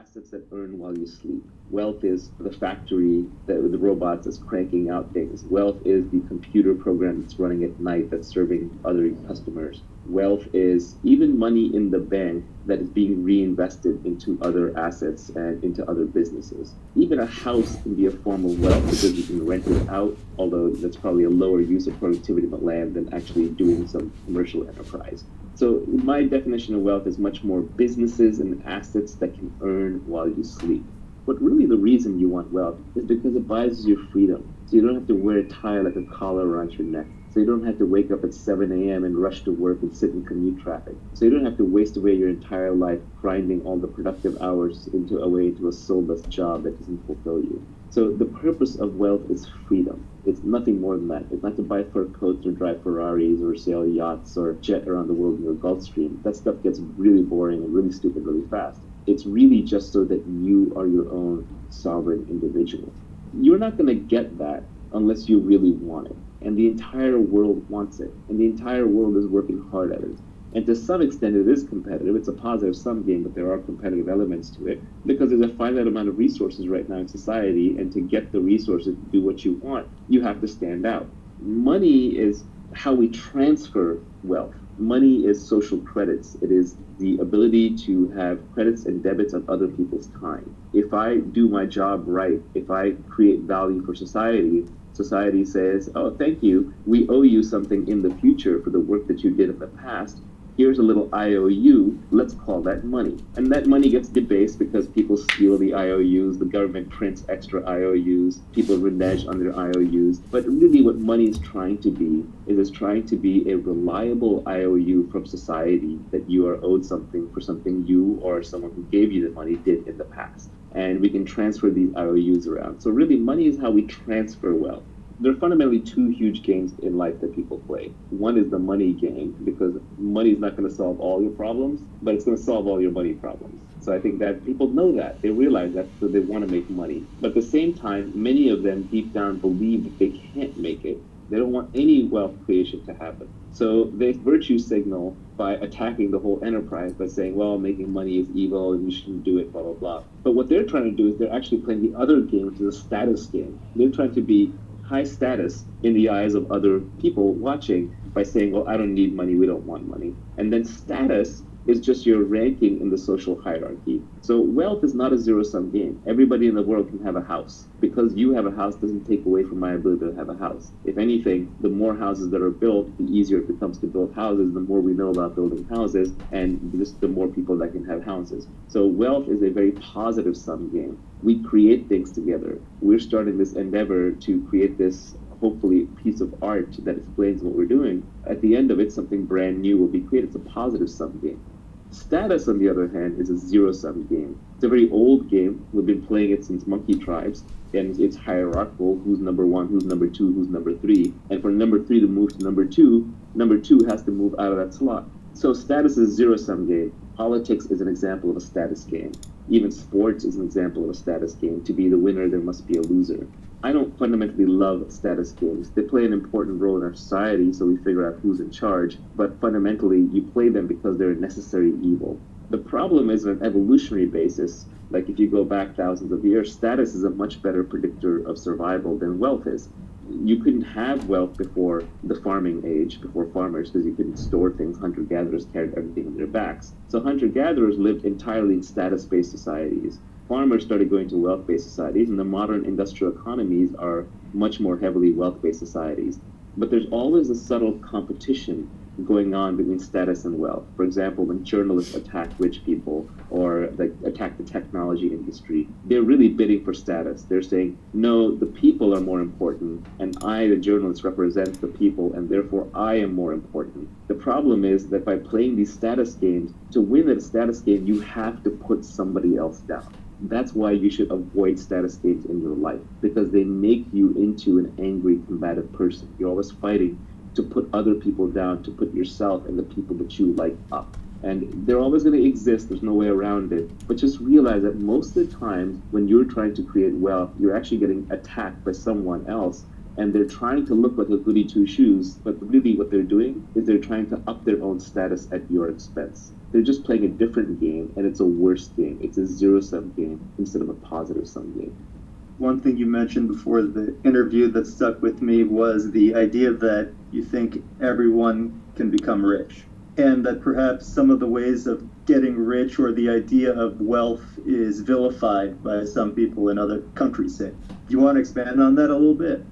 assets that earn while you sleep. Wealth is the factory that the robots that's cranking out things. Wealth is the computer program that's running at night that's serving other customers. Wealth is even money in the bank that is being reinvested into other assets and into other businesses. Even a house can be a form of wealth because you can rent it out, although that's probably a lower use of productivity of land than actually doing some commercial enterprise. So my definition of wealth is much more businesses and assets that can earn while you sleep. But really the reason you want wealth is because it buys you freedom. So you don't have to wear a tie like a collar around your neck. So you don't have to wake up at 7 a.m. and rush to work and sit in commute traffic. So you don't have to waste away your entire life grinding all the productive hours into a soulless job that doesn't fulfill you. So the purpose of wealth is freedom. It's nothing more than that. It's not to buy fur coats or drive Ferraris or sail yachts or jet around the world in the Gulfstream. That stuff gets really boring and really stupid really fast. It's really just so that you are your own sovereign individual. You're not going to get that unless you really want it. And the entire world wants it. And the entire world is working hard at it. And to some extent, it is competitive. It's a positive-sum game, but there are competitive elements to it because there's a finite amount of resources right now in society, and to get the resources to do what you want, you have to stand out. Money is how we transfer wealth. Money is social credits. It is the ability to have credits and debits on other people's time. If I do my job right, if I create value for society, society says, oh, thank you. We owe you something in the future for the work that you did in the past. Here's a little IOU, let's call that money. And that money gets debased because people steal the IOUs, the government prints extra IOUs, people renege on their IOUs. But really what money is trying to be is it's trying to be a reliable IOU from society that you are owed something for something you or someone who gave you the money did in the past. And we can transfer these IOUs around. So really money is how we transfer wealth. There are fundamentally two huge games in life that people play. One is the money game, because money is not going to solve all your problems, but it's going to solve all your money problems. So I think that people know that. They realize that, so they want to make money. But at the same time, many of them deep down believe that they can't make it. They don't want any wealth creation to happen. So they virtue signal by attacking the whole enterprise by saying, well, making money is evil and you shouldn't do it, blah, blah, blah. But what they're trying to do is they're actually playing the other game, which is a status game. They're trying to be high status in the eyes of other people watching by saying, well, I don't need money, we don't want money. And then status is just your ranking in the social hierarchy. So wealth is not a zero-sum game. Everybody in the world can have a house. Because you have a house doesn't take away from my ability to have a house. If anything, the more houses that are built, the easier it becomes to build houses, the more we know about building houses, and just the more people that can have houses. So wealth is a very positive sum game. We create things together. We're starting this endeavor to create this, hopefully, piece of art that explains what we're doing. At the end of it, something brand new will be created. It's a positive sum game. Status, on the other hand, is a zero-sum game. It's a very old game. We've been playing it since monkey tribes, and it's hierarchical. Who's number one, who's number two, who's number three. And for number three to move to number two has to move out of that slot. So status is a zero-sum game. Politics is an example of a status game. Even sports is an example of a status game. To be the winner, there must be a loser. I don't fundamentally love status games. They play an important role in our society, so we figure out who's in charge, but fundamentally, you play them because they're a necessary evil. The problem is, on an evolutionary basis, like if you go back thousands of years, status is a much better predictor of survival than wealth is. You couldn't have wealth before the farming age, before farmers, because you couldn't store things. Hunter-gatherers carried everything on their backs. So hunter-gatherers lived entirely in status-based societies. Farmers started going to wealth-based societies, and the modern industrial economies are much more heavily wealth-based societies. But there's always a subtle competition going on between status and wealth. For example, when journalists attack rich people or attack the technology industry, they're really bidding for status. They're saying, no, the people are more important, and I, the journalist, represent the people, and therefore I am more important. The problem is that by playing these status games, to win a status game, you have to put somebody else down. That's why you should avoid status games in your life, because they make you into an angry, combative person. You're always fighting to put other people down, to put yourself and the people that you like up. And they're always going to exist, there's no way around it. But just realize that most of the time when you're trying to create wealth, you're actually getting attacked by someone else, and they're trying to look like a goody two-shoes, but really what they're doing is they're trying to up their own status at your expense. They're just playing a different game, and it's a worse game. It's a zero-sum game instead of a positive-sum game. One thing you mentioned before the interview that stuck with me was the idea that you think everyone can become rich, and that perhaps some of the ways of getting rich or the idea of wealth is vilified by some people in other countries, say. Do you want to expand on that a little bit?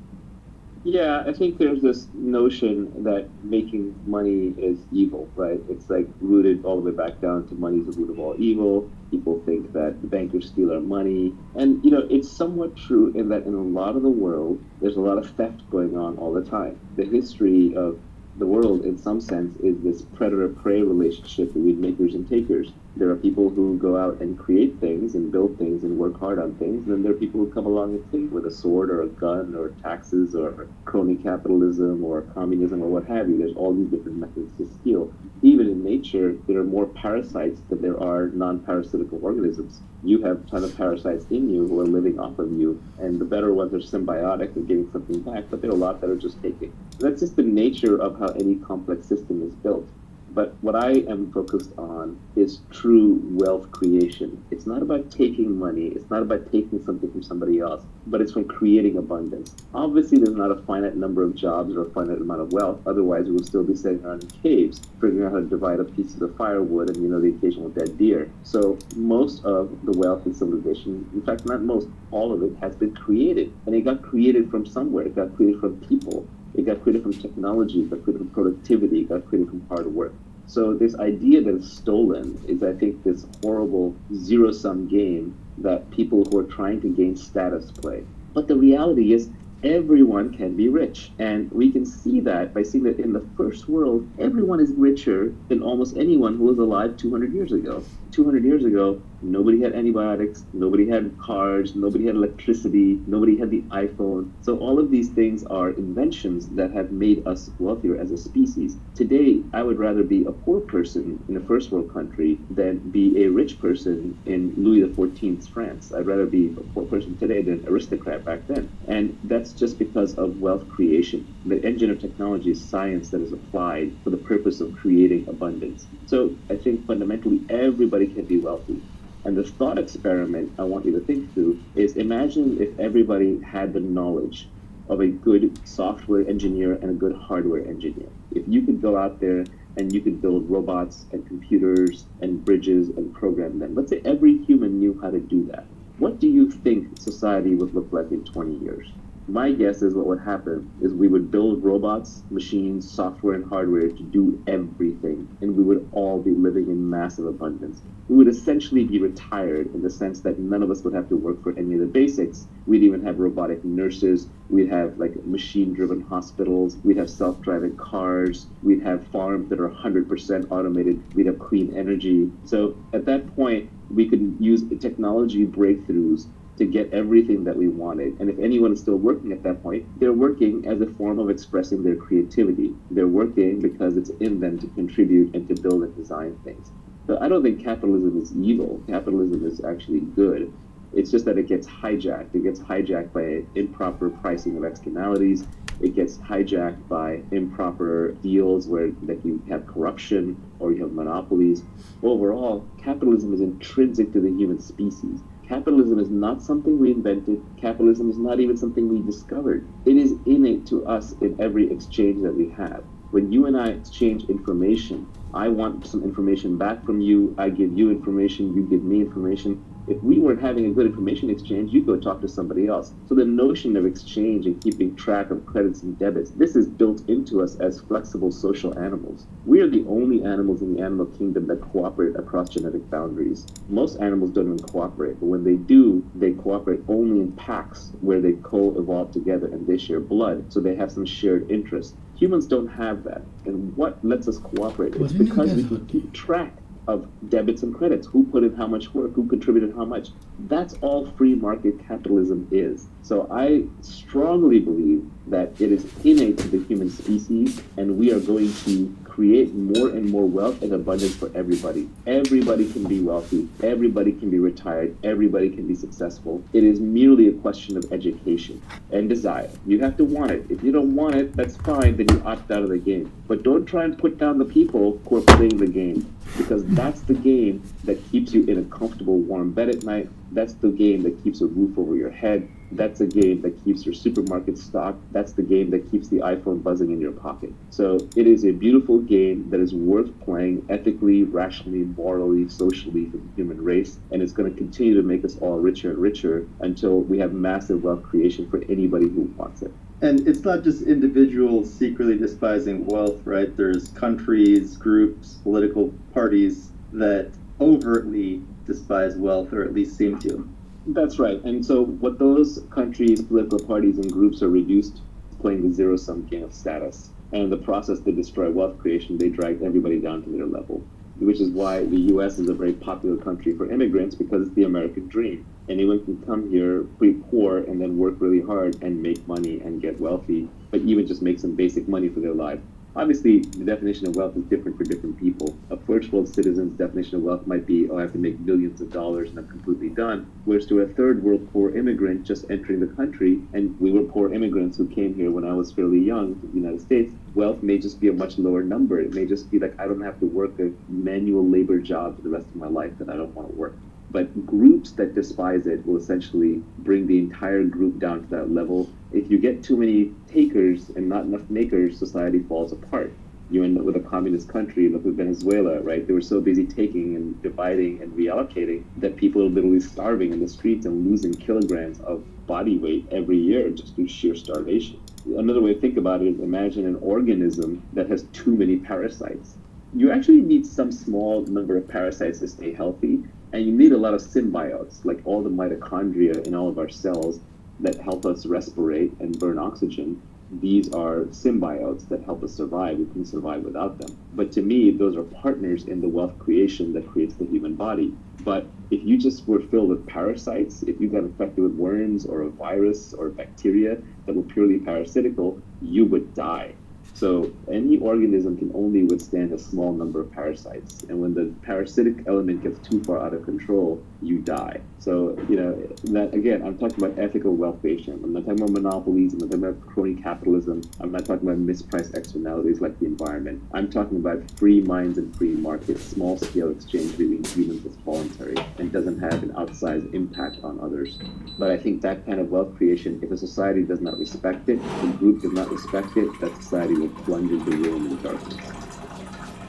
Yeah, I think there's this notion that making money is evil, right? It's like rooted all the way back down to money's the root of all evil. People think that the bankers steal our money. And, it's somewhat true in that in a lot of the world, there's a lot of theft going on all the time. The history of the world, in some sense, is this predator-prey relationship between makers and takers. There are people who go out and create things and build things and work hard on things, and then there are people who come along and think with a sword or a gun or taxes or crony capitalism or communism or what have you. There's all these different methods to steal. Even in nature, there are more parasites than there are non-parasitical organisms. You have a ton of parasites in you who are living off of you, and the better ones are symbiotic and giving something back, but there are a lot that are just taking. That's just the nature of how any complex system is built. But what I am focused on is true wealth creation. It's not about taking money. It's not about taking something from somebody else, but it's from creating abundance. Obviously, there's not a finite number of jobs or a finite amount of wealth. Otherwise, we will still be sitting around in caves, figuring out how to divide up pieces of firewood and, the occasional dead deer. So most of the wealth in civilization, in fact, not most, all of it has been created. And it got created from somewhere. It got created from people. It got created from technology, it got created from productivity, it got created from hard work. So this idea that it's stolen is, I think, this horrible zero-sum game that people who are trying to gain status play. But the reality is everyone can be rich. And we can see that by seeing that in the first world, everyone is richer than almost anyone who was alive 200 years ago. 200 years ago, nobody had antibiotics, nobody had cars, nobody had electricity, nobody had the iPhone. So all of these things are inventions that have made us wealthier as a species. Today, I would rather be a poor person in a first world country than be a rich person in Louis XIV's France. I'd rather be a poor person today than an aristocrat back then. And that's just because of wealth creation. The engine of technology is science that is applied for the purpose of creating abundance. So I think fundamentally everybody can be wealthy. And the thought experiment I want you to think through is, imagine if everybody had the knowledge of a good software engineer and a good hardware engineer. If you could go out there and you could build robots and computers and bridges and program them. Let's say every human knew how to do that. What do you think society would look like in 20 years? My guess is what would happen is we would build robots, machines, software, and hardware to do everything, and we would all be living in massive abundance. We would essentially be retired in the sense that none of us would have to work for any of the basics. We'd even have robotic nurses. We'd have machine-driven hospitals. We'd have self-driving cars. We'd have farms that are 100% automated. We'd have clean energy. So at that point, we could use technology breakthroughs to get everything that we wanted. And if anyone is still working at that point, they're working as a form of expressing their creativity. They're working because it's in them to contribute and to build and design things. So I don't think capitalism is evil. Capitalism is actually good. It's just that it gets hijacked. It gets hijacked by improper pricing of externalities. It gets hijacked by improper deals where you have corruption or you have monopolies. Overall, capitalism is intrinsic to the human species. Capitalism is not something we invented. Capitalism is not even something we discovered. It is innate to us in every exchange that we have. When you and I exchange information, I want some information back from you, I give you information, you give me information. If we weren't having a good information exchange, you go talk to somebody else. So the notion of exchange and keeping track of credits and debits, this is built into us as flexible social animals. We are the only animals in the animal kingdom that cooperate across genetic boundaries. Most animals don't even cooperate, but when they do, they cooperate only in packs where they co-evolve together and they share blood, so they have some shared interest. Humans don't have that. And what lets us cooperate? It's because we can keep track of debits and credits, who put in how much work, who contributed how much. That's all free market capitalism is. So I strongly believe that it is innate to the human species, and we are going to create more and more wealth and abundance for everybody. Everybody can be wealthy. Everybody can be retired. Everybody can be successful. It is merely a question of education and desire. You have to want it. If you don't want it, that's fine. Then you opt out of the game. But don't try and put down the people who are playing the game, because that's the game that keeps you in a comfortable, warm bed at night. That's the game that keeps a roof over your head. That's a game that keeps your supermarket stocked. That's the game that keeps the iPhone buzzing in your pocket. So it is a beautiful game that is worth playing ethically, rationally, morally, socially for the human race. And it's going to continue to make us all richer and richer until we have massive wealth creation for anybody who wants it. And it's not just individuals secretly despising wealth, right? There's countries, groups, political parties that overtly despise wealth, or at least seem to. That's right. And so what those countries, political parties, and groups are reduced to playing the zero-sum game of status. And in the process to destroy wealth creation, they drag everybody down to their level, which is why the U.S. is a very popular country for immigrants, because it's the American dream. Anyone can come here pretty poor and then work really hard and make money and get wealthy, but even just make some basic money for their life. Obviously, the definition of wealth is different for different people. A first world citizen's definition of wealth might be, oh, I have to make millions of dollars and I'm completely done. Whereas to a third world poor immigrant just entering the country, and we were poor immigrants who came here when I was fairly young to the United States, wealth may just be a much lower number. It may just be like, I don't have to work a manual labor job for the rest of my life that I don't want to work. But groups that despise it will essentially bring the entire group down to that level. If you get too many takers and not enough makers, society falls apart. You end up with a communist country. Look at Venezuela, right? They were so busy taking and dividing and reallocating that people are literally starving in the streets and losing kilograms of body weight every year just through sheer starvation. Another way to think about it is, imagine an organism that has too many parasites. You actually need some small number of parasites to stay healthy, and you need a lot of symbiotes, like all the mitochondria in all of our cells that help us respirate and burn oxygen. These are symbiotes that help us survive. We can survive without them. But to me, those are partners in the wealth creation that creates the human body. But if you just were filled with parasites, if you got infected with worms or a virus or bacteria that were purely parasitical, you would die. So any organism can only withstand a small number of parasites. And when the parasitic element gets too far out of control, you die. So, that again, I'm talking about ethical wealth creation. I'm not talking about monopolies. I'm not talking about crony capitalism. I'm not talking about mispriced externalities like the environment. I'm talking about free minds and free markets, small-scale exchange between humans that's voluntary and doesn't have an outsized impact on others. But I think that kind of wealth creation, if a society does not respect it, if a group does not respect it, that society will plunge into ruin and darkness.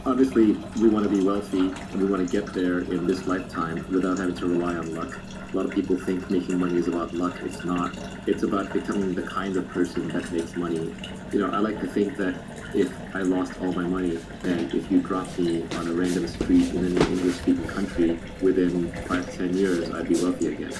Obviously, we want to be wealthy and we want to get there in this lifetime without having to rely on luck. A lot of people think making money is about luck. It's not. It's about becoming the kind of person that makes money. I like to think that if I lost all my money, and if you dropped me on a random street in an English-speaking country, within 5 to 10 years, I'd be wealthy again,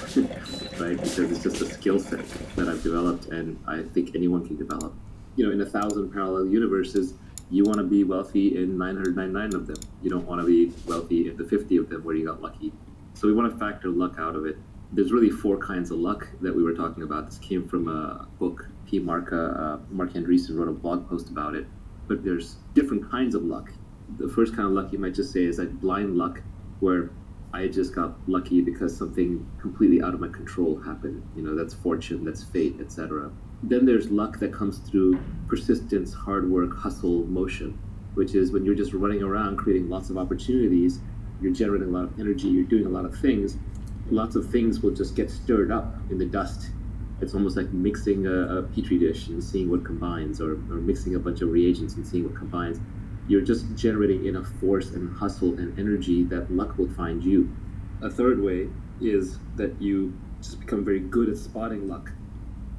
right? Because it's just a skill set that I've developed, and I think anyone can develop. In 1,000 parallel universes, you want to be wealthy in 999 of them. You don't want to be wealthy in the 50 of them where you got lucky. So we want to factor luck out of it. There's really 4 kinds of luck that we were talking about. This came from a book. Mark Andreessen wrote a blog post about it. But there's different kinds of luck. The first kind of luck you might just say is like blind luck, where I just got lucky because something completely out of my control happened. That's fortune, that's fate, etc. Then there's luck that comes through persistence, hard work, hustle, motion, which is when you're just running around creating lots of opportunities, you're generating a lot of energy, you're doing a lot of things. Lots of things will just get stirred up in the dust. It's almost like mixing a petri dish and seeing what combines, or mixing a bunch of reagents and seeing what combines. You're just generating enough force and hustle and energy that luck will find you. A third way is that you just become very good at spotting luck.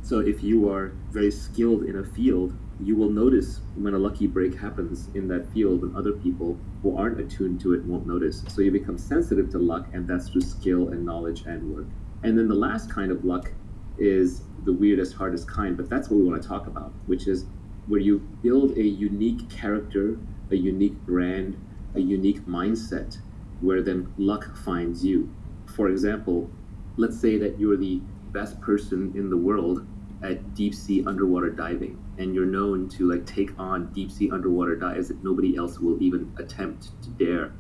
So if you are very skilled in a field, you will notice when a lucky break happens in that field, and other people who aren't attuned to it won't notice. So you become sensitive to luck, and that's through skill and knowledge and work. And then the last kind of luck is the weirdest, hardest kind, but that's what we want to talk about, which is where you build a unique character, a unique brand, a unique mindset, where then luck finds you. For example, let's say that you're the best person in the world at deep sea underwater diving, and you're known to like take on deep sea underwater dives that nobody else will even attempt to dare.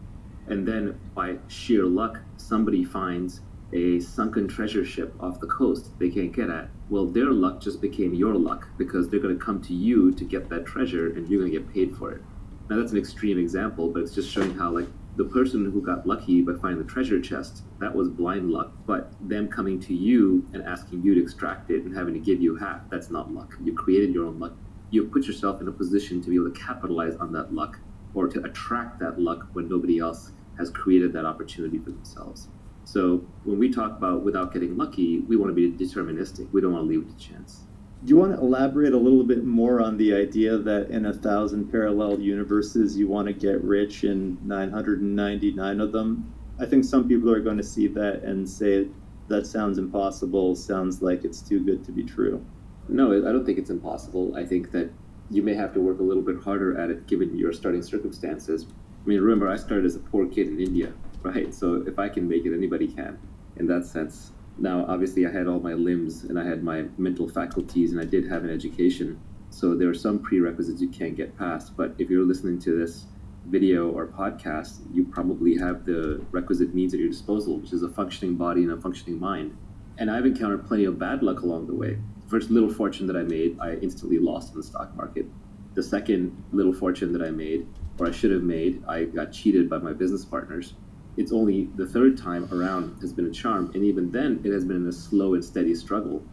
And then by sheer luck, somebody finds a sunken treasure ship off the coast they can't get at. Well, their luck just became your luck because they're going to come to you to get that treasure and you're going to get paid for it. Now, that's an extreme example, but it's just showing how, like, the person who got lucky by finding the treasure chest, that was blind luck. But them coming to you and asking you to extract it and having to give you half, that's not luck. You created your own luck. You put yourself in a position to be able to capitalize on that luck or to attract that luck when nobody else has created that opportunity for themselves. So when we talk about without getting lucky, we want to be deterministic. We don't want to leave it to chance. Do you want to elaborate a little bit more on the idea that in 1,000 parallel universes, you want to get rich in 999 of them? I think some people are going to see that and say, that sounds impossible, sounds like it's too good to be true. No, I don't think it's impossible. I think that you may have to work a little bit harder at it given your starting circumstances. I mean, remember, I started as a poor kid in India, right? So if I can make it, anybody can, in that sense. Now, obviously, I had all my limbs and I had my mental faculties and I did have an education. So there are some prerequisites you can't get past. But if you're listening to this video or podcast, you probably have the requisite means at your disposal, which is a functioning body and a functioning mind. And I've encountered plenty of bad luck along the way. The first little fortune that I made, I instantly lost in the stock market. The second little fortune that I made, or I should have made, I got cheated by my business partners. It's only the third time around has been a charm, and even then it has been a slow and steady struggle.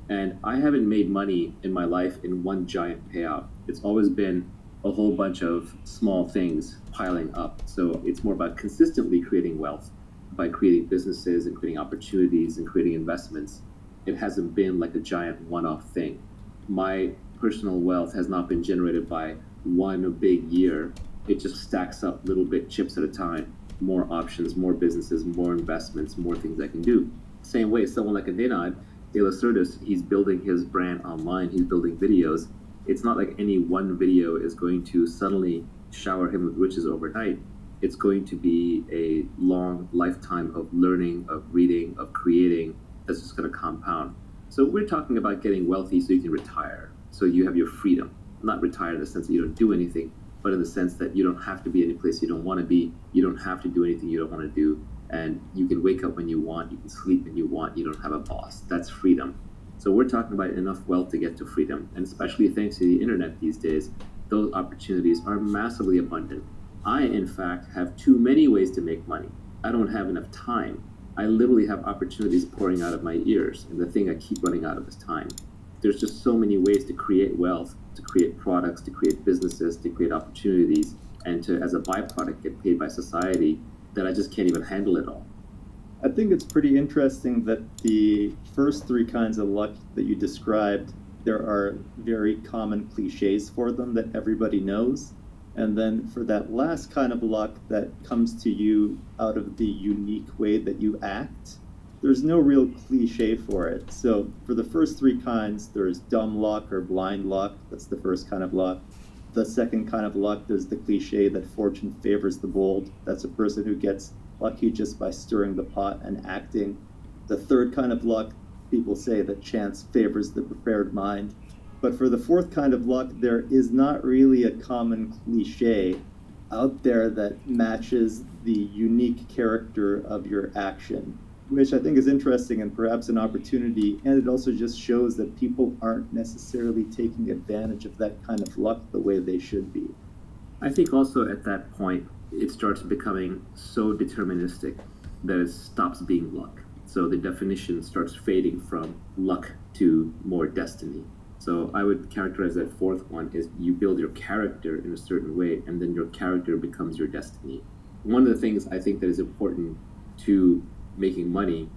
And I haven't made money in my life in one giant payout. It's always been a whole bunch of small things piling up. So it's more about consistently creating wealth by creating businesses and creating opportunities and creating investments. It hasn't been like a giant one-off thing. My personal wealth has not been generated by one big year. It just stacks up little bit chips at a time. More options, more businesses, more investments, more things I can do. Same way, someone like Adinad De La Cerdas, he's building his brand online, he's building videos. It's not like any one video is going to suddenly shower him with riches overnight. It's going to be a long lifetime of learning, of reading, of creating, that's just going to compound. So we're talking about getting wealthy so you can retire, so you have your freedom. Not retire in the sense that you don't do anything, but in the sense that you don't have to be any place you don't want to be, you don't have to do anything you don't want to do, and you can wake up when you want, you can sleep when you want, you don't have a boss. That's freedom. So we're talking about enough wealth to get to freedom, and especially thanks to the internet these days, those opportunities are massively abundant. I, in fact, have too many ways to make money. I don't have enough time. I literally have opportunities pouring out of my ears, and the thing I keep running out of is time. There's just so many ways to create wealth, to create products, to create businesses, to create opportunities, and to, as a byproduct, get paid by society that I just can't even handle it all. I think it's pretty interesting that the first three kinds of luck that you described, there are very common cliches for them that everybody knows. And then for that last kind of luck that comes to you out of the unique way that you act, there's no real cliche for it. So for the first three kinds, there's dumb luck or blind luck. That's the first kind of luck. The second kind of luck, there's the cliche that fortune favors the bold. That's a person who gets lucky just by stirring the pot and acting. The third kind of luck, people say that chance favors the prepared mind. But for the fourth kind of luck, there is not really a common cliche out there that matches the unique character of your action, which I think is interesting and perhaps an opportunity. And it also just shows that people aren't necessarily taking advantage of that kind of luck the way they should be. I think also at that point, it starts becoming so deterministic that it stops being luck. So the definition starts fading from luck to more destiny. So I would characterize that fourth one is you build your character in a certain way, and then your character becomes your destiny. One of the things I think that is important to making money,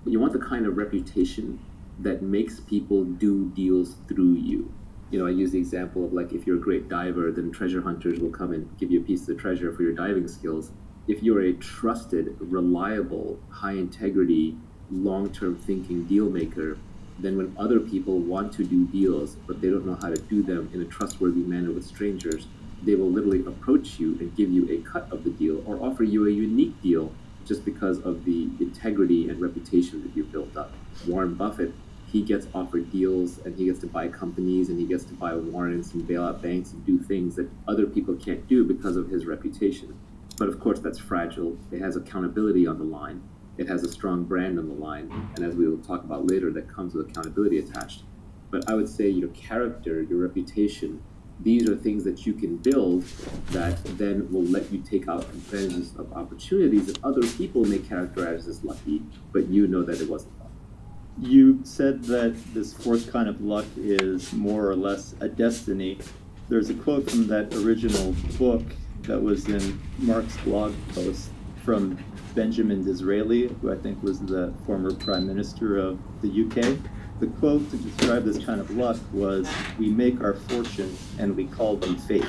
you want the kind of reputation that makes people do deals through you. You know, I use the example of like if you're a great diver, then treasure hunters will come and give you a piece of the treasure for your diving skills. If you're a trusted, reliable, high integrity, long-term thinking deal maker, then when other people want to do deals, but they don't know how to do them in a trustworthy manner with strangers, they will literally approach you and give you a cut of the deal or offer you a unique deal just because of the integrity and reputation that you've built up. Warren Buffett, he gets offered deals and he gets to buy companies and he gets to buy warrants and bail out banks and do things that other people can't do because of his reputation. But of course, that's fragile. It has accountability on the line. It has a strong brand on the line. And as we will talk about later, that comes with accountability attached. But I would say your character, your reputation, these are things that you can build that then will let you take out advantages of opportunities that other people may characterize as lucky, but you know that it wasn't luck. You said that this fourth kind of luck is more or less a destiny. There's a quote from that original book that was in Mark's blog post from Benjamin Disraeli, who I think was the former Prime Minister of the UK. The quote to describe this kind of luck was, "We make our fortune and we call them fate."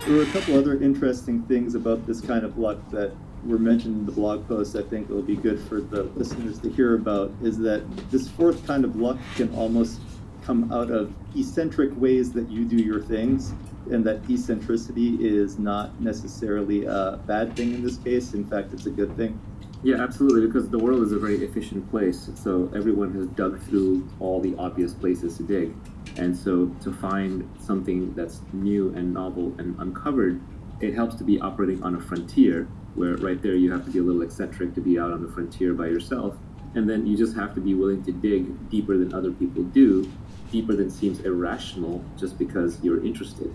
There were a couple other interesting things about this kind of luck that were mentioned in the blog post. I think it'll be good for the listeners to hear about, is that this fourth kind of luck can almost come out of eccentric ways that you do your things, and that eccentricity is not necessarily a bad thing in this case. In fact, it's a good thing. Yeah, absolutely, because the world is a very efficient place, so everyone has dug through all the obvious places to dig. And so to find something that's new and novel and uncovered, it helps to be operating on a frontier, where right there you have to be a little eccentric to be out on the frontier by yourself. And then you just have to be willing to dig deeper than other people do, deeper than seems irrational just because you're interested.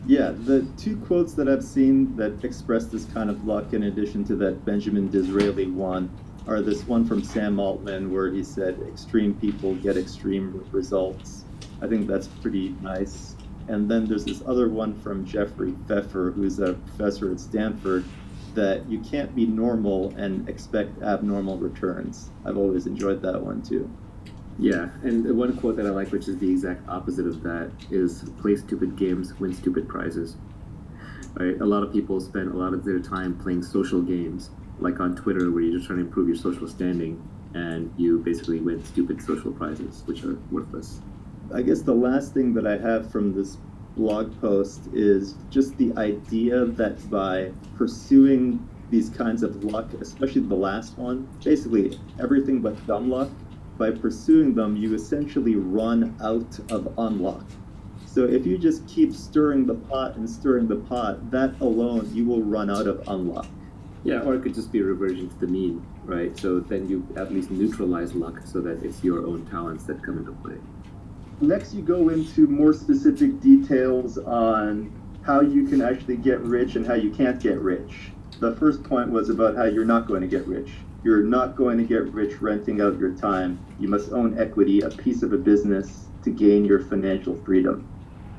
Yeah, the two quotes that I've seen that express this kind of luck, in addition to that Benjamin Disraeli one, are this one from Sam Altman where he said, "Extreme people get extreme results." I think that's pretty nice. And then there's this other one from Jeffrey Pfeffer, who's a professor at Stanford, that you can't be normal and expect abnormal returns. I've always enjoyed that one too. Yeah, and one quote that I like, which is the exact opposite of that, is "Play stupid games, win stupid prizes." Right? A lot of people spend a lot of their time playing social games, like on Twitter, where you're just trying to improve your social standing, and you basically win stupid social prizes, which are worthless. I guess the last thing that I have from this blog post is just the idea that by pursuing these kinds of luck, especially the last one, basically everything but dumb luck, by pursuing them, you essentially run out of unluck. So if you just keep stirring the pot and stirring the pot, that alone, you will run out of unluck. Yeah, or it could just be a reversion to the mean, right? So then you at least neutralize luck so that it's your own talents that come into play. Next, you go into more specific details on how you can actually get rich and how you can't get rich. The first point was about how you're not going to get rich. You're not going to get rich renting out your time. You must own equity, a piece of a business, to gain your financial freedom.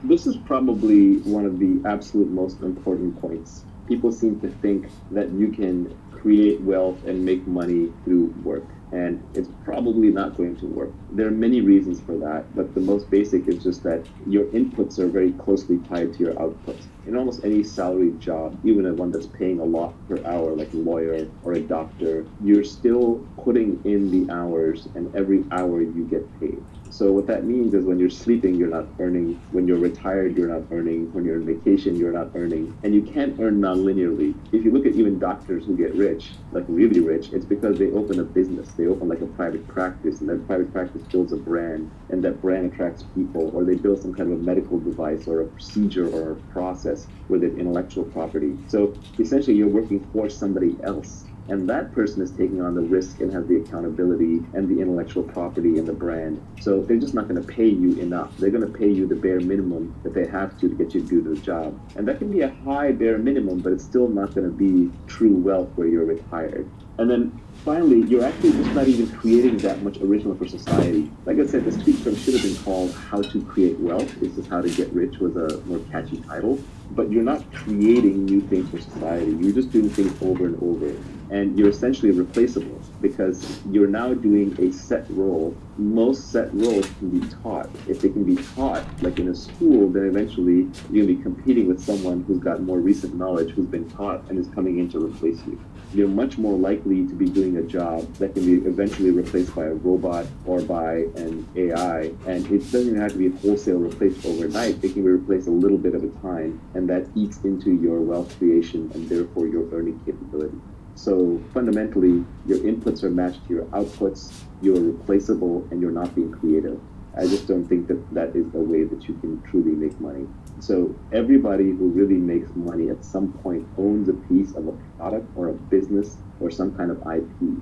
This is probably one of the absolute most important points. People seem to think that you can create wealth and make money through work, and it's probably not going to work. There are many reasons for that, but the most basic is just that your inputs are very closely tied to your outputs. In almost any salaried job, even one that's paying a lot per hour, like a lawyer or a doctor, you're still putting in the hours, and every hour you get paid. So what that means is when you're sleeping, you're not earning. When you're retired, you're not earning. When you're on vacation, you're not earning. And you can't earn non-linearly. If you look at even doctors who get rich, like really rich, it's because they open a business. They open like a private practice, and that private practice builds a brand, and that brand attracts people, or they build some kind of a medical device or a procedure or a process with an intellectual property. So essentially, you're working for somebody else. And that person is taking on the risk and has the accountability and the intellectual property and the brand. So they're just not going to pay you enough. They're going to pay you the bare minimum that they have to get you to do the job. And that can be a high bare minimum, but it's still not going to be true wealth where you're retired. And then finally, you're actually just not even creating that much original for society. Like I said, this tweet from should have been called "How to Create Wealth." This is how to get rich with a more catchy title. But you're not creating new things for society. You're just doing things over and over. And you're essentially replaceable because you're now doing a set role. Most set roles can be taught. If they can be taught, like in a school, then eventually you're going to be competing with someone who's got more recent knowledge, who's been taught and is coming in to replace you. You're much more likely to be doing a job that can be eventually replaced by a robot or by an AI. And it doesn't even have to be wholesale replaced overnight. It can be replaced a little bit at a time, and that eats into your wealth creation and therefore your earning capability. So fundamentally, your inputs are matched to your outputs, you're replaceable, and you're not being creative. I just don't think that that is a way that you can truly make money. So everybody who really makes money at some point owns a piece of a product or a business or some kind of IP.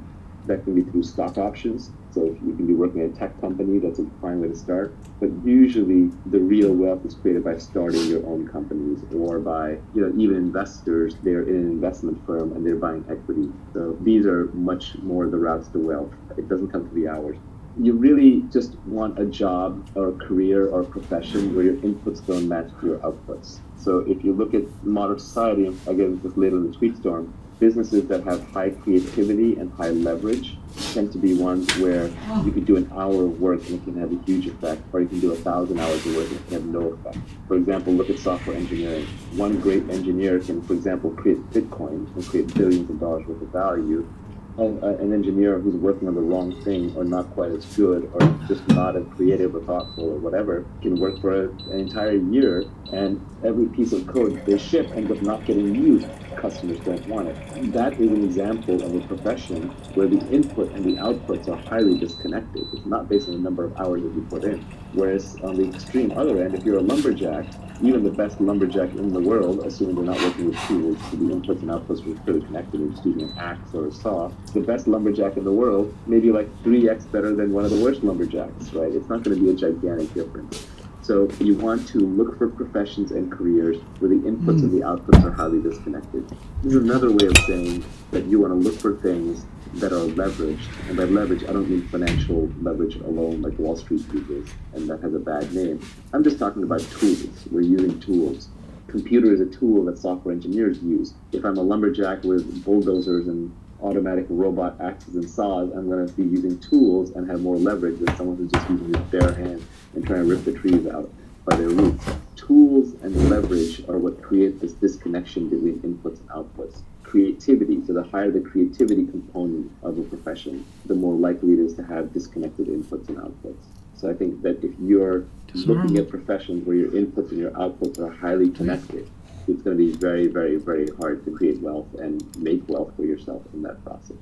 That can be through stock options. So if you can be working at a tech company, that's a fine way to start. But usually the real wealth is created by starting your own companies or by, even investors, they're in an investment firm and they're buying equity. So these are much more the routes to wealth. It doesn't come through the hours. You really just want a job or a career or a profession where your inputs don't match your outputs. So if you look at modern society, again, just later in the tweet storm, businesses that have high creativity and high leverage tend to be ones where you could do an hour of work and it can have a huge effect, or you can do 1,000 hours of work and it can have no effect. For example, look at software engineering. One great engineer can, for example, create Bitcoin and create billions of dollars worth of value. An engineer who's working on the wrong thing or not quite as good or just not as creative or thoughtful or whatever can work for an entire year, and every piece of code they ship ends up not getting used. Customers don't want it. That is an example of a profession where the input and the outputs are highly disconnected. It's not based on the number of hours that you put in. Whereas on the extreme other end, if you're a lumberjack, even the best lumberjack in the world, assuming they're not working with tools, so the inputs and outputs are pretty connected, and just using an axe or a saw, the best lumberjack in the world may be like 3x better than one of the worst lumberjacks, right? It's not going to be a gigantic difference. So you want to look for professions and careers where the inputs and the outputs are highly disconnected. This is another way of saying that you want to look for things that are leveraged. And by leverage, I don't mean financial leverage alone, like Wall Street uses, and that has a bad name. I'm just talking about tools. We're using tools. Computer is a tool that software engineers use. If I'm a lumberjack with bulldozers and automatic robot axes and saws, I'm going to be using tools and have more leverage than someone who's just using his bare hand and trying to rip the trees out by their roots. Tools and leverage are what create this disconnection between inputs and outputs. Creativity, so the higher the creativity component of a profession, the more likely it is to have disconnected inputs and outputs. So I think that if you're looking at professions where your inputs and your outputs are highly connected, it's going to be very, very, very hard to create wealth and make wealth for yourself in that process.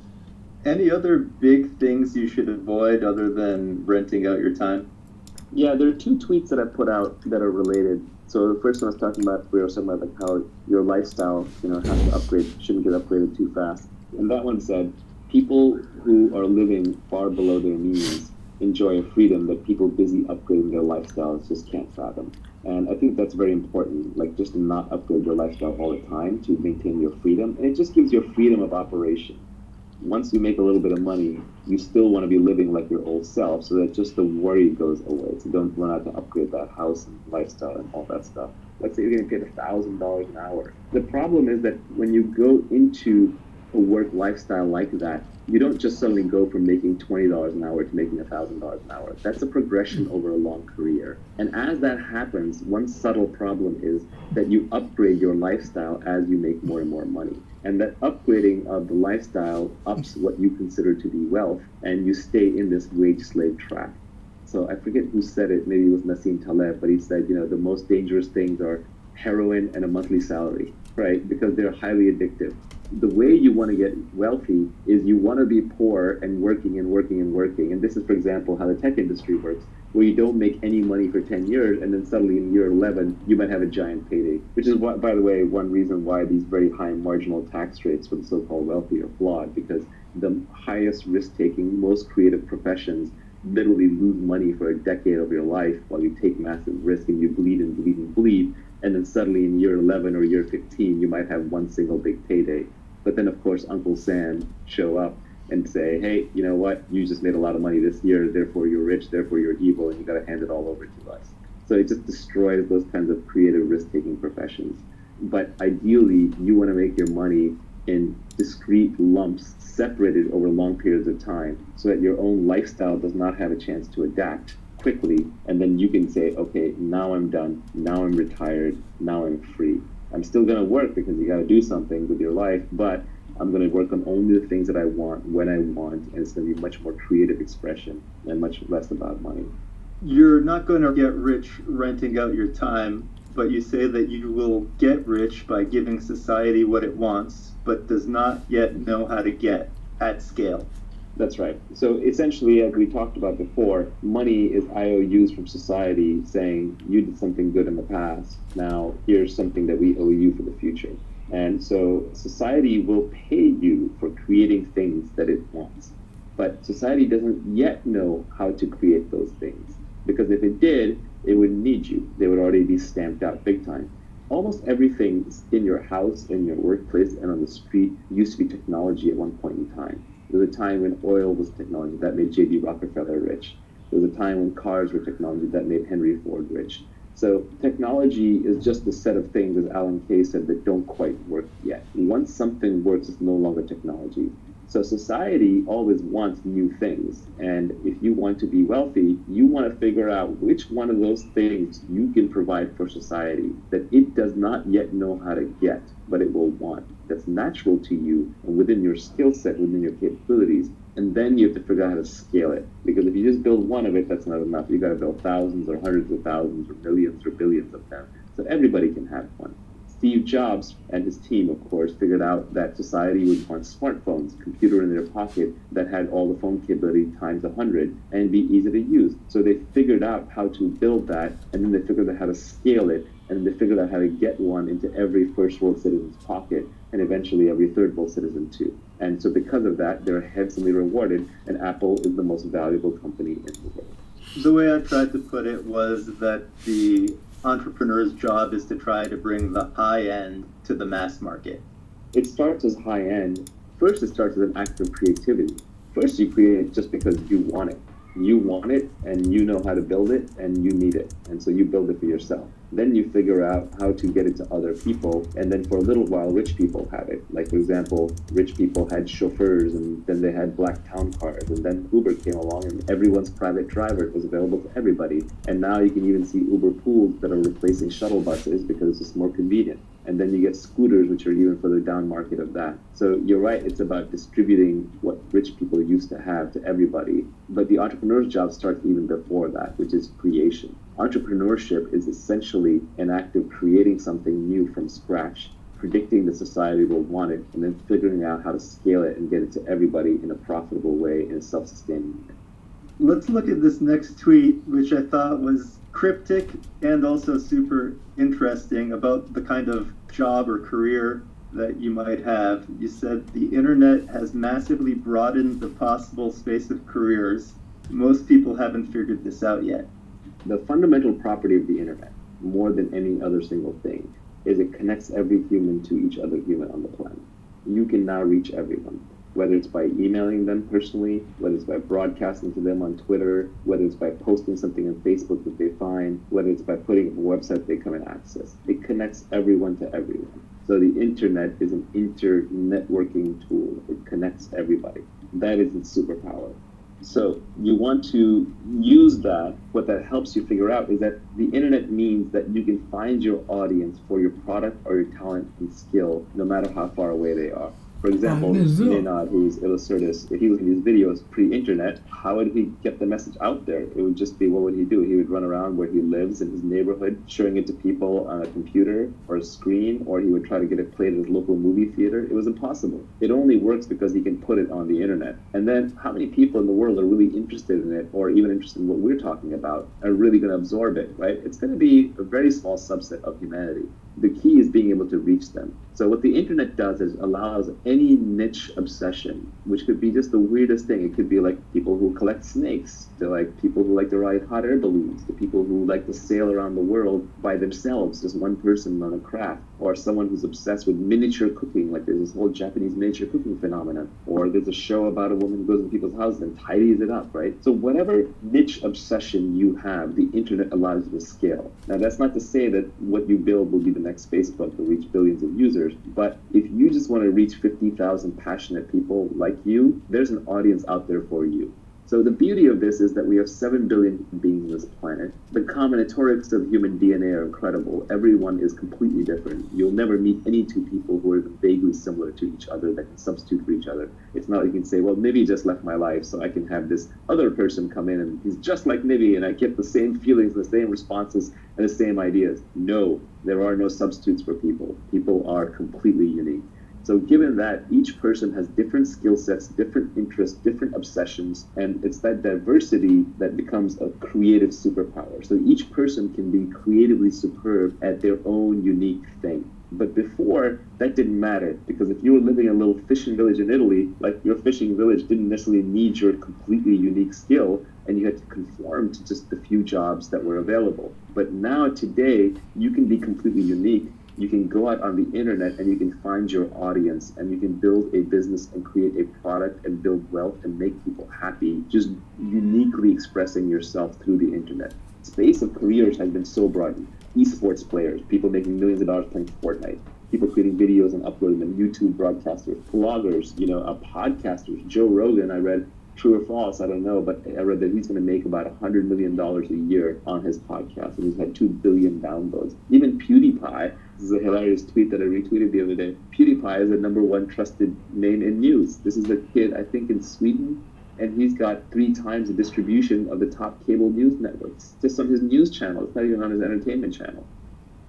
Any other big things you should avoid other than renting out your time? Yeah, there are two tweets that I put out that are related. So the first one I was talking about, we were talking about like how your lifestyle, has to upgrade, shouldn't get upgraded too fast. And that one said, people who are living far below their means enjoy a freedom that people busy upgrading their lifestyles just can't fathom. And I think that's very important, like just to not upgrade your lifestyle all the time to maintain your freedom. And it just gives you a freedom of operation. Once you make a little bit of money, you still want to be living like your old self so that just the worry goes away. So don't run out to upgrade that house and lifestyle and all that stuff. Let's say you're getting paid $1,000 an hour. The problem is that when you go into a work lifestyle like that, you don't just suddenly go from making $20 an hour to making $1,000 an hour. That's a progression over a long career. And as that happens, one subtle problem is that you upgrade your lifestyle as you make more and more money. And that upgrading of the lifestyle ups what you consider to be wealth, and you stay in this wage slave trap. So I forget who said it, maybe it was Nassim Taleb, but he said, the most dangerous things are heroin and a monthly salary, right? Because they're highly addictive. The way you want to get wealthy is you want to be poor and working and working and working. And this is, for example, how the tech industry works, where you don't make any money for 10 years, and then suddenly in year 11, you might have a giant payday, which is, by the way, one reason why these very high marginal tax rates for the so-called wealthy are flawed, because the highest risk-taking, most creative professions literally lose money for a decade of your life while you take massive risk and you bleed and bleed and bleed, and then suddenly in year 11 or year 15, you might have one single big payday. But then, of course, Uncle Sam show up and say, hey, you know what? You just made a lot of money this year, therefore you're rich, therefore you're evil, and you got to hand it all over to us. So it just destroys those kinds of creative risk-taking professions. But ideally, you want to make your money in discrete lumps separated over long periods of time so that your own lifestyle does not have a chance to adapt quickly. And then you can say, okay, now I'm done. Now I'm retired. Now I'm free. I'm still going to work because you got to do something with your life, but I'm going to work on only the things that I want when I want, and it's going to be much more creative expression and much less about money. You're not going to get rich renting out your time, but you say that you will get rich by giving society what it wants, but does not yet know how to get at scale. That's right. So essentially, as we talked about before, money is IOUs from society saying, you did something good in the past, now here's something that we owe you for the future. And so society will pay you for creating things that it wants. But society doesn't yet know how to create those things. Because if it did, it wouldn't need you. They would already be stamped out big time. Almost everything in your house, in your workplace, and on the street used to be technology at one point in time. There was a time when oil was technology that made J.D. Rockefeller rich. There was a time when cars were technology that made Henry Ford rich. So technology is just a set of things, as Alan Kay said, that don't quite work yet. Once something works, it's no longer technology. So society always wants new things. And if you want to be wealthy, you want to figure out which one of those things you can provide for society that it does not yet know how to get, but it will want. That's natural to you and within your skill set, within your capabilities. And then you have to figure out how to scale it. Because if you just build one of it, that's not enough. You got to build thousands or hundreds of thousands or millions or billions of them. So everybody can have one. Steve Jobs and his team, of course, figured out that society would want smartphones, computer in their pocket that had all the phone capability times 100 and be easy to use. So they figured out how to build that, and then they figured out how to scale it, and then they figured out how to get one into every first world citizen's pocket, and eventually every third world citizen too. And so because of that, they're handsomely rewarded, and Apple is the most valuable company in the world. The way I tried to put it was that the entrepreneur's job is to try to bring the high end to the mass market. It starts as high end. First, it starts as an act of creativity. First, you create it just because you want it. You want it, and you know how to build it, and you need it. And so you build it for yourself. Then you figure out how to get it to other people, and then for a little while, rich people had it. Like, for example, rich people had chauffeurs, and then they had black town cars, and then Uber came along, and everyone's private driver was available to everybody. And now you can even see Uber pools that are replacing shuttle buses because it's just more convenient. And then you get scooters, which are even further down market of that. So you're right, it's about distributing what rich people used to have to everybody. But the entrepreneur's job starts even before that, which is creation. Entrepreneurship is essentially an act of creating something new from scratch, predicting that society will want it, and then figuring out how to scale it and get it to everybody in a profitable way, in a self-sustaining way. Let's look at this next tweet, which I thought was cryptic and also super interesting about the kind of job or career that you might have. You said the internet has massively broadened the possible space of careers. Most people haven't figured this out yet. The fundamental property of the internet, more than any other single thing, is it connects every human to each other human on the planet. You can now reach everyone, whether it's by emailing them personally, whether it's by broadcasting to them on Twitter, whether it's by posting something on Facebook that they find, whether it's by putting up a website they come and access. It connects everyone to everyone. So the internet is an inter-networking tool. It connects everybody. That is its superpower. So you want to use that. What that helps you figure out is that the internet means that you can find your audience for your product or your talent and skill, no matter how far away they are. For example, Maynard, who's Illustratus, if he was in these videos pre-internet, how would he get the message out there? It would just be, what would he do? He would run around where he lives in his neighborhood, showing it to people on a computer or a screen, or he would try to get it played at his local movie theater. It was impossible. It only works because he can put it on the internet. And then how many people in the world are really interested in it, or even interested in what we're talking about, are really going to absorb it, right? It's going to be a very small subset of humanity. The key is being able to reach them. So what the internet does is allows any niche obsession, which could be just the weirdest thing. It could be like people who collect snakes, to like people who like to ride hot air balloons, to people who like to sail around the world by themselves, just one person on a craft, or someone who's obsessed with miniature cooking, like there's this whole Japanese miniature cooking phenomenon, or there's a show about a woman who goes into people's houses and tidies it up, right? So whatever niche obsession you have, the internet allows you to scale. Now that's not to say that what you build will be the next Facebook to reach billions of users, but if you just want to reach 50,000 passionate people like you, there's an audience out there for you. So the beauty of this is that we have 7 billion beings on this planet. The combinatorics of human DNA are incredible. Everyone is completely different. You'll never meet any two people who are vaguely similar to each other that can substitute for each other. It's not like you can say, well, Nivi just left my life, so I can have this other person come in and he's just like Nivi and I get the same feelings, the same responses, and the same ideas. No, there are no substitutes for people. People are completely unique. So given that each person has different skill sets, different interests, different obsessions, and it's that diversity that becomes a creative superpower. So each person can be creatively superb at their own unique thing. But before, that didn't matter, because if you were living in a little fishing village in Italy, like your fishing village didn't necessarily need your completely unique skill, and you had to conform to just the few jobs that were available. But now, today, you can be completely unique. You can go out on the internet and you can find your audience and you can build a business and create a product and build wealth and make people happy, just uniquely expressing yourself through the internet. Space of careers has been so broadened. Esports players, people making millions of dollars playing Fortnite, people creating videos and uploading them, YouTube broadcasters, bloggers, podcasters. Joe Rogan, I read, true or false, I don't know, but I read that he's going to make about $100 million a year on his podcast, and he's had 2 billion downloads. Even PewDiePie, this is a hilarious tweet that I retweeted the other day, PewDiePie is the #1 trusted name in news. This is a kid, I think, in Sweden, and he's got 3 times the distribution of the top cable news networks, just on his news channel. It's not even on his entertainment channel.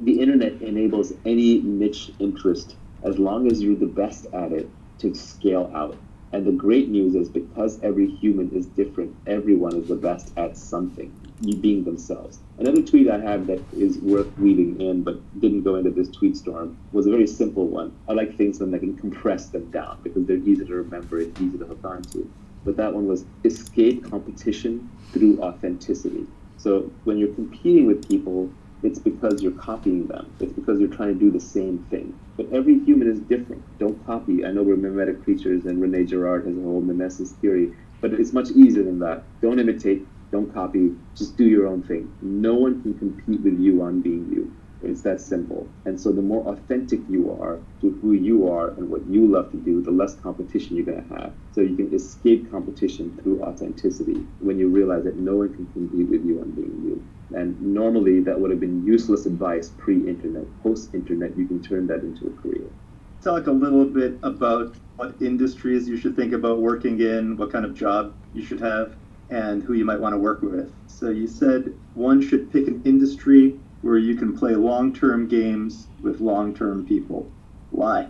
The internet enables any niche interest, as long as you're the best at it, to scale out. And the great news is, because every human is different, everyone is the best at something, being themselves. Another tweet I have that is worth weaving in, but didn't go into this tweet storm, was a very simple one. I like things when I can compress them down, because they're easy to remember, it's easy to hook onto. But that one was, escape competition through authenticity. So when you're competing with people, it's because you're copying them. It's because you're trying to do the same thing. But every human is different. Don't copy. I know we're mimetic creatures, and Rene Girard has a whole mimesis theory, but it's much easier than that. Don't imitate, don't copy, just do your own thing. No one can compete with you on being you. It's that simple. And so the more authentic you are to who you are and what you love to do, the less competition you're going to have. So you can escape competition through authenticity when you realize that no one can compete with you on being you. And normally that would have been useless advice pre-internet. Post-internet, you can turn that into a career. Talk a little bit about what industries you should think about working in, what kind of job you should have, and who you might want to work with. So you said one should pick an industry where you can play long-term games with long-term people. Why?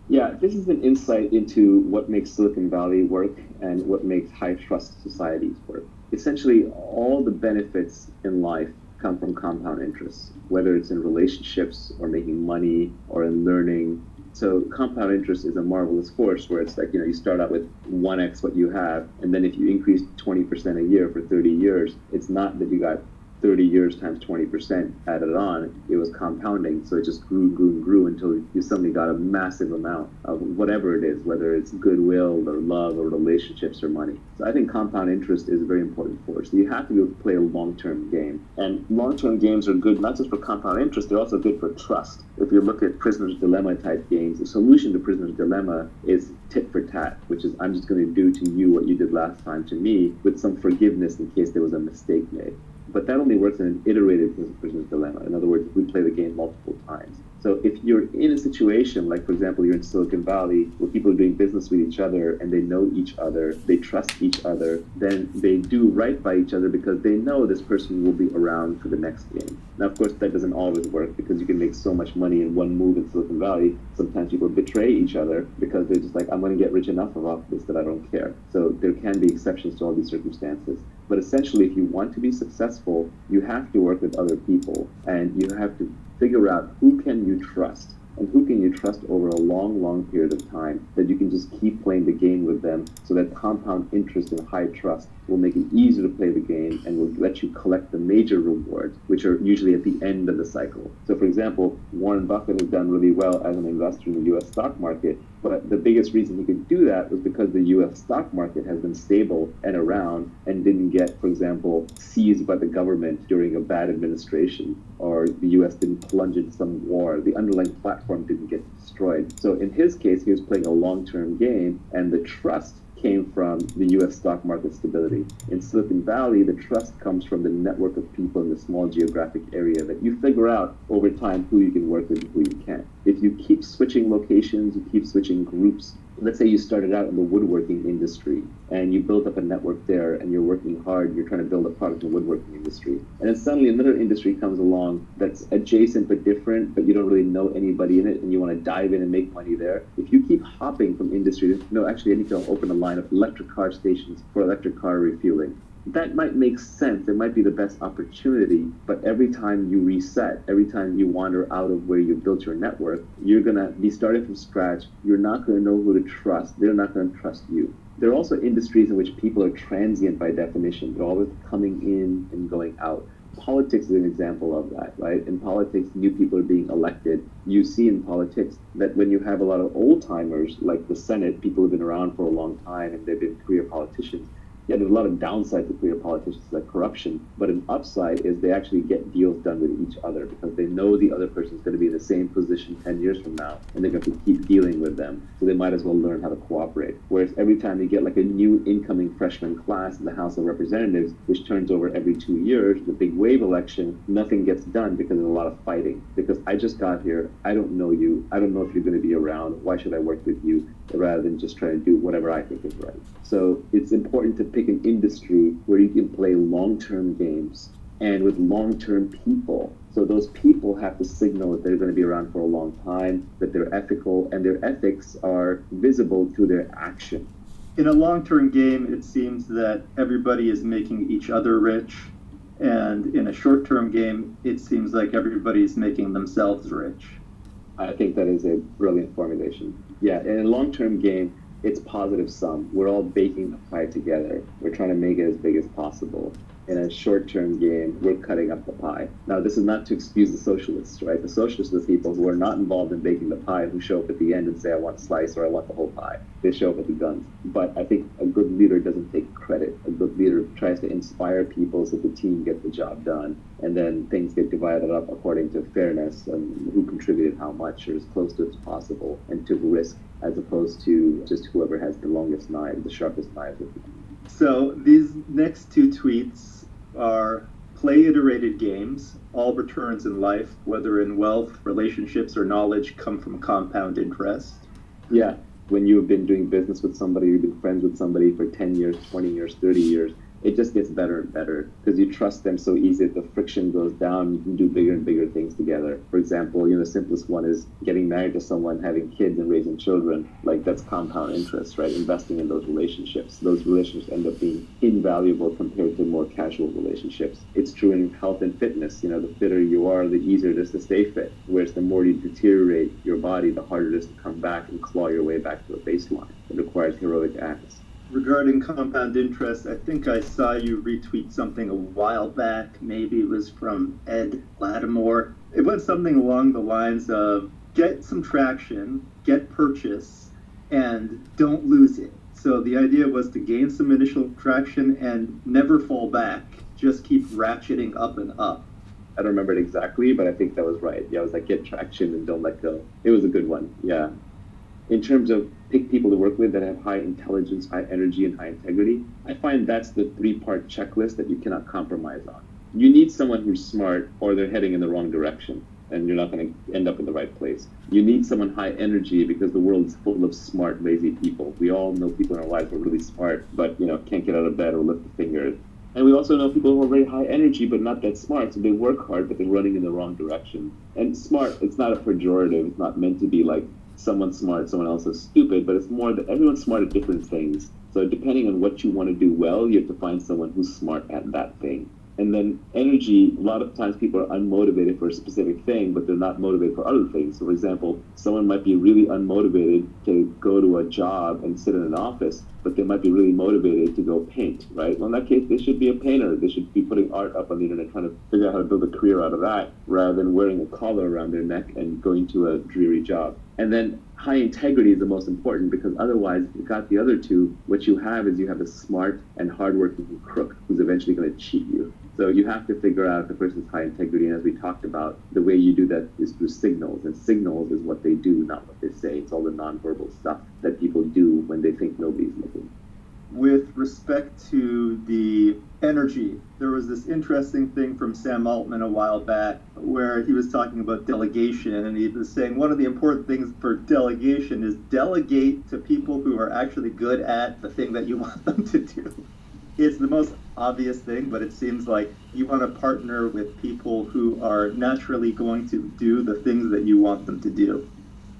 Yeah, this is an insight into what makes Silicon Valley work and what makes high-trust societies work. Essentially, all the benefits in life come from compound interest, whether it's in relationships or making money or in learning. So compound interest is a marvelous force where it's like, you start out with 1x what you have, and then if you increase 20% a year for 30 years, it's not that you got 30 years times 20% added on, it was compounding. So it just grew until you suddenly got a massive amount of whatever it is, whether it's goodwill or love or relationships or money. So I think compound interest is a very important force. So you have to be able to play a long-term game. And long-term games are good not just for compound interest, they're also good for trust. If you look at Prisoner's Dilemma type games, the solution to Prisoner's Dilemma is tit for tat, which is I'm just going to do to you what you did last time to me with some forgiveness in case there was a mistake made. But that only works in an iterated Prisoner's Dilemma. In other words, if we play the game multiple times. So if you're in a situation, like for example, you're in Silicon Valley, where people are doing business with each other and they know each other, they trust each other, then they do right by each other because they know this person will be around for the next game. Now, of course, that doesn't always work because you can make so much money in one move in Silicon Valley. Sometimes people betray each other because they're just like, I'm going to get rich enough off this that I don't care. So there can be exceptions to all these circumstances. But essentially, if you want to be successful, you have to work with other people and you have to figure out who can you trust and who can you trust over a long period of time that you can just keep playing the game with them so that compound interest and high trust will make it easier to play the game and will let you collect the major rewards, which are usually at the end of the cycle. So for example, Warren Buffett has done really well as an investor in the U.S. stock market, but the biggest reason he could do that was because the U.S. stock market has been stable and around and didn't get, for example, seized by the government during a bad administration, or the U.S. didn't plunge into some war. The underlying platform didn't get destroyed. So in his case, he was playing a long-term game, and the trust came from the US stock market stability. In Silicon Valley, the trust comes from the network of people in the small geographic area that you figure out over time who you can work with and who you can't. If you keep switching locations, you keep switching groups. Let's say you started out in the woodworking industry and you built up a network there and you're working hard, you're trying to build a product in the woodworking industry. And then suddenly another industry comes along that's adjacent but different, but you don't really know anybody in it and you want to dive in and make money there. If you keep hopping from industry to, no, actually I need to open a line of electric car stations for electric car refueling. That might make sense. It might be the best opportunity, but every time you reset, every time you wander out of where you built your network, you're going to be starting from scratch. You're not going to know who to trust. They're not going to trust you. There are also industries in which people are transient by definition. They're always coming in and going out. Politics is an example of that, right? In politics, new people are being elected. You see in politics that when you have a lot of old-timers, like the Senate, people who've been around for a long time and they've been career politicians, yeah, there's a lot of downside to career politicians like corruption, but an upside is they actually get deals done with each other because they know the other person's going to be in the same position 10 years from now, and they're going to keep dealing with them, so they might as well learn how to cooperate. Whereas every time you get like a new incoming freshman class in the House of Representatives, which turns over every 2 years, the big wave election, nothing gets done because there's a lot of fighting. Because I just got here, I don't know you, I don't know if you're going to be around, why should I work with you, rather than just trying to do whatever I think is right. So it's important to pick an industry where you can play long-term games and with long-term people. So those people have to signal that they're going to be around for a long time, that they're ethical, and their ethics are visible through their action. In a long-term game, it seems that everybody is making each other rich. And in a short-term game, it seems like everybody is making themselves rich. I think that is a brilliant formulation. Yeah, in a long-term game, it's positive sum. We're all baking the pie together. We're trying to make it as big as possible. In a short-term game, we're cutting up the pie. Now, this is not to excuse the socialists, right? The socialists are the people who are not involved in baking the pie, who show up at the end and say, I want a slice or I want the whole pie. They show up with the guns. But I think a good leader doesn't take credit. A good leader tries to inspire people so the team gets the job done. And then things get divided up according to fairness and who contributed how much or as close to as possible and took risk, as opposed to just whoever has the longest knife, the sharpest knife. So these next two tweets are play iterated games. All returns in life, whether in wealth, relationships, or knowledge, come from compound interest. Yeah, when you've been doing business with somebody, you've been friends with somebody for 10 years, 20 years, 30 years, it just gets better and better because you trust them so easy that the friction goes down. You can do bigger and bigger things together. For example, the simplest one is getting married to someone, having kids and raising children. Like, that's compound interest, right? Investing in those relationships. Those relationships end up being invaluable compared to more casual relationships. It's true in health and fitness. The fitter you are, the easier it is to stay fit. Whereas the more you deteriorate your body, the harder it is to come back and claw your way back to a baseline. It requires heroic acts. Regarding compound interest, I think I saw you retweet something a while back. Maybe it was from Ed Lattimore. It went something along the lines of get some traction, get purchase, and don't lose it. So the idea was to gain some initial traction and never fall back. Just keep ratcheting up and up. I don't remember it exactly, but I think that was right. Yeah, it was like get traction and don't let go. It was a good one, yeah. In terms of pick people to work with that have high intelligence, high energy, and high integrity, I find that's the three-part checklist that you cannot compromise on. You need someone who's smart or they're heading in the wrong direction and you're not going to end up in the right place. You need someone high energy because the world is full of smart, lazy people. We all know people in our lives who are really smart, but can't get out of bed or lift a finger. And we also know people who are very high energy but not that smart, so they work hard but they're running in the wrong direction. And smart, it's not a pejorative. It's not meant to be like someone's smart, someone else is stupid, but it's more that everyone's smart at different things. So depending on what you want to do well, you have to find someone who's smart at that thing. And then energy, a lot of times people are unmotivated for a specific thing, but they're not motivated for other things. So for example, someone might be really unmotivated to go to a job and sit in an office, but they might be really motivated to go paint, right? Well, in that case, they should be a painter. They should be putting art up on the internet, trying to figure out how to build a career out of that, rather than wearing a collar around their neck and going to a dreary job. And then high integrity is the most important, because otherwise, if you got the other two, what you have is you have a smart and hardworking crook who's eventually going to cheat you. So you have to figure out if the person's high integrity, and as we talked about, the way you do that is through signals, and signals is what they do, not what they say. It's all the nonverbal stuff that people do when they think nobody's looking. with respect to the energy, there was this interesting thing from Sam Altman a while back where he was talking about delegation, and he was saying one of the important things for delegation is delegate to people who are actually good at the thing that you want them to do. It's the most obvious thing, but it seems like you want to partner with people who are naturally going to do the things that you want them to do.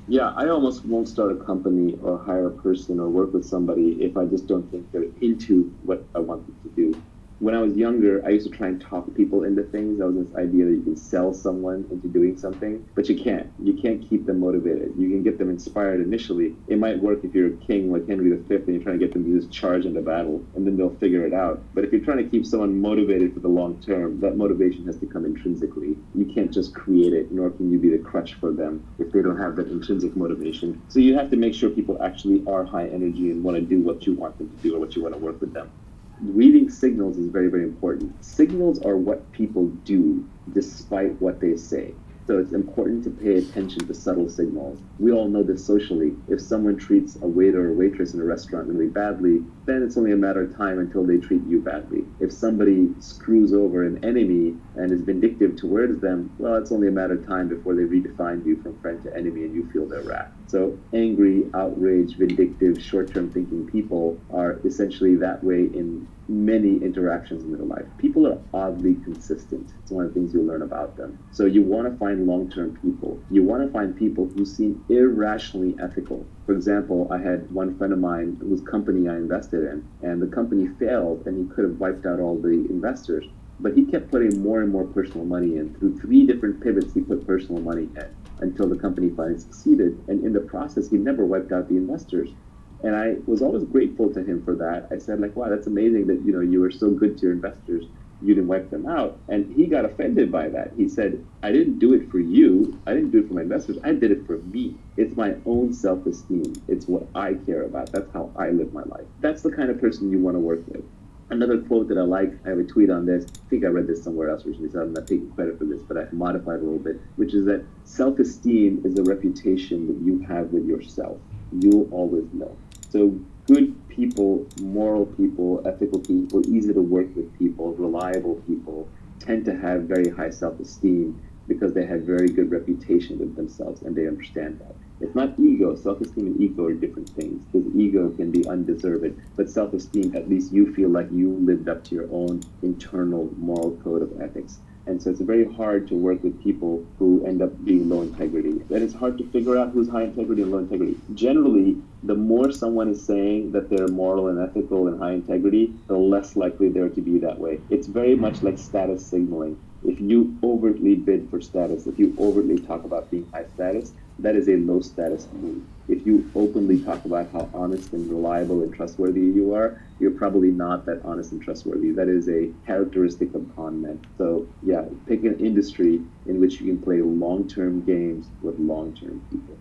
Yeah, I almost won't start a company or hire a person or work with somebody if I just don't think they're into what I want them to do. When I was younger, I used to try and talk people into things. That was this idea that you can sell someone into doing something, but you can't. You can't keep them motivated. You can get them inspired initially. It might work if you're a king like Henry V and you're trying to get them to just charge into battle, and then they'll figure it out. But if you're trying to keep someone motivated for the long term, that motivation has to come intrinsically. You can't just create it, nor can you be the crutch for them if they don't have that intrinsic motivation. So you have to make sure people actually are high energy and want to do what you want them to do or what you want to work with them. Reading signals is very, very important. Signals are what people do despite what they say. So it's important to pay attention to subtle signals. We all know this socially. If someone treats a waiter or waitress in a restaurant really badly, then it's only a matter of time until they treat you badly. If somebody screws over an enemy and is vindictive towards them, well, it's only a matter of time before they redefine you from friend to enemy and you feel their wrath. So angry, outraged, vindictive, short-term thinking people are essentially that way in many interactions in their life. People are oddly consistent. It's one of the things you'll learn about them. So you want to find long-term people. You want to find people who seem irrationally ethical. For example, I had one friend of mine whose company I invested in, and the company failed, and he could have wiped out all the investors. But he kept putting more and more personal money in. Through 3 different pivots, he put personal money in until the company finally succeeded. And in the process, he never wiped out the investors. And I was always grateful to him for that. I said, like, wow, that's amazing that, you were so good to your investors. You didn't wipe them out. And he got offended by that. He said, I didn't do it for you. I didn't do it for my investors. I did it for me. It's my own self-esteem. It's what I care about. That's how I live my life. That's the kind of person you want to work with. Another quote that I like, I have a tweet on this. I think I read this somewhere else recently, so I'm not taking credit for this, but I've modified it a little bit, which is that self-esteem is a reputation that you have with yourself. You'll always know. So good people, moral people, ethical people, easy to work with people, reliable people tend to have very high self-esteem because they have very good reputation with themselves and they understand that. It's not ego. Self-esteem and ego are different things because ego can be undeserved, but self-esteem, at least you feel like you lived up to your own internal moral code of ethics. And so it's very hard to work with people who end up being low integrity. And it's hard to figure out who's high integrity and low integrity. Generally, the more someone is saying that they're moral and ethical and high integrity, the less likely they're to be that way. It's very much like status signaling. If you overtly bid for status, if you overtly talk about being high status, that is a low status move. If you openly talk about how honest and reliable and trustworthy you are, you're probably not that honest and trustworthy. That is a characteristic of con men. So yeah, pick an industry in which you can play long-term games with long-term people.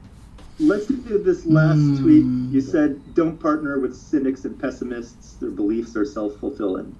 Let's do this last tweet. You said, don't partner with cynics and pessimists. Their beliefs are self-fulfilling.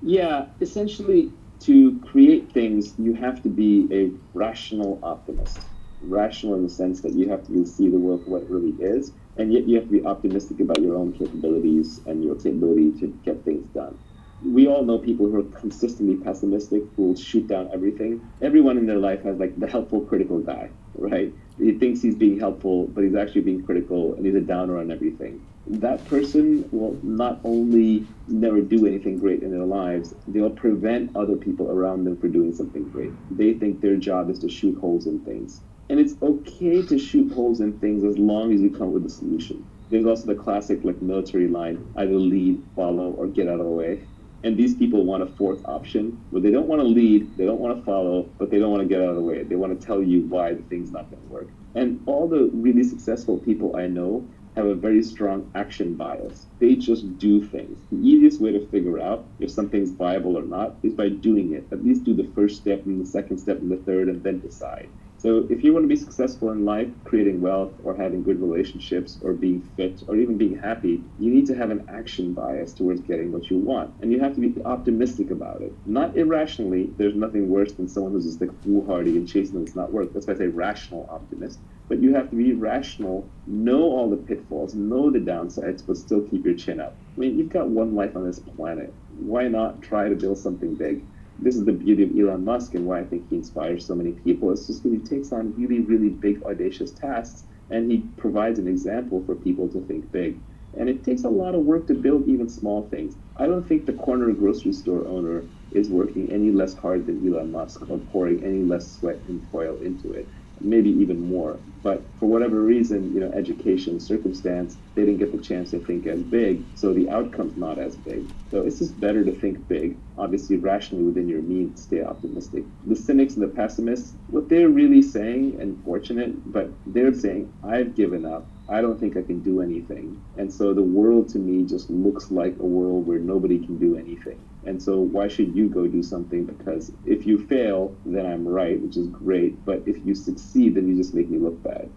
Yeah, essentially, to create things, you have to be a rational optimist. Rational in the sense that you have to see the world for what it really is, and yet you have to be optimistic about your own capabilities and your ability to get things done. We all know people who are consistently pessimistic, who will shoot down everything. Everyone in their life has like the helpful, critical guy, right? He thinks he's being helpful, but he's actually being critical, and he's a downer on everything. That person will not only never do anything great in their lives, they'll prevent other people around them from doing something great. They think their job is to shoot holes in things. And it's okay to shoot holes in things as long as you come up with a solution. There's also the classic military line, either lead, follow, or get out of the way. And these people want a fourth option where they don't want to lead, they don't want to follow, but they don't want to get out of the way. They want to tell you why the thing's not going to work. And all the really successful people I know have a very strong action bias. They just do things. The easiest way to figure out if something's viable or not is by doing it. At least do the first step and the second step and the third and then decide. So if you want to be successful in life, creating wealth or having good relationships or being fit or even being happy, you need to have an action bias towards getting what you want. And you have to be optimistic about it. Not irrationally. There's nothing worse than someone who's just like foolhardy and chasing things not work. That's why I say rational optimist. But you have to be rational, know all the pitfalls, know the downsides, but still keep your chin up. I mean, you've got one life on this planet. Why not try to build something big? This is the beauty of Elon Musk and why I think he inspires so many people. It's just that he takes on really, really big, audacious tasks, and he provides an example for people to think big. And it takes a lot of work to build even small things. I don't think the corner grocery store owner is working any less hard than Elon Musk or pouring any less sweat and toil into it. Maybe even more. But for whatever reason, education, circumstance, they didn't get the chance to think as big, so the outcome's not as big. So it's just better to think big, obviously rationally within your means, stay optimistic. The cynics and the pessimists, what they're really saying, and fortunate, but they're saying, I've given up. I don't think I can do anything. And so the world to me just looks like a world where nobody can do anything. And so why should you go do something? Because if you fail, then I'm right, which is great. But if you succeed, then you just make me look bad.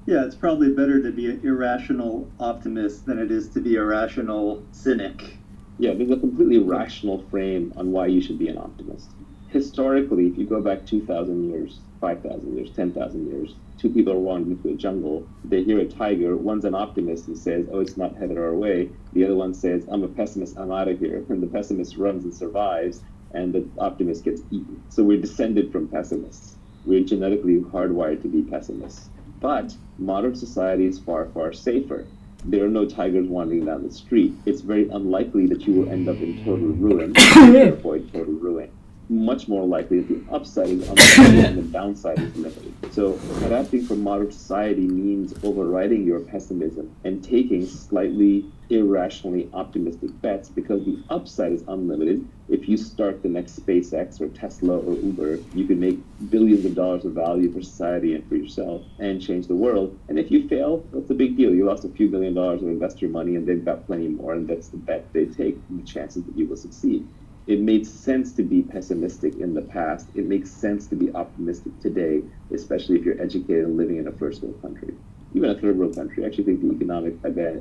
Yeah, it's probably better to be an irrational optimist than it is to be a rational cynic. Yeah, there's a completely rational frame on why you should be an optimist. Historically, if you go back 2,000 years, 5,000 years, 10,000 years, two people are wandering through a jungle. They hear a tiger. One's an optimist and says, oh, it's not headed our way. The other one says, I'm a pessimist. I'm out of here. And the pessimist runs and survives, and the optimist gets eaten. So we're descended from pessimists. We're genetically hardwired to be pessimists. But modern society is far, far safer. There are no tigers wandering down the street. It's very unlikely that you will end up in total ruin or avoid total ruin. Much more likely that the upside is unlimited and the downside is limited. So adapting for modern society means overriding your pessimism and taking slightly irrationally optimistic bets, because the upside is unlimited. If you start the next SpaceX or Tesla or Uber, you can make billions of dollars of value for society and for yourself and change the world. And if you fail, that's a big deal. You lost a few $1 billion of investor money and they've got plenty more, and that's the bet they take, the chances that you will succeed. It made sense to be pessimistic in the past. It makes sense to be optimistic today, especially if you're educated and living in a first world country. Even a third world country, I actually think the economic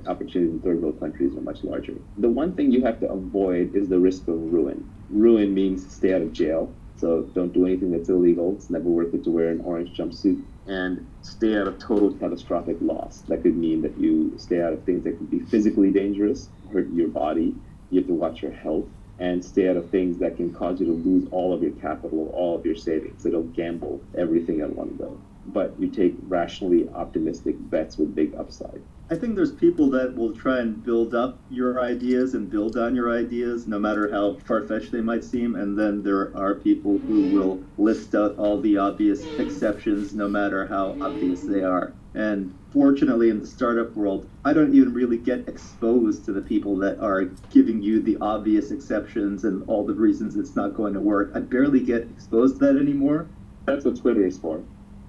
opportunities in third world countries are much larger. The one thing you have to avoid is the risk of ruin. Ruin means stay out of jail. So don't do anything that's illegal. It's never worth it to wear an orange jumpsuit. And stay out of total catastrophic loss. That could mean that you stay out of things that could be physically dangerous, hurt your body. You have to watch your health. And stay out of things that can cause you to lose all of your capital, all of your savings. So don't gamble everything at one go. But you take rationally optimistic bets with big upside. I think there's people that will try and build up your ideas and build on your ideas, no matter how far-fetched they might seem. And then there are people who will list out all the obvious exceptions, no matter how obvious they are. And fortunately, in the startup world, I don't even really get exposed to the people that are giving you the obvious exceptions and all the reasons it's not going to work. I barely get exposed to that anymore. That's what Twitter is for.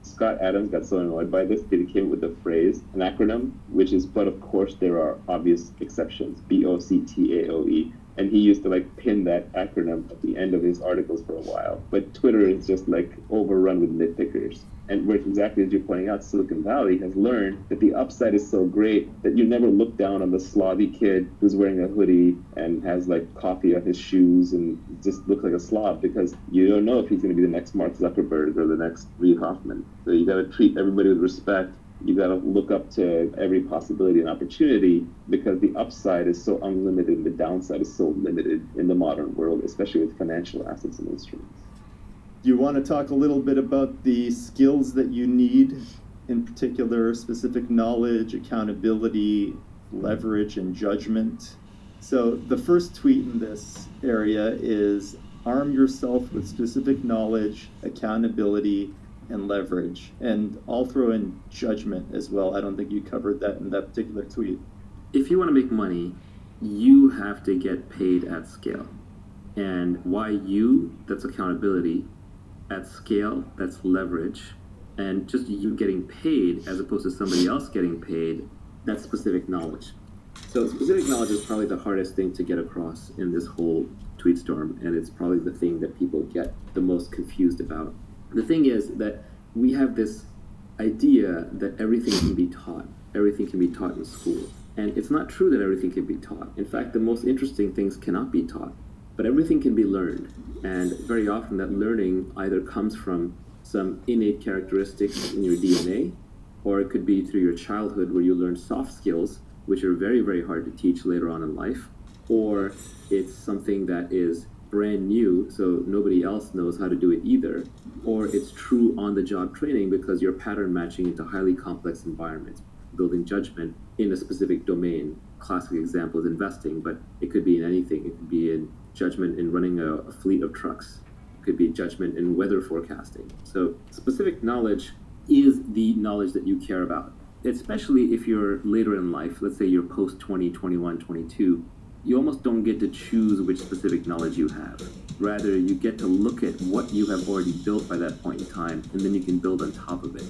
Scott Adams got so annoyed by this that he came with the phrase, an acronym, which is, but of course there are obvious exceptions, BOCTAOE. And he used to pin that acronym at the end of his articles for a while. But Twitter is just overrun with nitpickers. And where exactly as you're pointing out, Silicon Valley has learned that the upside is so great that you never look down on the slobby kid who's wearing a hoodie and has coffee on his shoes and just looks like a slob, because you don't know if he's going to be the next Mark Zuckerberg or the next Reid Hoffman. So you got to treat everybody with respect. You got to look up to every possibility and opportunity, because the upside is so unlimited and the downside is so limited in the modern world, especially with financial assets and instruments. Do you want to talk a little bit about the skills that you need, in particular specific knowledge, accountability, leverage, and judgment? So the first tweet in this area is arm yourself with specific knowledge, accountability, and leverage. And I'll throw in judgment as well. I don't think you covered that in that particular tweet. If you want to make money, you have to get paid at scale. And why you, that's accountability. At scale, that's leverage. And just you getting paid as opposed to somebody else getting paid, that's specific knowledge. So specific knowledge is probably the hardest thing to get across in this whole tweet storm, and it's probably the thing that people get the most confused about. The thing is that we have this idea that everything can be taught. Everything can be taught in school. And it's not true that everything can be taught. In fact, the most interesting things cannot be taught. But everything can be learned. And very often that learning either comes from some innate characteristics in your DNA, or it could be through your childhood where you learn soft skills, which are very, very hard to teach later on in life, or it's something that is brand new, so nobody else knows how to do it either, or it's true on-the-job training because you're pattern matching into highly complex environments, building judgment in a specific domain. Classic example is investing, but it could be in anything. It could be in judgment in running a fleet of trucks. It could be judgment in weather forecasting. So specific knowledge is the knowledge that you care about, especially if you're later in life. Let's say you're post 20, 21, 22. You almost don't get to choose which specific knowledge you have. Rather, you get to look at what you have already built by that point in time, and then you can build on top of it.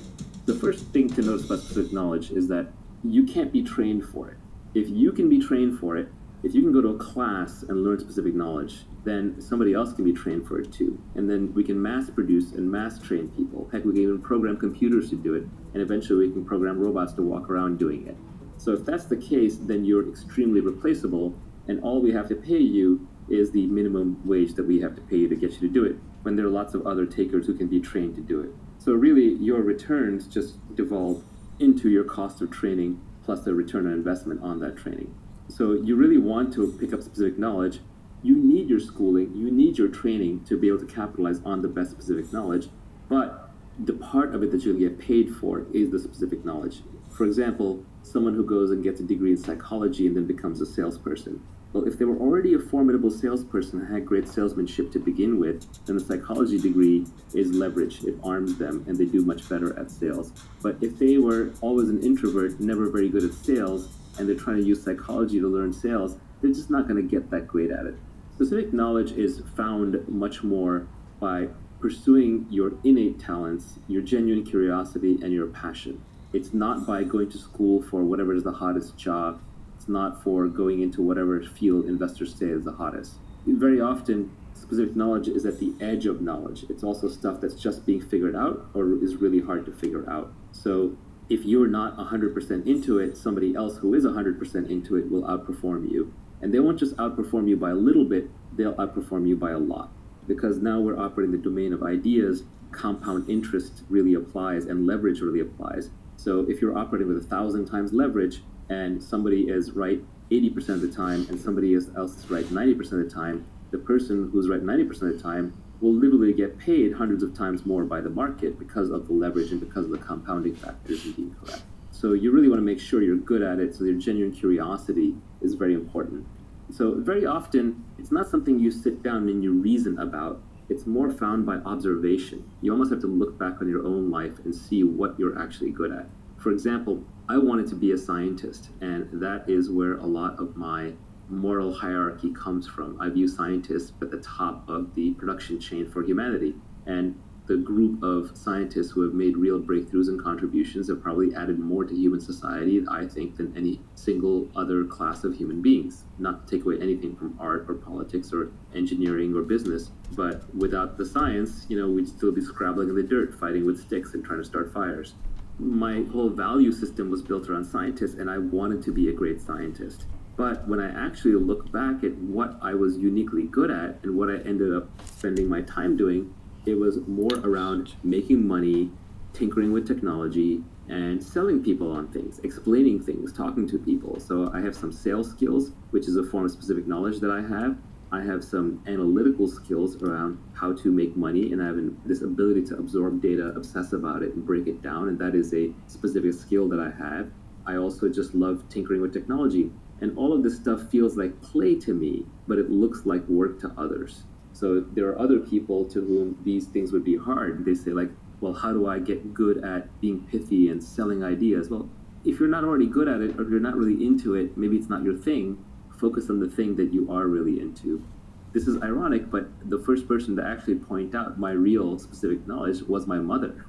The first thing to notice about specific knowledge is that you can't be trained for it. If you can be trained for it, if you can go to a class and learn specific knowledge, then somebody else can be trained for it too. And then we can mass produce and mass train people. Heck, we can even program computers to do it, and eventually we can program robots to walk around doing it. So if that's the case, then you're extremely replaceable, and all we have to pay you is the minimum wage that we have to pay you to get you to do it, when there are lots of other takers who can be trained to do it. So really, your returns just devolve into your cost of training plus the return on investment on that training. So you really want to pick up specific knowledge. You need your schooling, you need your training to be able to capitalize on the best specific knowledge, but the part of it that you'll get paid for is the specific knowledge. For example, someone who goes and gets a degree in psychology and then becomes a salesperson. Well, if they were already a formidable salesperson and had great salesmanship to begin with, then the psychology degree is leverage. It arms them and they do much better at sales. But if they were always an introvert, never very good at sales, and they're trying to use psychology to learn sales, they're just not going to get that great at it. Specific knowledge is found much more by pursuing your innate talents, your genuine curiosity, and your passion. It's not by going to school for whatever is the hottest job. It's not for going into whatever field investors say is the hottest. Very often, specific knowledge is at the edge of knowledge. It's also stuff that's just being figured out or is really hard to figure out. So if you're not 100% into it, somebody else who is 100% into it will outperform you. And they won't just outperform you by a little bit, they'll outperform you by a lot. Because now we're operating the domain of ideas, compound interest really applies and leverage really applies. So if you're operating with 1,000 times leverage and somebody is right 80% of the time and somebody else is right 90% of the time, the person who's right 90% of the time will literally get paid hundreds of times more by the market because of the leverage and because of the compounding factors and being correct. So you really want to make sure you're good at it, so your genuine curiosity is very important. So very often, it's not something you sit down and you reason about. It's more found by observation. You almost have to look back on your own life and see what you're actually good at. For example, I wanted to be a scientist, and that is where a lot of my moral hierarchy comes from. I view scientists at the top of the production chain for humanity. And the group of scientists who have made real breakthroughs and contributions have probably added more to human society, I think, than any single other class of human beings. Not to take away anything from art or politics or engineering or business, but without the science, we'd still be scrabbling in the dirt, fighting with sticks and trying to start fires. My whole value system was built around scientists, and I wanted to be a great scientist. But when I actually look back at what I was uniquely good at and what I ended up spending my time doing, it was more around making money, tinkering with technology, and selling people on things, explaining things, talking to people. So I have some sales skills, which is a form of specific knowledge that I have. I have some analytical skills around how to make money, and I have this ability to absorb data, obsess about it, and break it down, and that is a specific skill that I have. I also just love tinkering with technology. And all of this stuff feels like play to me, but it looks like work to others. So there are other people to whom these things would be hard. They say, like, well, how do I get good at being pithy and selling ideas? Well, if you're not already good at it, or if you're not really into it, maybe it's not your thing. Focus on the thing that you are really into. This is ironic, but the first person to actually point out my real specific knowledge was my mother.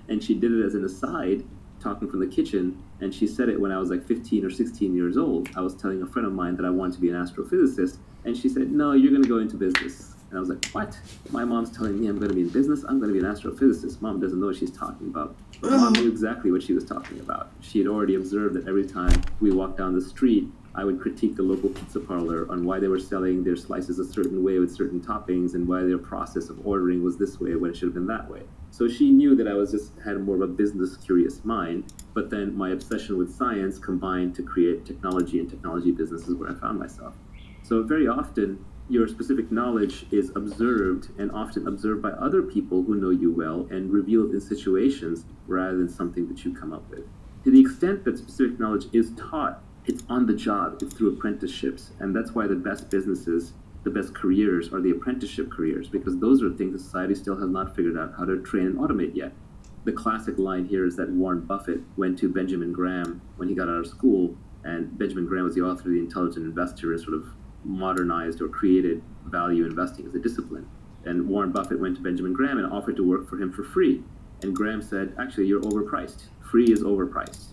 And she did it as an aside, talking from the kitchen, and she said it when I was like 15 or 16 years old. I was telling a friend of mine that I wanted to be an astrophysicist, and she said, no, you're going to go into business. And I was like, what? My mom's telling me I'm going to be in business? I'm going to be an astrophysicist. Mom doesn't know what she's talking about. But Mom knew exactly what she was talking about. She had already observed that every time we walked down the street, I would critique the local pizza parlor on why they were selling their slices a certain way with certain toppings and why their process of ordering was this way when it should have been that way. So she knew that I was just had more of a business curious mind, but then my obsession with science combined to create technology, and technology businesses where I found myself. So very often, your specific knowledge is observed and often observed by other people who know you well and revealed in situations rather than something that you come up with. To the extent that specific knowledge is taught, it's on the job, it's through apprenticeships. And that's why the best businesses, the best careers are the apprenticeship careers, because those are things that society still has not figured out how to train and automate yet. The classic line here is that Warren Buffett went to Benjamin Graham when he got out of school, and Benjamin Graham was the author of The Intelligent Investor, and sort of modernized or created value investing as a discipline. And Warren Buffett went to Benjamin Graham and offered to work for him for free. And Graham said, actually, you're overpriced. Free is overpriced.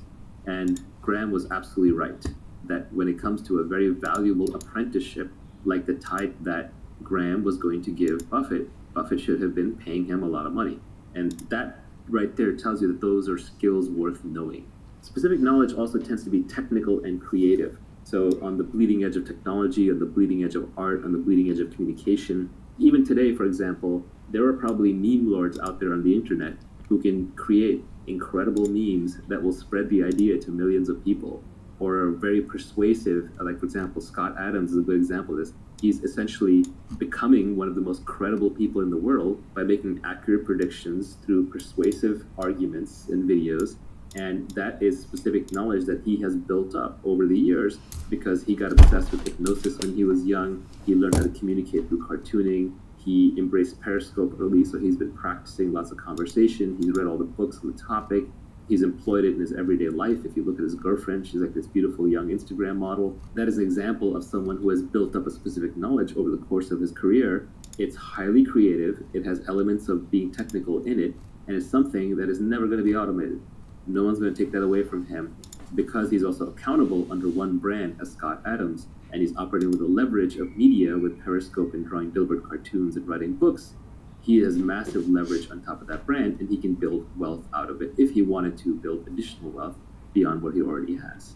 And Graham was absolutely right, that when it comes to a very valuable apprenticeship, like the type that Graham was going to give Buffett, Buffett should have been paying him a lot of money. And that right there tells you that those are skills worth knowing. Specific knowledge also tends to be technical and creative. So on the bleeding edge of technology, on the bleeding edge of art, on the bleeding edge of communication, even today, for example, there are probably meme lords out there on the internet who can create incredible memes that will spread the idea to millions of people, or are very persuasive. Like, for example, Scott Adams is a good example of this. He's essentially becoming one of the most credible people in the world by making accurate predictions through persuasive arguments and videos. And that is specific knowledge that he has built up over the years because he got obsessed with hypnosis when he was young. He learned how to communicate through cartooning. He embraced Periscope early, so he's been practicing lots of conversation. He's read all the books on the topic. He's employed it in his everyday life. If you look at his girlfriend, she's like this beautiful young Instagram model. That is an example of someone who has built up a specific knowledge over the course of his career. It's highly creative. It has elements of being technical in it, and it's something that is never going to be automated. No one's going to take that away from him because he's also accountable under one brand as Scott Adams, and he's operating with the leverage of media with Periscope and drawing billboard cartoons and writing books. He has massive leverage on top of that brand, and he can build wealth out of it if he wanted to build additional wealth beyond what he already has.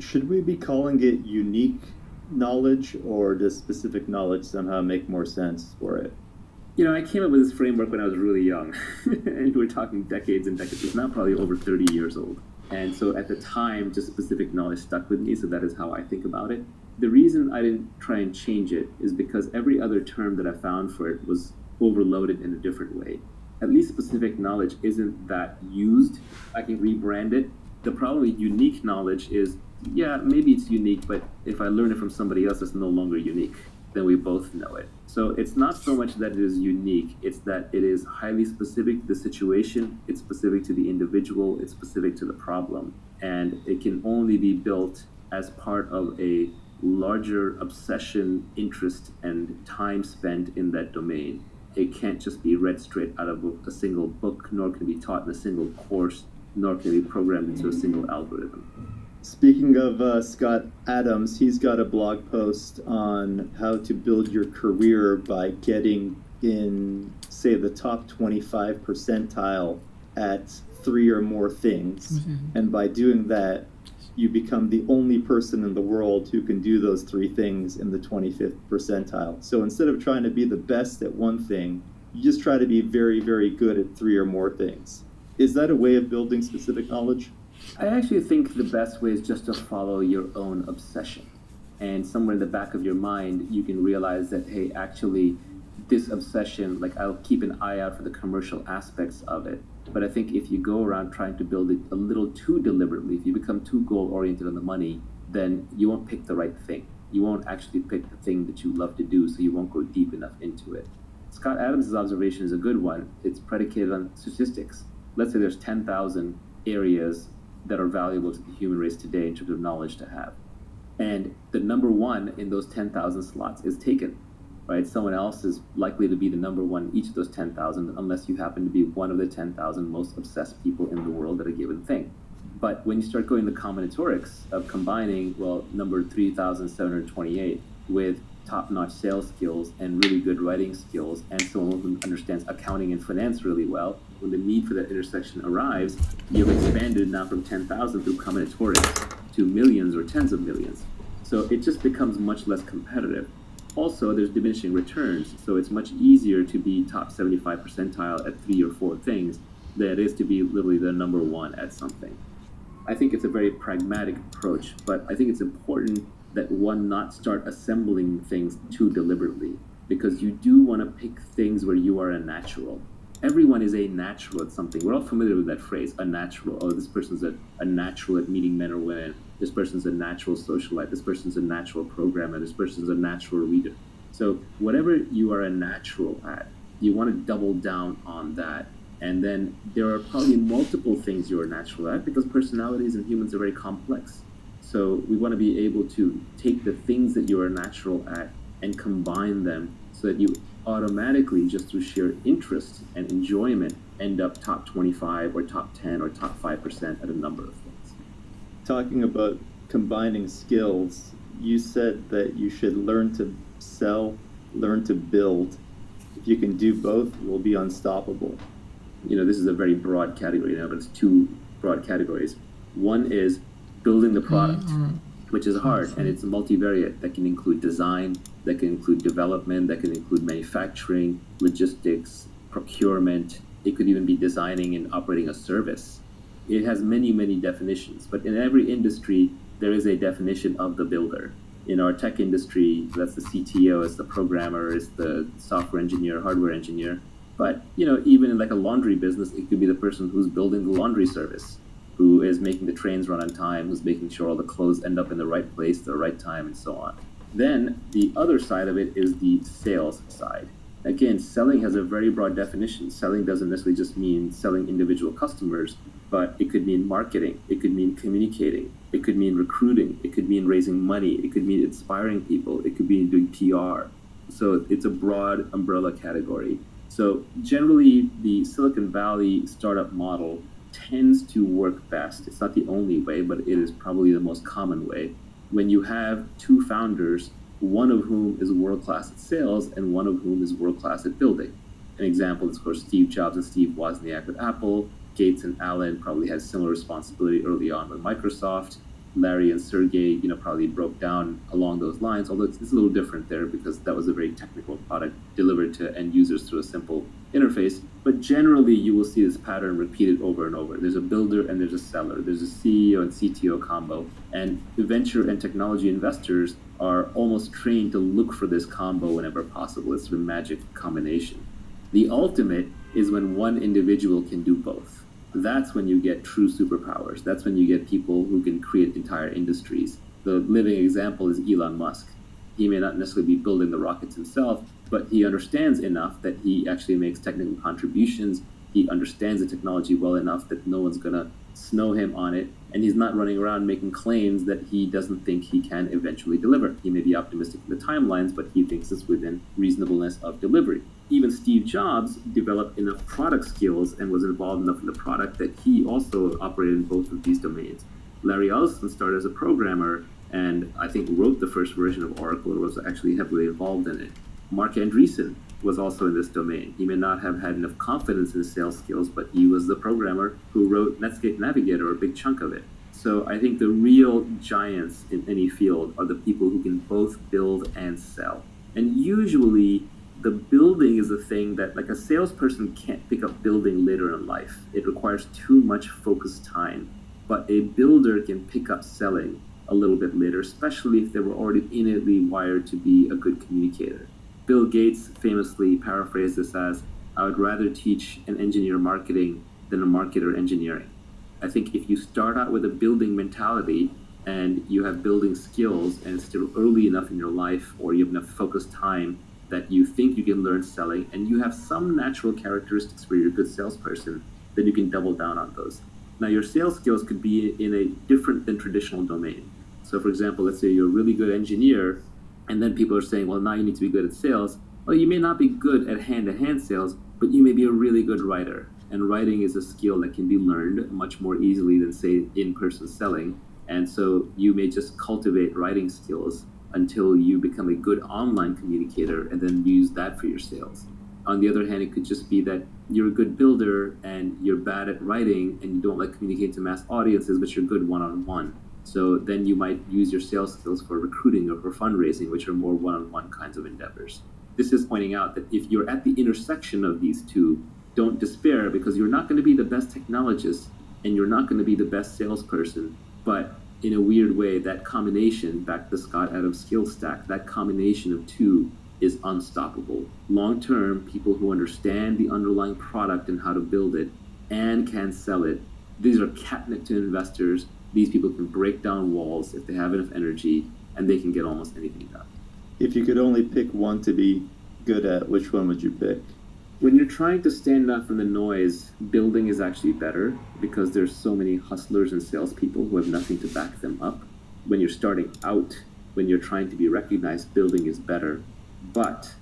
Should we be calling it unique knowledge, or does specific knowledge somehow make more sense for it? You know, I came up with this framework when I was really young, and we're talking decades and decades. It's now probably over 30 years old. And so at the time, just specific knowledge stuck with me, so that is how I think about it. The reason I didn't try and change it is because every other term that I found for it was overloaded in a different way. At least specific knowledge isn't that used. I can rebrand it. The problem with unique knowledge is, yeah, maybe it's unique, but if I learn it from somebody else, it's no longer unique. Then we both know it. So it's not so much that it is unique, it's that it is highly specific to the situation, it's specific to the individual, it's specific to the problem. And it can only be built as part of a larger obsession, interest, and time spent in that domain. It can't just be read straight out of a single book, nor can it be taught in a single course, nor can it be programmed into a single algorithm. Speaking of Scott Adams, he's got a blog post on how to build your career by getting in, say, the top 25 percentile at 3 or more things. Mm-hmm. And by doing that, you become the only person in the world who can do those 3 things in the 25th percentile. So instead of trying to be the best at one thing, you just try to be very, very good at 3 or more things. Is that a way of building specific knowledge? I actually think the best way is just to follow your own obsession. And somewhere in the back of your mind, you can realize that, hey, actually, this obsession, like, I'll keep an eye out for the commercial aspects of it. But I think if you go around trying to build it a little too deliberately, if you become too goal-oriented on the money, then you won't pick the right thing. You won't actually pick the thing that you love to do, so you won't go deep enough into it. Scott Adams' observation is a good one. It's predicated on statistics. Let's say there's 10,000 areas that are valuable to the human race today in terms of knowledge to have. And the number one in those 10,000 slots is taken, right? Someone else is likely to be the number one in each of those 10,000 unless you happen to be one of the 10,000 most obsessed people in the world at a given thing. But when you start going the combinatorics of combining, well, number 3,728 with top-notch sales skills and really good writing skills, and someone who understands accounting and finance really well, when the need for that intersection arrives, you've expanded now from 10,000 through combinatorics to millions or tens of millions. So it just becomes much less competitive. Also, there's diminishing returns, so it's much easier to be top 75 percentile at 3 or 4 things than it is to be literally the number 1 at something. I think it's a very pragmatic approach, but I think it's important that one not start assembling things too deliberately, because you do want to pick things where you are a natural. Everyone is a natural at something. We're all familiar with that phrase, a natural. Oh, this person's a natural at meeting men or women. This person's a natural socialite. This person's a natural programmer. This person's a natural reader. So whatever you are a natural at, you want to double down on that. And then there are probably multiple things you're natural at, because personalities and humans are very complex. So we want to be able to take the things that you're natural at and combine them so that you automatically, just through sheer interest and enjoyment, end up top 25 or top 10 or top 5% at a number of things. Talking about combining skills, you said that you should learn to sell, learn to build. If you can do both, you'll be unstoppable. This is a very broad category now, but it's 2 broad categories. One is building the product, which is hard, and it's multivariate. That can include design, that can include development, that can include manufacturing, logistics, procurement. It could even be designing and operating a service. It has many, many definitions, but in every industry, there is a definition of the builder. In our tech industry, that's the CTO, it's the programmer, it's the software engineer, hardware engineer. But, even in like a laundry business, it could be the person who's building the laundry service, who is making the trains run on time, who's making sure all the clothes end up in the right place at the right time, and so on. Then the other side of it is the sales side. Again, selling has a very broad definition. Selling doesn't necessarily just mean selling individual customers, but it could mean marketing, it could mean communicating, it could mean recruiting, it could mean raising money, it could mean inspiring people, it could mean doing PR. So it's a broad umbrella category. So generally, the Silicon Valley startup model tends to work best. It's not the only way, but it is probably the most common way. When you have 2 founders, one of whom is world-class at sales and one of whom is world-class at building. An example is, of course, Steve Jobs and Steve Wozniak with Apple. Gates and Allen probably had similar responsibility early on with Microsoft. Larry and Sergey, probably broke down along those lines, although it's a little different there because that was a very technical product delivered to end users through a simple interface. But generally, you will see this pattern repeated over and over. There's a builder and there's a seller. There's a CEO and CTO combo. And venture and technology investors are almost trained to look for this combo whenever possible. It's a magic combination. The ultimate is when one individual can do both. That's when you get true superpowers. That's when you get people who can create entire industries. The living example is Elon Musk. He may not necessarily be building the rockets himself, but he understands enough that he actually makes technical contributions. He understands the technology well enough that no one's going to snow him on it. And he's not running around making claims that he doesn't think he can eventually deliver. He may be optimistic in the timelines, but he thinks it's within reasonableness of delivery. Even Steve Jobs developed enough product skills and was involved enough in the product that he also operated in both of these domains. Larry Ellison started as a programmer and I think wrote the first version of Oracle and was actually heavily involved in it. Mark Andreessen was also in this domain. He may not have had enough confidence in his sales skills, but he was the programmer who wrote Netscape Navigator, a big chunk of it. So I think the real giants in any field are the people who can both build and sell. And usually the building is a thing that, like, a salesperson can't pick up building later in life. It requires too much focused time. But a builder can pick up selling a little bit later, especially if they were already innately wired to be a good communicator. Bill Gates famously paraphrased this as, I would rather teach an engineer marketing than a marketer engineering. I think if you start out with a building mentality and you have building skills and it's still early enough in your life or you have enough focused time that you think you can learn selling and you have some natural characteristics where you're a good salesperson, then you can double down on those. Now, your sales skills could be in a different than traditional domain. So for example, let's say you're a really good engineer and then people are saying, well, now you need to be good at sales. Well, you may not be good at hand-to-hand sales, but you may be a really good writer. And writing is a skill that can be learned much more easily than, say, in-person selling. And so you may just cultivate writing skills until you become a good online communicator and then use that for your sales. On the other hand, it could just be that you're a good builder and you're bad at writing and you don't like communicating to mass audiences, but you're good one-on-one. So then you might use your sales skills for recruiting or for fundraising, which are more one-on-one kinds of endeavors. This is pointing out that if you're at the intersection of these two, don't despair, because you're not going to be the best technologist and you're not going to be the best salesperson. But in a weird way, that combination, back to Scott Adams skill stack, that combination of two is unstoppable. Long-term, people who understand the underlying product and how to build it and can sell it, these are catnip to investors. These people can break down walls if they have enough energy, and they can get almost anything done. If you could only pick one to be good at, which one would you pick? When you're trying to stand out from the noise, building is actually better because there's so many hustlers and salespeople who have nothing to back them up. When you're starting out, when you're trying to be recognized, building is better. But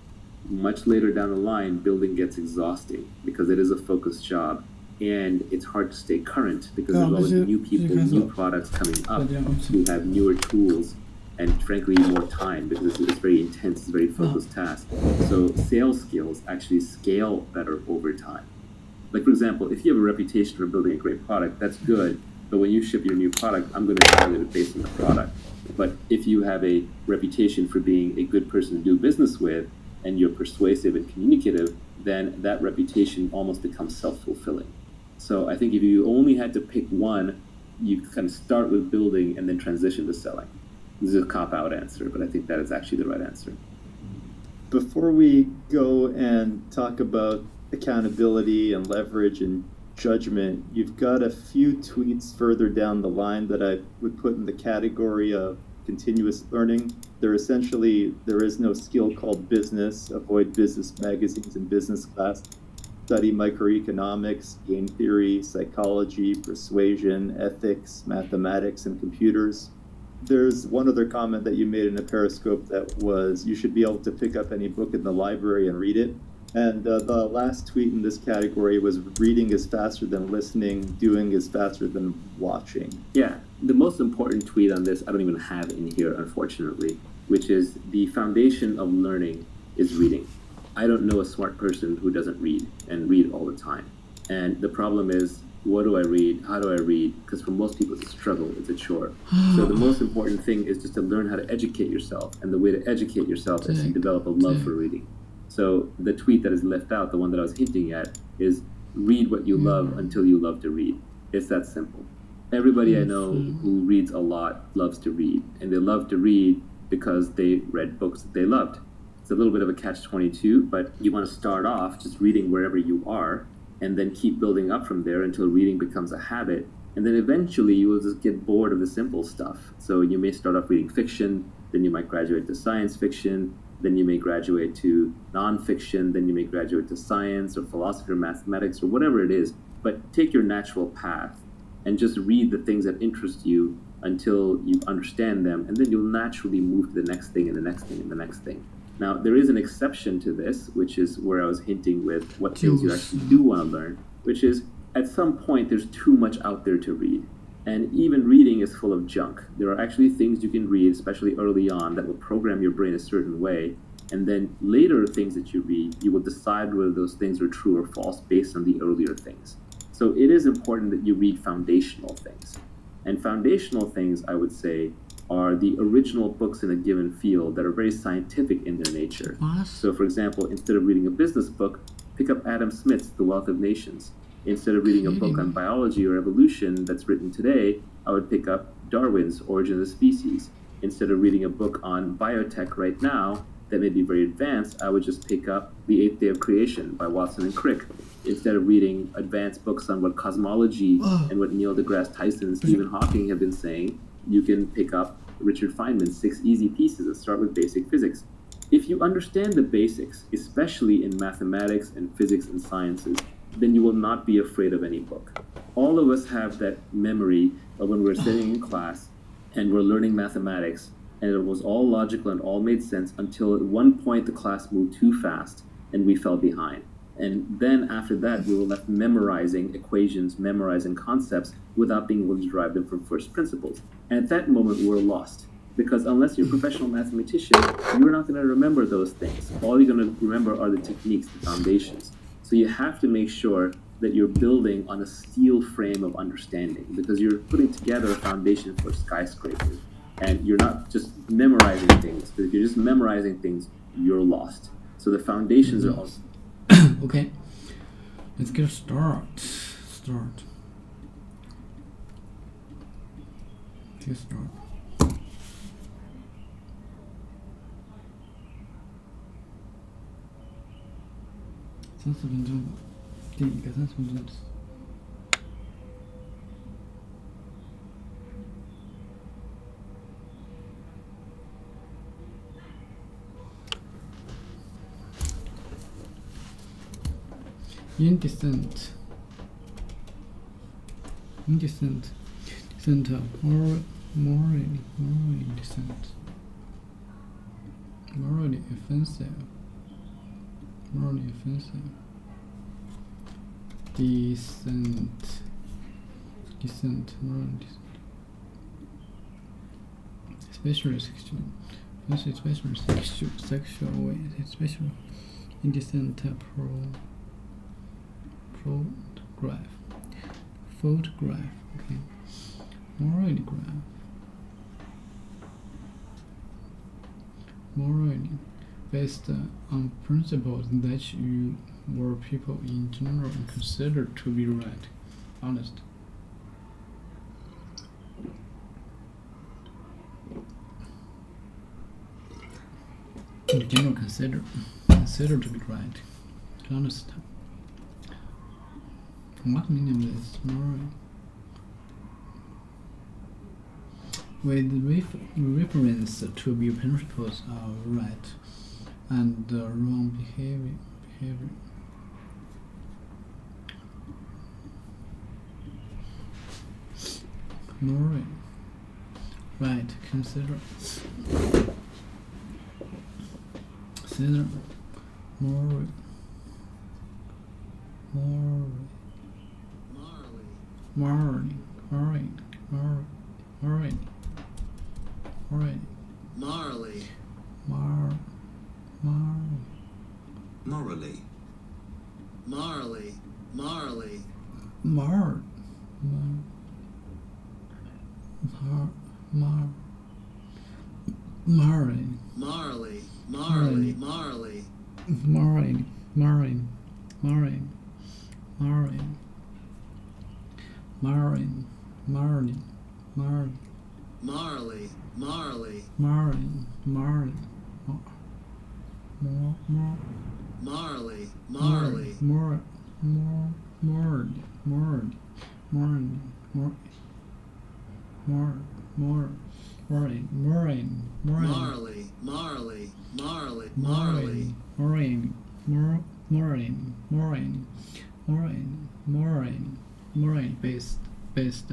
much later down the line, building gets exhausting because it is a focused job. And it's hard to stay current because there's always new people, new products coming up who have newer tools and frankly more time because it's very intense, it's a very focused task. So sales skills actually scale better over time. Like for example, if you have a reputation for building a great product, that's good. But when you ship your new product, I'm going to evaluate it based on the product. But if you have a reputation for being a good person to do business with and you're persuasive and communicative, then that reputation almost becomes self-fulfilling. So I think if you only had to pick one, you kind of start with building and then transition to selling. This is a cop-out answer, but I think that is actually the right answer. Before we go and talk about accountability and leverage and judgment, you've got a few tweets further down the line that I would put in the category of continuous learning. There is no skill called business. Avoid business magazines and business class. Study microeconomics, game theory, psychology, persuasion, ethics, mathematics, and computers. There's one other comment that you made in a Periscope that was you should be able to pick up any book in the library and read it. And the last tweet in this category was reading is faster than listening, doing is faster than watching. Yeah, the most important tweet on this I don't even have in here, unfortunately, which is the foundation of learning is reading. I don't know a smart person who doesn't read and read all the time. And the problem is, what do I read? How do I read? Because for most people, it's a struggle, it's a chore. So the most important thing is just to learn how to educate yourself. And the way to educate yourself is to develop a love for reading. So the tweet that is left out, the one that I was hinting at, is read what you love until you love to read. It's that simple. Everybody I know who reads a lot loves to read. And they love to read because they read books that they loved. It's a little bit of a catch-22, but you want to start off just reading wherever you are and then keep building up from there until reading becomes a habit. And then eventually you will just get bored of the simple stuff. So you may start off reading fiction, then you might graduate to science fiction, then you may graduate to nonfiction, then you may graduate to science or philosophy or mathematics or whatever it is. But take your natural path and just read the things that interest you until you understand them, and then you'll naturally move to the next thing and the next thing and the next thing. Now, there is an exception to this, which is where I was hinting with what things you actually do want to learn, which is at some point there's too much out there to read. And even reading is full of junk. There are actually things you can read, especially early on, that will program your brain a certain way. And then later things that you read, you will decide whether those things are true or false based on the earlier things. So it is important that you read foundational things. And foundational things, I would say, are the original books in a given field that are very scientific in their nature. So for example, instead of reading a business book, pick up Adam Smith's The Wealth of Nations. Instead of reading a book on biology or evolution that's written today, I would pick up Darwin's Origin of the Species. Instead of reading a book on biotech right now that may be very advanced, I would just pick up The Eighth Day of Creation by Watson and Crick. Instead of reading advanced books on what cosmology and what Neil deGrasse Tyson and Stephen Hawking have been saying, you can pick up Richard Feynman's 6 Easy Pieces that start with basic physics. If you understand the basics, especially in mathematics and physics and sciences, then you will not be afraid of any book. All of us have that memory of when we're sitting in class and we're learning mathematics, and it was all logical and all made sense until at one point the class moved too fast and we fell behind. And then after that, we were left memorizing equations, memorizing concepts without being able to derive them from first principles. And at that moment, we were lost Because unless you're a professional mathematician, you're not going to remember those things. All you're going to remember are the techniques, the foundations. So you have to make sure that you're building on a steel frame of understanding, because you're putting together a foundation for skyscrapers. And you're not just memorizing things, because if you're just memorizing things, you're lost. So the foundations are also... Okay, let's get start. Let's start. 30分钟，第一个30分钟。Indecent, morally indecent, morally offensive, decent, morally decent, especially sexual ways, especially indecent photograph, okay, morally based on principles that you or people in general consider to be right, honest. In general consider to be right, honest. What meaning of this? Moral. With reference to be principles of right and wrong behavior. Moral. Right. Consider. Moral. Morally. Based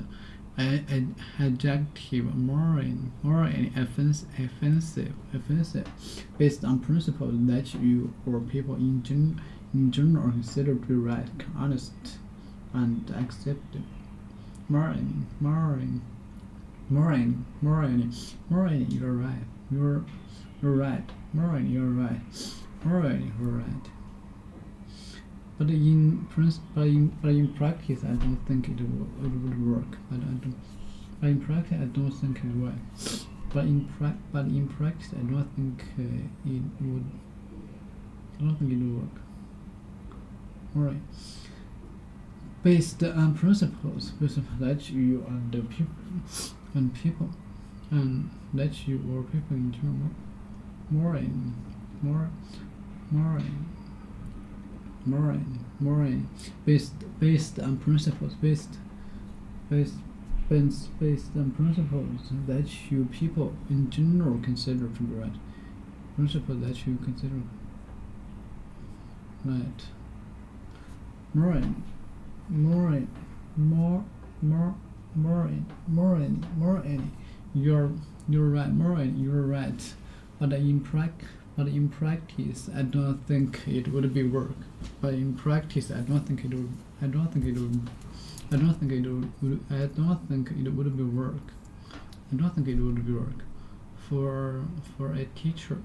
adjective moral offensive based on principles that you or people in general consider to be right, honest, and accepted. Morally, you're right. You're right. Morally, you're right. Morally, you're right. But in practice, I don't think it would work. But in practice, I don't think it would. But in practice, I don't think it would. I don't think it would work. All right. Based on principles that you and the people and that you or people in general, moral, based on principles, based on principles that you people in general consider to be right, principles that you consider right, moral, you're right, moral, you're right, but in practice, I don't think it would be work. But in practice, I don't think it would be work. for a teacher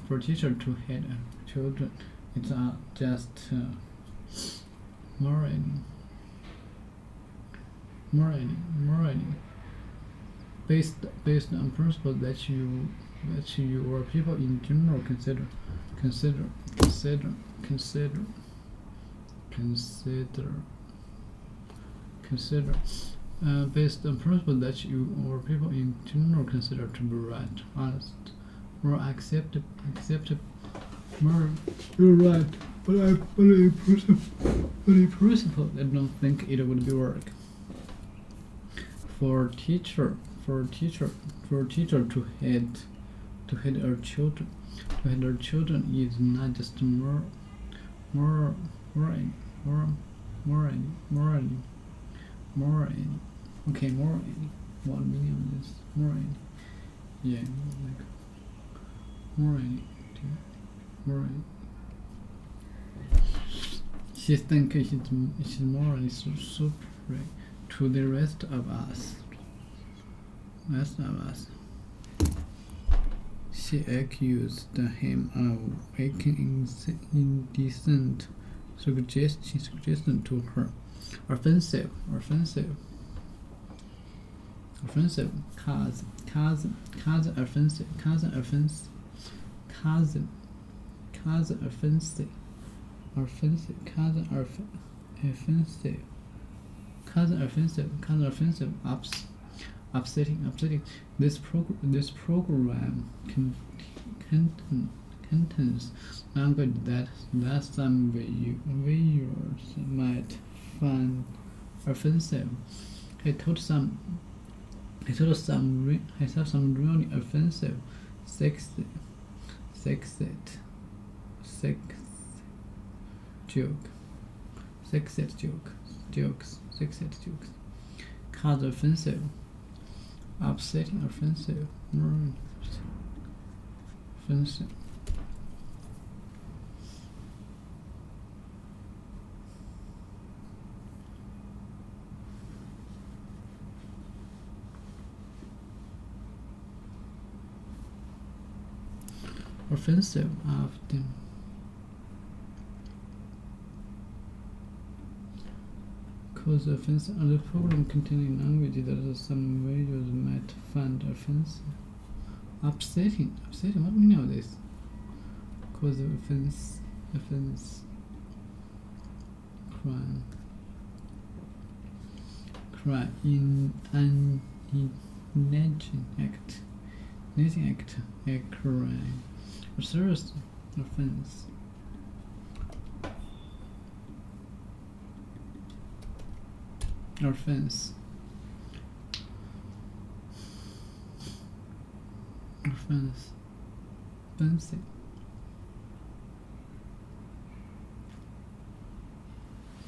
to hit children, it's just morally based on principle that you or people in general consider based on principle that you or people in general consider to be right, honest, more acceptable. More, you're right, but in principle, I don't think it would be work. For teacher to hit our children, is not just morally. Okay, morally. What meaning of this? Morally. Yeah, like morally. She thinks she's morally superior to the rest of us. She accused him of making indecent suggestion to her. Offensive. Cousin offensive. Upsetting. This program contains language that some viewers might find offensive. I thought some really offensive sexist jokes. Cause offensive, upsetting, offensive. Offensive often. Cause offensive on the program containing language that some viewers might find offensive. Upsetting. What do you know this? Cause offense. Crime. In an alleging act. A crime. A serious offense. Offensive.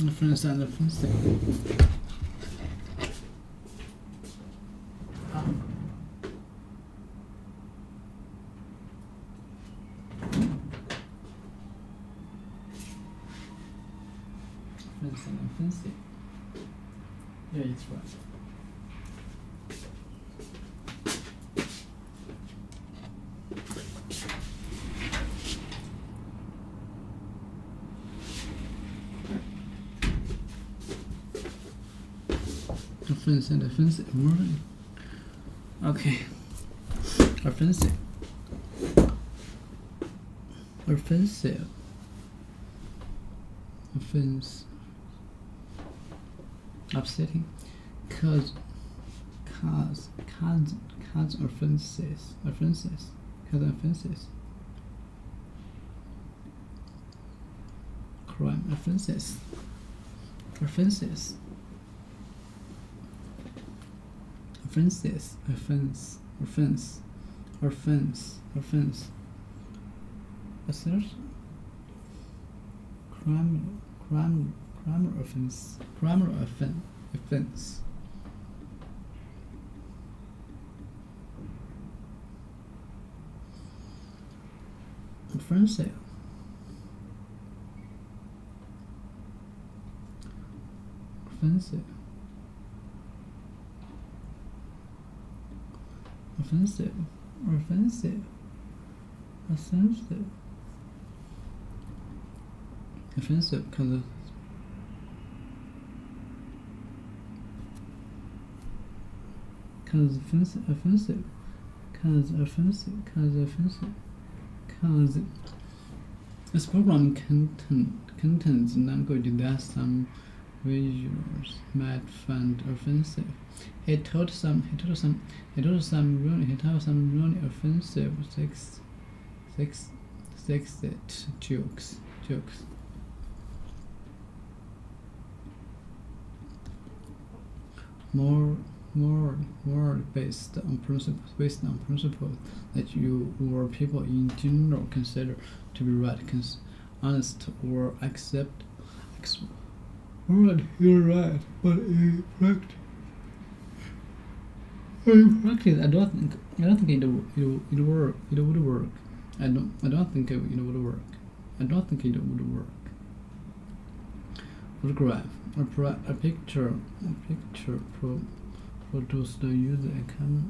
Offense and offensive. Offense and offensive. Yeah, it's right. Offense and offensive. Right. Okay. Offensive. Offense. Upsetting. Cause offenses. Crime. Offense. Assertion. Criminal offense. Offensive. offensive, offensive, offensive, cause offensive, offensive, cause offensive, cause offensive, cause this program contains language that some visuals might find offensive. He told some really offensive sexist jokes. More based on principles that you or people in general consider to be right, honest, or accept. Alright, you're right, but in practice, I don't think it would work. I don't think it would work. Photograph a picture produce the user a camera.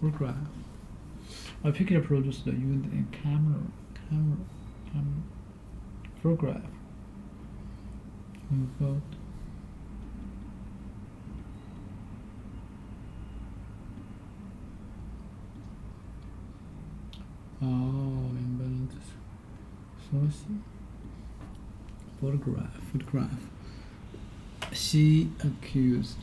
Photograph a picture produce the user a camera. Photograph. About imbalance. Photograph. She accused.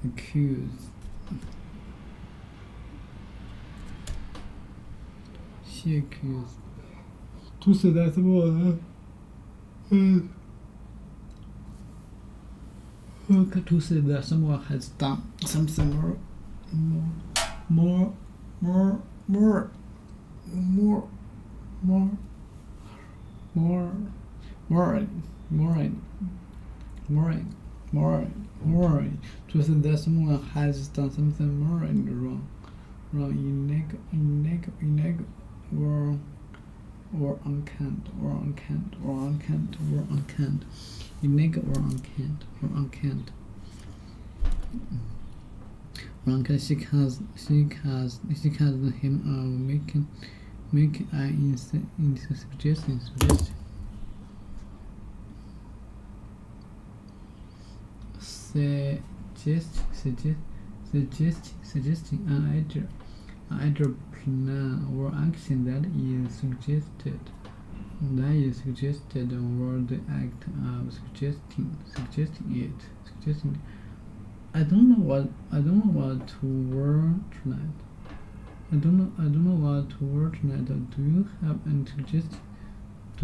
Accused. She accused. To say that someone to say that someone has done something more to say that someone has done something more wrong, illegal, or unkind, illegal or unkind. She has him making an suggestion. Suggesting an idea, plan, or action that is suggested, or the act of suggesting it. I don't know what to word tonight. Do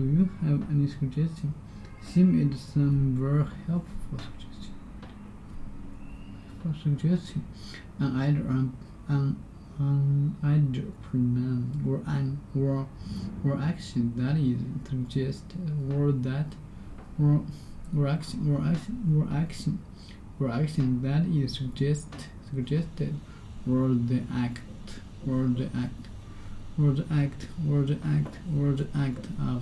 you have any suggestion? She made some very helpful suggestion. An idea, plan, or action that is suggested, or action that is suggested, or the act of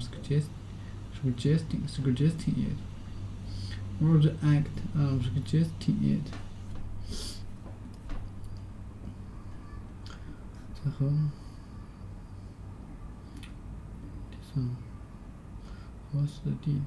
suggesting it, or the act of suggesting it. What's the deed?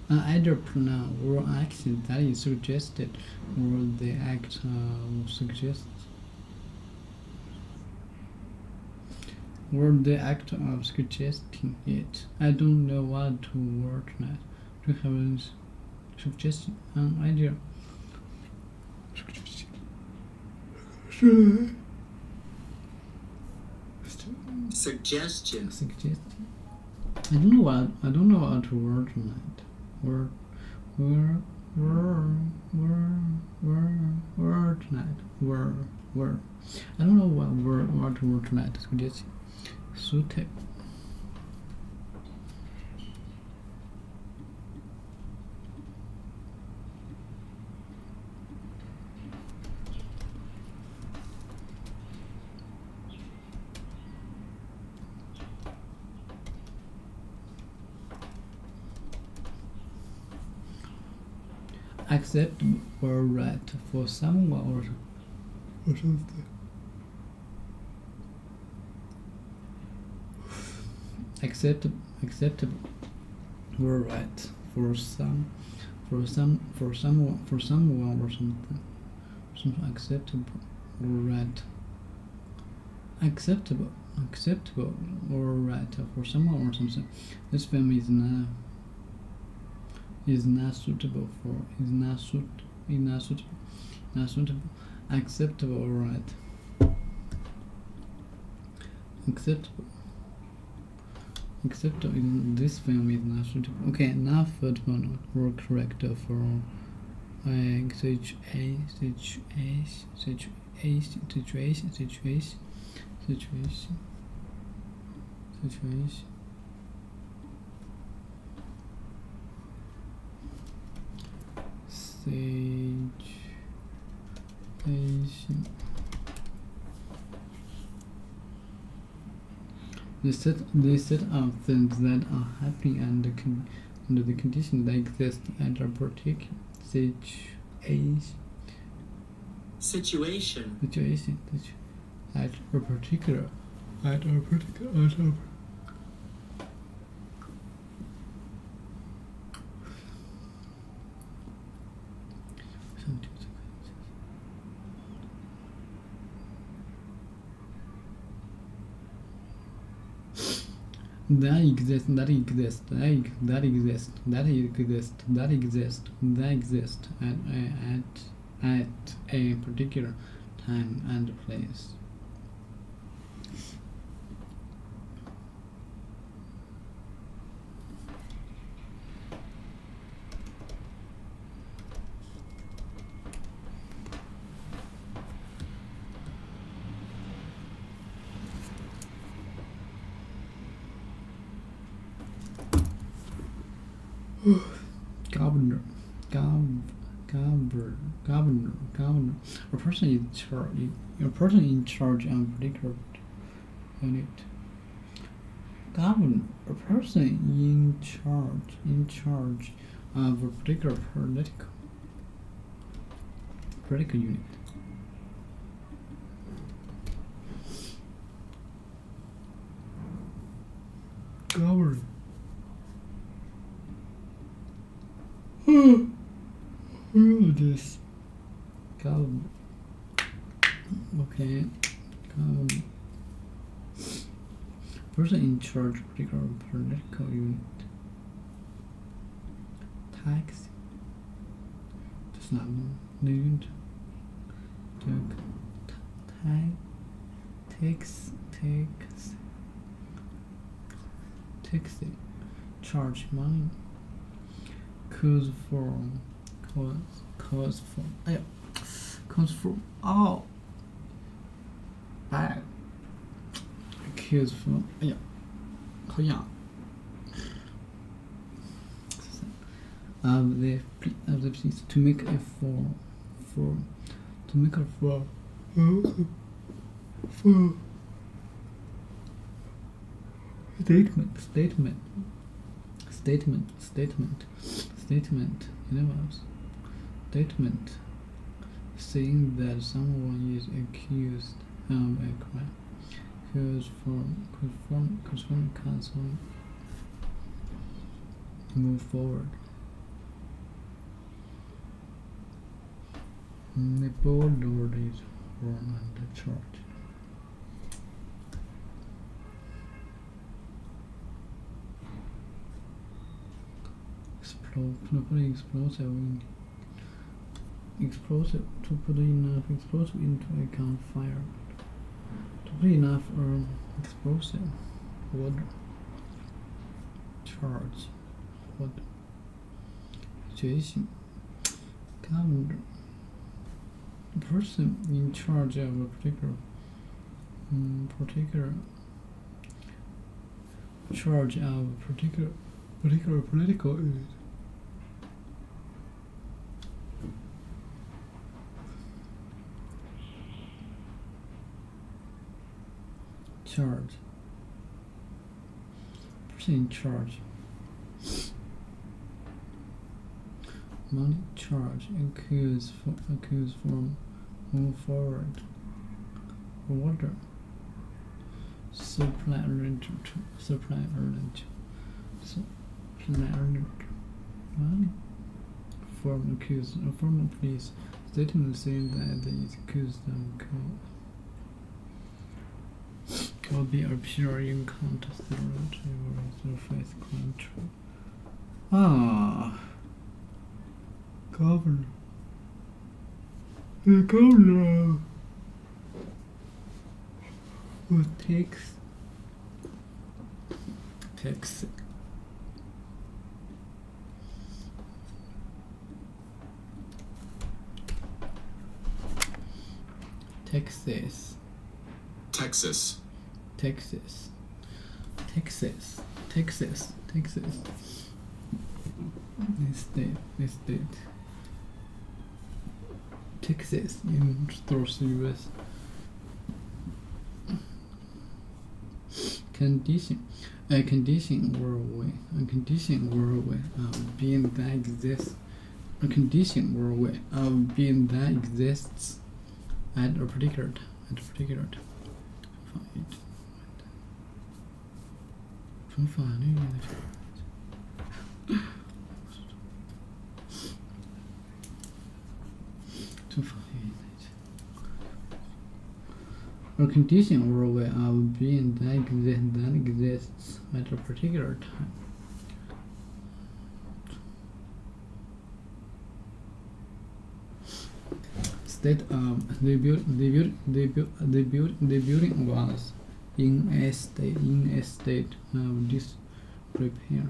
An idea, plan, or action that is suggested, or the act of suggesting. Or the act of suggesting it. I don't know what to word tonight. Do you have a suggestion? An idea? Suggestion. I don't know what to word tonight. were tonight. Were. I don't know what were tonight. Скажите. Suitable. Acceptable or right for someone or something. Acceptable or right for someone or something. Acceptable or right. Acceptable or right for someone or something. This film is not suitable. Acceptable or right. Acceptable. This film is not suitable. Okay, now football were correct for situation. They set up things that are happening under the conditions that exist at a particular situation. At a particular. That exists at a particular time and place. Governor. A person in charge of a particular unit. Governor. A person in charge of a particular political unit. Governor. This government. Okay. Government. Person in charge of particular political unit. Taxi. That's not unit. Taxi. Charge money. Cause for all bad. Cause for the place to make a for statement saying that someone is accused of a crime. Cause from counsel move forward. The board is wrong on the chart. Explosive to put enough explosive into a campfire. To put enough explosive water. Charge. Water. Situation. governor, the person in charge of a particular charge of a particular political unit. Charge. Person in charge. Money charge accused from move forward. Order. Supply arrangement. Money. Form accused. A former police statement saying that the accused will be appear in contest to face control. Governor. The governor who takes Texas. This state. Texas in North US. A condition worldwide of being that exists. A condition worldwide of being that exists at a particular time. A condition worldwide of being that exists at a particular time. State of the building was in a state of disrepair.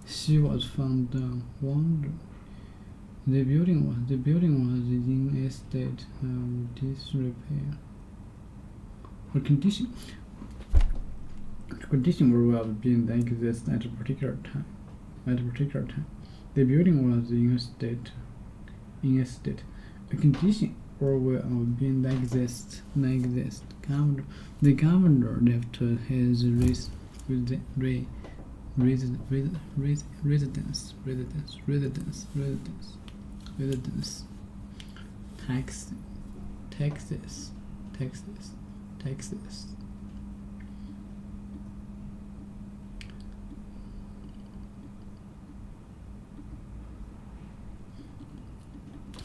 She was found wandering. The building was in a state of disrepair. Her condition were of being that exists at a particular time. The building was in a state. A condition or of being that exists. The governor left his residence. Texas.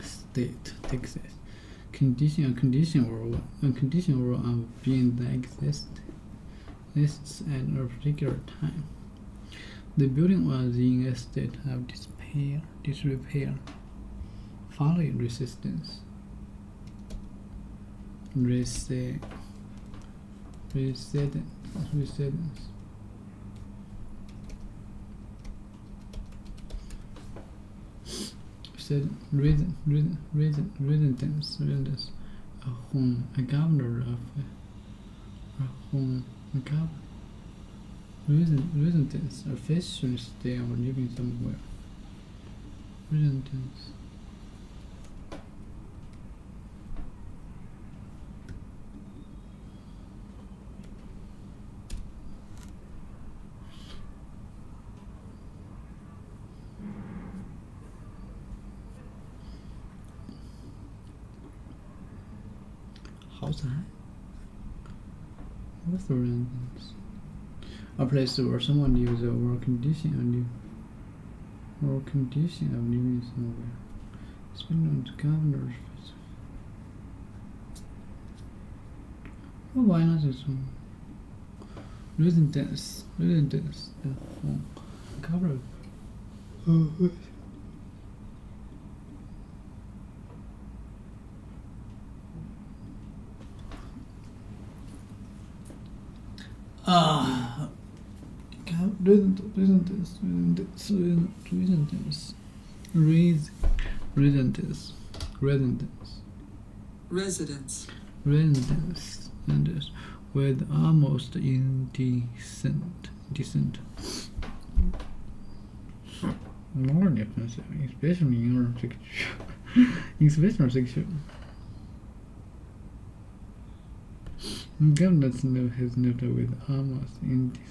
State, Texas. A condition or of being that exists at a particular time. The building was in a state of disrepair, following resistance. Residence, a home, a governor of a home, residence, official stay or living somewhere. Residence. What's the residence? A place where someone lives or condition of living somewhere. Depending on the governor's. Well, why not this one? Residence, the home, governor. residence with almost indecent. More defensive, especially in section. Governors know his note with almost indecent.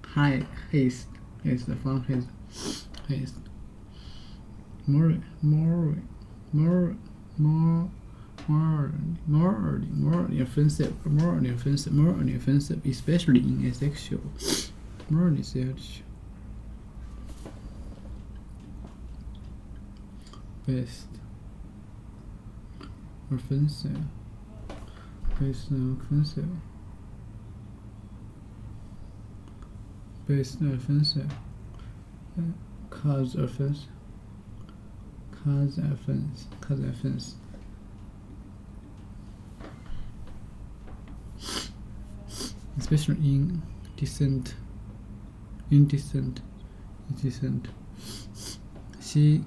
High haste is the fun his haste. More offensive, especially in a sexual. More sexual. Best. Offensive. Based offensive. Based offensive. Cause offense. Especially indecent. She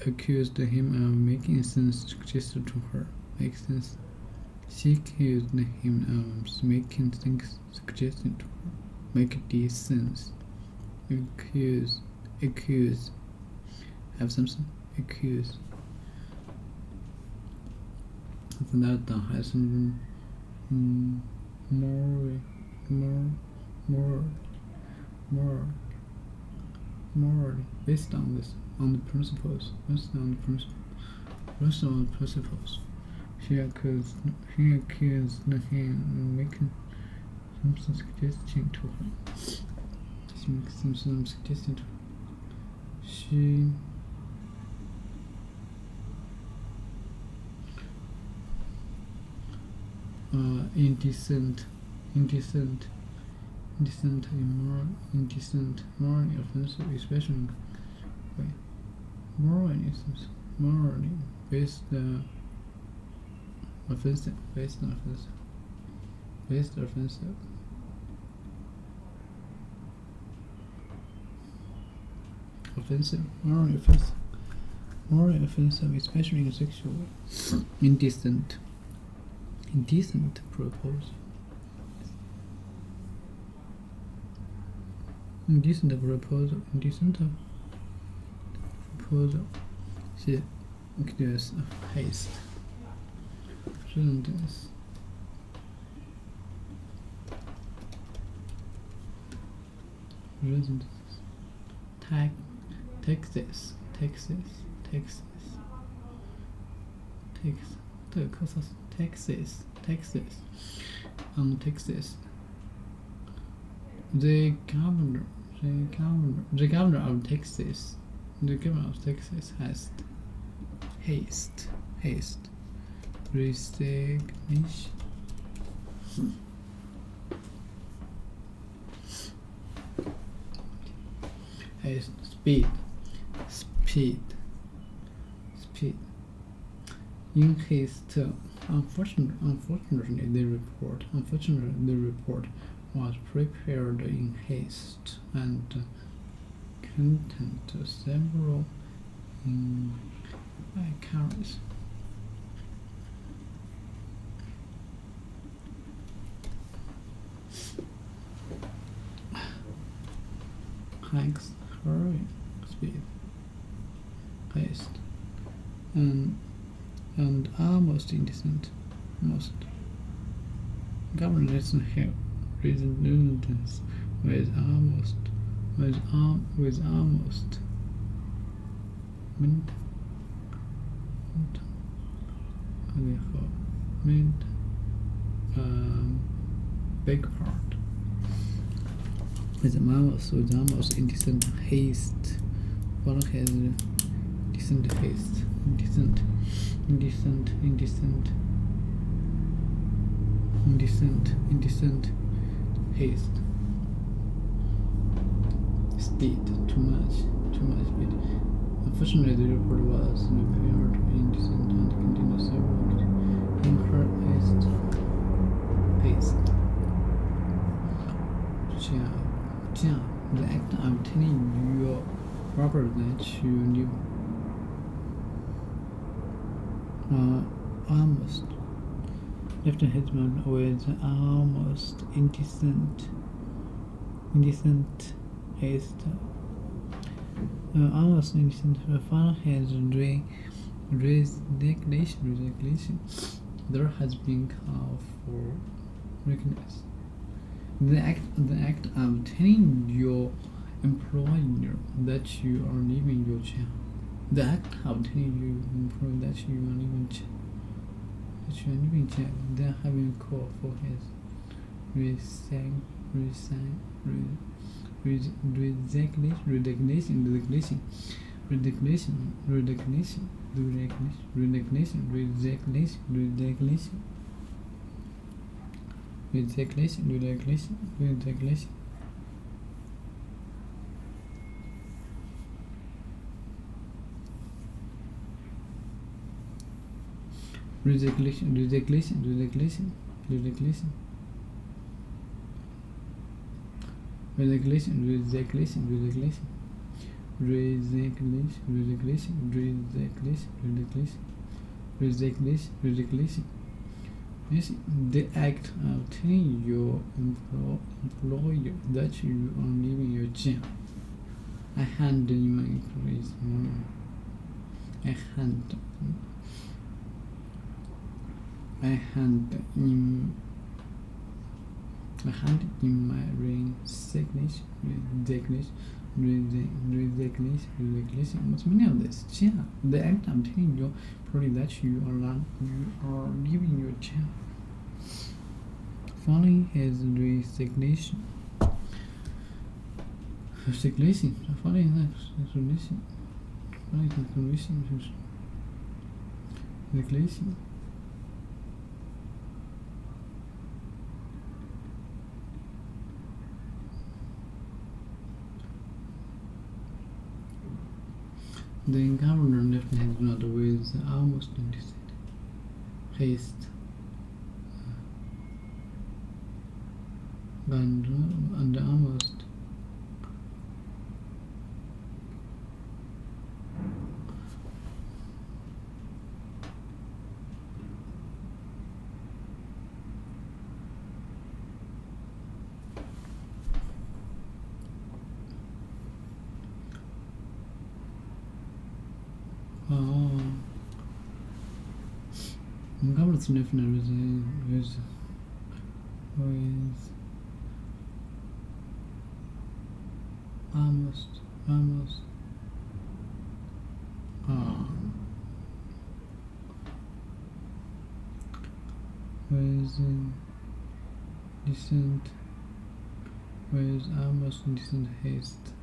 accused him of making sense suggested to her. Makes sense. She accused him of making things suggested to her. Make these sense. Accuse. Have something. Accuse. That has more based on this, on the principles. She accused him of making some suggestion to her. She makes some suggestion to her. She indecent, immoral, morally offensive, especially morally based offensive. Morally offensive, especially in sexual way. Indecent proposal. She accused of haste. Residence. Texas. The governor of Texas has haste resignation. Speed. In haste, unfortunately, the report was prepared in haste and contained several inaccuracies. Hank's hurrying speed, haste, and almost indecent. Governors have residence with almost big part with almost indecent haste. What has decent haste? Indecent haste. Speed, too much speed. Unfortunately, the report was prepared indecent and contained several incorrect haste. number that you knew. Almost. Left his mouth with almost indecent haste. Almost indecent. Father has resignation. There has been call for weakness. The act of telling your employer that you are leaving your job. The act of telling your employer that you are leaving job. Then having a call for his resignation. Yes, the act of telling your employer that you are leaving your job. I hand in my increase morning. I hand in my resignation. What's the meaning of this? Yeah, the act of telling your employer that you are leaving your job. Following his resignation. Following that resignation. The governor left his note with almost indecent haste. And almost government's left with almost decent haste.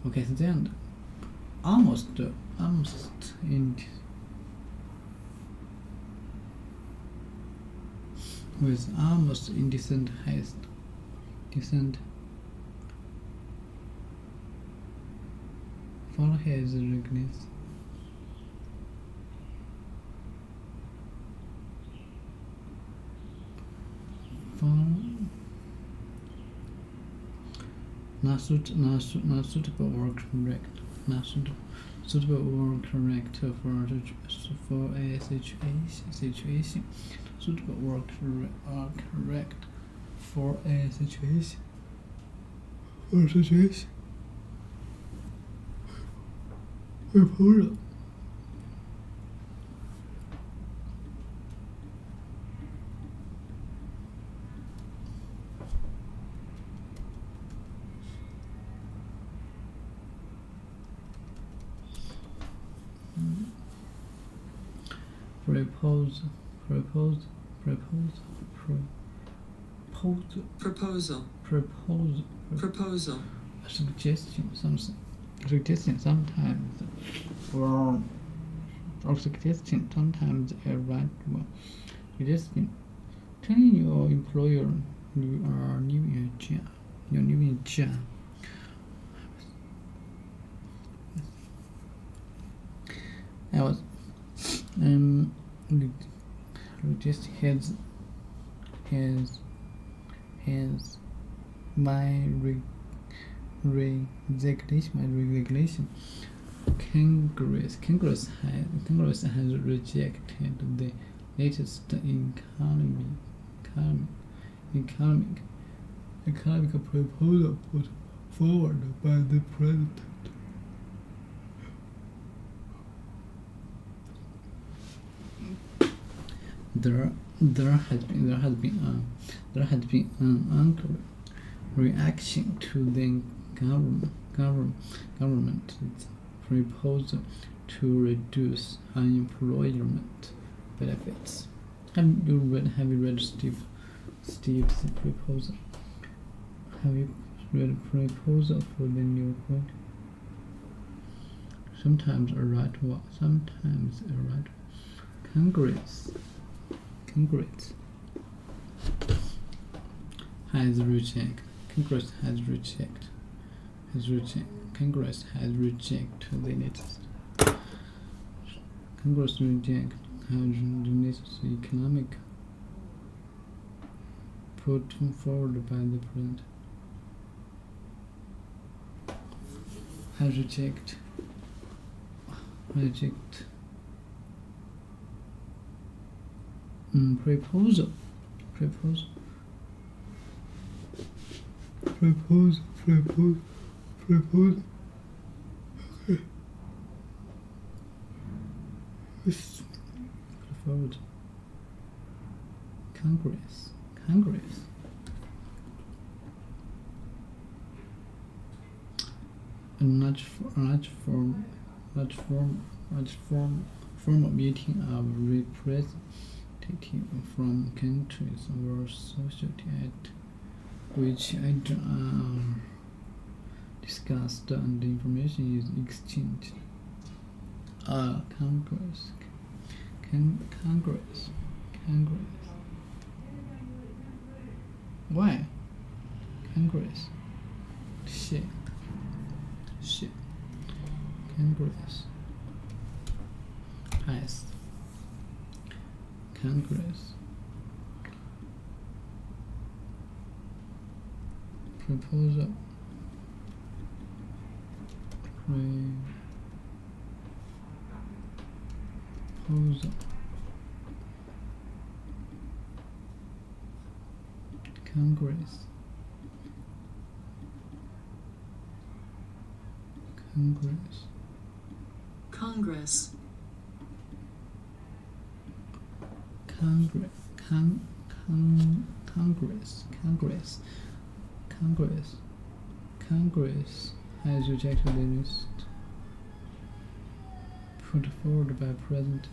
Okay, so then almost in with almost indecent haste. Decent for his weakness. Not suitable or correct. Not suitable or correct for a situation. Suitable or correct for a situation. Proposal. Proposal. A suggestion, something. Suggestion sometimes, or suggestion sometimes a right one. Suggestion. Telling your employer you are leaving a job. You're leaving a job. I was just has my regulation. Congress has rejected the latest economic proposal put forward by the president. There has been an angry reaction to the government's proposal to reduce unemployment benefits. Have you read Steve's proposal? Have you read a proposal for the new point? Sometimes a right one, sometimes a right. Congress has rejected the latest. Congress reject the latest economic put forward by the president. Has reject proposal. Okay. Forward. Congress. A large formal meeting of representatives from countries or society at which discussed and information is exchanged. Congress. Why? Congress. Shit. Congress. Passed. Congress. Proposal. Congress. Congress has rejected the list put forward by President.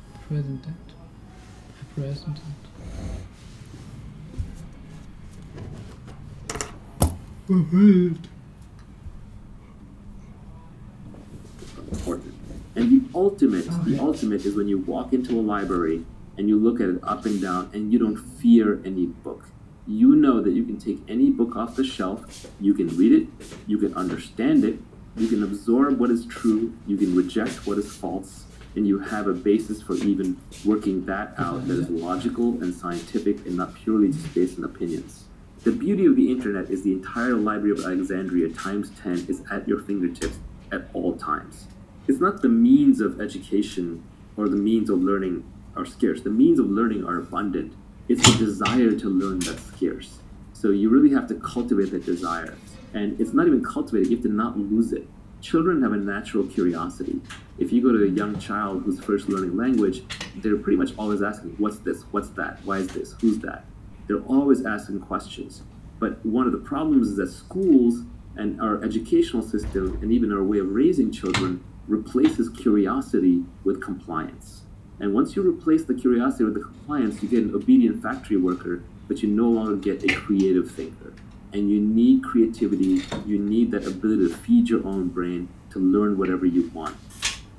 Important. And the ultimate is when you walk into a library and you look at it up and down and you don't fear any book. You know that you can take any book off the shelf, you can read it, you can understand it, you can absorb what is true, you can reject what is false, and you have a basis for even working that out that is logical and scientific and not purely just based on opinions. The beauty of the internet is the entire Library of Alexandria times 10 is at your fingertips at all times. It's not the means of education or the means of learning are scarce. The means of learning are abundant. It's the desire to learn that's scarce. So you really have to cultivate that desire. And it's not even cultivated, you have to not lose it. Children have a natural curiosity. If you go to a young child who's first learning language, they're pretty much always asking, what's this? What's that? Why is this? Who's that? They're always asking questions. But one of the problems is that schools and our educational system and even our way of raising children replaces curiosity with compliance. And once you replace the curiosity with the compliance, you get an obedient factory worker, but you no longer get a creative thinker. And you need creativity, you need that ability to feed your own brain to learn whatever you want.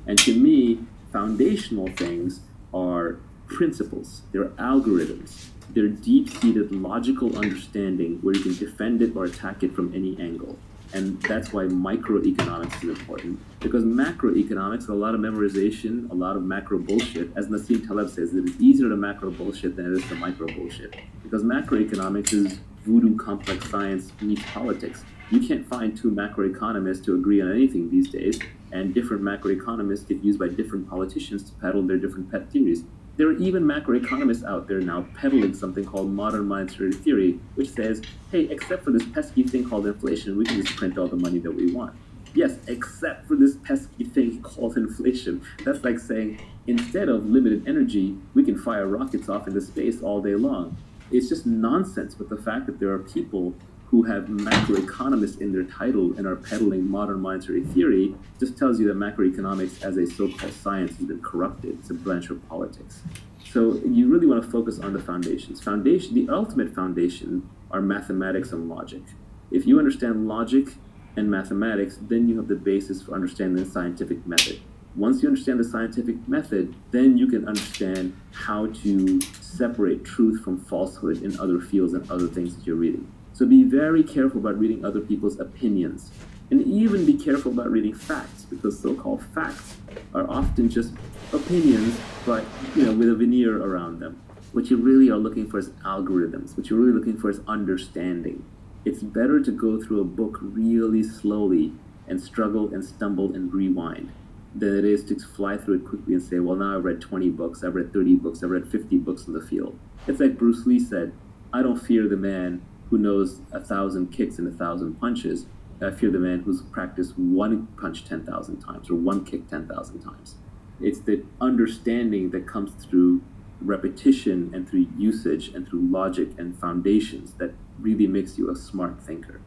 And to me, foundational things are principles, they're algorithms, they're deep-seated logical understanding where you can defend it or attack it from any angle. And that's why microeconomics is important. Because macroeconomics, a lot of memorization, a lot of macro bullshit. As Nassim Taleb says, it is easier to macro bullshit than it is to micro bullshit. Because macroeconomics is voodoo complex science meets politics. You can't find two macroeconomists to agree on anything these days, and different macroeconomists get used by different politicians to peddle their different pet theories. There are even macroeconomists out there now peddling something called modern monetary theory, which says, hey, except for this pesky thing called inflation, we can just print all the money that we want. Yes, except for this pesky thing called inflation. That's like saying, instead of limited energy, we can fire rockets off into space all day long. It's just nonsense, but the fact that there are people who have macroeconomists in their title and are peddling modern monetary theory just tells you that macroeconomics as a so-called science has been corrupted. It's a branch of politics. So you really want to focus on the foundations. The ultimate foundation are mathematics and logic. If you understand logic and mathematics, then you have the basis for understanding the scientific method. Once you understand the scientific method, then you can understand how to separate truth from falsehood in other fields and other things that you're reading. So be very careful about reading other people's opinions. And even be careful about reading facts, because so-called facts are often just opinions, but with a veneer around them. What you really are looking for is algorithms. What you're really looking for is understanding. It's better to go through a book really slowly and struggle and stumble and rewind than it is to fly through it quickly and say, well, now I've read 20 books, I've read 30 books, I've read 50 books in the field. It's like Bruce Lee said, I don't fear the man who knows 1,000 kicks and 1,000 punches. I fear the man who's practiced one punch 10,000 times or one kick 10,000 times. It's the understanding that comes through repetition and through usage and through logic and foundations that really makes you a smart thinker.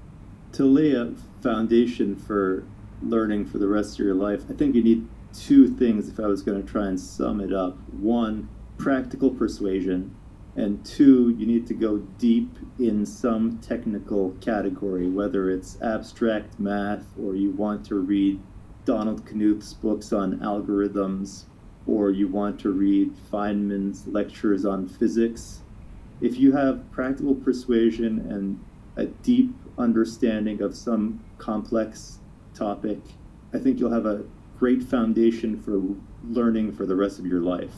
To lay a foundation for learning for the rest of your life, I think you need two things if I was going to try and sum it up. One, practical persuasion, and two, you need to go deep in some technical category, whether it's abstract math or you want to read Donald Knuth's books on algorithms or you want to read Feynman's lectures on physics. If you have practical persuasion and a deep understanding of some complex topic, I think you'll have a great foundation for learning for the rest of your life.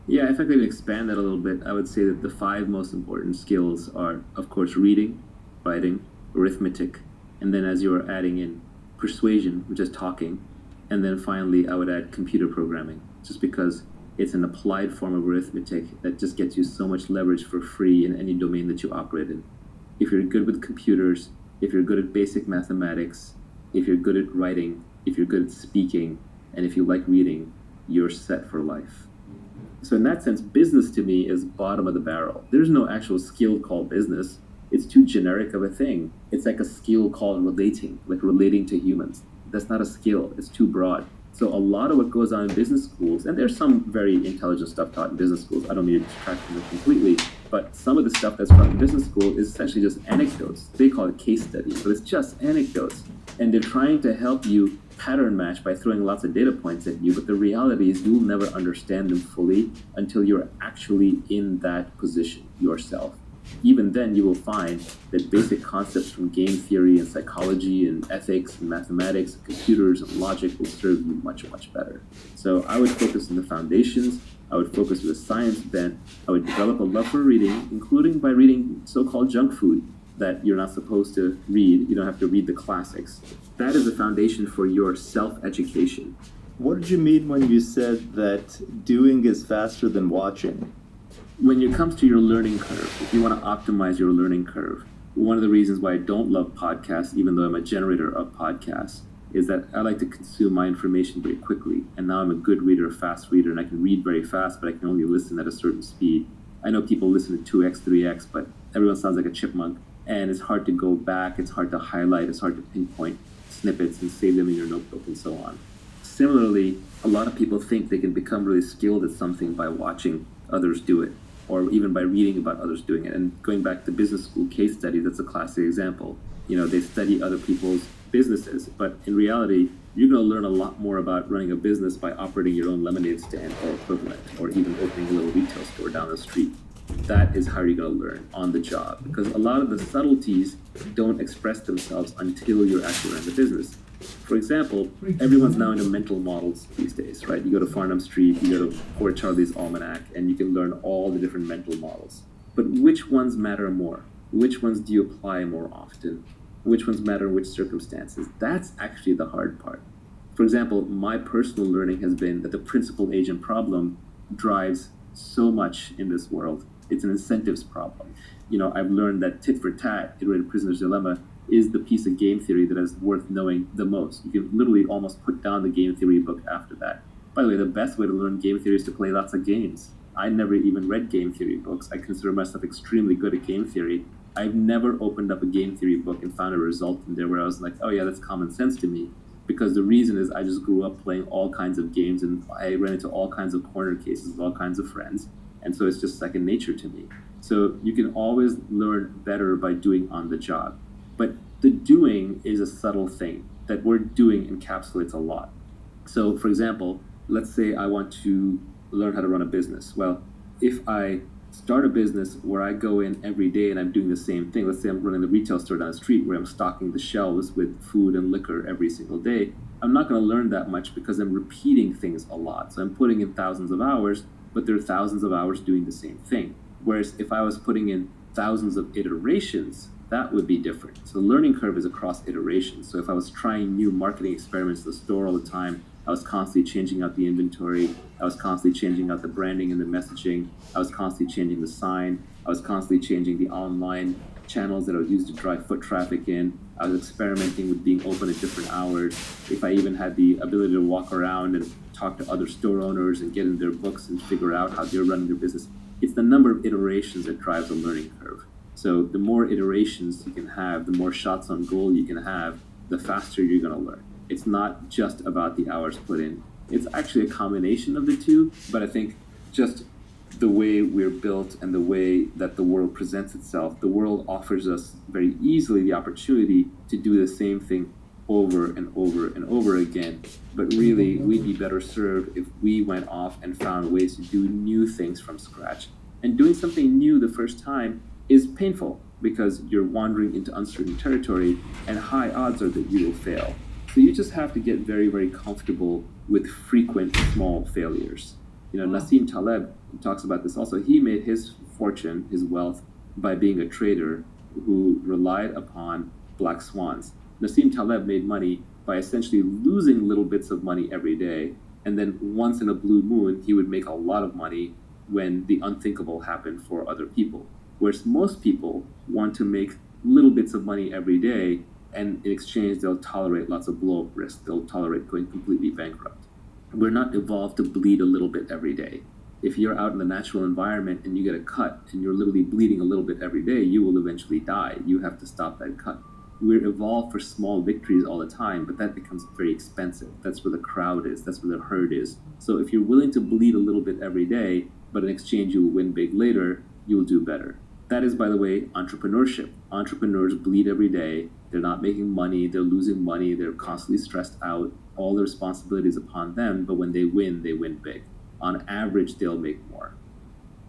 Yeah, if I could expand that a little bit, I would say that the 5 most important skills are, of course, reading, writing, arithmetic, and then as you are adding in persuasion, which is talking, and then finally I would add computer programming, just because it's an applied form of arithmetic that just gets you so much leverage for free in any domain that you operate in. If you're good with computers, if you're good at basic mathematics, if you're good at writing, if you're good at speaking, and if you like reading, you're set for life. So in that sense, business to me is bottom of the barrel. There's no actual skill called business. It's too generic of a thing. It's like a skill called relating, like relating to humans. That's not a skill. It's too broad. So a lot of what goes on in business schools, and there's some very intelligent stuff taught in business schools. I don't mean to detract from it completely, but some of the stuff that's taught in business school is essentially just anecdotes. They call it case studies, but it's just anecdotes. And they're trying to help you pattern match by throwing lots of data points at you, but the reality is you'll never understand them fully until you're actually in that position yourself. Even then, you will find that basic concepts from game theory and psychology and ethics and mathematics and computers and logic will serve you much, much better. So I would focus on the foundations. I would focus with a science bent. I would develop a love for reading, including by reading so-called junk food that you're not supposed to read. You don't have to read the classics. That is the foundation for your self-education. What did you mean when you said that doing is faster than watching? When it comes to your learning curve, if you want to optimize your learning curve, one of the reasons why I don't love podcasts, even though I'm a generator of podcasts, is that I like to consume my information very quickly. And now I'm a good reader, a fast reader, and I can read very fast, but I can only listen at a certain speed. I know people listen to 2x, 3x, but everyone sounds like a chipmunk. And it's hard to go back, it's hard to highlight, it's hard to pinpoint snippets and save them in your notebook and so on. Similarly, a lot of people think they can become really skilled at something by watching others do it, or even by reading about others doing it. And going back to business school case studies, that's a classic example. They study other people's businesses, but in reality, you're going to learn a lot more about running a business by operating your own lemonade stand or equivalent, or even opening a little retail store down the street. That is how you're going to learn on the job, because a lot of the subtleties don't express themselves until you're actually running the business. For example, everyone's now into mental models these days, right? You go to Farnham Street, you go to Poor Charlie's Almanac, and you can learn all the different mental models. But which ones matter more? Which ones do you apply more often? which ones matter in which circumstances. That's actually the hard part. For example, my personal learning has been that the principal agent problem drives so much in this world. It's an incentives problem. I've learned that tit for tat, iterated prisoner's dilemma, is the piece of game theory that is worth knowing the most. You can literally almost put down the game theory book after that. By the way, the best way to learn game theory is to play lots of games. I never even read game theory books. I consider myself extremely good at game theory. I've never opened up a game theory book and found a result in there where I was like, oh yeah, that's common sense to me. Because the reason is I just grew up playing all kinds of games and I ran into all kinds of corner cases with all kinds of friends. And so it's just second nature to me. So you can always learn better by doing on the job. But the doing is a subtle thing. That word doing encapsulates a lot. So for example, let's say I want to learn how to run a business. Well, if I start a business where I go in every day and I'm doing the same thing, let's say I'm running the retail store down the street where I'm stocking the shelves with food and liquor every single day, I'm not going to learn that much because I'm repeating things a lot. So I'm putting in thousands of hours, but there are thousands of hours doing the same thing. Whereas if I was putting in thousands of iterations, that would be different. So the learning curve is across iterations. So if I was trying new marketing experiments in the store all the time, I was constantly changing out the inventory. I was constantly changing out the branding and the messaging. I was constantly changing the sign. I was constantly changing the online channels that I would use to drive foot traffic in. I was experimenting with being open at different hours. If I even had the ability to walk around and talk to other store owners and get in their books and figure out how they're running their business, it's the number of iterations that drives the learning curve. So the more iterations you can have, the more shots on goal you can have, the faster you're going to learn. It's not just about the hours put in. It's actually a combination of the two, but I think just the way we're built and the way that the world presents itself, the world offers us very easily the opportunity to do the same thing over and over and over again. But really, we'd be better served if we went off and found ways to do new things from scratch. And doing something new the first time is painful because you're wandering into uncertain territory and high odds are that you will fail. So you just have to get very, very comfortable with frequent small failures. Nassim Taleb talks about this also. He made his fortune, his wealth, by being a trader who relied upon black swans. Nassim Taleb made money by essentially losing little bits of money every day, and then once in a blue moon, he would make a lot of money when the unthinkable happened for other people. Whereas most people want to make little bits of money every day, and in exchange, they'll tolerate lots of blow-up risk. They'll tolerate going completely bankrupt. We're not evolved to bleed a little bit every day. If you're out in the natural environment and you get a cut and you're literally bleeding a little bit every day, you will eventually die. You have to stop that cut. We're evolved for small victories all the time, but that becomes very expensive. That's where the crowd is. That's where the herd is. So if you're willing to bleed a little bit every day, but in exchange you'll win big later, you'll do better. That is, by the way, entrepreneurship. Entrepreneurs bleed every day. They're not making money. They're losing money. They're constantly stressed out. All the responsibility is upon them, but when they win big. On average, they'll make more.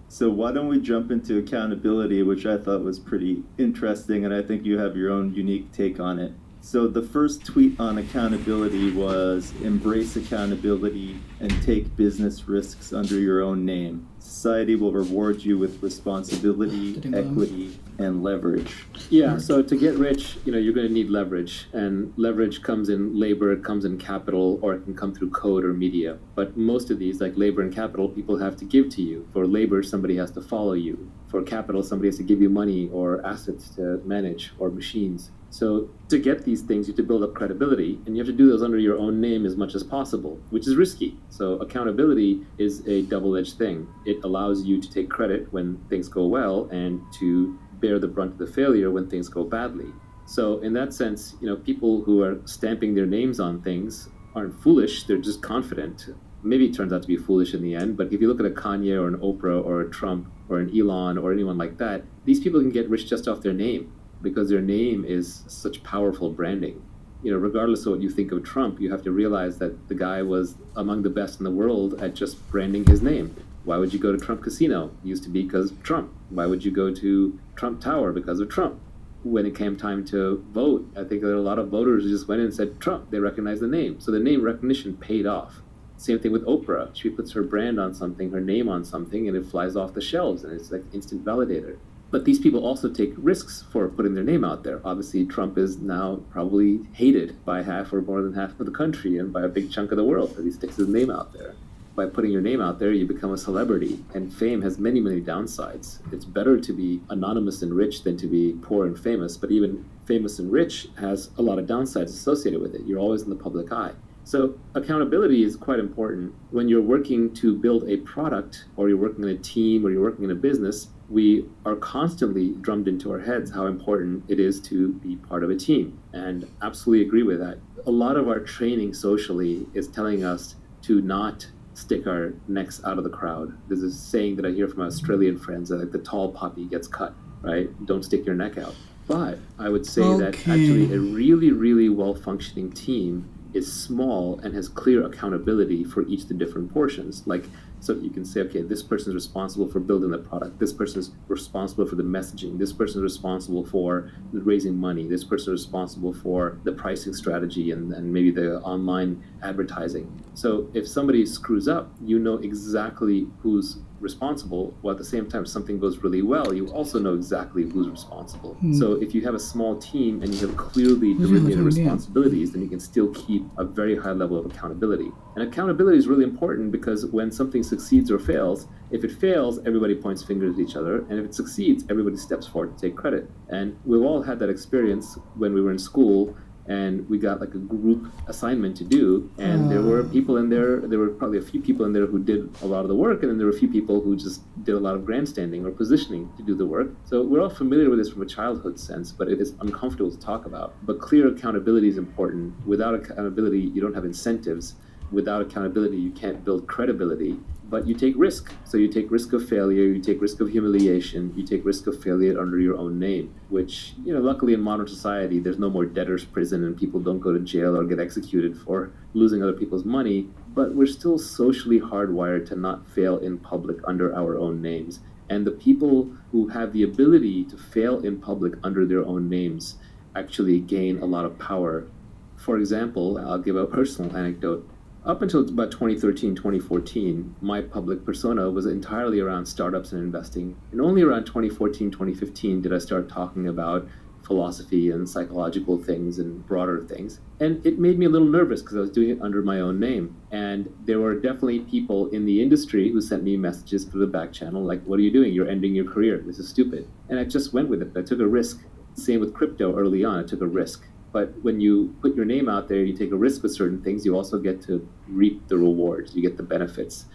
So why don't we jump into accountability, which I thought was pretty interesting, and I think you have your own unique take on it. So the first tweet on accountability was, embrace accountability and take business risks under your own name. Society will reward you with responsibility, equity, and leverage. Yeah, so to get rich, you're going to need leverage. And leverage comes in labor, it comes in capital, or it can come through code or media. But most of these, like labor and capital, people have to give to you. For labor, somebody has to follow you. For capital, somebody has to give you money or assets to manage or machines. So to get these things, you have to build up credibility, and you have to do those under your own name as much as possible, which is risky. So accountability is a double-edged thing. It allows you to take credit when things go well and to bear the brunt of the failure when things go badly. So in that sense, people who are stamping their names on things aren't foolish, they're just confident. Maybe it turns out to be foolish in the end, but if you look at a Kanye or an Oprah or a Trump or an Elon or anyone like that, these people can get rich just off their name, because their name is such powerful branding. Regardless of what you think of Trump, you have to realize that the guy was among the best in the world at just branding his name. Why would you go to Trump Casino? It used to be because of Trump. Why would you go to Trump Tower? Because of Trump. When it came time to vote, I think there were a lot of voters who just went in and said Trump. They recognized the name. So the name recognition paid off. Same thing with Oprah. She puts her brand on something, her name on something, and it flies off the shelves, and it's like instant validator. But these people also take risks for putting their name out there. Obviously, Trump is now probably hated by half or more than half of the country and by a big chunk of the world that he sticks his name out there. By putting your name out there, you become a celebrity, and fame has many, many downsides. It's better to be anonymous and rich than to be poor and famous, but even famous and rich has a lot of downsides associated with it. You're always in the public eye. So accountability is quite important. When you're working to build a product, or you're working in a team, or you're working in a business, we are constantly drummed into our heads how important it is to be part of a team. And absolutely agree with that. A lot of our training socially is telling us to not stick our necks out of the crowd. There's a saying that I hear from my Australian friends that like the tall poppy gets cut, right? Don't stick your neck out. But I would say that actually a really, really well-functioning team is small and has clear accountability for each of the different portions. Like, so you can say, okay, this person is responsible for building the product. This person is responsible for the messaging. This person is responsible for raising money. This person is responsible for the pricing strategy and maybe the online advertising. So if somebody screws up, you know exactly who's responsible, while at the same time, if something goes really well, you also know exactly who's responsible. So if you have a small team and you have clearly delineated responsibilities, then you can still keep a very high level of accountability. And accountability is really important because when something succeeds or fails, if it fails, everybody points fingers at each other, and if it succeeds, everybody steps forward to take credit. And we've all had that experience when we were in school and we got like a group assignment to do, and there were people in there, there were probably a few people in there who did a lot of the work, and then there were a few people who just did a lot of grandstanding or positioning to do the work. So we're all familiar with this from a childhood sense, but it is uncomfortable to talk about. But clear accountability is important. Without accountability, you don't have incentives. Without accountability, you can't build credibility, but you take risk. So you take risk of failure, you take risk of humiliation, you take risk of failure under your own name, which, you know, luckily in modern society, there's no more debtor's prison and people don't go to jail or get executed for losing other people's money, but we're still socially hardwired to not fail in public under our own names. And the people who have the ability to fail in public under their own names actually gain a lot of power. For example, I'll give a personal anecdote. Up until about 2013, 2014, my public persona was entirely around startups and investing. And only around 2014, 2015 did I start talking about philosophy and psychological things and broader things. And it made me a little nervous because I was doing it under my own name. And there were definitely people in the industry who sent me messages through the back channel like, what are you doing? You're ending your career. This is stupid. And I just went with it. I took a risk. Same with crypto early on. I took a risk. But when you put your name out there, you take a risk with certain things, you also get to reap the rewards, you get the benefits.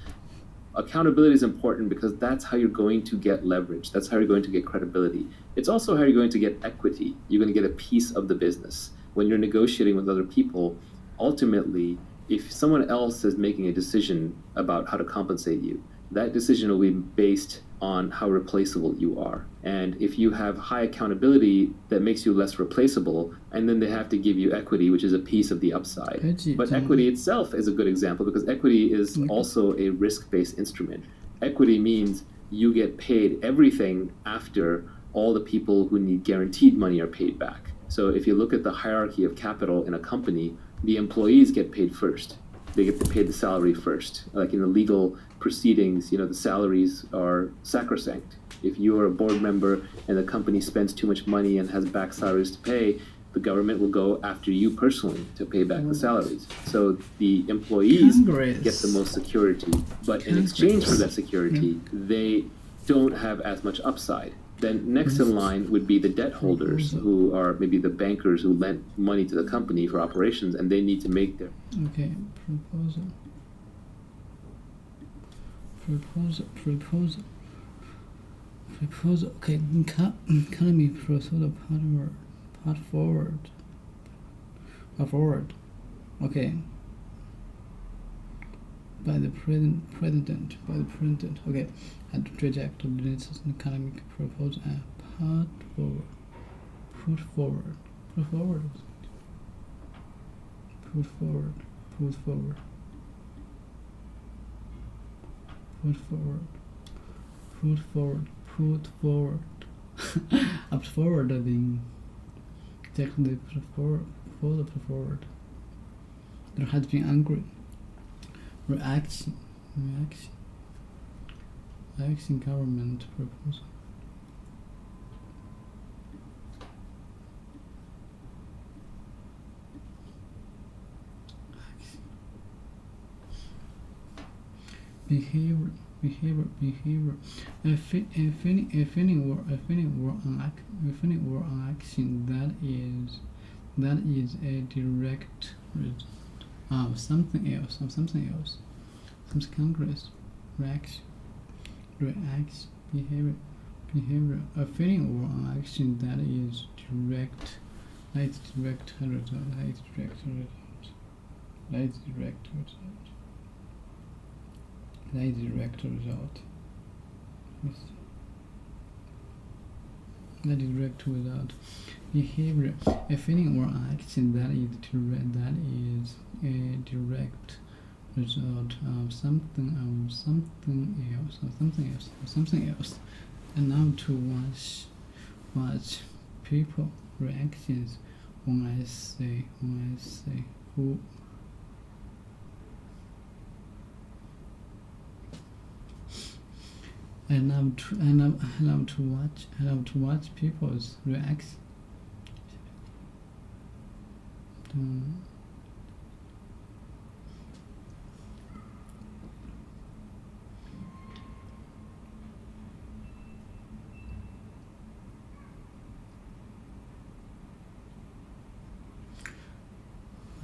Accountability is important because that's how you're going to get leverage. That's how you're going to get credibility. It's also how you're going to get equity. You're going to get a piece of the business. When you're negotiating with other people, ultimately, if someone else is making a decision about how to compensate you, that decision will be based on how replaceable you are. And if you have high accountability, that makes you less replaceable, and then they have to give you equity, which is a piece of the upside. But equity itself is a good example because equity is also a risk-based instrument. Equity means you get paid everything after all the people who need guaranteed money are paid back. So if you look at the hierarchy of capital in a company, the employees get paid first. They get to pay the salary first. Like in the legal proceedings, you know, the salaries are sacrosanct. If you are a board member and the company spends too much money and has back salaries to pay, the government will go after you personally to pay back the salaries. So the employees get the most security, but in exchange for that security, they don't have as much upside. Then next in line would be the debt holders, who are maybe the bankers who lent money to the company for operations, and they need to make their... Okay, proposal. Okay, economy proposal part forward. Okay. By the president. Okay, and reject the latest economic proposal and put forward. Up forward being technically put forward. There has been angry reaction government proposal. behavior. A feeling or an action that is a direct result of something else, some concrete reaction, behavior. A feeling or an action that is direct result. Behavior. A feeling or an action that is a direct result of something else. And now to watch people reactions when I say who. I love to watch people's reactions.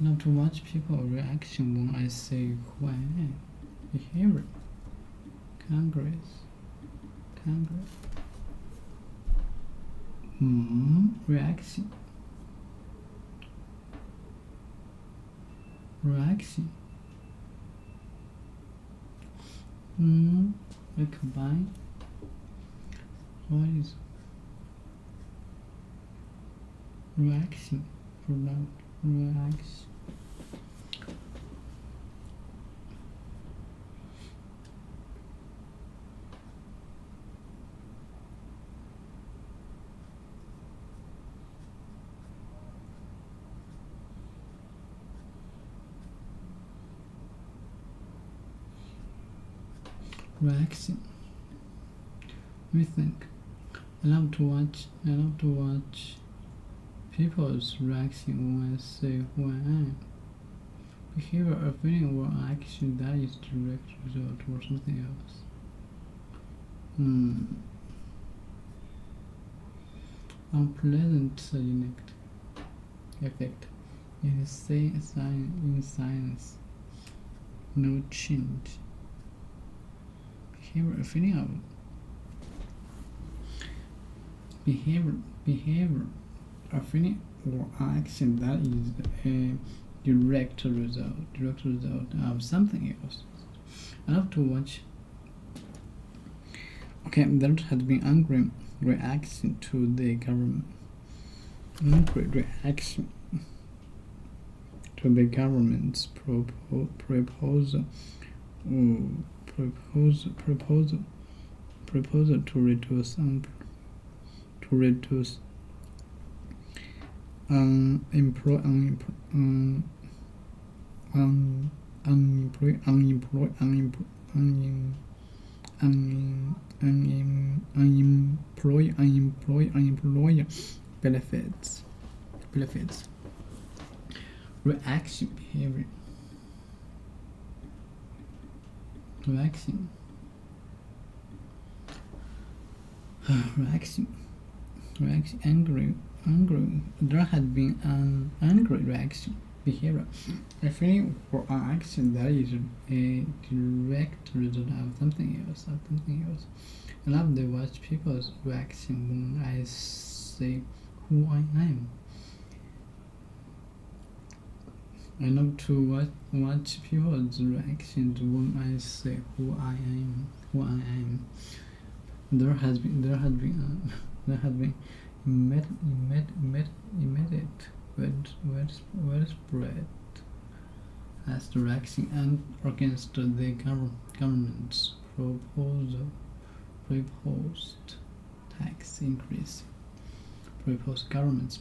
I love to watch people's reaction when I say who I am. Behavior. Congress. Reaction. We combine. What is reaction? Reaction. Reaction. We think. I love to watch people's reaction when I say who I am. Behavior, a feeling or action that is direct result or something else. Unpleasant effect. In science, no change. Behavior, a feeling of behavior, a feeling or action that is a direct result of something else. I love to watch. Okay, there has been angry reaction to the government. Angry reaction to the government's proposal to reduce unemployer benefits. Reaction behavior. Reaction. Angry. There has been an angry reaction behavior. A feeling or an action that is a direct result of something else. I love to watch people's reaction when I say who I am. I love to watch people's reactions when I say who I am. There has been immediate widespread as the reaction and against the government's proposed tax increase. Proposed government's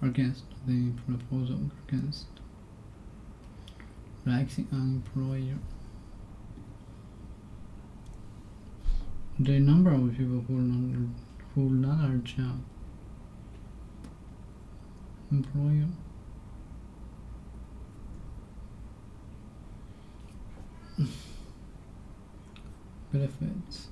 against the proposal against reaction employer. The number of people who not are job. Employer. benefits.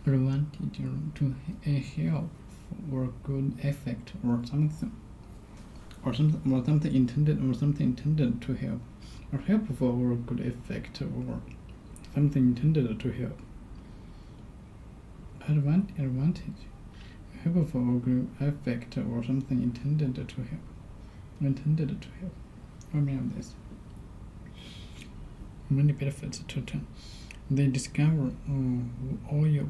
Advantage to help or good effect or something intended to help, or helpful or good effect or something intended to help. Advantage, helpful or good effect or something intended to help. What mean this? Many benefits to them. They discover oil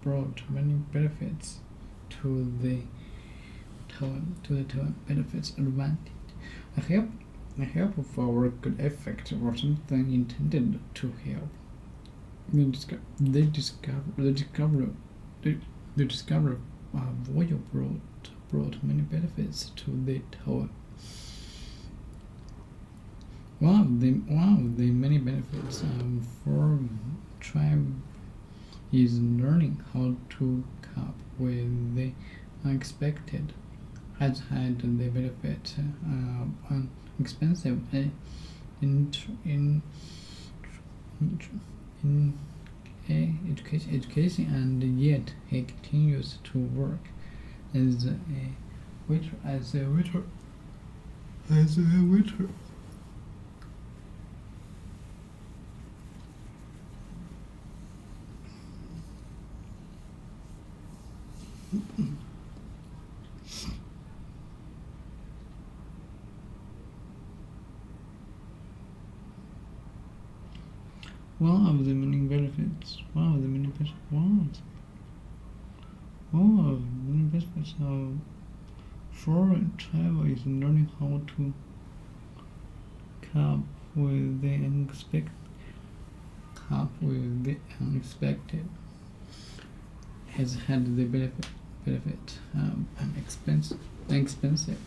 brought many benefits to the benefits. Advantage, a helpful or good effect or something intended to help. They discover oil brought many benefits to the tower. One of the many benefits for tribe is learning how to cope with the unexpected. Has had the benefit an expensive education, and yet he continues to work as a waiter. One of the many benefits of foreign travel is learning how to cope with the unexpected. Has had the benefit expensive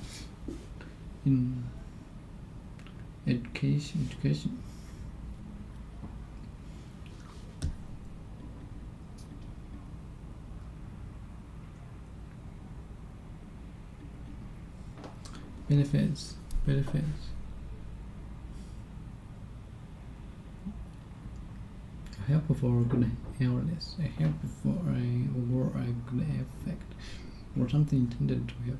in education. Benefits. Helpful or good awareness. Helpful or a good effect, or something intended to help.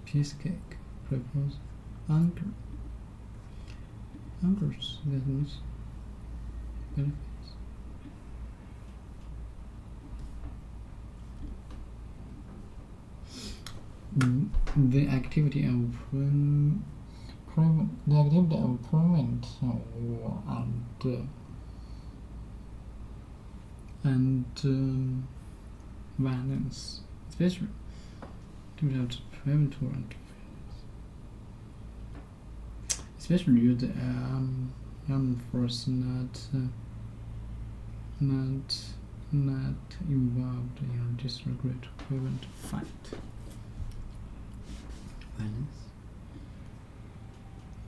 Piece cake. Propose. Anchors. That means benefits. The activity of prevent violence, especially to prevent violence, especially use armed force not involved in disregard to prevent fight.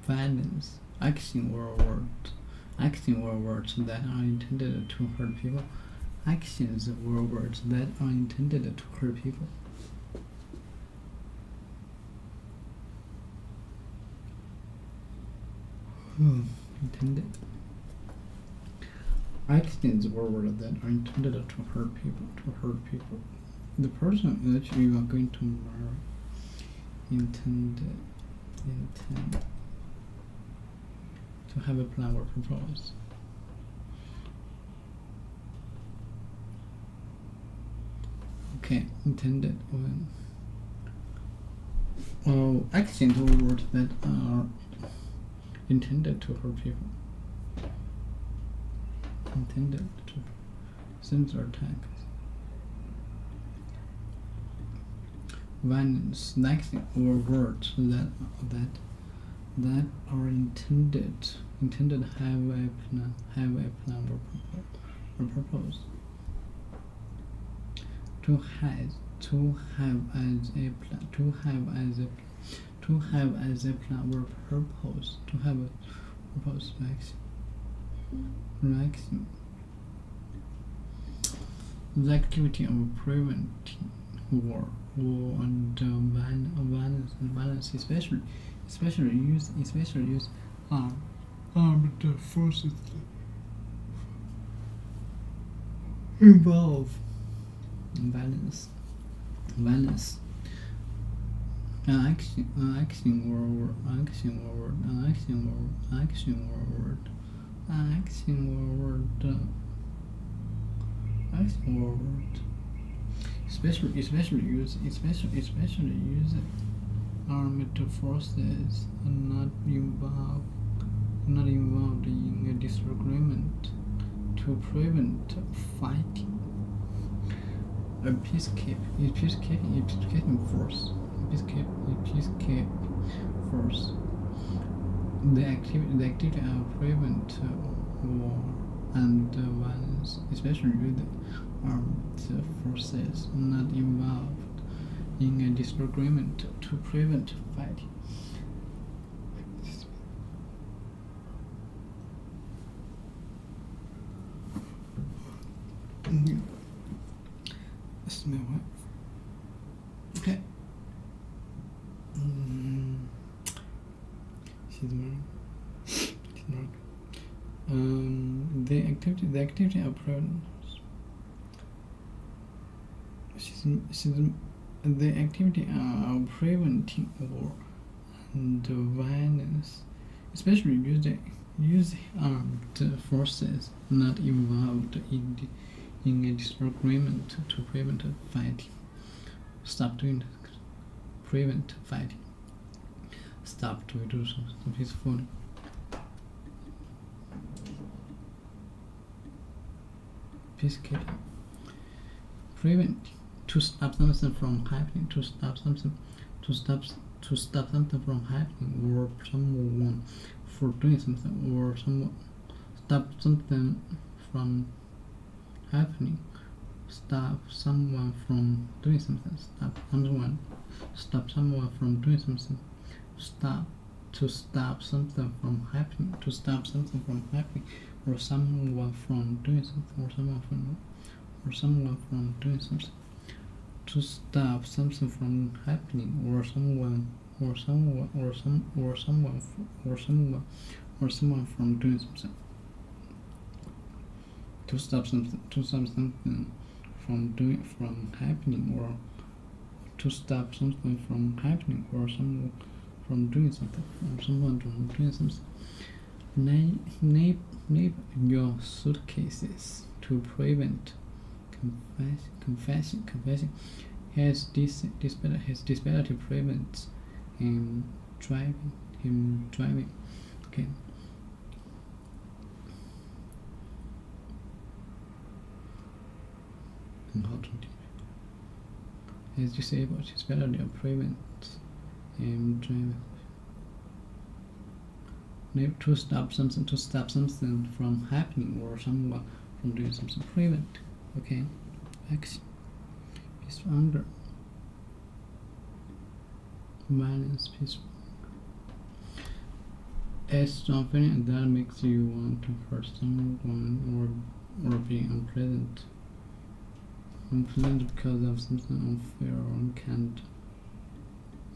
Violence, action or words that are intended to hurt people. Actions or words that are intended to hurt people. Intended. Actions or words that are intended to hurt people. The person that you are going to marry intend to have a plan or propose. Okay, intended or actions or words that are intended to hurt people. Intended to censor attacks. Violence, action or words that are intended have a plan or purpose. To have as a plan or purpose. To have a purpose, action. Relaxing. The activity of preventing war and violence, especially use armed forces involve violence. Action word. Especially use armed forces not involved in a disagreement to prevent fighting. A peacekeeping force. The activity of prevent war and violence, especially with armed forces not involved in a disagreement to prevent fighting. That's my wife. Okay. She's married. The activity of prevent. The activity of preventing war and violence, especially use armed forces not involved in a disagreement to prevent fighting. Stop doing that. Prevent fighting. Stop to do something peaceful. Peacekeeping. Prevent. To stop something from happening. To stop something from happening, or someone for doing something, or stop something from happening. Stop someone from doing something. Stop someone from doing something. To stop something from happening. To stop something from happening, or someone from doing something, or someone from doing something. To stop something from happening, or someone from doing something. To stop something from happening, or to stop something from happening, or someone from doing something, or someone from doing something. Name your suitcases to prevent confessing. His disability prevents him driving. Okay. And how to do it. His disability prevents him driving. To stop something from happening, or someone from doing something. Prevent. Okay. Action. Peace, anger. Violence, peaceful. A strong feeling that makes you want to hurt someone, or be unpleasant because of something unfair or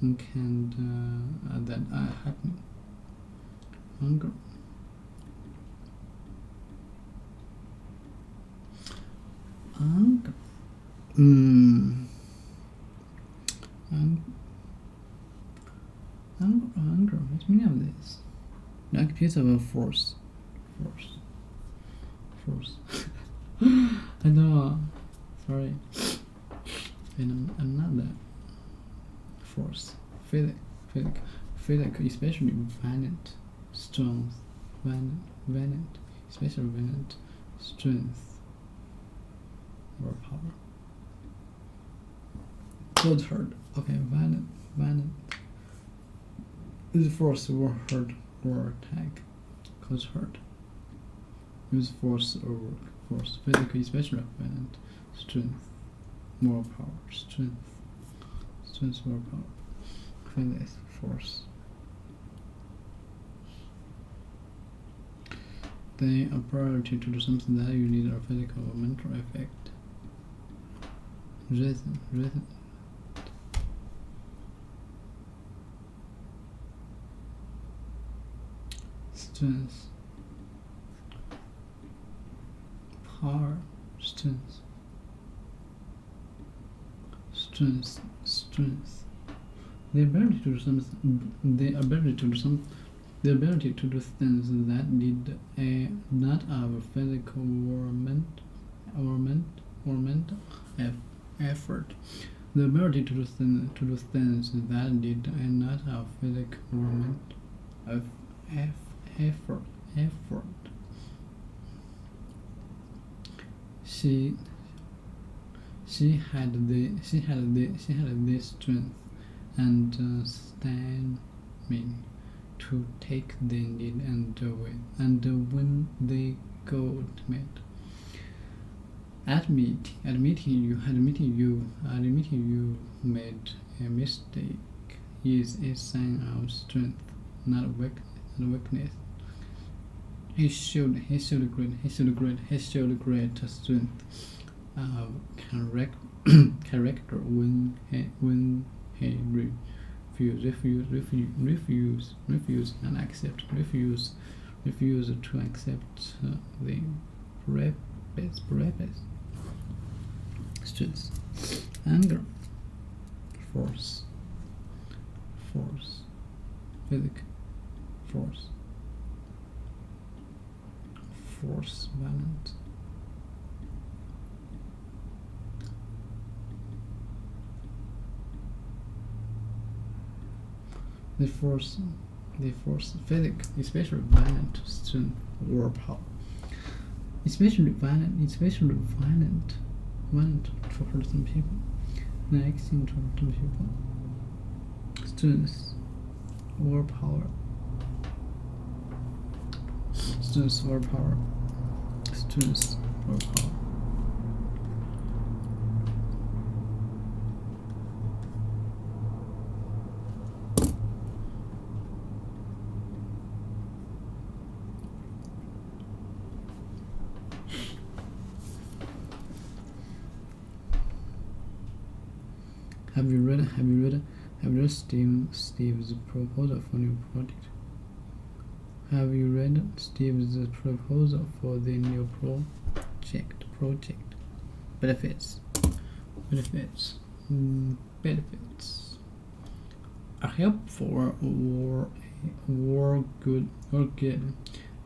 unkind that are happening. Anger. Anger. Anger. What's the meaning of this? Like a piece of a force. I know. Sorry. And another force. Physical, especially violent, strength, violent, especially violent, strength, or power. Cold hurt. Okay, violent. Use force or hurt or attack. Cause hurt. Use force or force. Physically, especially violent. Strength. More power. Strength, more power. Force. the ability to do something that you need a physical or mental effect. Reason. Strength. Power. Strength. The ability to do something. The ability to do things that need a not of physical or mental effort. The ability to do things that need a not of physical or mental effort. She had the strength and stamina to take the lead and win the gold medal. Admitting you made a mistake is a sign of strength, not weakness. He showed great strength of character when he refused to accept the purpose. Stress, anger, force, physical, force, violence. The force, physical, especially violent, strength or power. Especially violent to hurt some people. Next thing to hurt some people. Strength or power. Strength or power. Strength or power. Have you read Steve's proposal for new project? Have you read Steve's proposal for the new project? Benefits. A helpful or good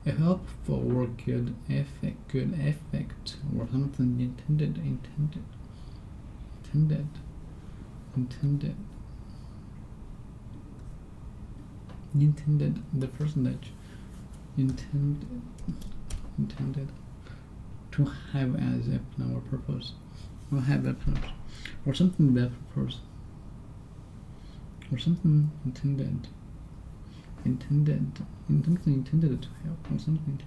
a helpful or good effect or something intended. The personage intended to have as a plan or purpose, or have a purpose, or something that purpose, or something intended to help, or something.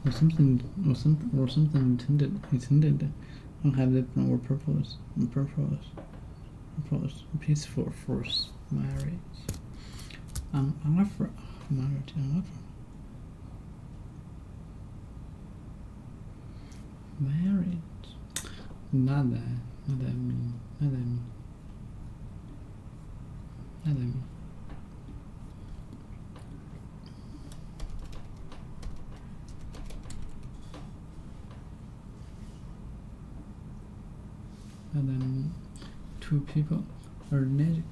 Or something intended to have the plan or purpose, peaceful force, marriage, offer, marriage, not that mean. And then two people are allegedly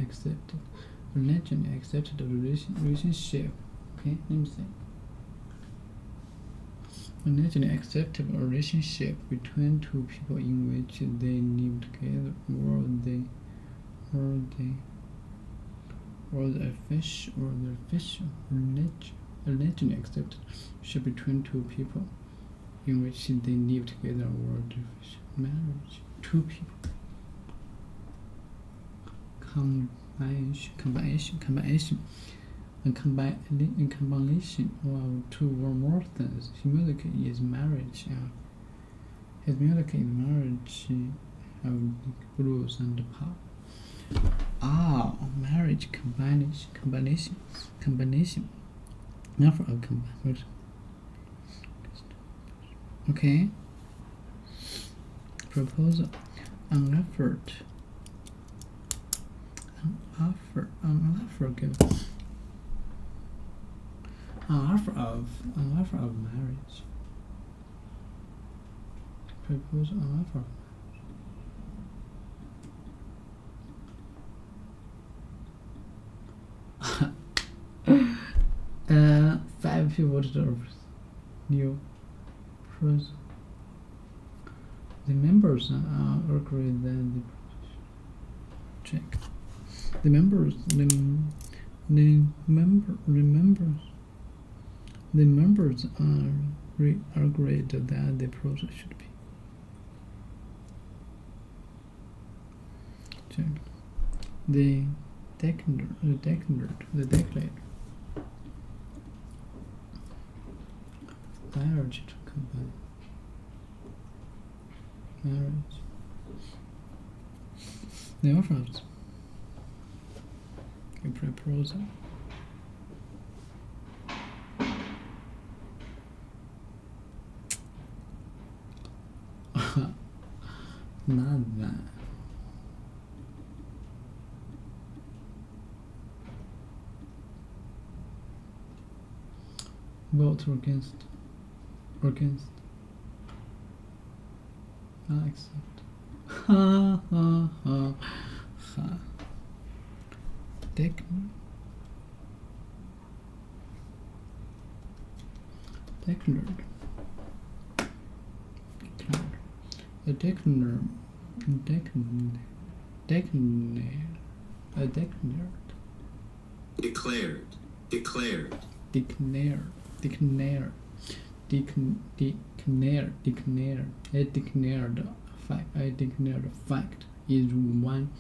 accepted a relationship. Okay, let me say. Allegedly accepted a relationship between two people in which they live together, or the official allegedly accepted relationship between two people in which they live together, or the official marriage. Two people. Combination of two or more things. Humility is marriage. Humility is marriage. have rules and power. Marriage combination. Never a combination. Okay. Proposal. An offer of marriage. Propose an offer. 5 people deserve new pros. The members agree that the check. The members agreed that the process should be check. The declared marriage to combine marriage. The offers a proposal. Not that. Vote against. I accept. Ha ha ha ha. Declared. A declared. A declared fact is one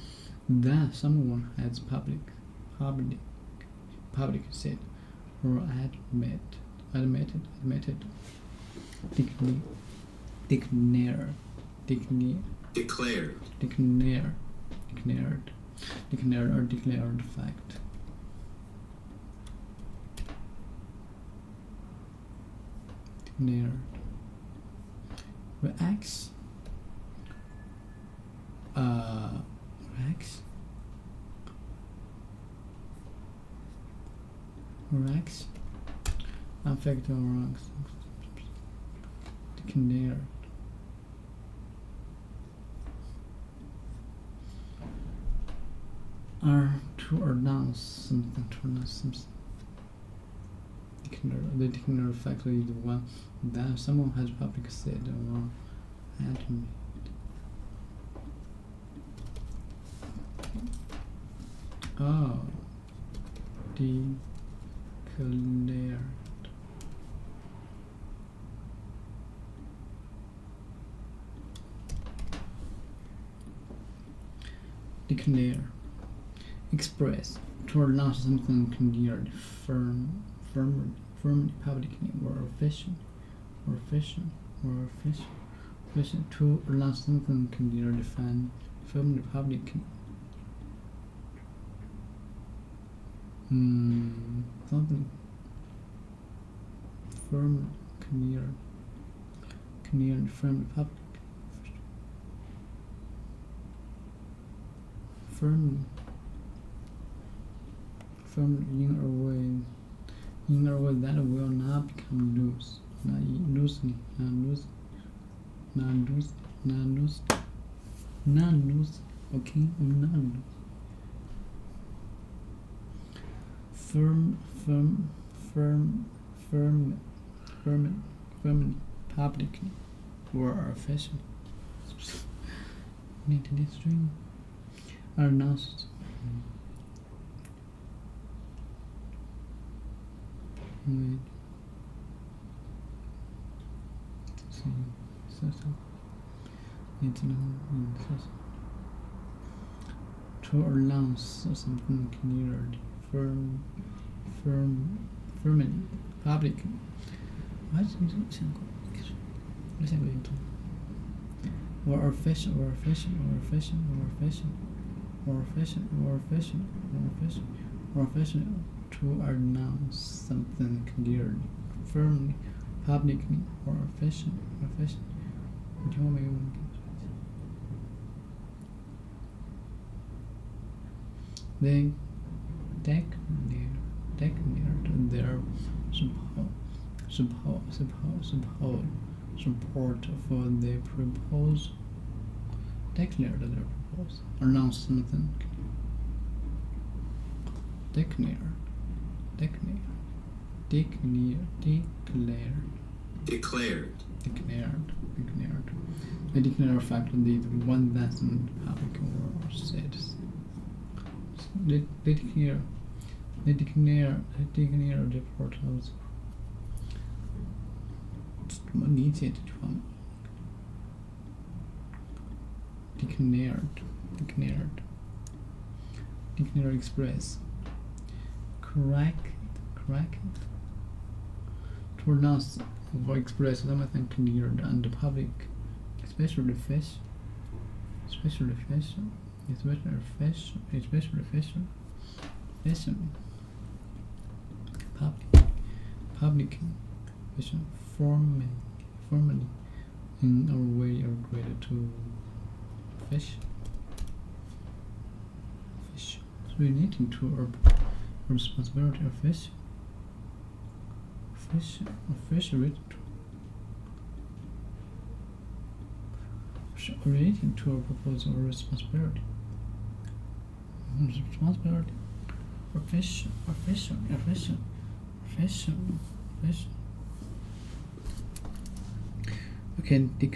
that someone has public said or admitted. Declared or declared fact. Declared. Reacts. Rex affect or declared. Are to announce something. The declared fact is the one that someone has publicly said or admitted. Declared. Declare. Express. To announce something clearly, firmly, publicly, or officially. To announce something clearly, defined, firmly, publicly. Something firm, clear, firm, public, firm, in a way that will not become loose, not loose, okay, not loose. Firm, publicly, or officially. Need this string are announced. Wait. See, need to know. To announce something clearly. Firmly, publicly. 我还是没想过，我想过运动。我 or efficient, or efficient, or efficient, or efficient, or efficient, or efficient, or efficient, or efficient, to announce something clearly, firmly, publicly, or efficient, efficient. 你听过没有？ They declared their support for the proposal. Declared their proposal. Announce something. Declared. They declare a fact that one that's in the public or said. They declare the proposal. 怎么理解这句话吗？ Declare express. Correct. To announce or express something clear and public, especially official. Public, formally, in a way agreed to official, relating to a responsibility, official relating to a proposal or responsibility. Official. Okay, they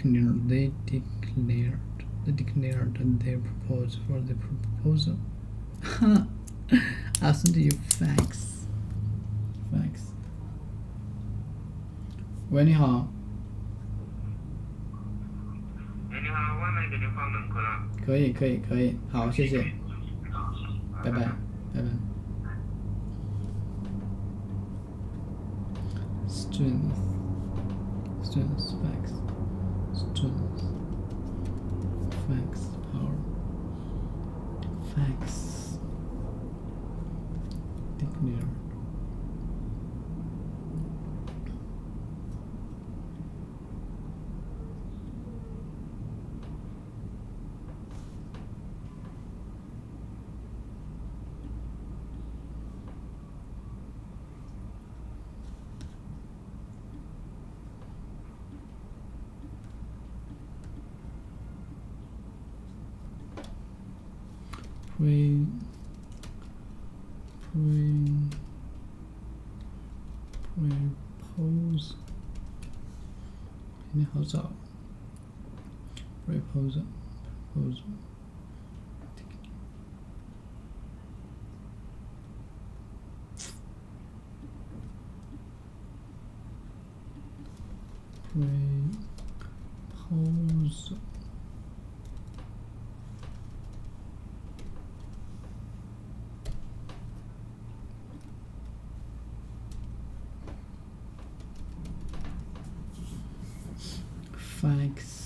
declared their proposal for the proposal. I'll send you facts. 喂，你好。哎，你好，外卖给您放门口了。可以，好，谢谢。拜拜。Strength, facts, power, facts, declare. Propose. 今天好早。Proposal. Facts.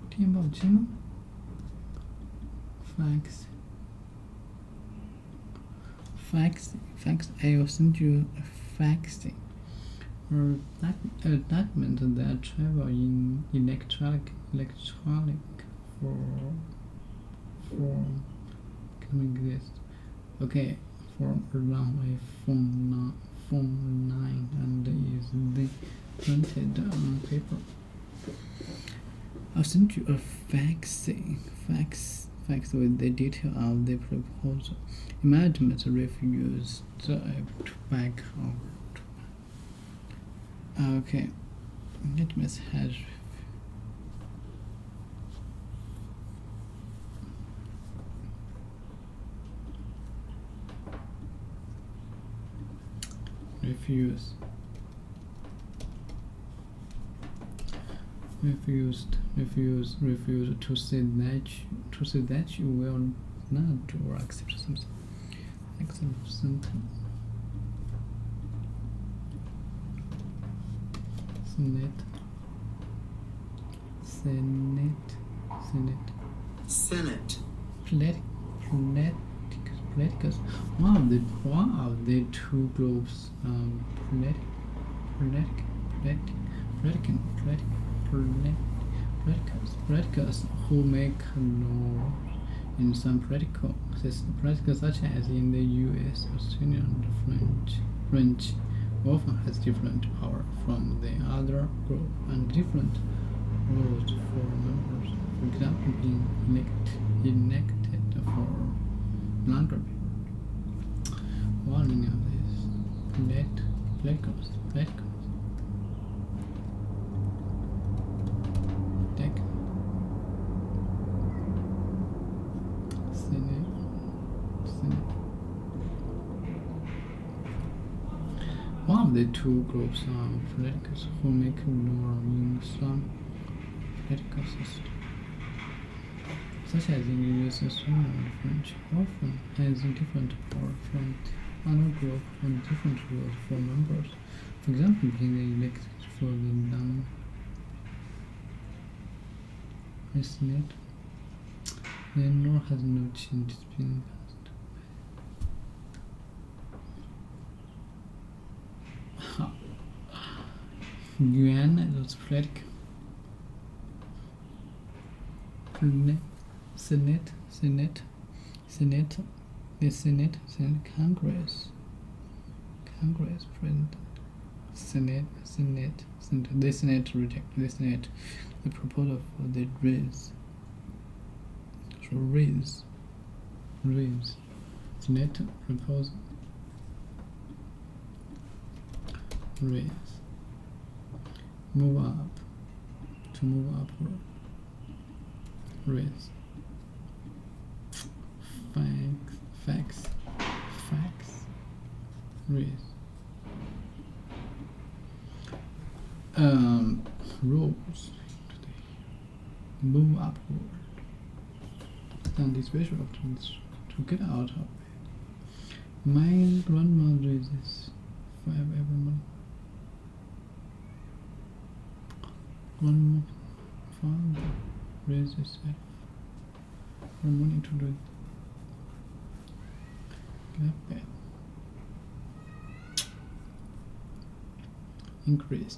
听不清吗 Facts. I will send you a fax. Or a document that travel in electronic form can exist. Okay, form around a phone line and is printed on paper. I'll send you a fax with the detail of the proposal. Management refused to back out. Okay, management has refused to say that you will not do or accept something. Senate. Politicus. One of the two groups, politicus who make law in some political system, such as in the U.S., Australia, and French, often has different power from the other group and different rules for members. For example, being elected for longer period. One of these politicals. One of the two groups are politicus who make law in some political system, such as in the U.S., Australia, and French, often has different power from other group and different rules for members. For example, being elected for the Senate, the law has no changes been passed. Yuan is political. Senate, Congress, President, Senate, the Senate rejected the proposal for the raise. So raise, Senate proposal, raise, move up, to move upward, raise. Facts, raise. Rules, move upward. Stand this visual to get out of it. My grandma raises 5 every month. Grandfather raises 5 for money to do it.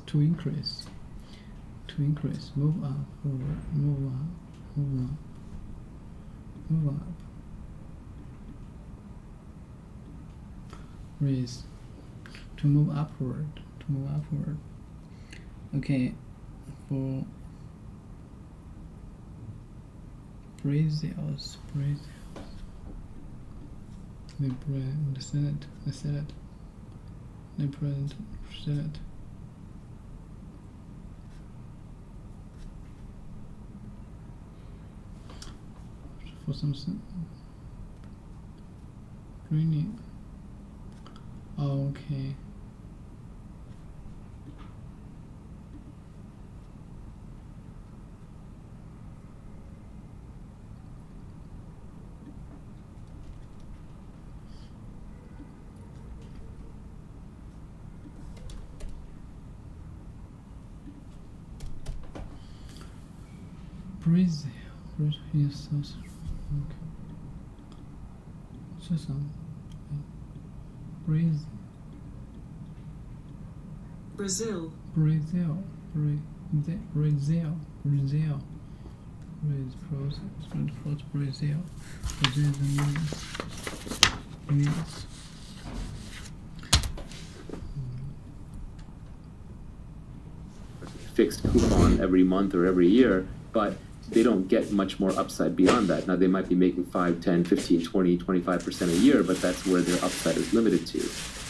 To increase, move up, forward, move up. Raise, to move upward. Okay, for Brazils. The Senate, the President, Senate. For some training. Okay. Brazil, yes, okay. So some Brazil. Fixed coupon every month or every year, but they don't get much more upside beyond that. Now, they might be making 5, 10, 15, 20, 25% a year, but that's where their upside is limited to.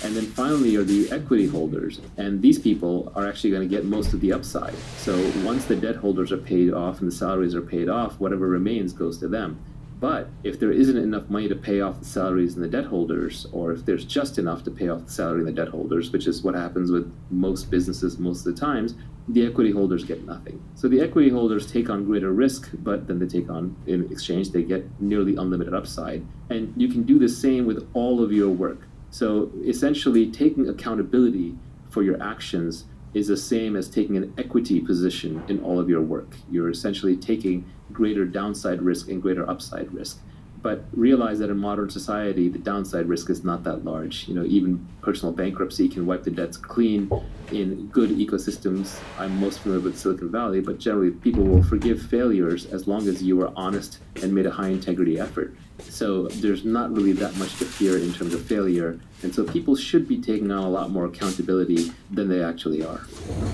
And then finally are the equity holders, and these people are actually going to get most of the upside. So once the debt holders are paid off and the salaries are paid off, whatever remains goes to them. But if there isn't enough money to pay off the salaries and the debt holders, or if there's just enough to pay off the salary and the debt holders, which is what happens with most businesses most of the times, the equity holders get nothing. So the equity holders take on greater risk, but then they take on, in exchange, they get nearly unlimited upside. And you can do the same with all of your work. So essentially taking accountability for your actions is the same as taking an equity position in all of your work. You're essentially taking greater downside risk and greater upside risk. But realize that in modern society, the downside risk is not that large. Even personal bankruptcy can wipe the debts clean in good ecosystems. I'm most familiar with Silicon Valley, but generally people will forgive failures as long as you were honest and made a high integrity effort. So there's not really that much to fear in terms of failure. And so people should be taking on a lot more accountability than they actually are.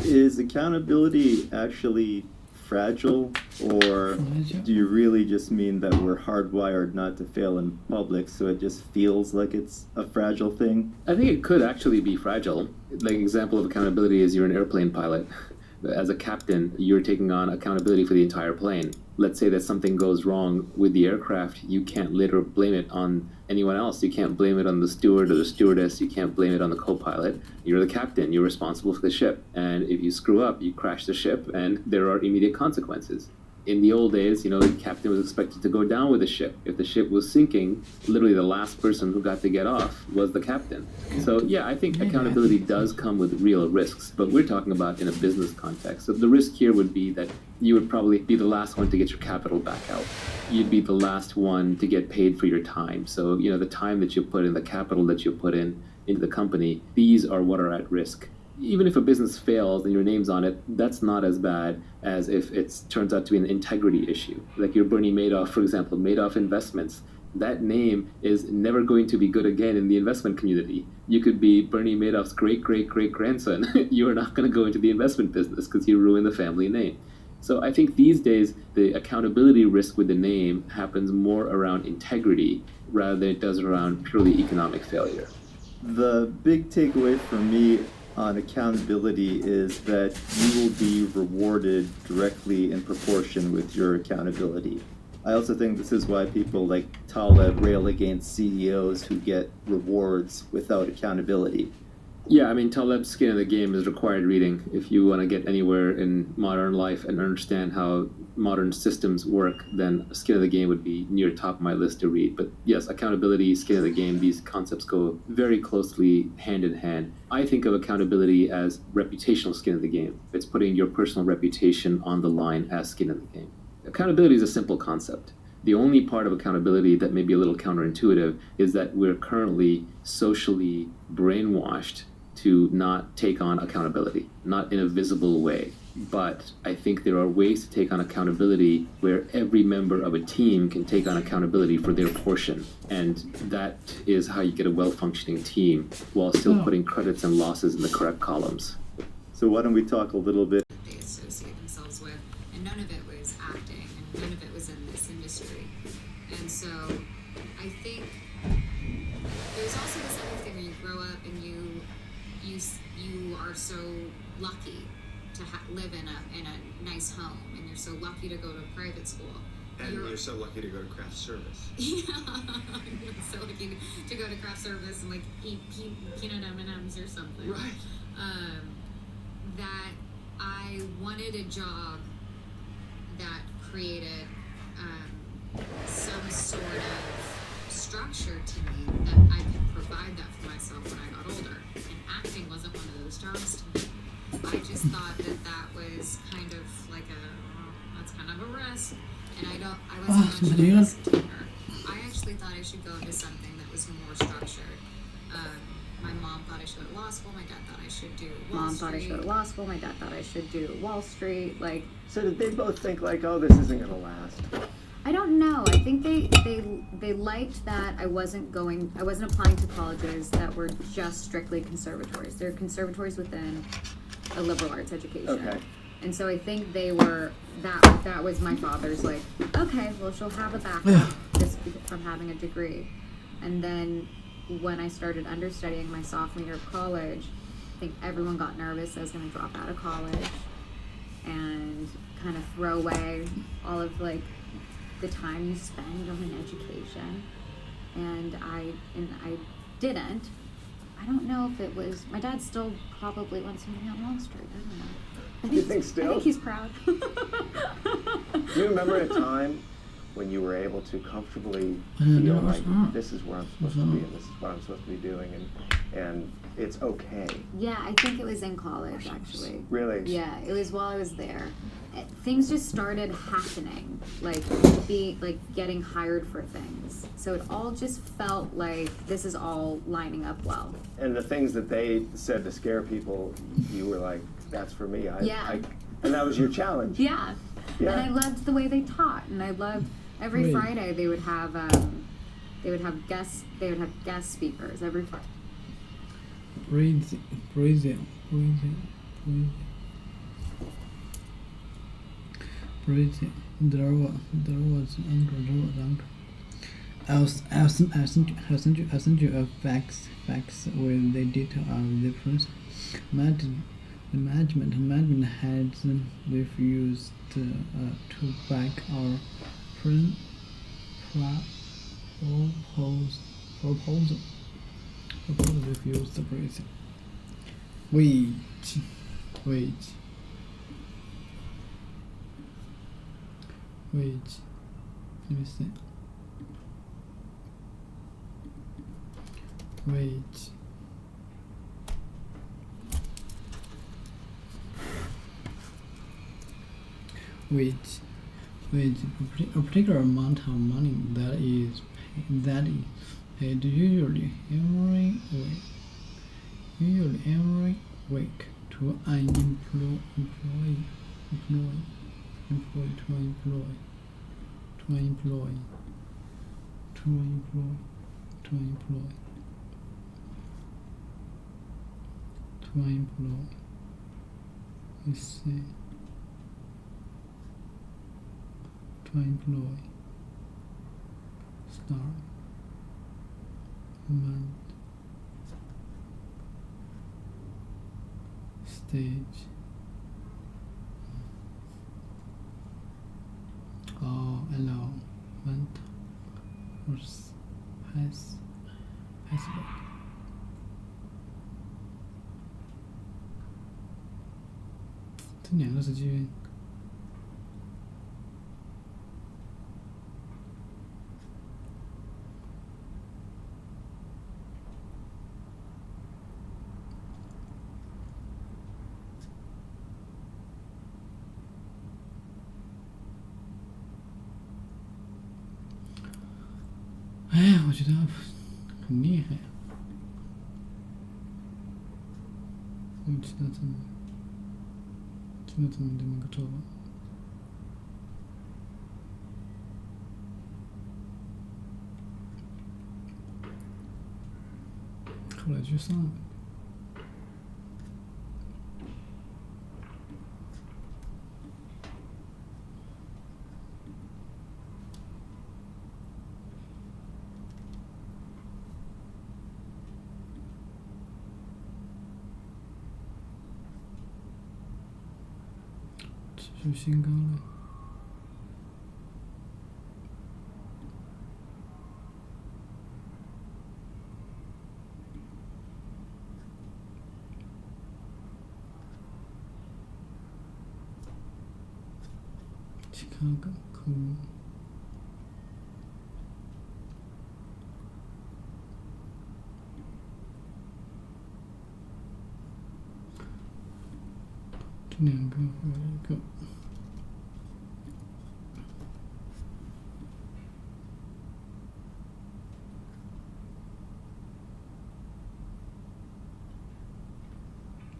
Is accountability actually fragile, or do you really just mean that we're hardwired not to fail in public, so it just feels like it's a fragile thing? I think it could actually be fragile. Like example of accountability is you're an airplane pilot. As a captain, you're taking on accountability for the entire plane. Let's say that something goes wrong with the aircraft, you can't later blame it on anyone else. You can't blame it on the steward or the stewardess. You can't blame it on the co-pilot. You're the captain. You're responsible for the ship. And if you screw up, you crash the ship, and there are immediate consequences. In the old days, the captain was expected to go down with the ship. If the ship was sinking, literally the last person who got to get off was the captain. So yeah, I think accountability does come with real risks, but we're talking about in a business context. So the risk here would be that you would probably be the last one to get your capital back out. You'd be the last one to get paid for your time. So, the time that you put in, the capital that you put in into the company, these are what are at risk. Even if a business fails and your name's on it, that's not as bad as if it turns out to be an integrity issue. Like your Bernie Madoff, for example, Madoff Investments. That name is never going to be good again in the investment community. You could be Bernie Madoff's great-great-great-grandson. You are not going to go into the investment business because you ruin the family name. So I think these days, the accountability risk with the name happens more around integrity rather than it does around purely economic failure. The big takeaway for me on accountability is that you will be rewarded directly in proportion with your accountability. I also think this is why people like Taleb rail against CEOs who get rewards without accountability. Yeah, Taleb's Skin in the Game is required reading if you want to get anywhere in modern life and understand how modern systems work. Then Skin in the Game would be near top of my list to read. But yes, accountability, Skin in the Game, these concepts go very closely hand in hand. I think of accountability as reputational skin in the game. It's putting your personal reputation on the line as skin in the game. Accountability is a simple concept. The only part of accountability that may be a little counterintuitive is that we're currently socially brainwashed to not take on accountability, not in a visible way. But I think there are ways to take on accountability where every member of a team can take on accountability for their portion. And that is how you get a well-functioning team while still putting credits and losses in the correct columns. So why don't we talk a little bit they associate themselves with, and none of it was acting, and none of it was in this industry. And so I think there's also this other thing where you grow up and you are so lucky to live in a nice home, and you're so lucky to go to private school. And you're so lucky to go to craft service. Yeah, you're so lucky to go to craft service and eat peanut M&Ms or something. Right. That I wanted a job that created some sort of structure to me that I could provide that for myself when I got older. And acting wasn't one of those jobs to me. I just thought that was kind of that's kind of a risk. And I wasn't much of a risk taker. I actually thought I should go into something that was more structured. My mom thought I should go to law school. My dad thought I should do Wall Street. Mom thought I should go to law school. My dad thought I should do Wall Street. So did they both think oh, this isn't going to last? I don't know. I think they liked that I wasn't applying to colleges that were just strictly conservatories. They're conservatories within a liberal arts education. Okay. And so I think they were that was my father's okay, well she'll have a backup just from having a degree. And then when I started understudying my sophomore year of college, I think everyone got nervous I was going to drop out of college and kind of throw away all of the time you spend on an education. And I didn't. I don't know if it was, my dad still probably wants me on Wall Street. I don't know. You think still? I think he's proud. Do you remember a time when you were able to comfortably And feel there like was this is where I'm supposed to be and this is what I'm supposed to be doing and it's okay. Yeah, I think it was in college, actually. Really? Yeah, it was while I was there. Things just started happening, like getting hired for things. So it all just felt like this is all lining up well. And the things that they said to scare people, you were like, that's for me. And that was your challenge. Yeah. Yeah. And I loved the way they taught, and I loved every Friday they would have guest speakers every Friday. Breathing. There was uncle. I'll send you a fax with the detail of the process. The management had refused to back our proposal. Refused the briefing. Wait. Let me see. Wait. A particular amount of money that is paid usually every week to an employee. Let's see. To employ. Start. Month. Stage. Allowment. Password.这两个是基于我觉得很厉害呀！我知道怎么这么个做法。后来去上了。就新高了。去看看可能。这两个和一个。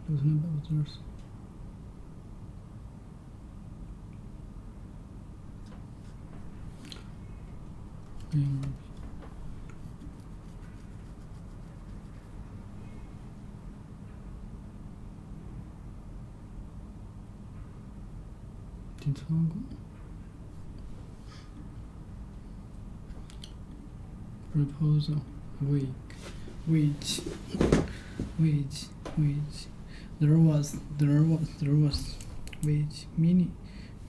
Losing about others. Proposal. Which. There was wage minimum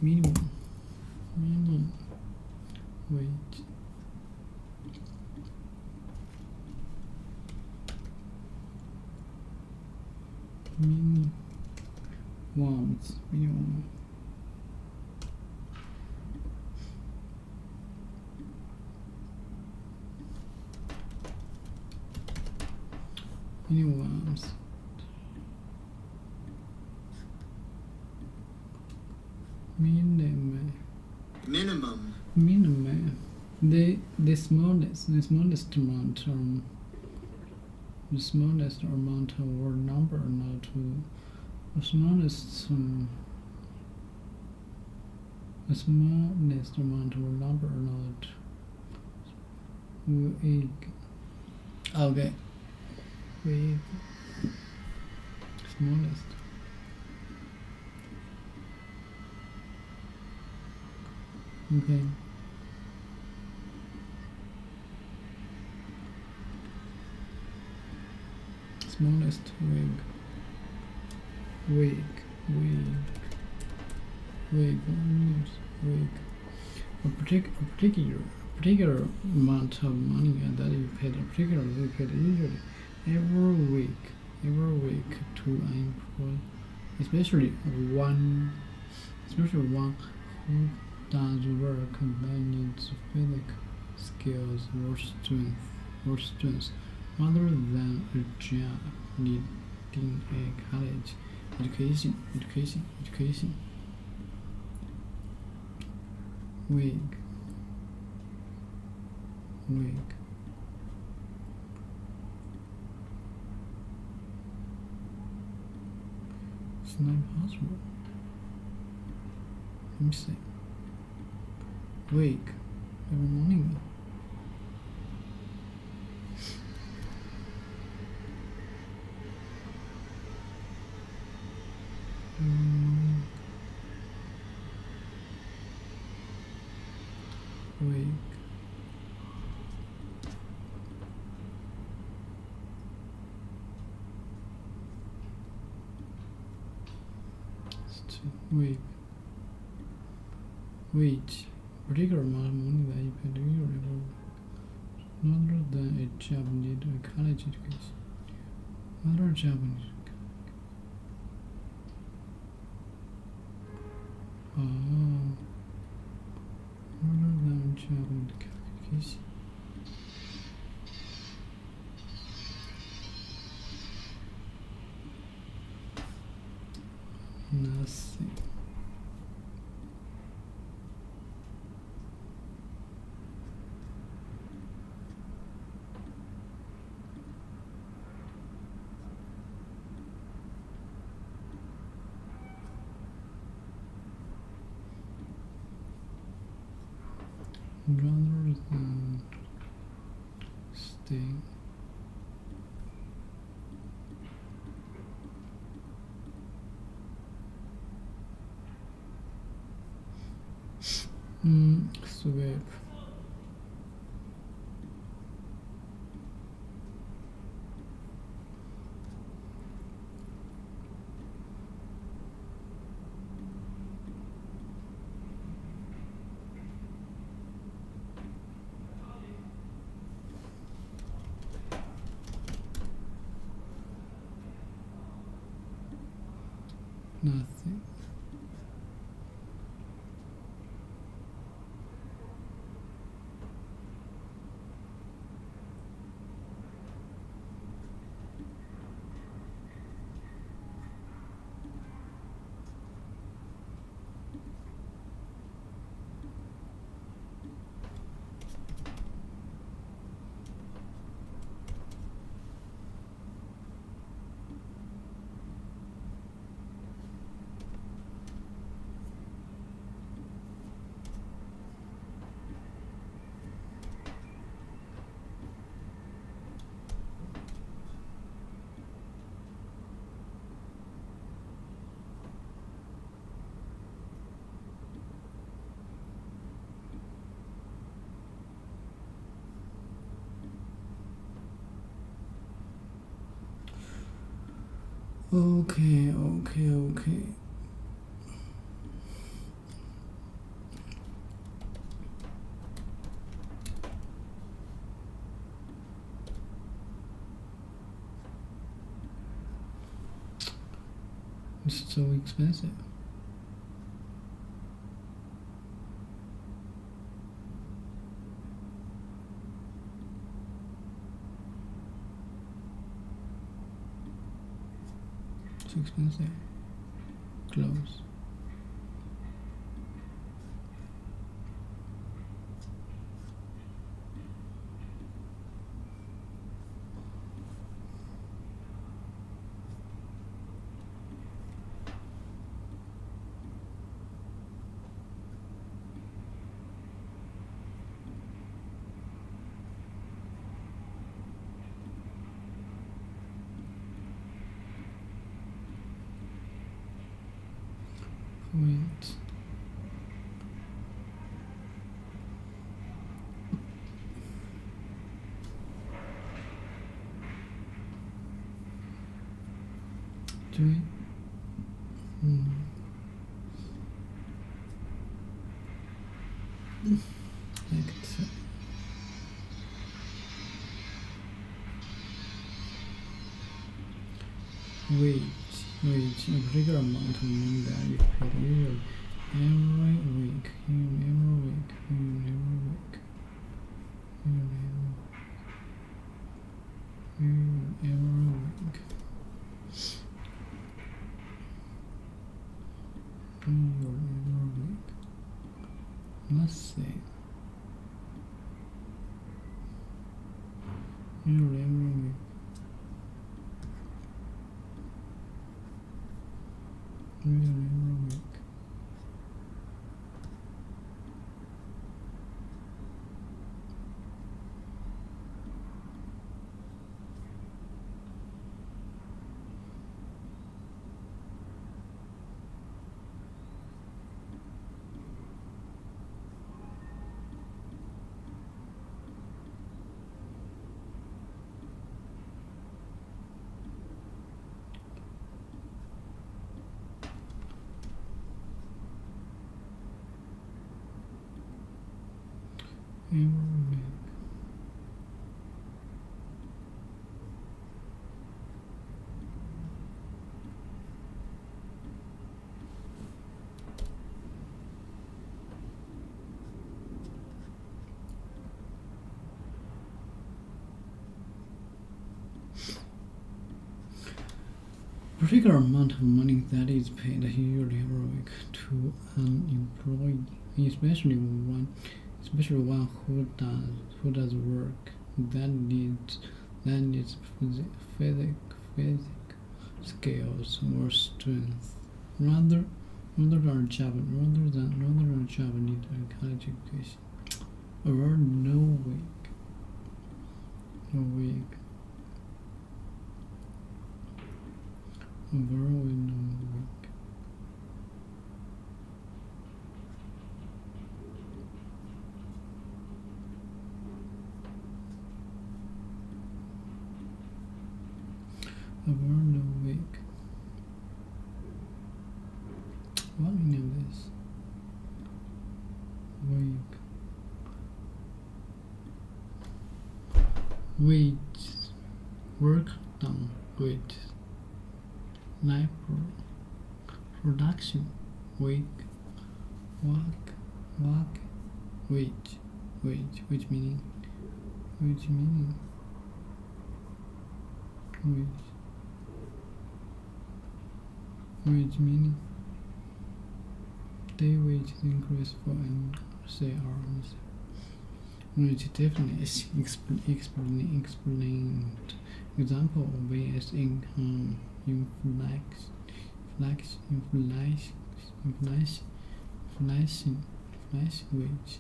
wage. Minimum Anyone's. Minimum. The smallest amount or number not to the smallest amount or number not weak. Okay. Weak. Smallest. Okay. Smallest weak. A particular amount of money that you paid usually every week to an employee, especially one who does work that needs physical skills or strength rather than a job needing a college education. Weak. It's not possible. Let me see. Wake every morning. Wake. Wake. Wage. Particular amount of money that you pay usually rather than a job need a college education. Other job needs rather than a job need education. Nothing. Rather than stay. Sweep. Nothing. Okay. It's so expensive. expensive clothes. Wait. Join. Like wage, a particular amount of money that is paid usually every week, every week. Let's see. Every week. Particular amount of money that is paid usually every week to an employee, especially one who does work that needs physical skills or strength rather than a job need a college education or no week. Overall, no week. Overall, no week. What do you name this? Week. Wages. Work done. Wages. Life production, work, wage meaning, day wage increase for an hours. Wage definition explained. Example: wage income. Inflation wage.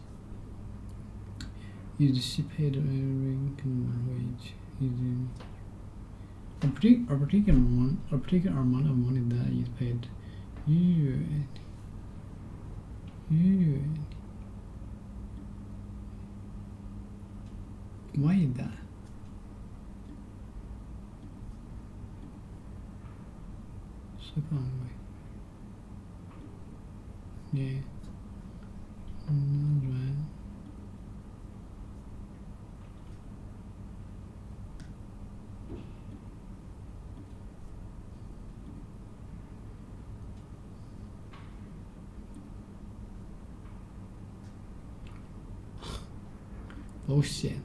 Is she paid every wage? A particular amount of money that is paid usually. Why is that? Yeah. Not right. Bullshit.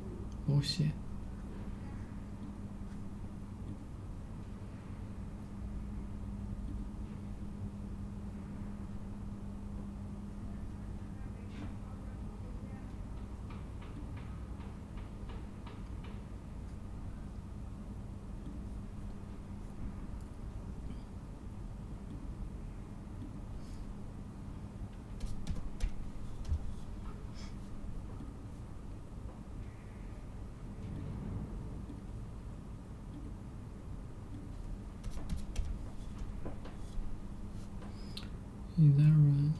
Is that right?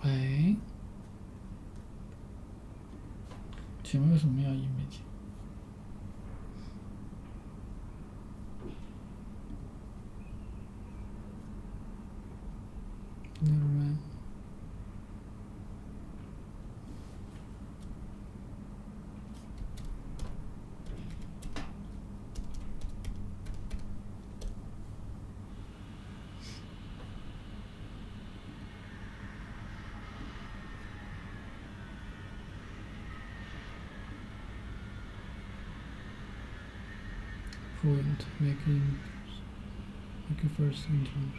哎，请问为什么要image？ Is that right? Point making first sentence.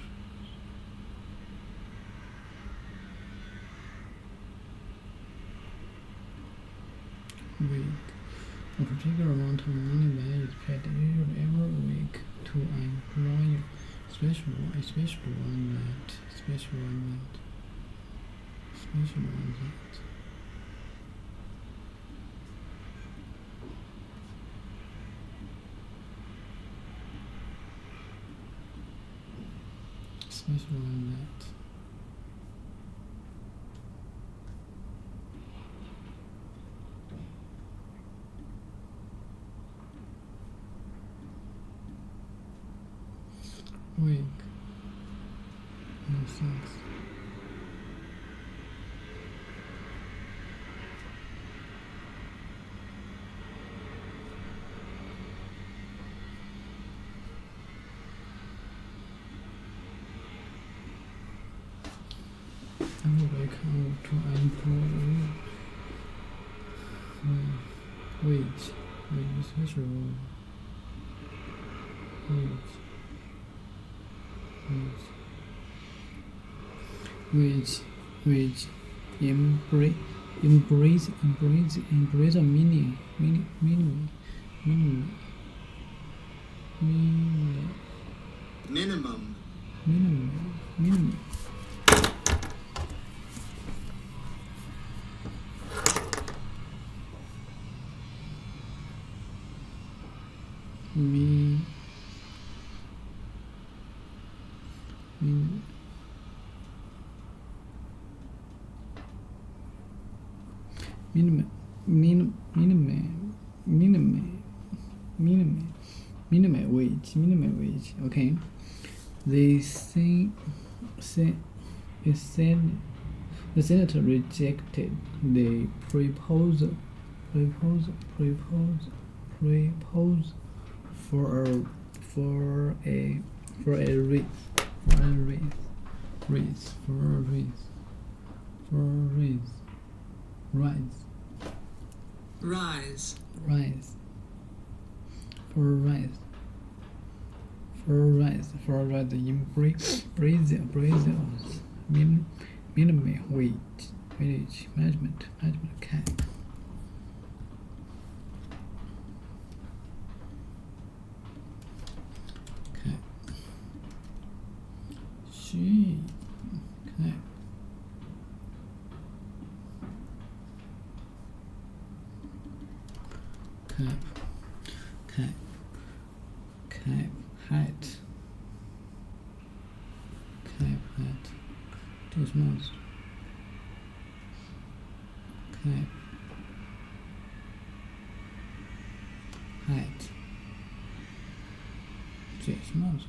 Week. A particular amount of money that is paid every week to an employer, especially one that. Special on that. Week. No sense. Wake up to employee. Wage. Special. Which embrace a meaning minimum minimum wage. Okay, the senator rejected the proposal for a rise in Brazil's minimum wage management cap. She hat too small. Hat too small.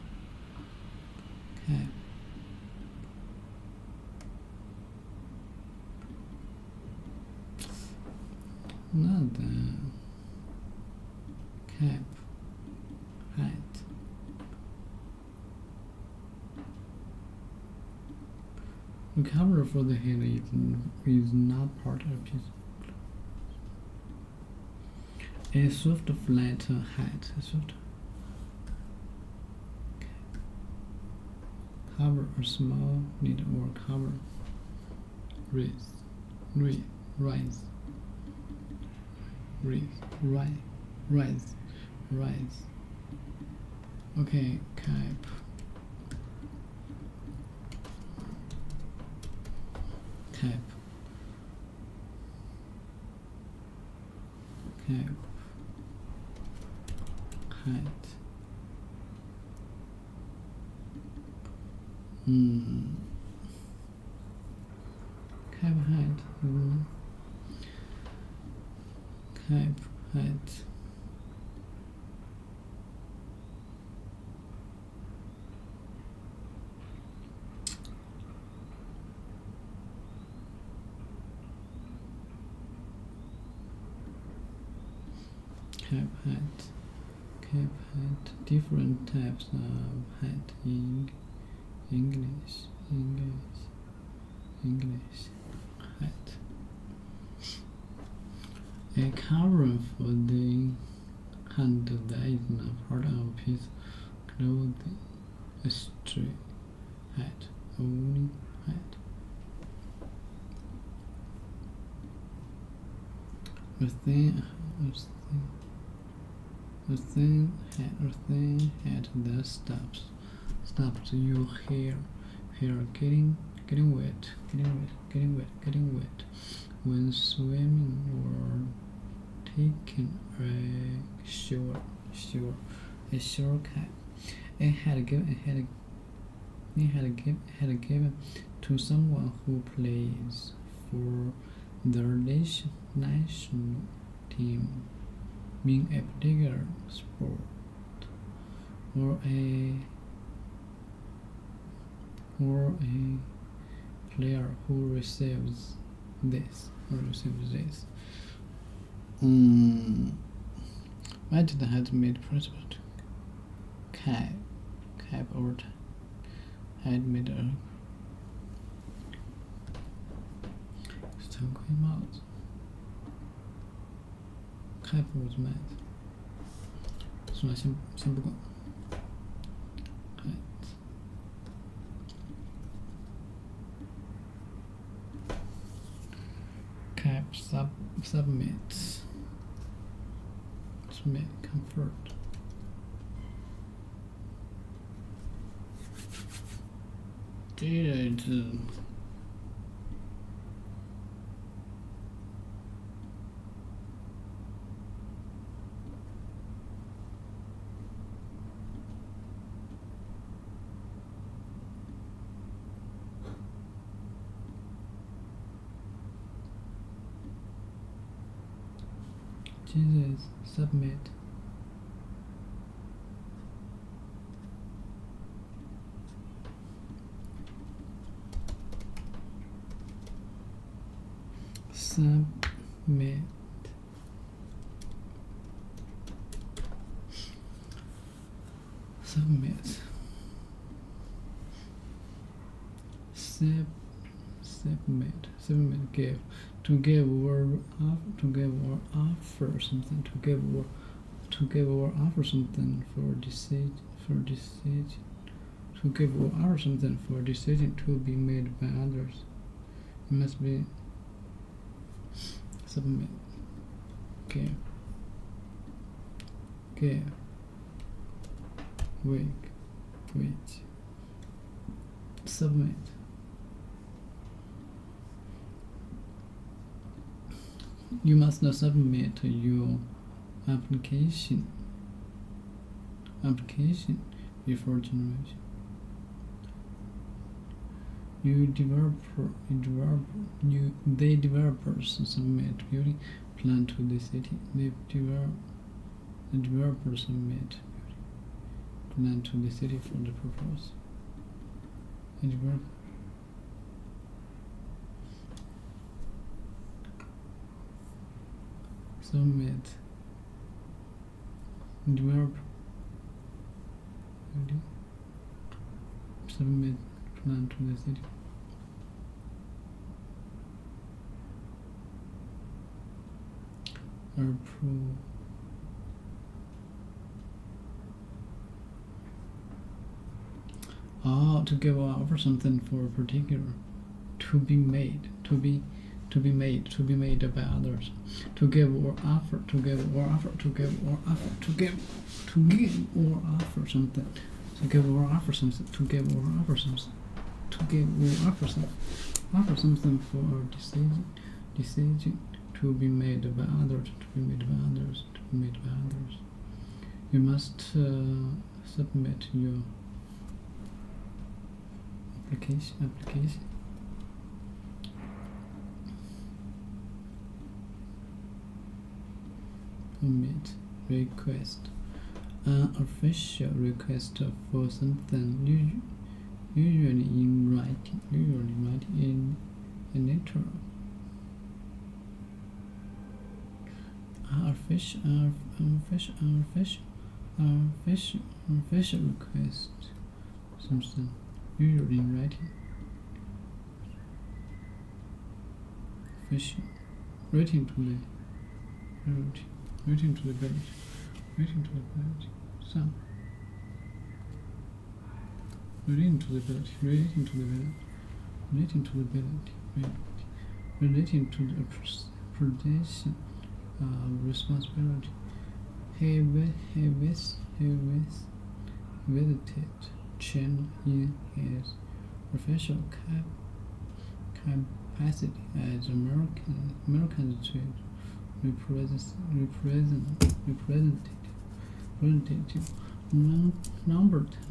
Nada. Cap. Hat. The cover for the head is not part of the piece. A soft flat hat. Cover a small needle or cover. Rise. Okay, cap. Hat. Cap hat. Cap hat. Cap hat, different types of hat in English hat. A cover for the handle that is not part of a piece of clothing. A straight hat, a woolen hat. A thin hat that stops your hair getting wet when swimming or taking a shortcut. It had given to someone who plays for their national team in a particular sport, or a player who receives this. Why did the hat made principle to cap or had made a头盔帽子 cap was made 算了先不管 cap submit comfort Jesus, submit. Submit. Give. To give or offer something. To give or offer something for decision. To give or offer something for decision to be made by others. It must be submit. Give. Wait. Submit. You must submit your application before generation. The developers submit building plan to the city. The developers submit building plan to the city for the purpose. Submit developer submit plan to the city. Approve. To give or offer something for a particular, to be made by others. To give or offer something. To give or offer something for a decision to be made by others. You must submit your application. Permit request. An official request for something usually in writing in a letter. An official request something usually in writing. Official writing to the village. Some relating to the village, relating to the predation responsibility. He visited China in his official capacity as American State representative.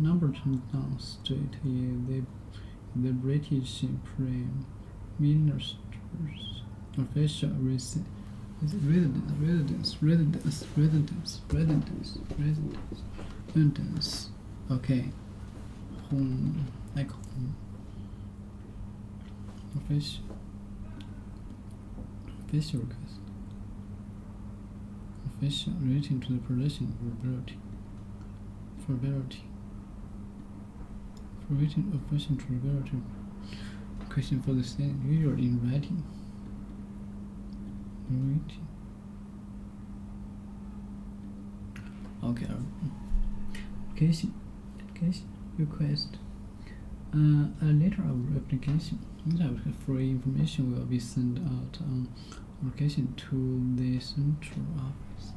Numberton Street is the British Prime Minister's official residence. Okay. Home, like home. Official request. Official relating to the production for ability. For written official to ability. Question for the same, usually in writing. Okay. Application request. A letter of application for information will be sent out on application to the central office.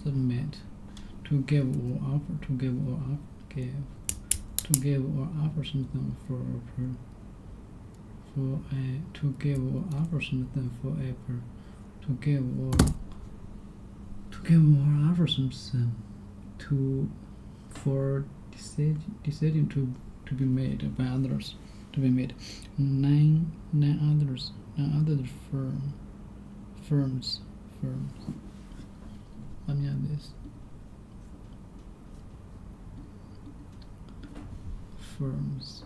Submit to give or offer something for deciding to be made by others, nine other firms. Let me add this. Firms.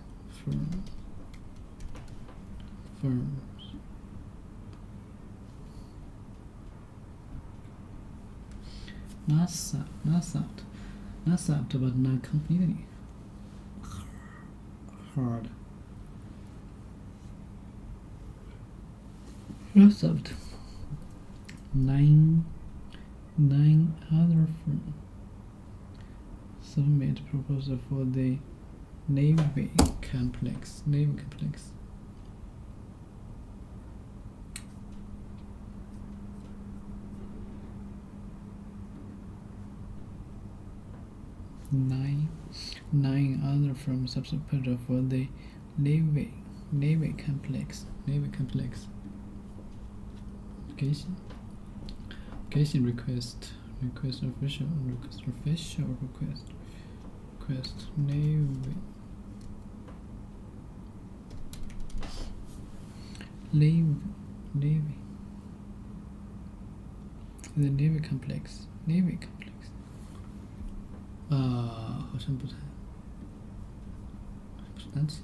Not soft, but not completely hard. Not soft. Nine other firms submit proposal for the Navy complex. Nine other firms submitted for the Navy complex. Application request official request Navy the Navy complex 好像不是单词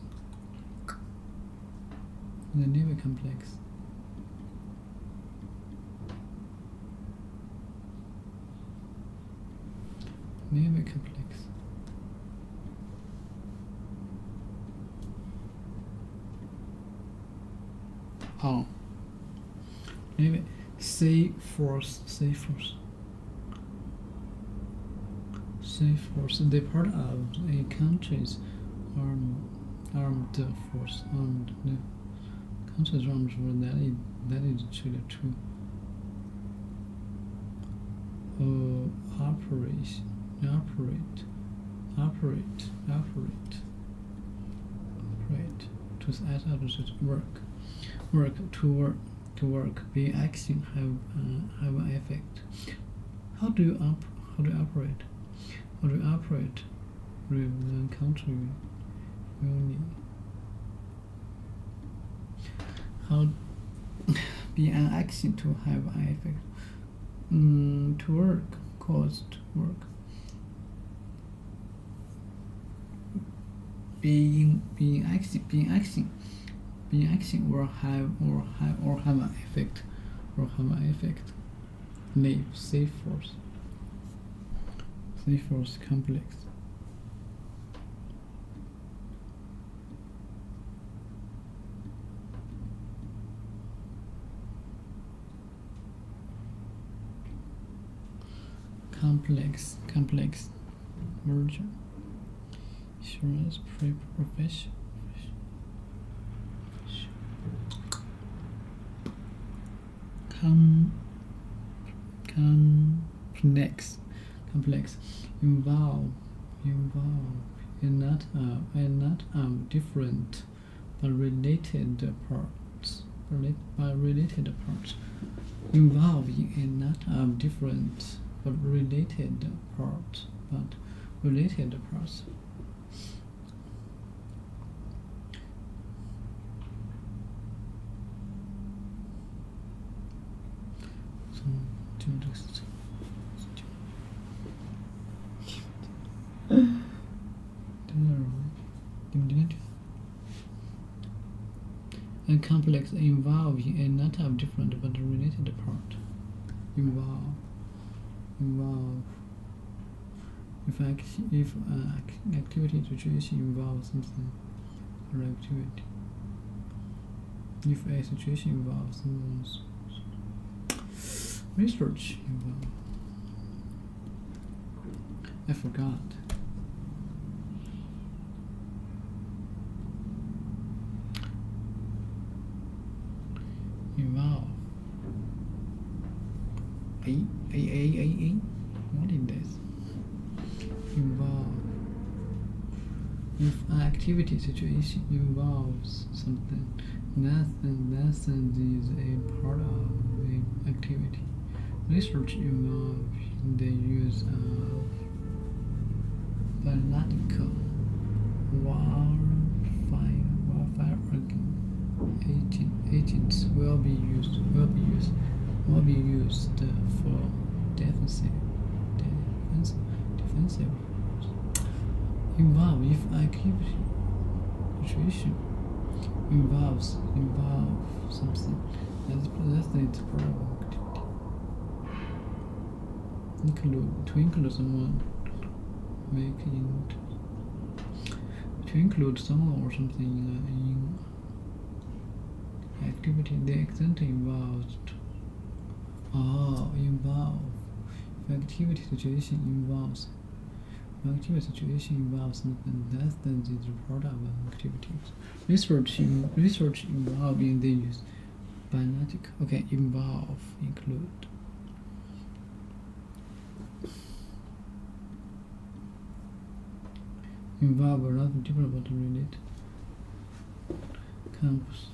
The Navy complex Oh, Navy Sea Force. They're part of a country's armed force. Country's armed force that is treated to operation. To add others to work, being action have an effect. How do you operate? With the country union. How be an action to have an effect? To work, cause to work. Being action or have an effect. Name safe force complex. Complex merger. Insurance profession. Complex. Involve and not different but related parts. Involving and not different but related parts. And complex involving and not have different but related part. Involve. If activity situation involves something or activity. If a situation involves someone's research involved. I forgot. Involve. What is this? Involve. If an activity situation involves something, then is a part of the activity. Research involves the use of biological warfare agents will be used for defensive. Involve if activity situation involves something that's its part of activity. Include someone to include someone or something in activity. The extent involved. Involve. If activity situation involves something less than the part of activities. Research involving the use biological. Okay, involve, include. Involve a lot of different but related. Complex.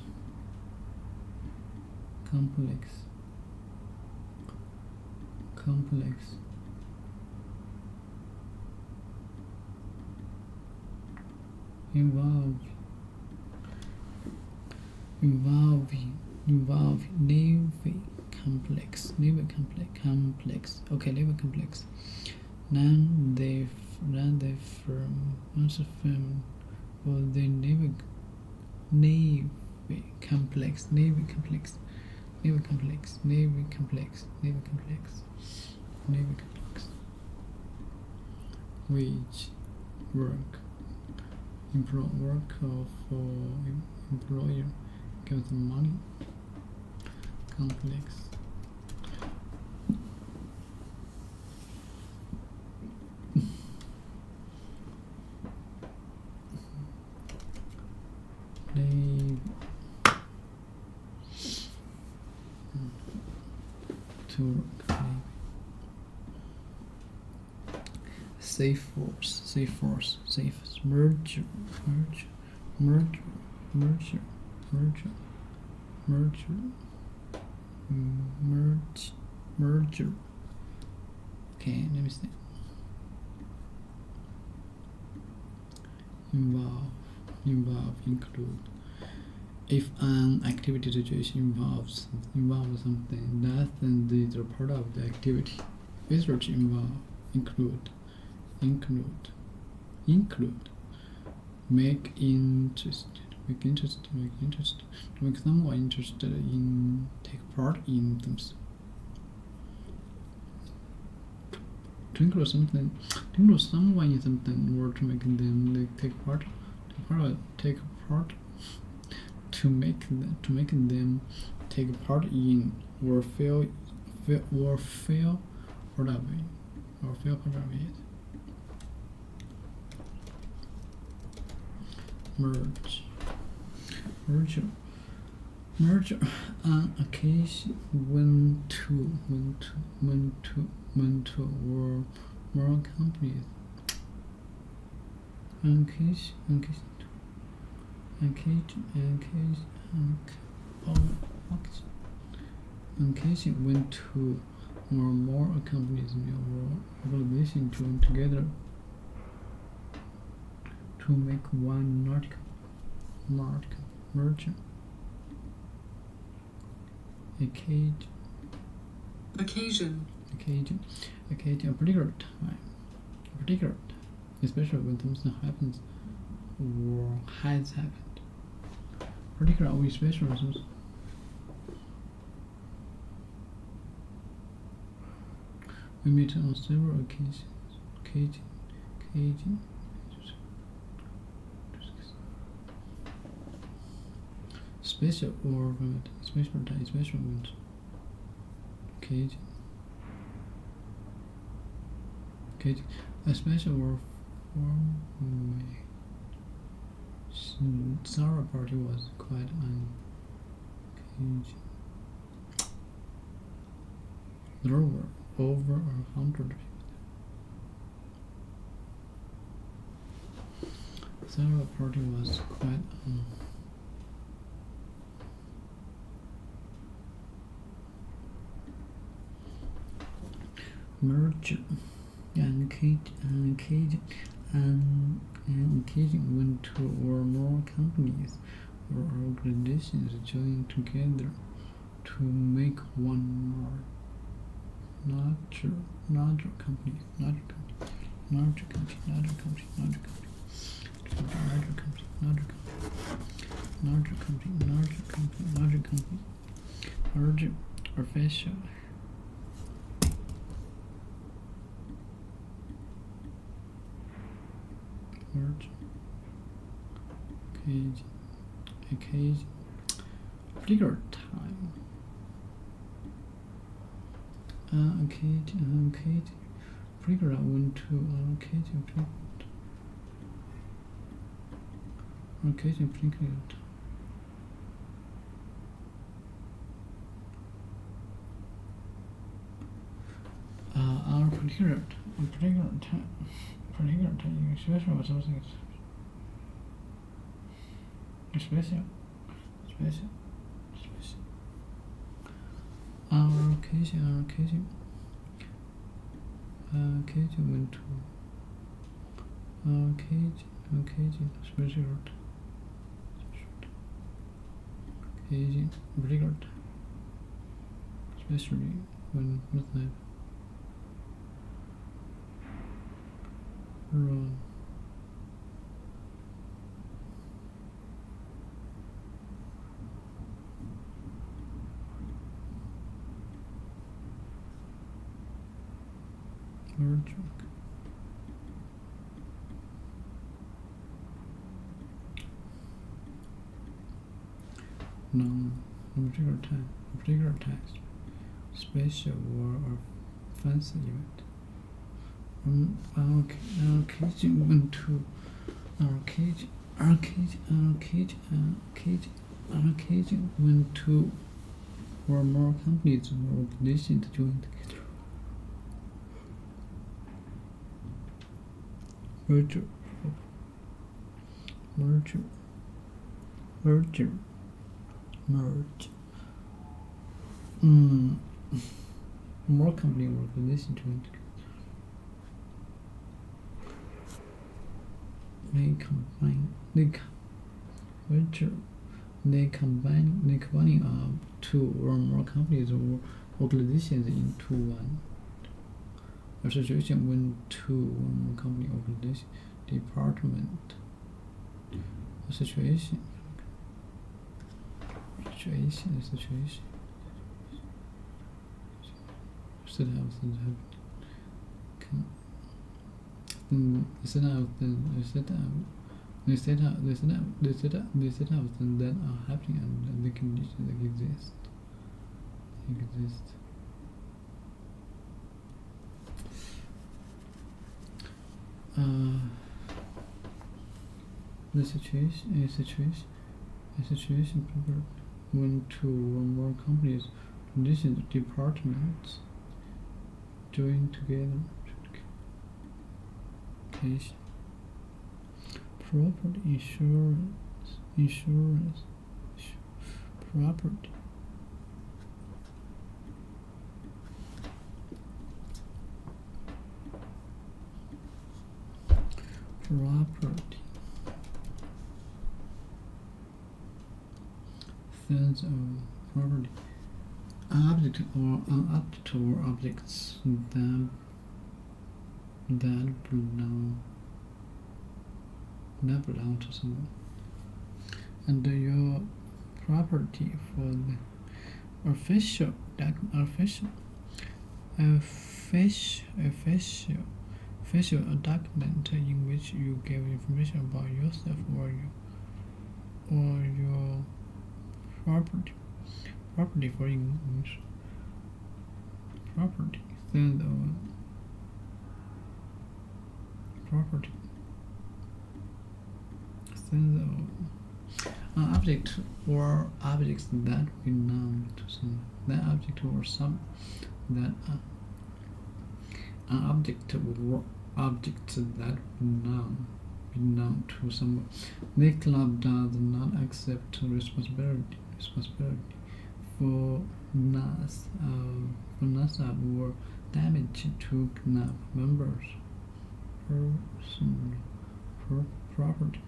Involving navy complex. Okay, navy complex. None they firm for the navy complex. Wage, work for employer, give them money. Complex. merger, okay, let me see. Involve, include. If an activity situation involves something less than the part of the activity, research include, make someone interested in take part in things. To include someone in something, or to make them take part, to make them take part in, or feel part of it, Merge on occasion when two or more companies occasion when two or more companies or organizations join together to make one large merger. Occasion, a particular time, especially when something happens or has happened. Particular or special reasons. We meet on several occasions. Special or event, special time, special event. Occasion. A special or form. Sarah party was quite an occasion. There were over 100 people. Sarah party was quite an merger, an occasion when two or more companies or organizations join together to make one larger company. Larger official. Occasion, particular time. Occasion, particular when to occasion, particular time. Particular time, special or something. Special. Occasion when to occasion, special occasion, particular time, especially when midnight. Run. Merger. No, particular time, particular task, special or fancy event. Occasion when two occasion when two or more companies or organizations join together merger, merge, more company or organization to combining two or more companies or organizations into one. A situation when two or more company organization department. A situation. Set out that are happening and the conditions that exist. A situation when two or more companies, conditions, departments join together. Case. Property insurance, property. Sense of property. Object or objects that belong to someone. And your property for the official document in which you give information about yourself or your property for English. Property. Then property. An object or objects that belong to someone. That object or some that an object or objects that belong to someone. The club does not accept responsibility for loss or damage to club members. Property.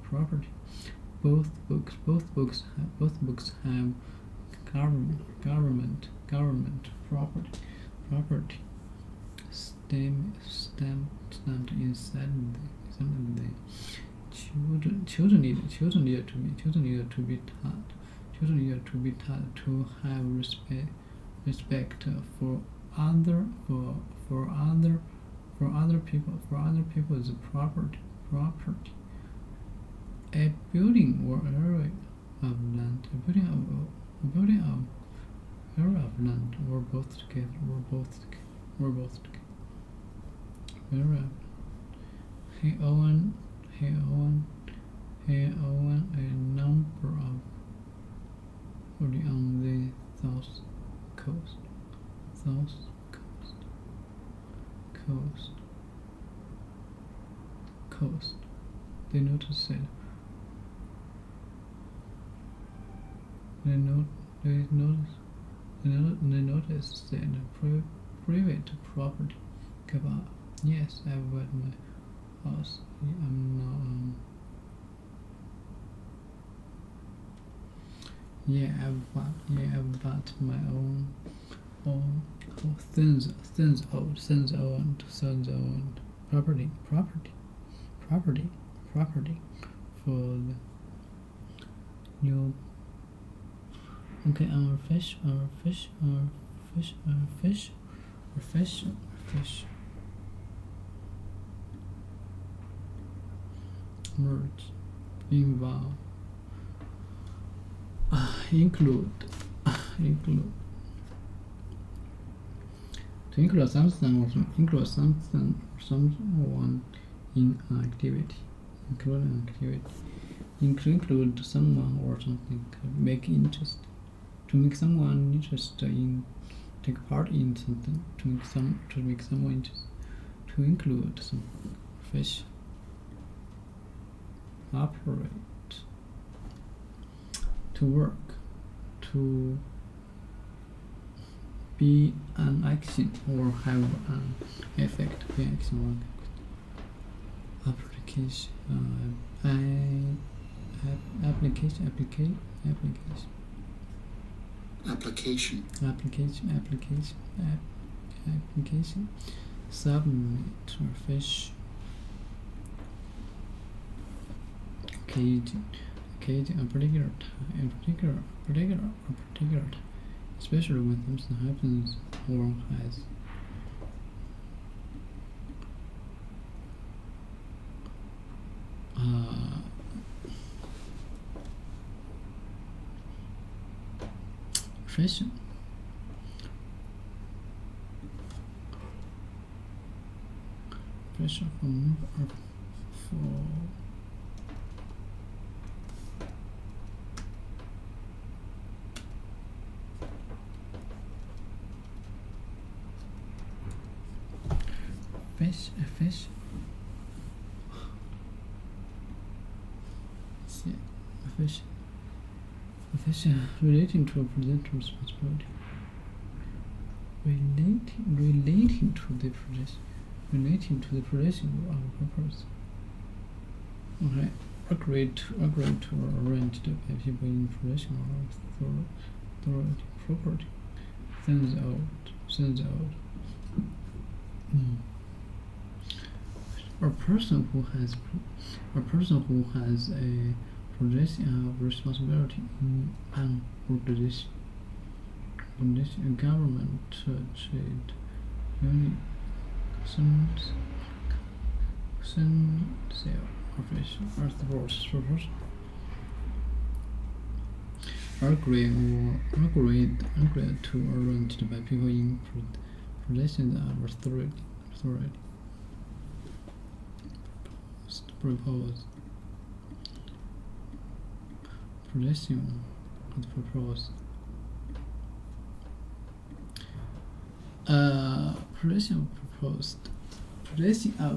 Both books have government property stamped inside the children need to be taught to have respect for other people's property. A building or area of land, or both together. Area. He owned a number of on the south coast. They noticed it. They noticed that private property gave up. Yes, I bought my house. I'm now I bought my own things owned property for the new. Okay, our fish. Merge, involve, include. To include something or someone in an activity. Include someone or something. Make interest. To make someone interested in, take part in something. To make someone interested. To include some fish. operate, to work, to be an action or have an effect, be action or application, application, submit or fish, occasion, a particular time, especially when something happens or has fashion. Fashion for relating to a present responsibility, relating to the progression of our purpose. Okay, agree to arrange by people in progression of authority, property, sends out. A person who has a progression of responsibility in an organization, government, trade union, sale, official, earthworks, agreed to arranged by people in possession of authority. Proposed. Possession of proposed. Possession of proposed. Possession of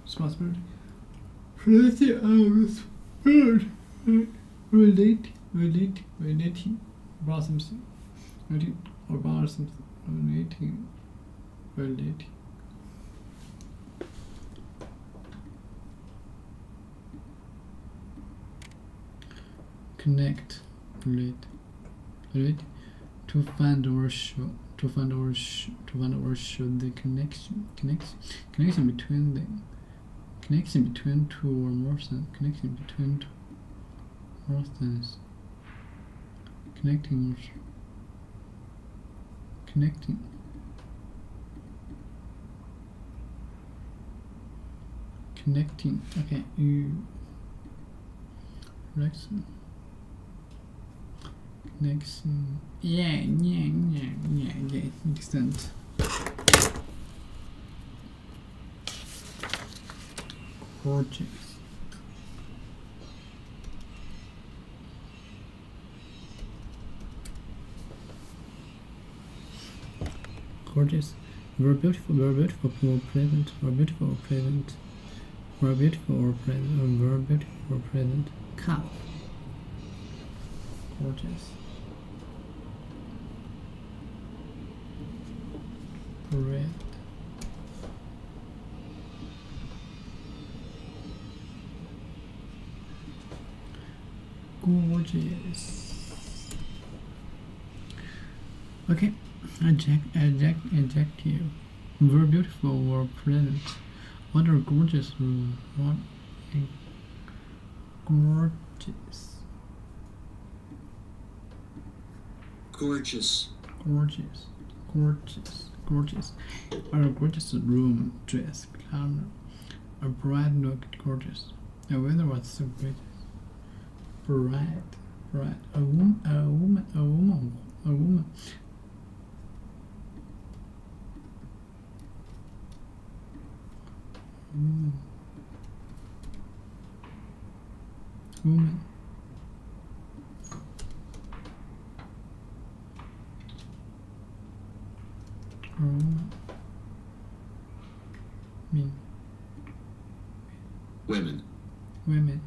responsibility. Possession of responsibility. Relating about something. Relating. Connect, relate, to find or show the connection between two or more things, connecting. Okay, you connection. Yeah, makes sense. Gorgeous. We're beautiful or present. Cow. Gorgeous. Red. Gorgeous. Okay, adjective. We're beautiful or present. What are gorgeous? What is gorgeous. A gorgeous room, dress, glamour. A bride looked gorgeous. The weather was so great. Bright. A woman. Woman. Women.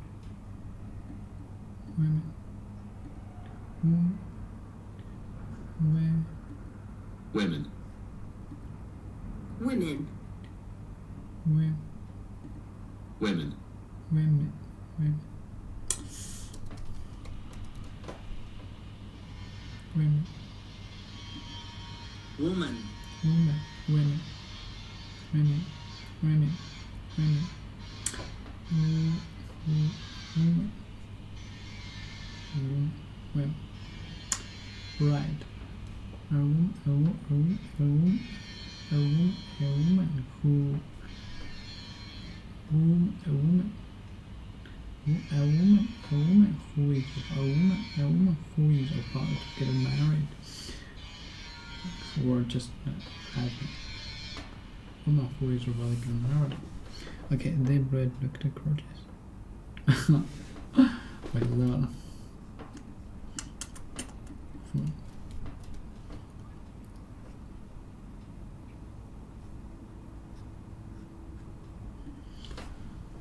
Women. Women. Women. Women. Women. Women. Woman. Women. Women. Women. Women. Women. Women. Women. Right. A woman who is about to get married, or just having. Woman who is about to get married. Okay, they read the gorgeous. Wait, no.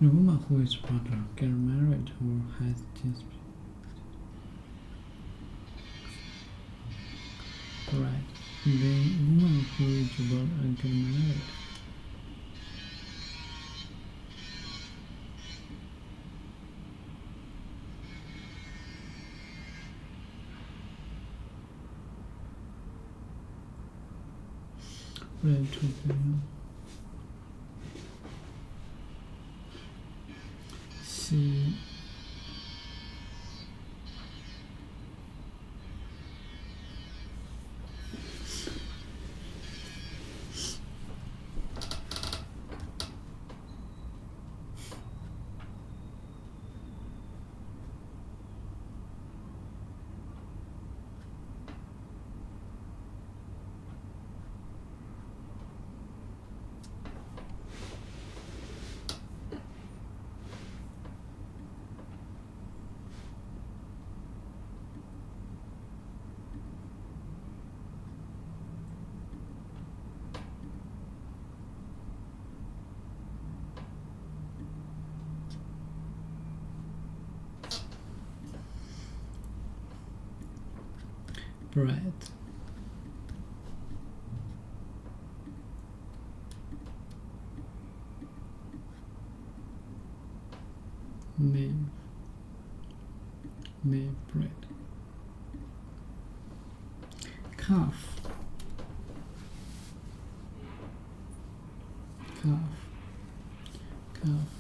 The woman who is about to get married or has just right. The woman who is about to get married. Right to the she bread. Name bread. Calf.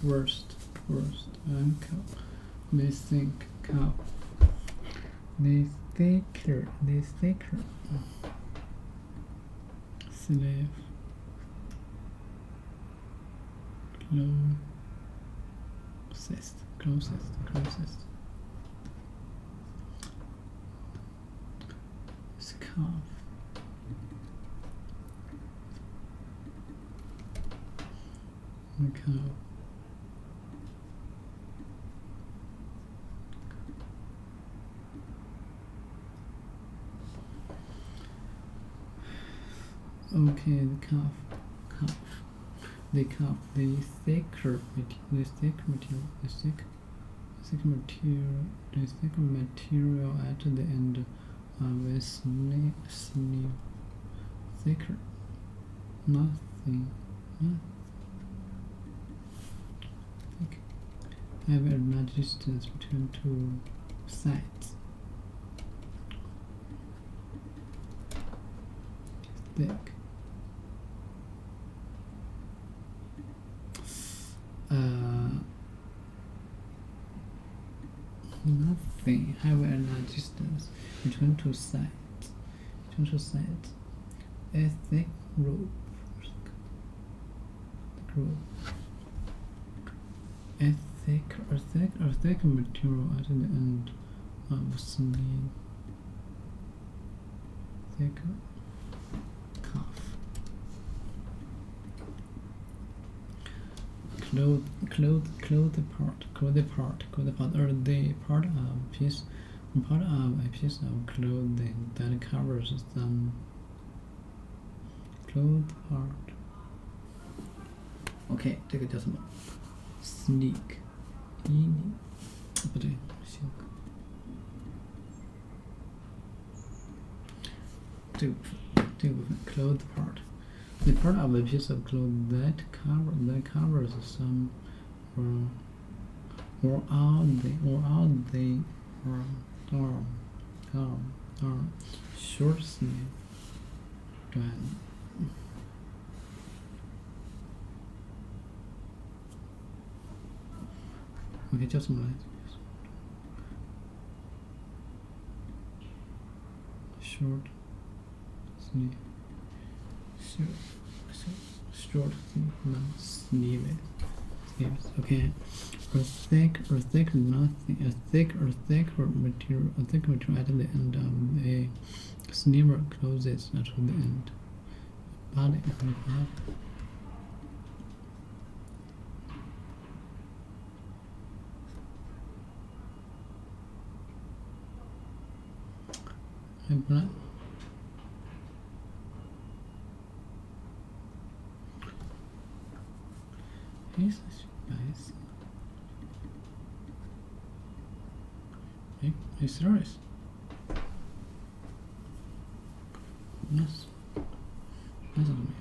Worst ankle. They think calf. They thicker. Slave. Closest. Scarf. Cow. Okay, the calf. The calf, the thicker material at the end with sneak thicker. Nothing. Have a large distance between two sides. Thick. Nothing. Have a large distance between two sides. A thick rope. A thick material at the end of sneak. Thick calf. Clothes part, or the part of a piece of clothing that covers some clothes part. OK， 这个叫什么 ？Sneak， 不对，这个部分 clothes part， The part of a piece of cloth that covers some or all the or short sleeve. Okay, just a minute. Short sleeve. Short sleeves. Okay. A thick material at the end of a sleeve closes at the end. Body. He's nice. Hey, serious? Yes. That's on me.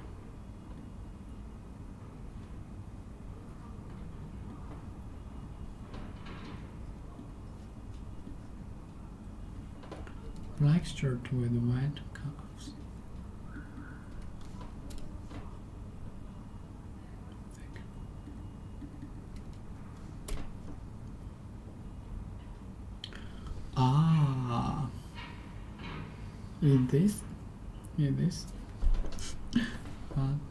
Black shirt with white cuffs. Ah, is this, but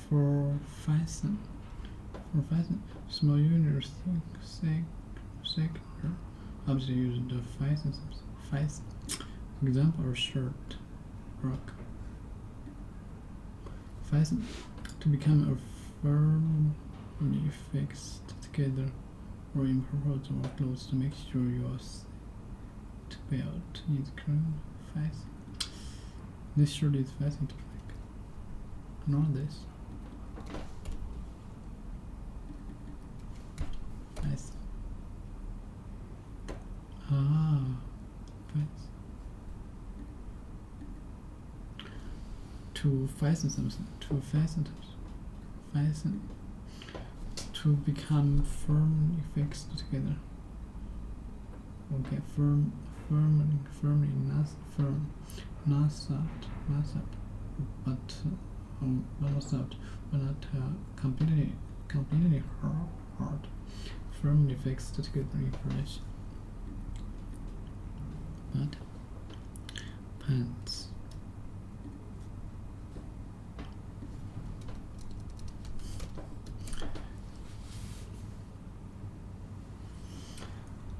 for fashion, small units sector obviously use the fashion. For example, shirt, rock. Fashion to become a firmly fixed together or in purpose or close to make sure your belt is current fashion. This shirt is fashion to like. Not this. Fashion. Ah, fashion. To fasten something. To fasten. Fasten. To become firmly fixed together. Okay, firmly not soft, but not soft, but not completely hard. Firmly fixed together in place. But pants.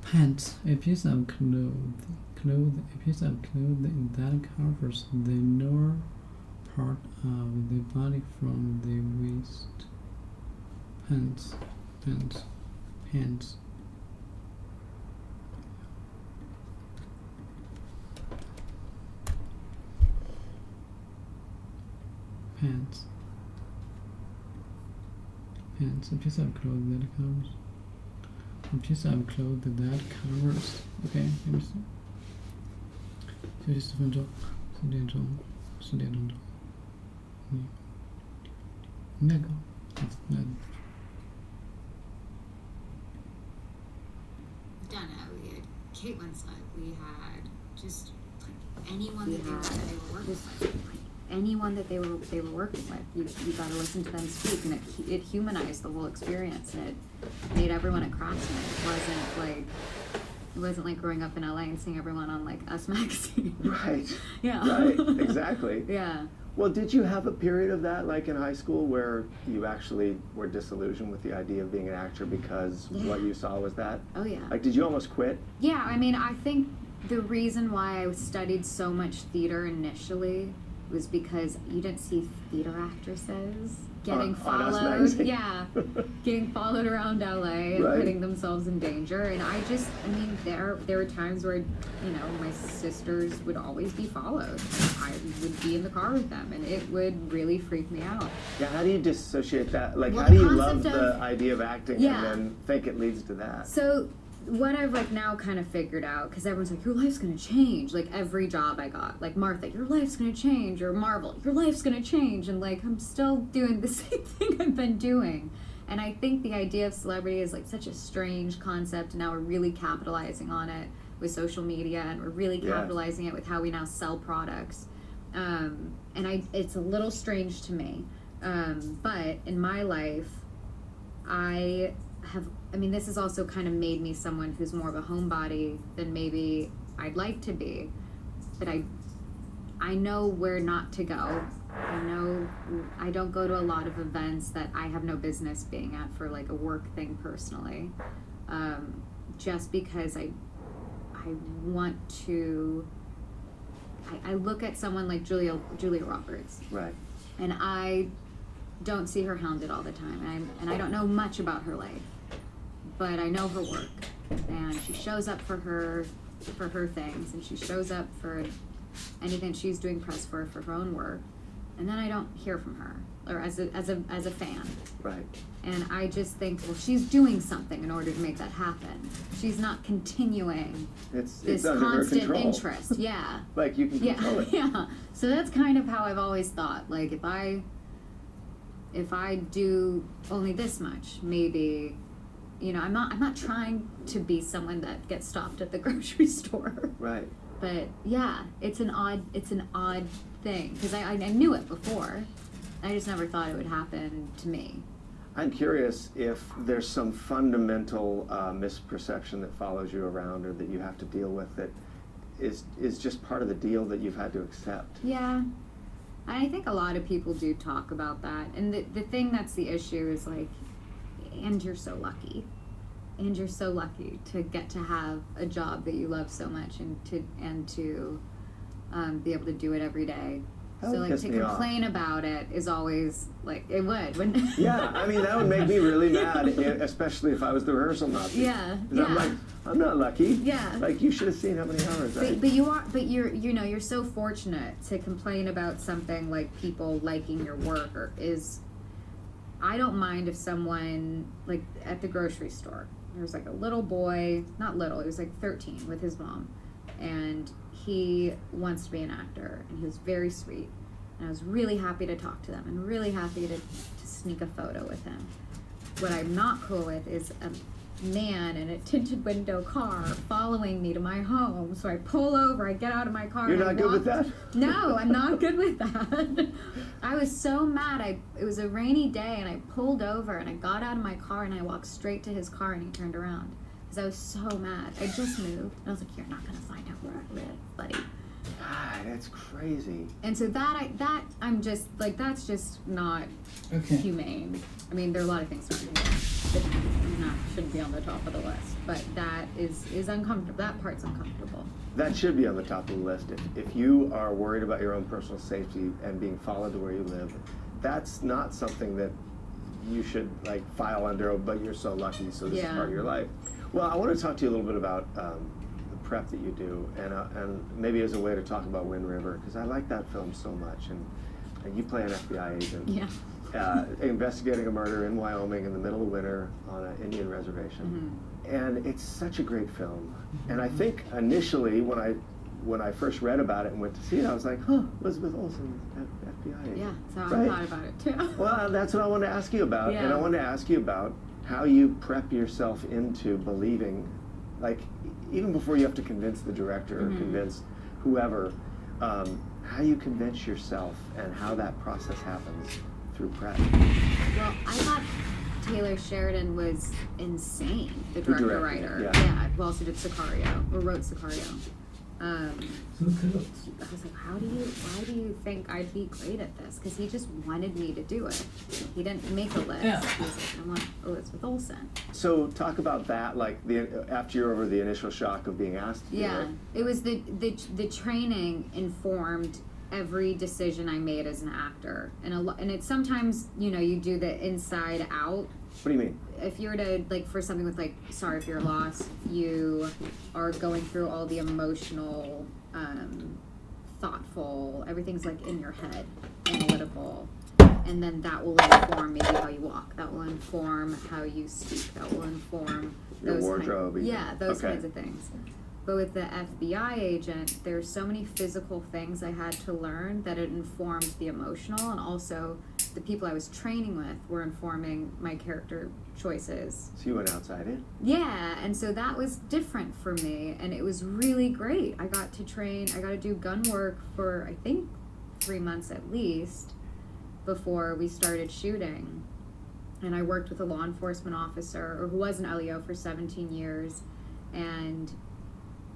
Pants, a piece of clothing that covers the lower part of the body from the waist. Pants. Pants. A piece of clothing that covers. A piece of clothing that covers. Okay, 90分钟，4点钟，4点钟，那个。Done it. Caitlin said we had just like anyone that they were working with. Anyone that they were working with, you got to listen to them speak, and it humanized the whole experience, and it made everyone a craftsman. It wasn't like growing up in LA and seeing everyone on like Us magazine. Right. Yeah. Right. Exactly. Yeah. Well, did you have a period of that, like in high school, where you actually were disillusioned with the idea of being an actor because what you saw was that? Oh yeah. Like, did you almost quit? Yeah. I mean, I think the reason why I studied so much theater initially was because you didn't see theater actresses getting followed. Yeah, getting followed around LA and putting themselves in danger. And I mean, there were times where, my sisters would always be followed. I would be in the car with them, and it would really freak me out. Yeah, how do you dissociate that? Like, how do you love the idea of acting and then think it leads to that? So what I've like now kind of figured out, because everyone's like, your life's gonna change. Like every job I got, like Martha, your life's gonna change, or Marvel, your life's gonna change, and like I'm still doing the same thing I've been doing. And I think the idea of celebrity is like such a strange concept, and now we're really capitalizing on it with social media, and we're really capitalizing it with how we now sell products. And it's a little strange to me. But in my life, this has also kind of made me someone who's more of a homebody than maybe I'd like to be. But I know where not to go. I know I don't go to a lot of events that I have no business being at for like a work thing personally. Just because I want to, I look at someone like Julia Roberts. Right. And I don't see her hounded all the time. And I don't know much about her life. But I know her work, and she shows up for her things, and she shows up for anything she's doing press for her own work, and then I don't hear from her, or as a fan. Right. And I just think, well, she's doing something in order to make that happen. She's not continuing It's this under her constant control. interest. Yeah. Like you can control it. Yeah. So that's kind of how I've always thought. Like if I do only this much, maybe. You know, I'm not trying to be someone that gets stopped at the grocery store. Right. But yeah, it's an odd thing because I knew it before. I just never thought it would happen to me. I'm curious if there's some fundamental misperception that follows you around or that you have to deal with that is just part of the deal that you've had to accept. Yeah. I think a lot of people do talk about that. And the thing that's the issue is like, and you're so lucky. And you're so lucky to get to have a job that you love so much and to be able to do it every day. That So would like piss to me complain about it is always like it would, wouldn't it? Yeah, I mean that would make me really mad, especially if I was the rehearsal Nazi. Yeah, 'Cause I'm like, I'm not lucky. Yeah. Like you should have seen how many hours I. But you're so fortunate to complain about something like people liking your work I don't mind if someone, like at the grocery store, there was like a little boy, not little, he was like 13 with his mom, and he wants to be an actor, and he was very sweet, and I was really happy to talk to them, and really happy to sneak a photo with him. What I'm not cool with is a man in a tinted window car following me to my home. So I pull over, I get out of my car. You're not good with that? No, I'm not good with that. I was so mad. It was a rainy day and I pulled over and I got out of my car and I walked straight to his car and he turned around. Because I was so mad. I just moved. And I was like, you're not going to find out where I live, buddy. God, that's crazy. And so I'm just like, that's just not humane. I mean, there are a lot of things that shouldn't be on the top of the list, but that is uncomfortable. That part's uncomfortable. That should be on the top of the list. If you are worried about your own personal safety and being followed to where you live, that's not something that you should like file under, but you're so lucky, so this is part of your life. Well, I want to talk to you a little bit about the prep that you do, and maybe as a way to talk about Wind River, because I like that film so much, and you play an FBI agent. Yeah. Investigating a murder in Wyoming in the middle of winter on an Indian reservation. Mm-hmm. And it's such a great film. Mm-hmm. And I think initially when I first read about it and went to see it, I was like, Elizabeth Olsen, FBI agent. Yeah, that's how I thought about it too. Well, that's what I wanted to ask you about. Yeah. And I wanted to ask you about how you prep yourself into believing, like, even before you have to convince the director or convince whoever, how you convince yourself and how that process happens through prep. Well, I thought Taylor Sheridan was insane, the director-writer. Yeah, who also did Sicario, or wrote Sicario. I was like, why do you think I'd be great at this? Because he just wanted me to do it. He didn't make a list. Yeah. He was like, I want Elizabeth Olsen. So talk about that, like after you're over the initial shock of being asked to do it. It was the training informed every decision I made as an actor, and it's sometimes you do the inside out. What do you mean? If you were to, like, for something with, like, Sorry for Your Loss, you are going through all the emotional, thoughtful, everything's, like, in your head, analytical. and then that will inform maybe how you walk. That will inform how you speak. That will inform Your wardrobe. those kinds of things. But with the FBI agent, there's so many physical things I had to learn that it informed the emotional, and also the people I was training with were informing my character choices. So you went outside in? Yeah, and so that was different for me, and it was really great. I got to do gun work for, I think, 3 months at least before we started shooting. And I worked with a law enforcement officer who was an LEO for 17 years, and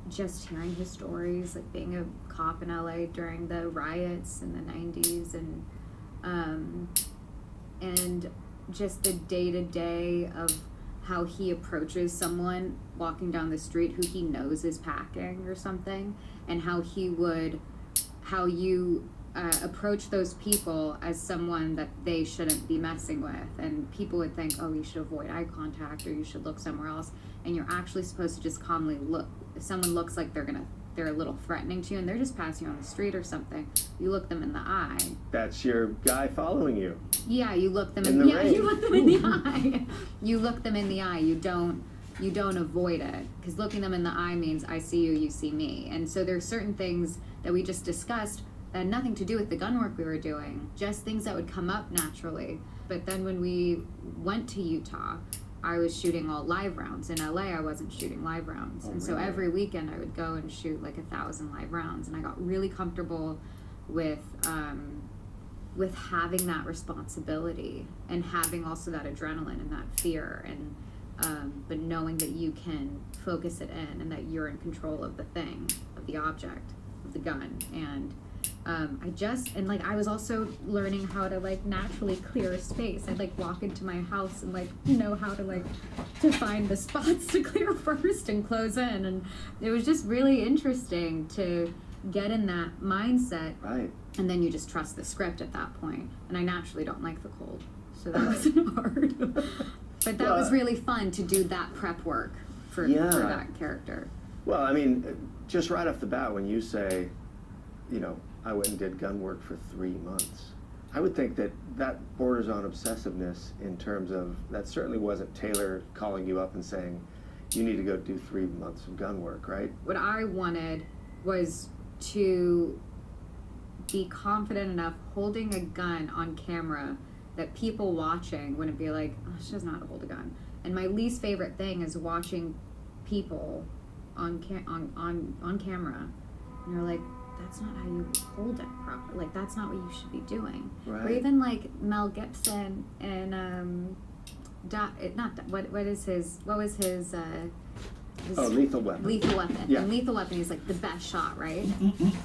just hearing his stories, like being a cop in LA during the riots in the 90s, and just the day-to-day of how he approaches someone walking down the street who he knows is packing or something, and how you approach those people as someone that they shouldn't be messing with, and people would think, oh, you should avoid eye contact or you should look somewhere else, and you're actually supposed to just calmly look. If someone looks like they're a little threatening to you and they're just passing you on the street or something, you look them in the eye. That's your guy following you. Yeah, you look them in the rain. You look them in the eye. You look them in the eye. You don't avoid it, because looking them in the eye means I see you, you see me. And so there's certain things that we just discussed that had nothing to do with the gun work we were doing, just things that would come up naturally. But then when we went to Utah, I was shooting all live rounds. In LA, I wasn't shooting live rounds. And so every weekend I would go and shoot like 1,000 live rounds. And I got really comfortable with having that responsibility, and having also that adrenaline and that fear, and but knowing that you can focus it in and that you're in control of the thing, of the object, of the gun. And I was also learning how to like naturally clear a space. I'd like walk into my house and like know how to find the spots to clear first and close in, and it was just really interesting to get in that mindset. Right. And then you just trust the script at that point. And I naturally don't like the cold, so that wasn't hard. But that was really fun to do that prep work for that character. Well, I mean, just right off the bat, when you say, I went and did gun work for 3 months, I would think that borders on obsessiveness, in terms of that certainly wasn't Taylor calling you up and saying, you need to go do 3 months of gun work, right? What I wanted was to be confident enough holding a gun on camera that people watching wouldn't be like, oh, she doesn't know how to hold a gun. And my least favorite thing is watching people on camera, and you're like, that's not how you hold it properly. Like, that's not what you should be doing. Right. Or even like Mel Gibson and what was his Lethal Weapon. Lethal Weapon. Yeah. In Lethal Weapon, he's like the best shot, right?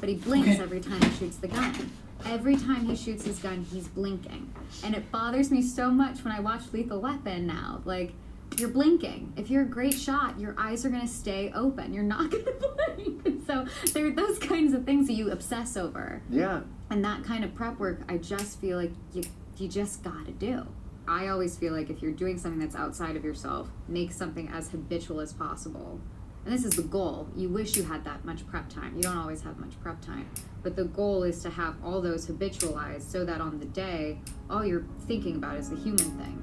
But he blinks every time he shoots the gun. Every time he shoots his gun, he's blinking. And it bothers me so much when I watch Lethal Weapon now. Like, you're blinking. If you're a great shot, your eyes are going to stay open. You're not going to blink. So there are those kinds of things that you obsess over. Yeah. And that kind of prep work, I just feel like you just got to do. I always feel like if you're doing something that's outside of yourself, make something as habitual as possible. And this is the goal. You wish you had that much prep time. You don't always have much prep time. But the goal is to have all those habitualized so that on the day, all you're thinking about is the human thing.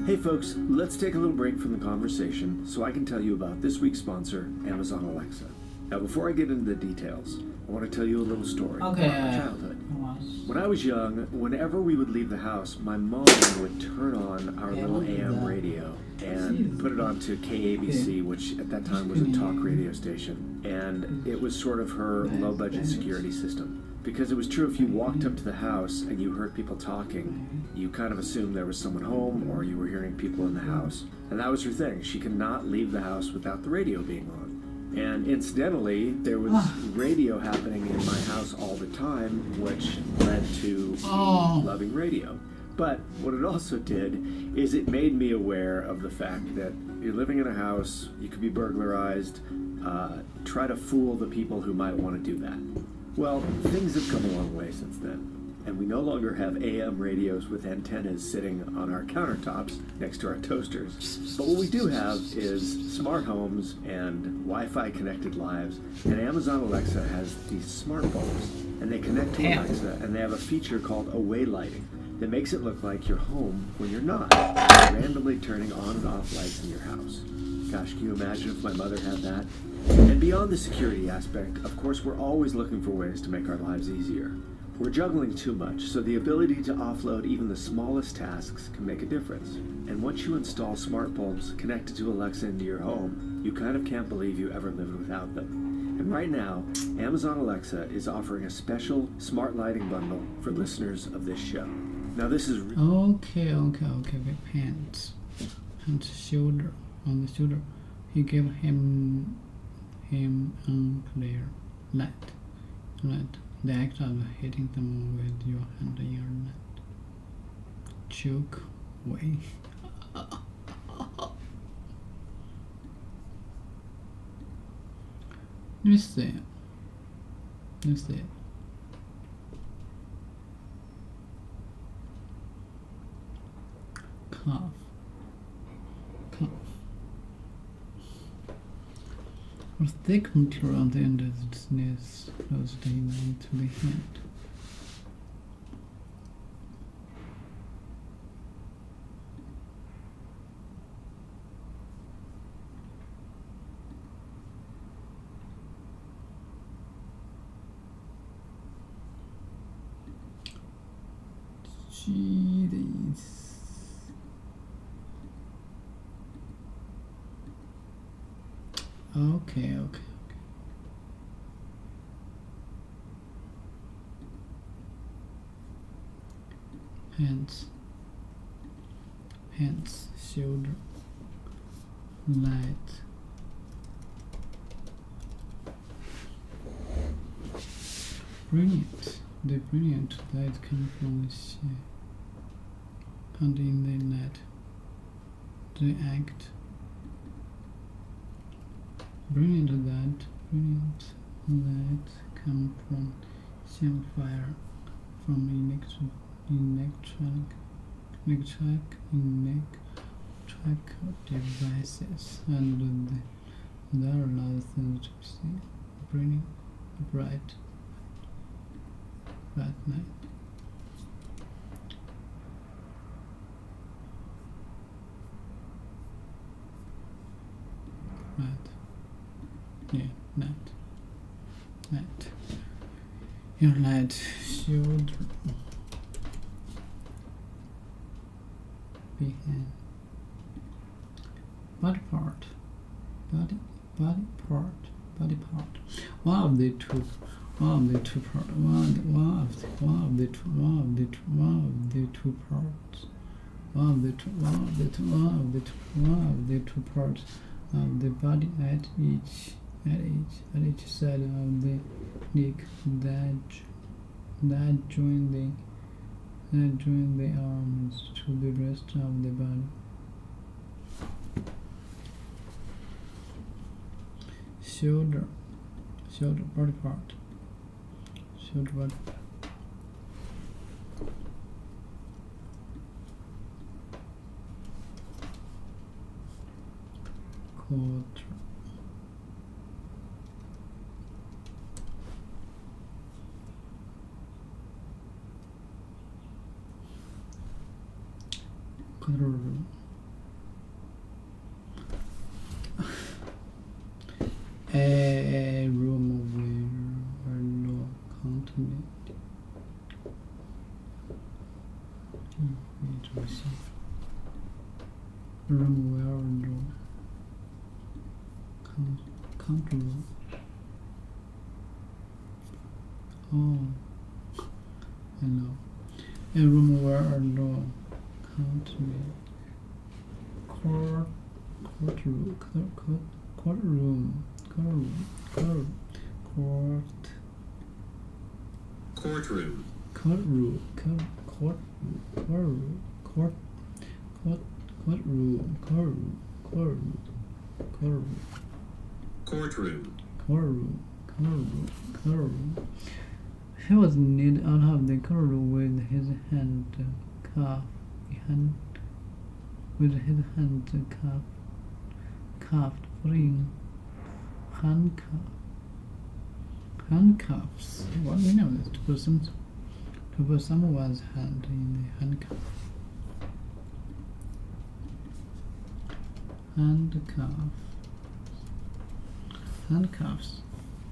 Hey folks, let's take a little break from the conversation so I can tell you about this week's sponsor, Amazon Alexa. Now before I get into the details, I want to tell you a little story about my childhood. When I was young, whenever we would leave the house, my mom would turn on our little AM radio and put it onto KABC, which at that time was a talk radio station. And it was sort of her low-budget security system. Because it was true, if you walked up to the house and you heard people talking, you kind of assumed there was someone home or you were hearing people in the house. And that was her thing. She could not leave the house without the radio being on. And incidentally, there was radio happening in my house all the time, which led to me loving radio. But what it also did is it made me aware of the fact that you're living in a house, you could be burglarized, try to fool the people who might want to do that. Well, things have come a long way since then. and we no longer have AM radios with antennas sitting on our countertops next to our toasters. But what we do have is smart homes and Wi-Fi connected lives, and Amazon Alexa has these smart bulbs, and they connect to Alexa, and they have a feature called away lighting that makes it look like you're home when you're not, randomly turning on and off lights in your house. Gosh, can you imagine if my mother had that? And beyond the security aspect, of course, we're always looking for ways to make our lives easier. We're juggling too much, so the ability to offload even the smallest tasks can make a difference. And once you install smart bulbs connected to Alexa into your home, you kind of can't believe you ever lived without them. And right now, Amazon Alexa is offering a special smart lighting bundle for listeners of this show. Now this is... Okay. Pants, shoulder, on the shoulder. He gave him unclear light. The act of hitting them with your hand in your net. Choke way. Let me see. Cough. A thick material on the end of the sneeze closed in to the hand. Jeez. Okay. Hands, shoulder, light. Brilliant. The brilliant light comes from the sea. And in the net, the act. Brilliant light come from fire from electric devices, and there are other things to see. Brilliant, bright night. Right. Yeah, night. Your light should be body part. One of the two parts. One of the two parts of the body at each side of the neck that join the arms to the rest of the body. Shoulder body part. Shoulder body. Quarter. A room where no continent. Room where no control. Oh, I know. A room where no continent. Courtroom. He was led out of the corridor with his hand cuffed freeing handcuffs. What do you know this? To put someone's hand in the handcuffs.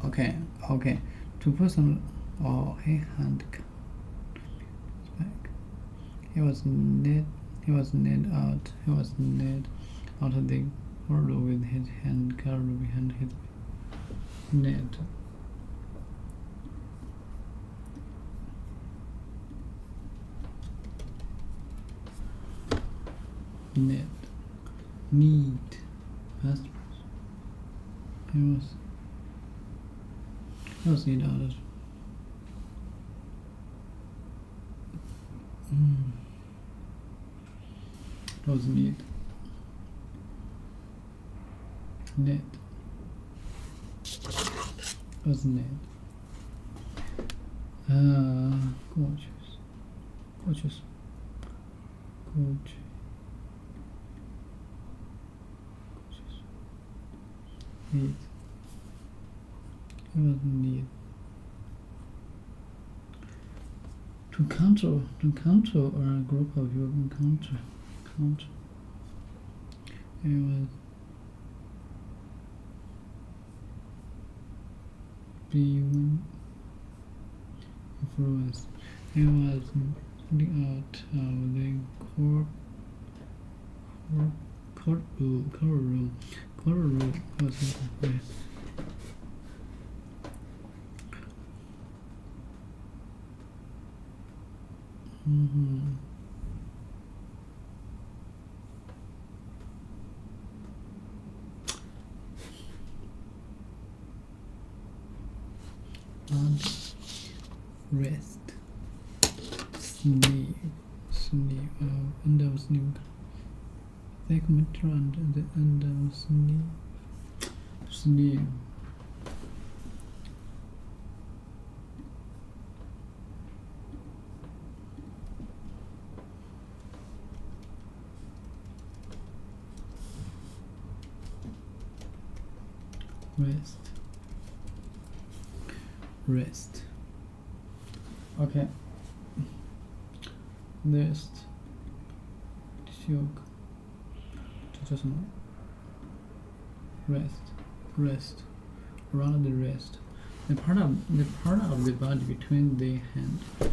Okay. To put some a handcuff back. He was led out of the corridor with his hand covered behind his neck. Need past. He was led out of was need was need gorgeous need. He was need to control a group of you counter. It was being influenced. It was out of the courtroom was and rest, sleep, end of sleep, segment and the end of sleep. Rest. Okay. Rest. Rest. Around the rest. The part of the body between the hand and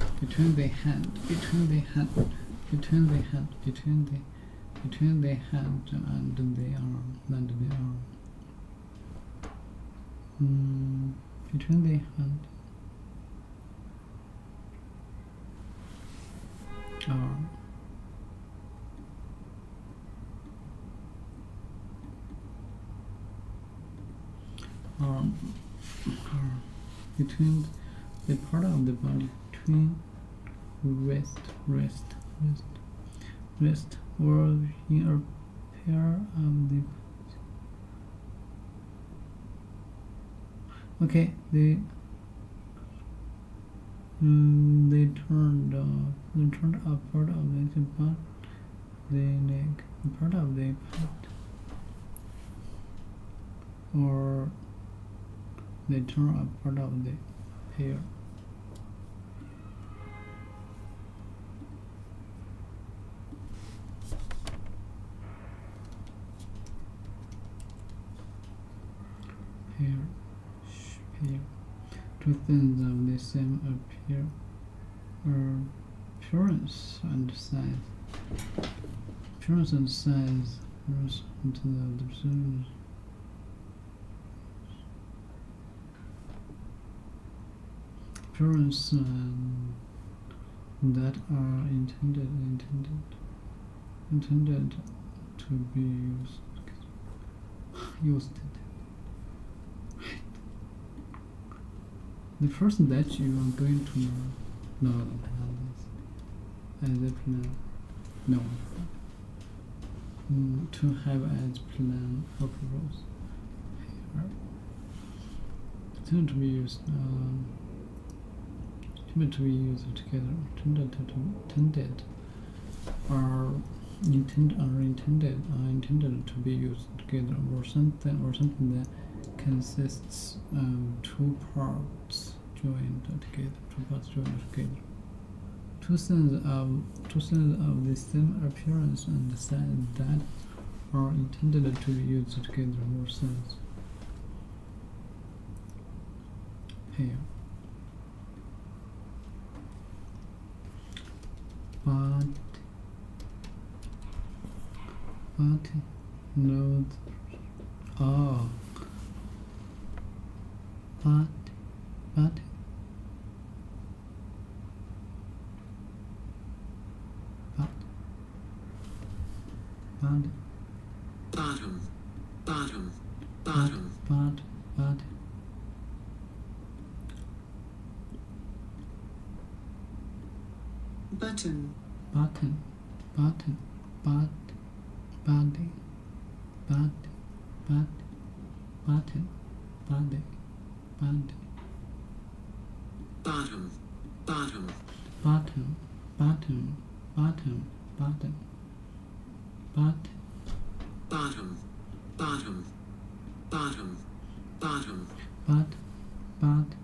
the arm. Between the hand arm. Between the part of the body between rest or in a pair of the okay they turned up part of the butt, the neck, part of the butt, or they turn up part of the hair. Two things of the same appearance and size. Appearance and size runs into the observers. Appearance that are intended to be used. The person that you are going to know as a plan, to have as plan operos here. Tend to be used to be used together. Intended are intended to be used together, or something that consists of two parts joined together. Two things of the same appearance and size that are intended to be used together, or things. Here. But no, oh, but bottom, bottom, button, bottom, body, bottom, bottom, bottom, bottom, bottom, bottom, bottom, bottom, bottom,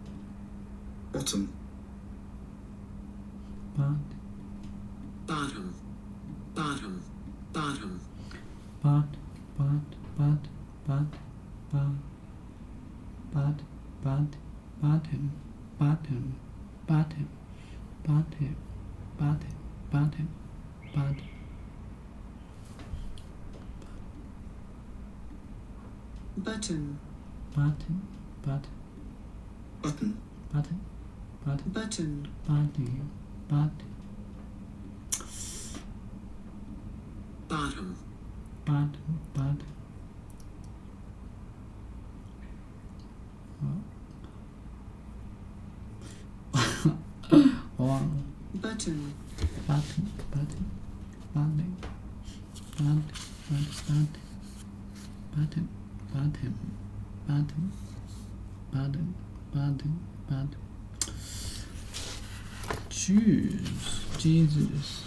Jesus.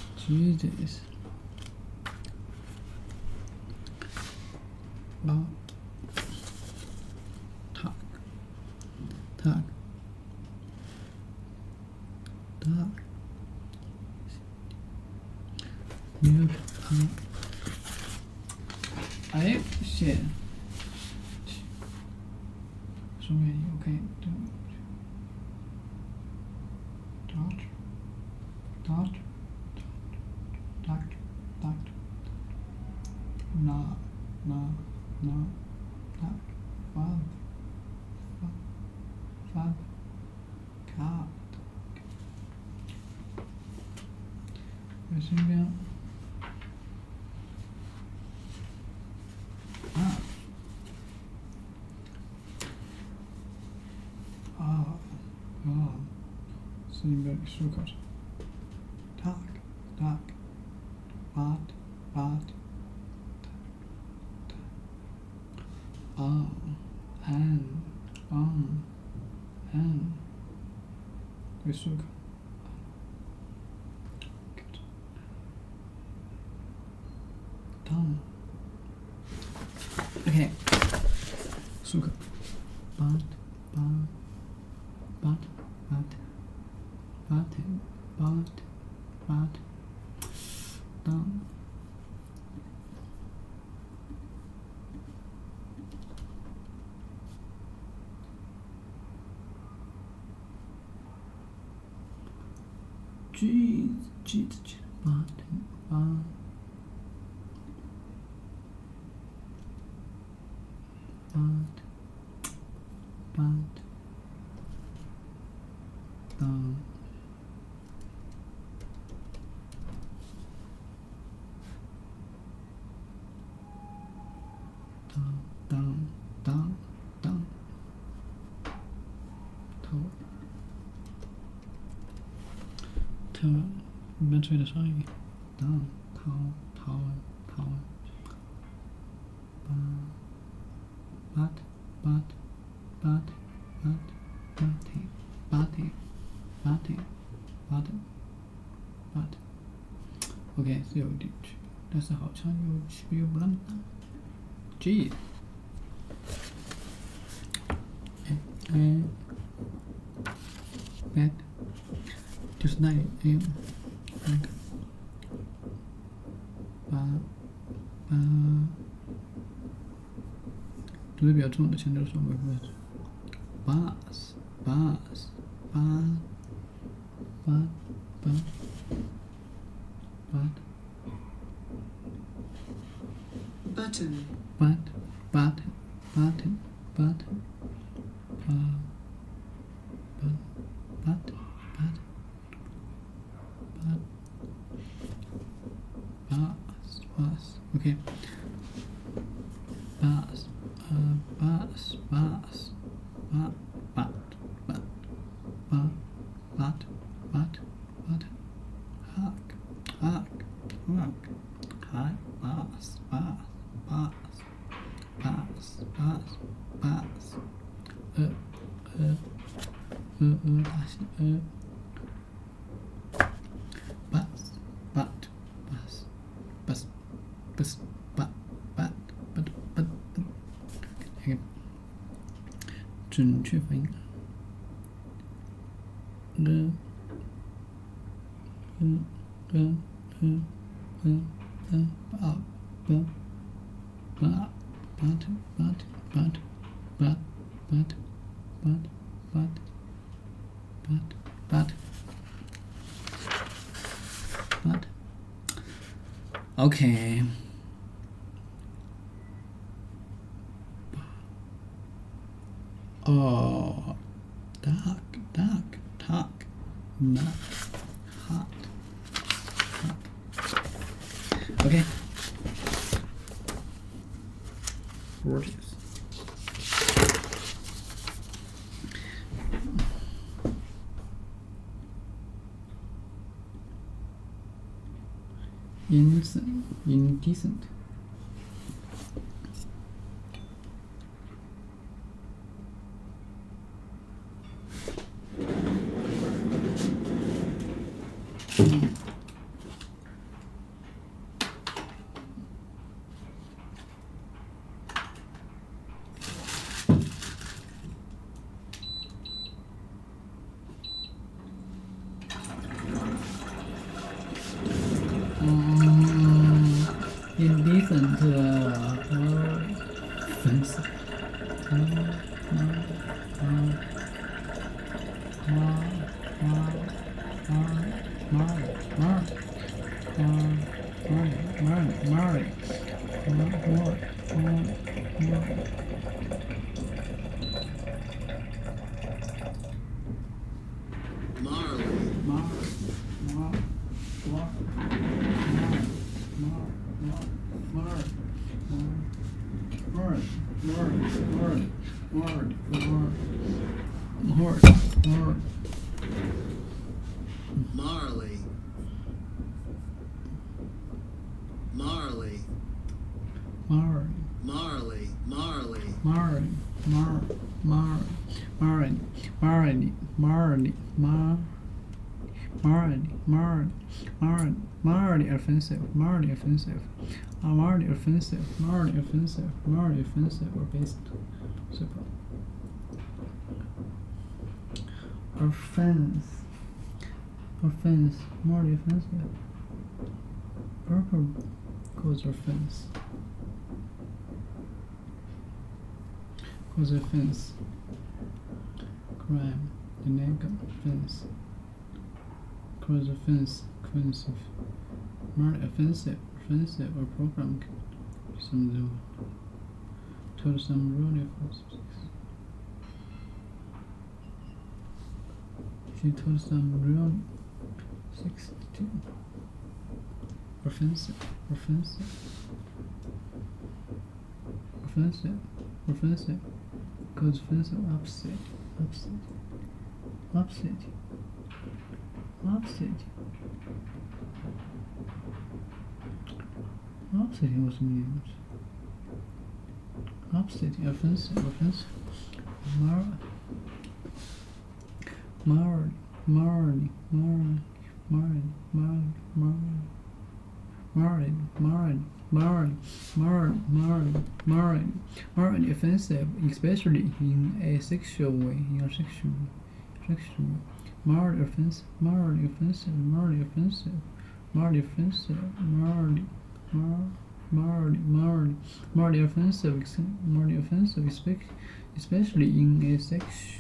Oh. Tak. Milk. I shit. So many. Okay. God. 我身边身边舒克着 talk but and 会舒克Okay. Suka. But. Down. Jeez. But. Down.头没吹的声音 down 头 body button. OK， 是有一点区别，但是好像又区别又不那么大。G， bad， 就是那里那个读的比较重的强调说没关系。bus OK， bus准确发音。OK。Oh, talk, not hot. Okay. Gorgeous. Indecent. Indecent offensive. Offensive or based. Super. Offense, more offensive. Purple cause offense. Cause offense. Crime, the negative offense. Cause offense, offensive. More offensive or program. Some told some really offensive. She told some real 62. Offensive. Cause offensive, upset. Upsetting was means. Upsetting, offensive. Marley offensive, especially in a sexual way. Mildly offensive, especially in a sexual way.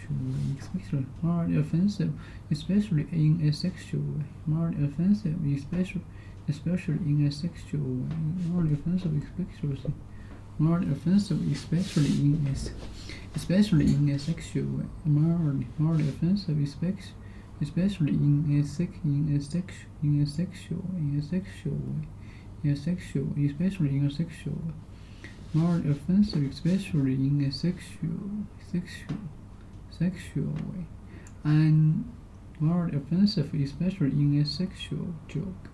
Mildly offensive, especially in a sexual way. Mildly offensive, especially in a sexual way. Mildly offensive, especially in a sexual way. Mildly offensive, especially in a sexual way. Mildly offensive, especially in a sexual way, and mildly offensive, especially in a sexual joke.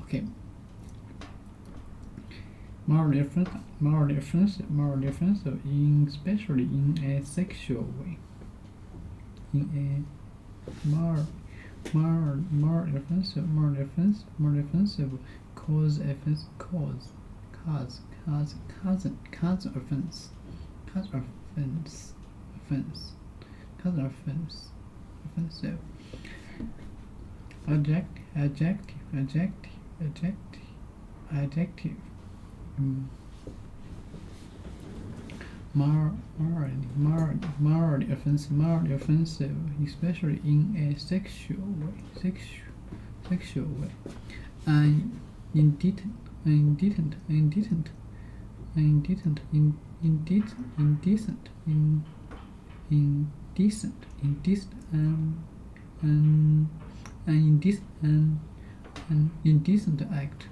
Okay. Mildly offensive, especially in a sexual way. Mildly offensive, cause offense. Offensive. Adjective. Mildly offensive, especially in a sexual way. And indecent act,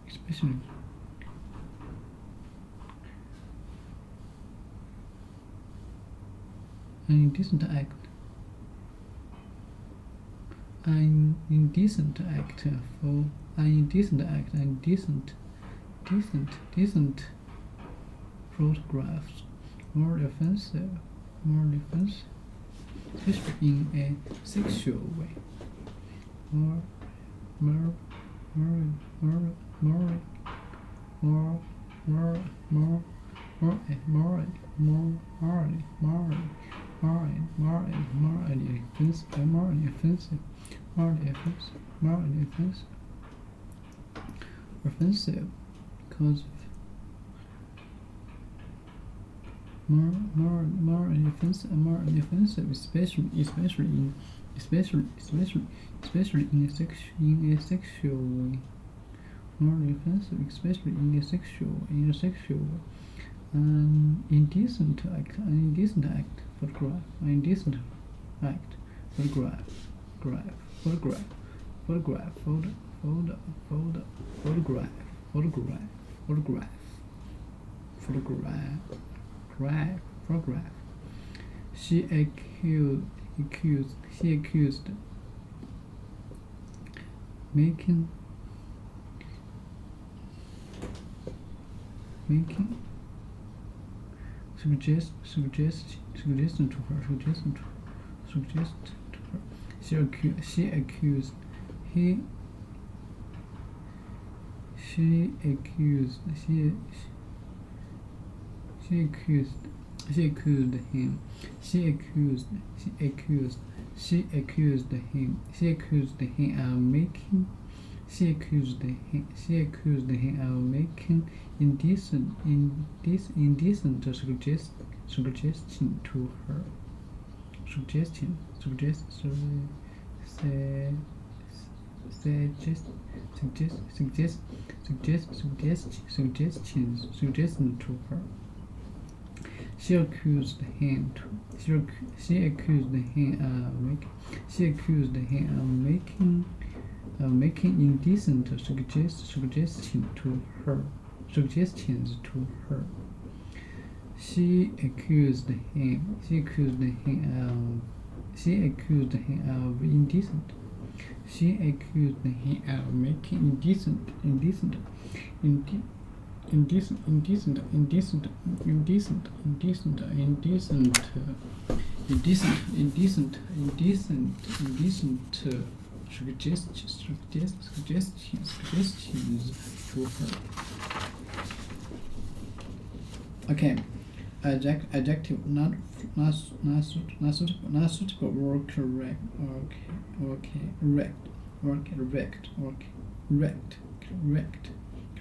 especially an indecent act photographs. More offensive, especially in a sexual way. Offensive, cause more offensive, especially in a sexual way. More offensive, especially in a sexual way. Indecent act, photograph. Indecent act, photograph. She accused making suggestion to her. She accused him of making indecent suggestion to her. Suggestions to her. She accused him of making indecent suggestions to her. She accused him of indecent. She accused him of making indecent indecent, indecent, indecent, indecent, indecent, indecent, indecent, indecent, indecent, indecent suggestions to her. Okay, adjective not suitable or correct.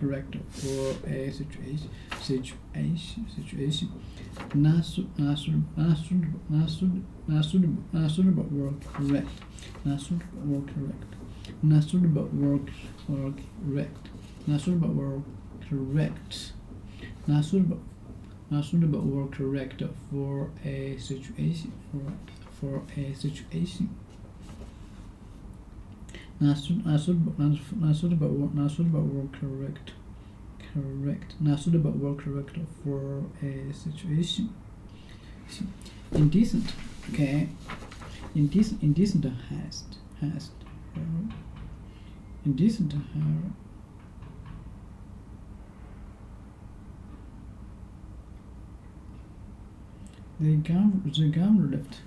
Correct for a situation. Not suitable or correct. Not suitable or correct. Not suitable or correct. Not suitable or correct. Not suitable or correct for a situation. For a situation. Not suitable or correct. Not suitable or correct for a situation. Indecent. Okay. Indecent has. Indecent the governor left.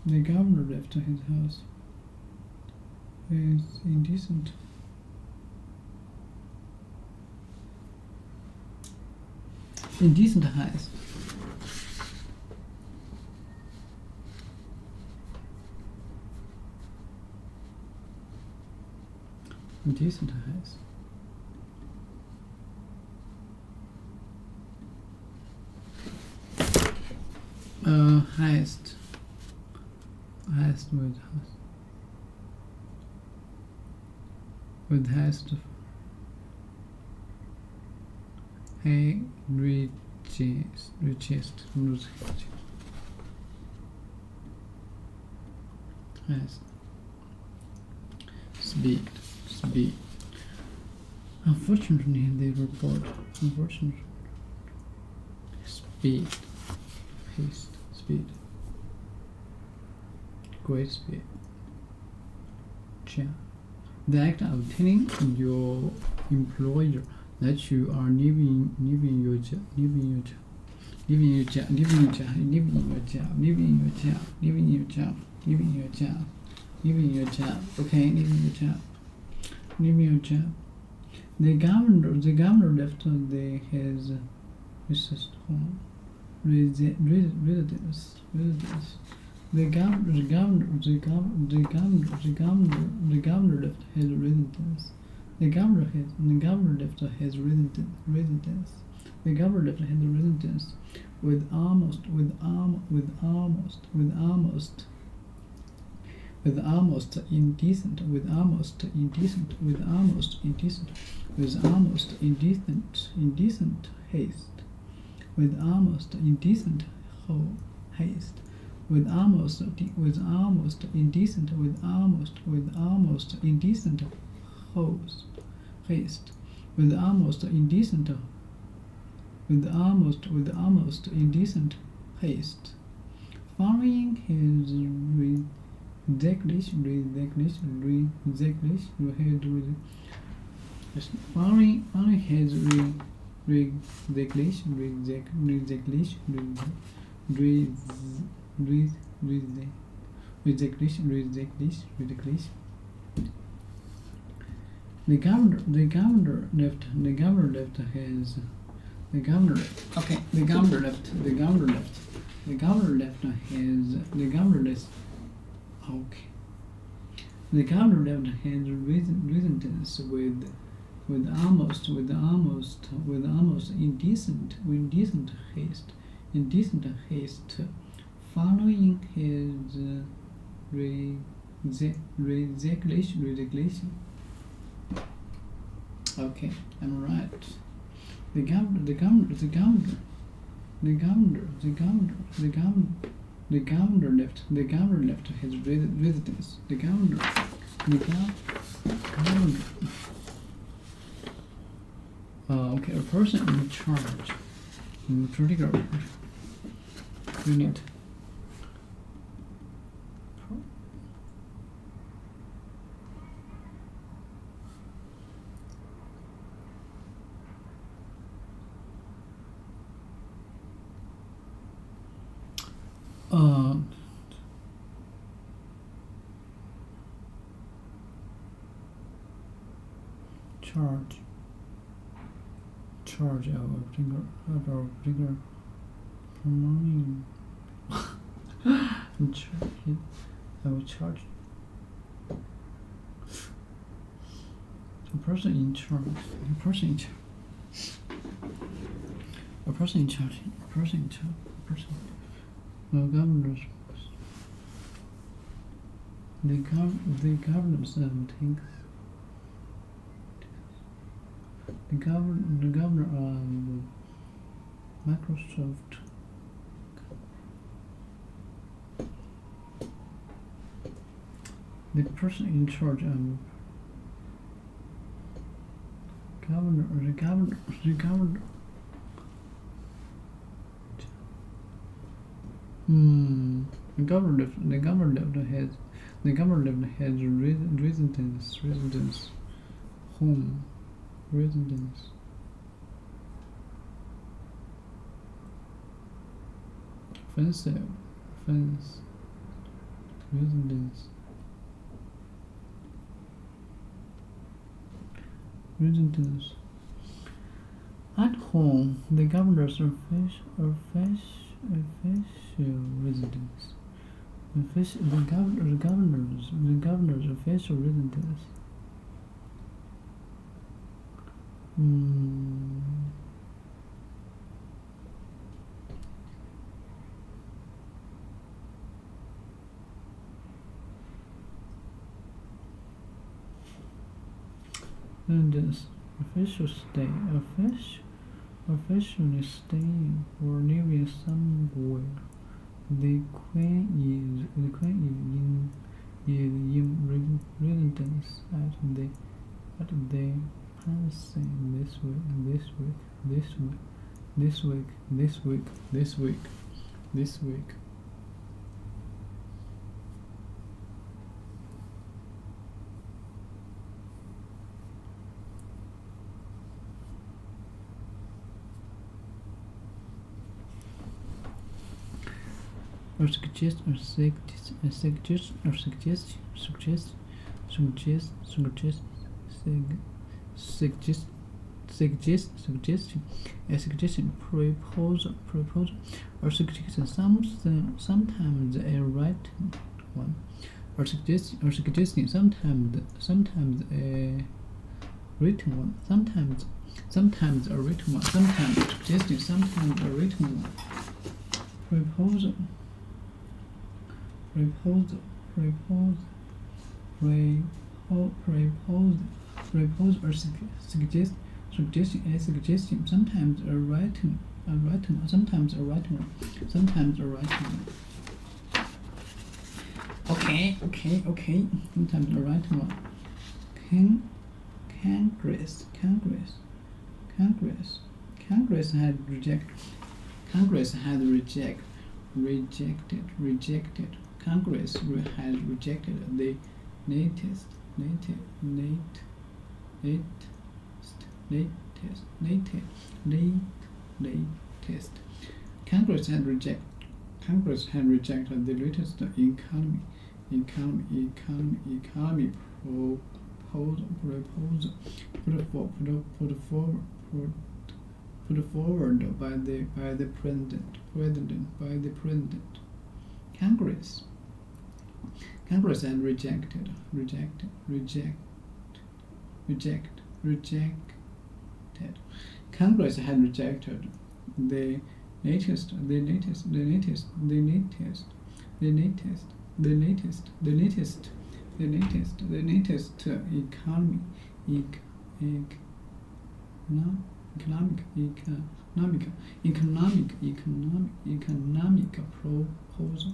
The governor left his house. Is indecent. Indecent has. Indecent has. Highest with highest. Hey, richest. Highest. Speed. Unfortunately, they report. Speed. Haste. Speed. Great speed. The act of telling your employer that you are leaving your job. Okay, leaving your job. The governor left his home residence. The governor left his residence. The governor left his residence with almost indecent haste. With almost indecent haste. With almost indecent haste. Following his resignation. The governor left his. The governor left his. The governor left his residence with almost indecent haste. Following his resignation. Okay, I'm right. The governor left his residence. The governor. Okay, a person in charge. In particular unit. Charge our finger promoting. I will charge a person in charge. The governor the governor of Microsoft the person in charge of the governor has residence home residence fence residence at home the governor's official residence the governor's official residence residence officially staying or living somewhere. The Queen is in residence at the palace this week. Suggestion, proposal, or suggestion, sometimes a written one, or suggesting, sometimes a written one, sometimes a written one, sometimes suggesting, sometimes a written one. Proposal or suggesting, sometimes a written one, sometimes a written one, sometimes a written one. Okay, sometimes a written one. Congress had rejected. Congress has rejected the latest. Congress had rejected the latest economy proposal put forward by the president. Congress had rejected. Congress had rejected the latest economic proposal.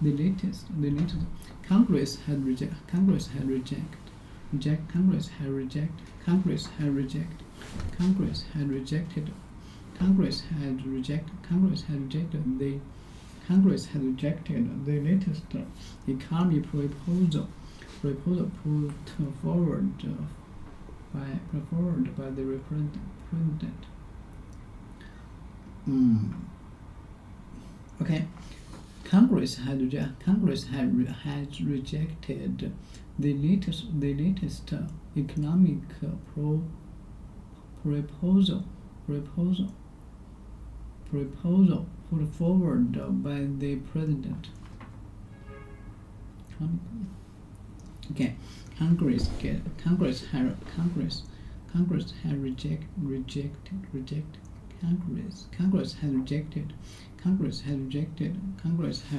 The latest Congress had rejected. Congress had rejected the latest economy proposal put forward by the president. Okay, Congress has rejected the latest economic proposal put forward by the president. Okay, Congress has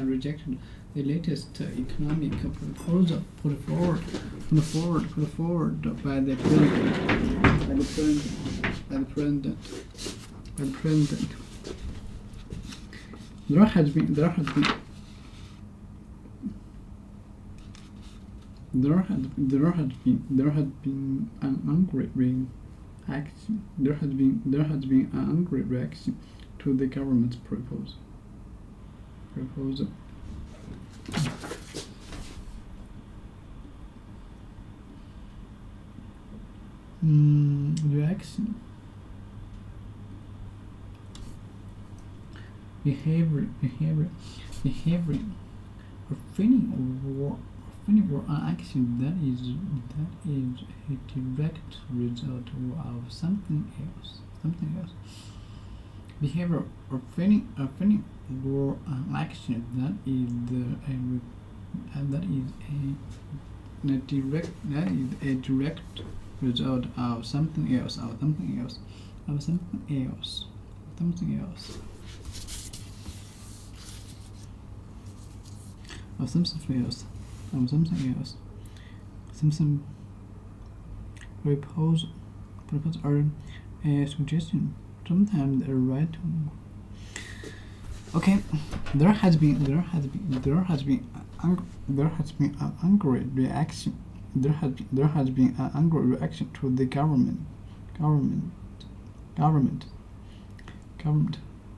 rejected the latest economic proposal put forward by the president. There has been an angry reaction. There has been an angry reaction to the government's proposal. Reaction. Behavior, or feeling or an action that is a direct result of something else. Behavior or feeling or an action that is a direct result of something else. Some proposal or a suggestion, sometimes a right. Okay, there has been an angry reaction. There has been an angry reaction to the government.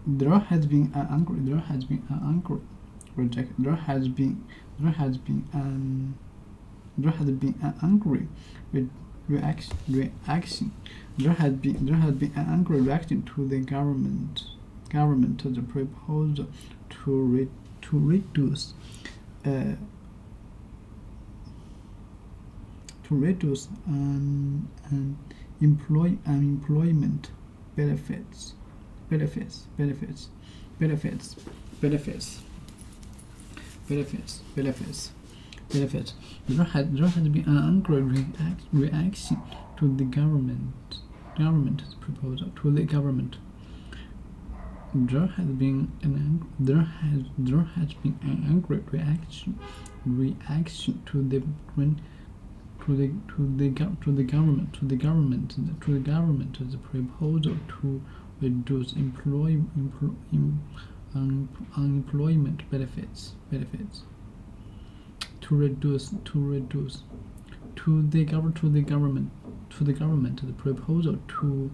There has been an angry reaction. There has been an angry reaction to the government to the proposal to reduce unemployment benefits. There has been an angry reaction to the government's proposal to the government. There has been an angry reaction to the government to the proposal to reduce unemployment benefits. To the government the proposal to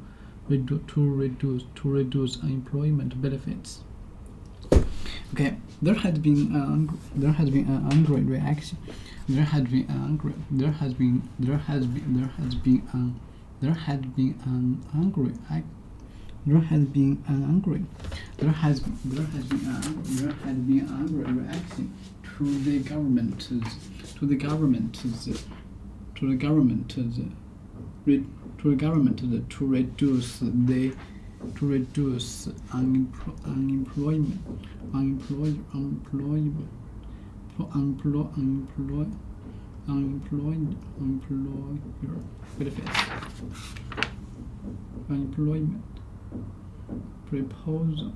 reduce unemployment benefits. Okay, there has been an angry reaction. There has been an angry reaction to the government to reduce unemployment benefits. Unemployment proposal.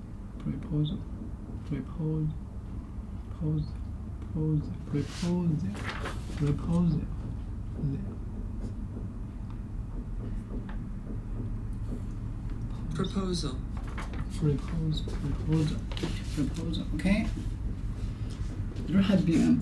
Okay. There has been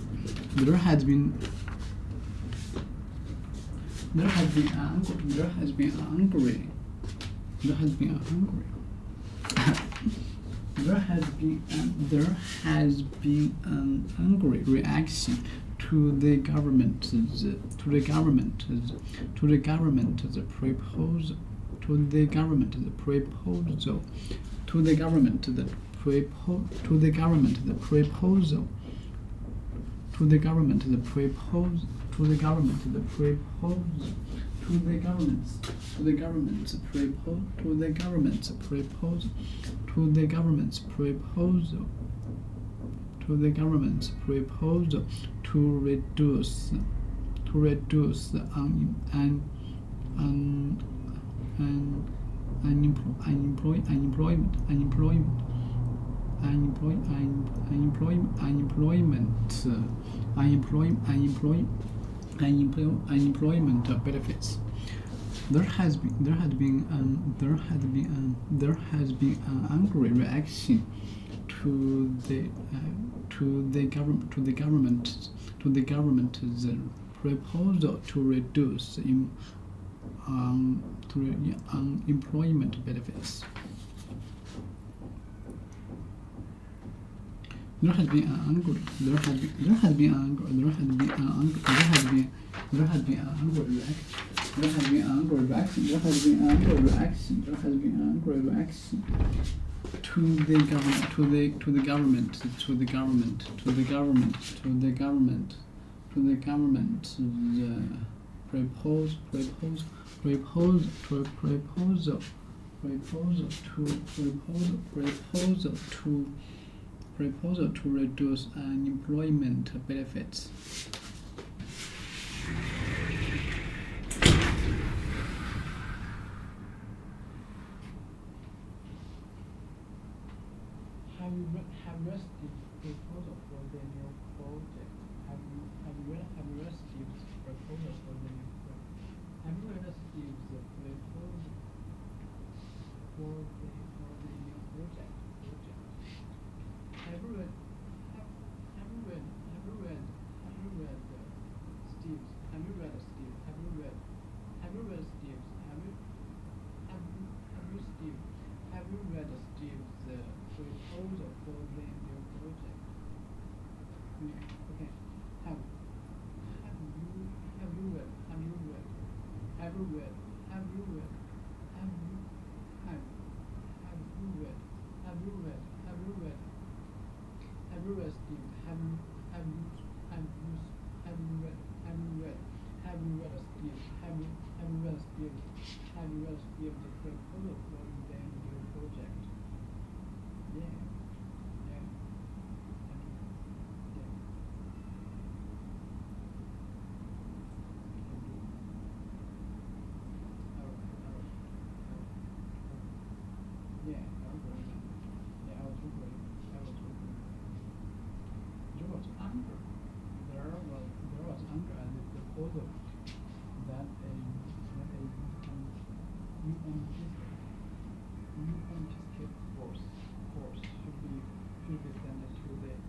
an angry reaction to the government the proposal to reduce unemployment benefits. There has been an angry reaction to the government's proposal to reduce unemployment benefits. There has been an angry reaction to the government's proposal to reduce unemployment benefits. Have you read Steve's proposal for the new project? Have you read Steve's proposal for the new project? Have you read Steve's proposal for the new project? Have you read Steve's? Have you read Steve's? Have you read Steve's? Have you read Steve's proposal for the new project? Okay. Have you read Steve? Have you read Steve the proposal for the new project? Yeah. There was anger at the proposal that a unconfiscated force should be sent to the area.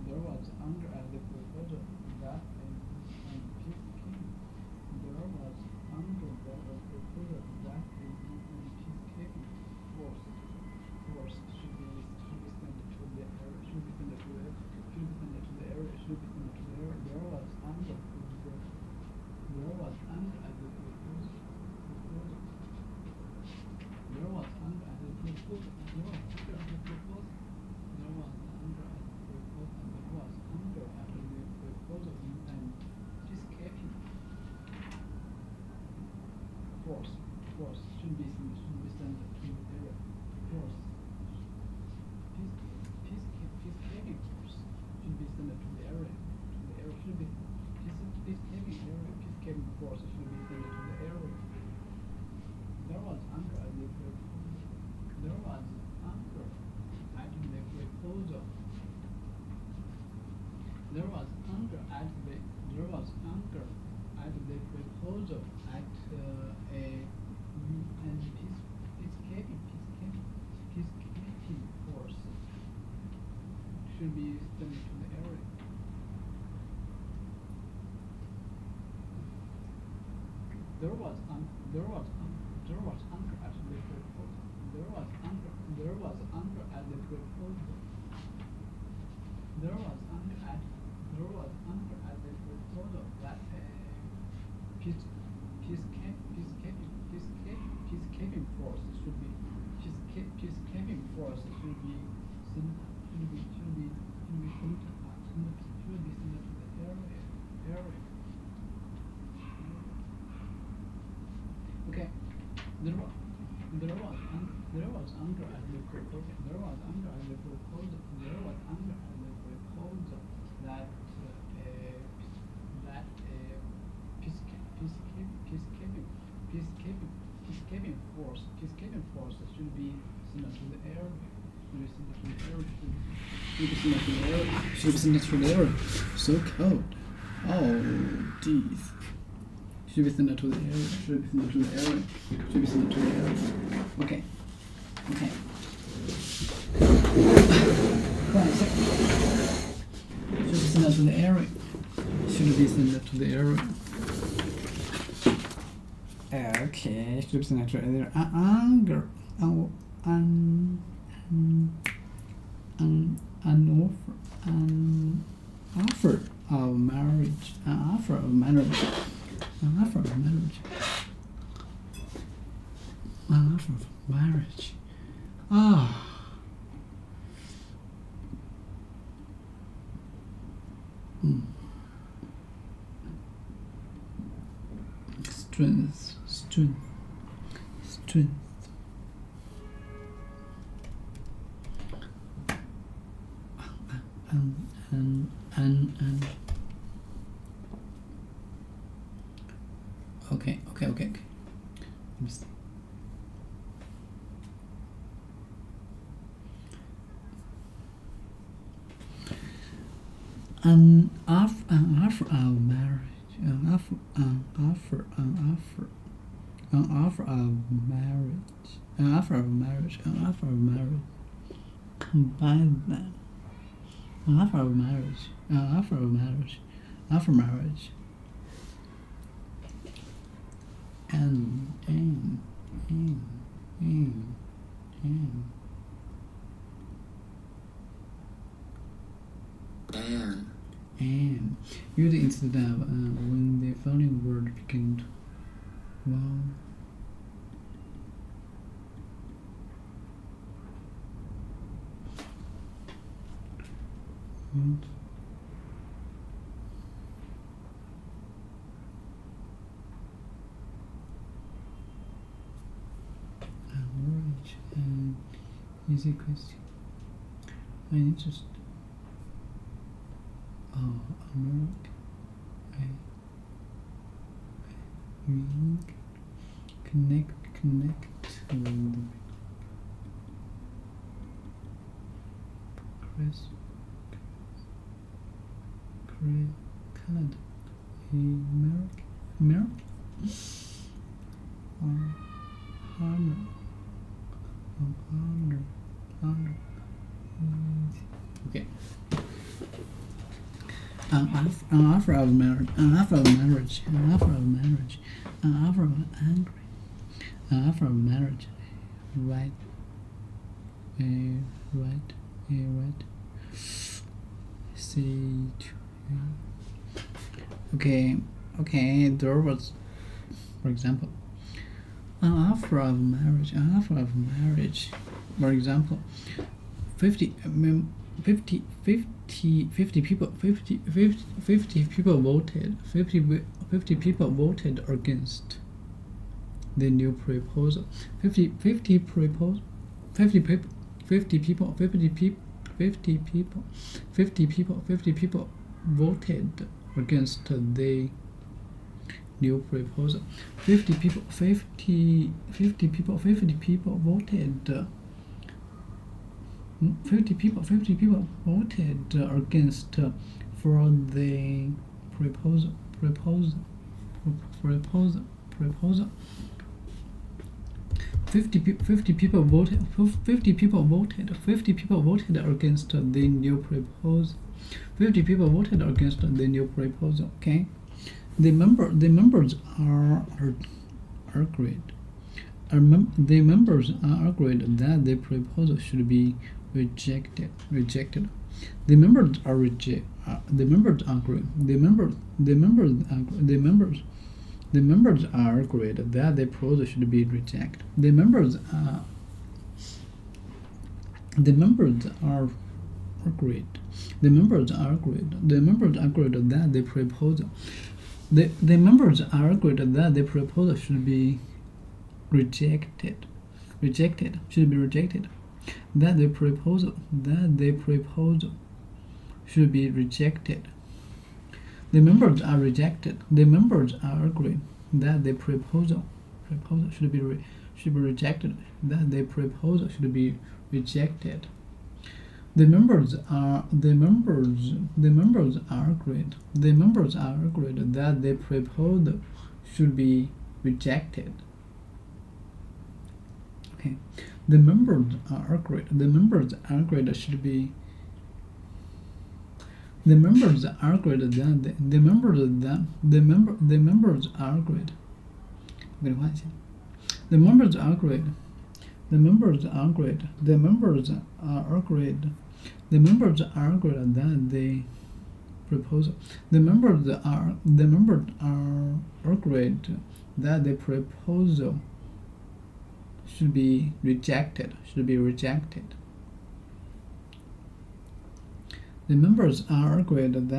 There was anger at the proposal that force should be sent to the area. Peacekeeping force should be sent to the area. Peacekeeping force should be sent to the area. There was anger at the proposal. There was anger at the proposal. There was anger at the proposal at a UN peacekeeping There was anger at the proposal. There was anger at the proposal. There was anger at the proposal that peacekeeping force should be Okay. There was anger at the proposal. There was anger at the proposal that peacekeeping force should be similar to the area. Should be similar to the area. So cold. Oh, geez. Should be similar to the area. Okay. Right. Should be similar to the area. Okay. Should be similar to the area. Anger. Offer of marriage. Strength. And okay. Let me see. An offer of marriage. Combine them. Offer marriage. And use it instead of when the following word begins well. Orange and easy question. I'm interested. America. Connect with Canada. America. Honor. Okay. An offer of marriage. An offer of marriage. Right. Okay. There was, for example, an offer of marriage. For example, 50 people voted against the new proposal. 50 people voted against the new proposal. 50 people voted against for the proposal. 50 people voted against the new proposal. 50 people voted against the new proposal. Okay. The members are agreed. The members are agreed that the proposal should be rejected. The members are agree. The members are agreed that the proposal should be rejected. The members are agreed. The members are agreed that the proposal. The members are agreed that the proposal should be rejected. Should be rejected. That the proposal should be rejected. The members are rejected. The members are agreed that the proposal should be rejected. That the proposal should be rejected. The members are agreed. The members are agreed that the proposal should be rejected. Okay. The members are agreed. The members are agreed should be. The members are agreed that the members are agreed. 我给你换一下。The members are agreed. The members are agreed. The members are agreed. The members are agreed that the proposal. The members are agreed that the proposal should be rejected. Should be rejected. The members are agreed that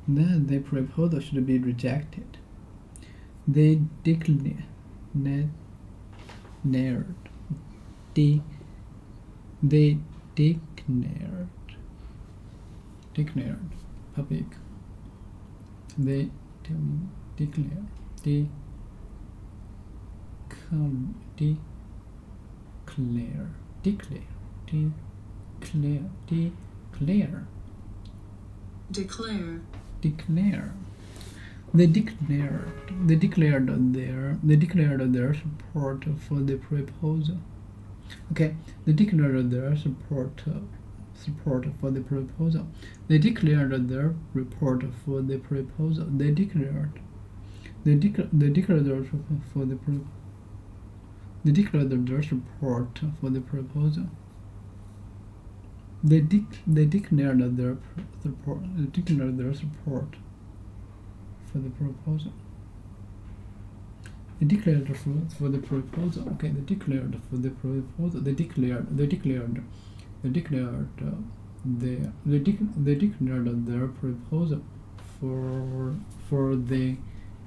the proposal should be rejected. They declared public. They declare They declared their support for the proposal. Okay, they declared their support for the proposal. They declared their report for the proposal. They declared their support for the They declared their support for the proposal. They declared their support for the proposal. They declared for the proposal. Okay, they declared for the proposal. They declared their proposal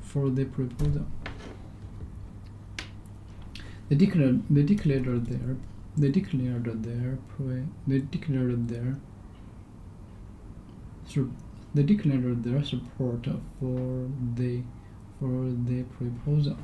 for the proposal. They declared their support for the proposal.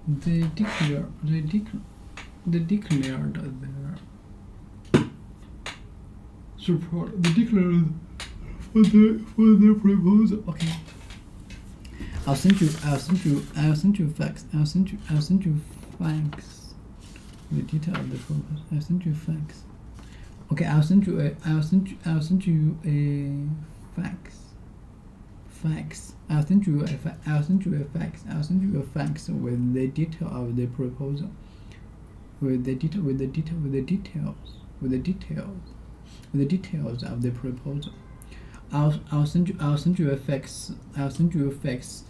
They declared their support. They declared for the proposal. Okay. I'll send you facts. I'll send you facts. The detail of the proposal. I'll send you facts. Okay. I'll send you a facts. Facts. I'll send you a fax. I'll send you a fax with the detail of the proposal. With the details of the proposal. I'll send you a fax. I'll send you a fax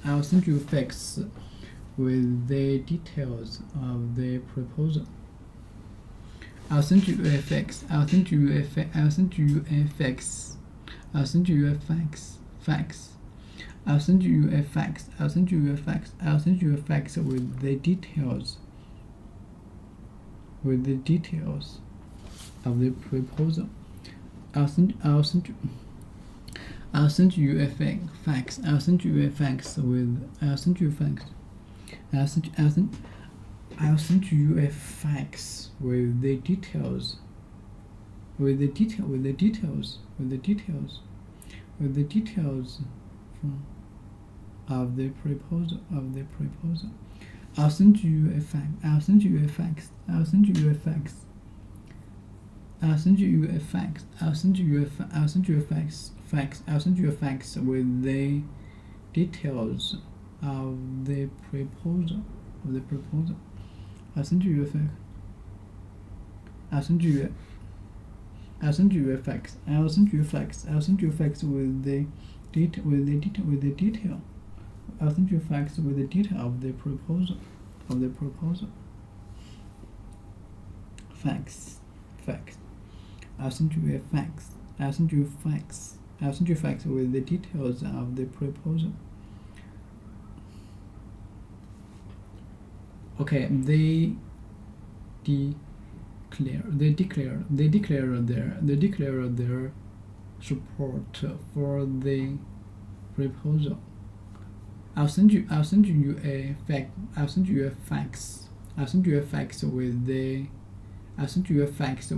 with the details of the proposal. I'll send you a fax. I'll send you a fax. I'll send you a fax. I'll send you a fax. I'll send you a fax. I'll send you a fax. I'll send you a fax with the details. With the details of the proposal. I'll send you a fax. I'll send you a fax with the details. With the details of the proposal. I'll send you a fax. I'll send you a fax with the details of the proposal. I'll send you a fax. I'll send you a fax with the detail. I'll send you a fax with the detail of the proposal. Fax. I'll send you a fax. I'll send you a fax with the details of the proposal. Okay, they declare their support for the proposal. I'll send you a fax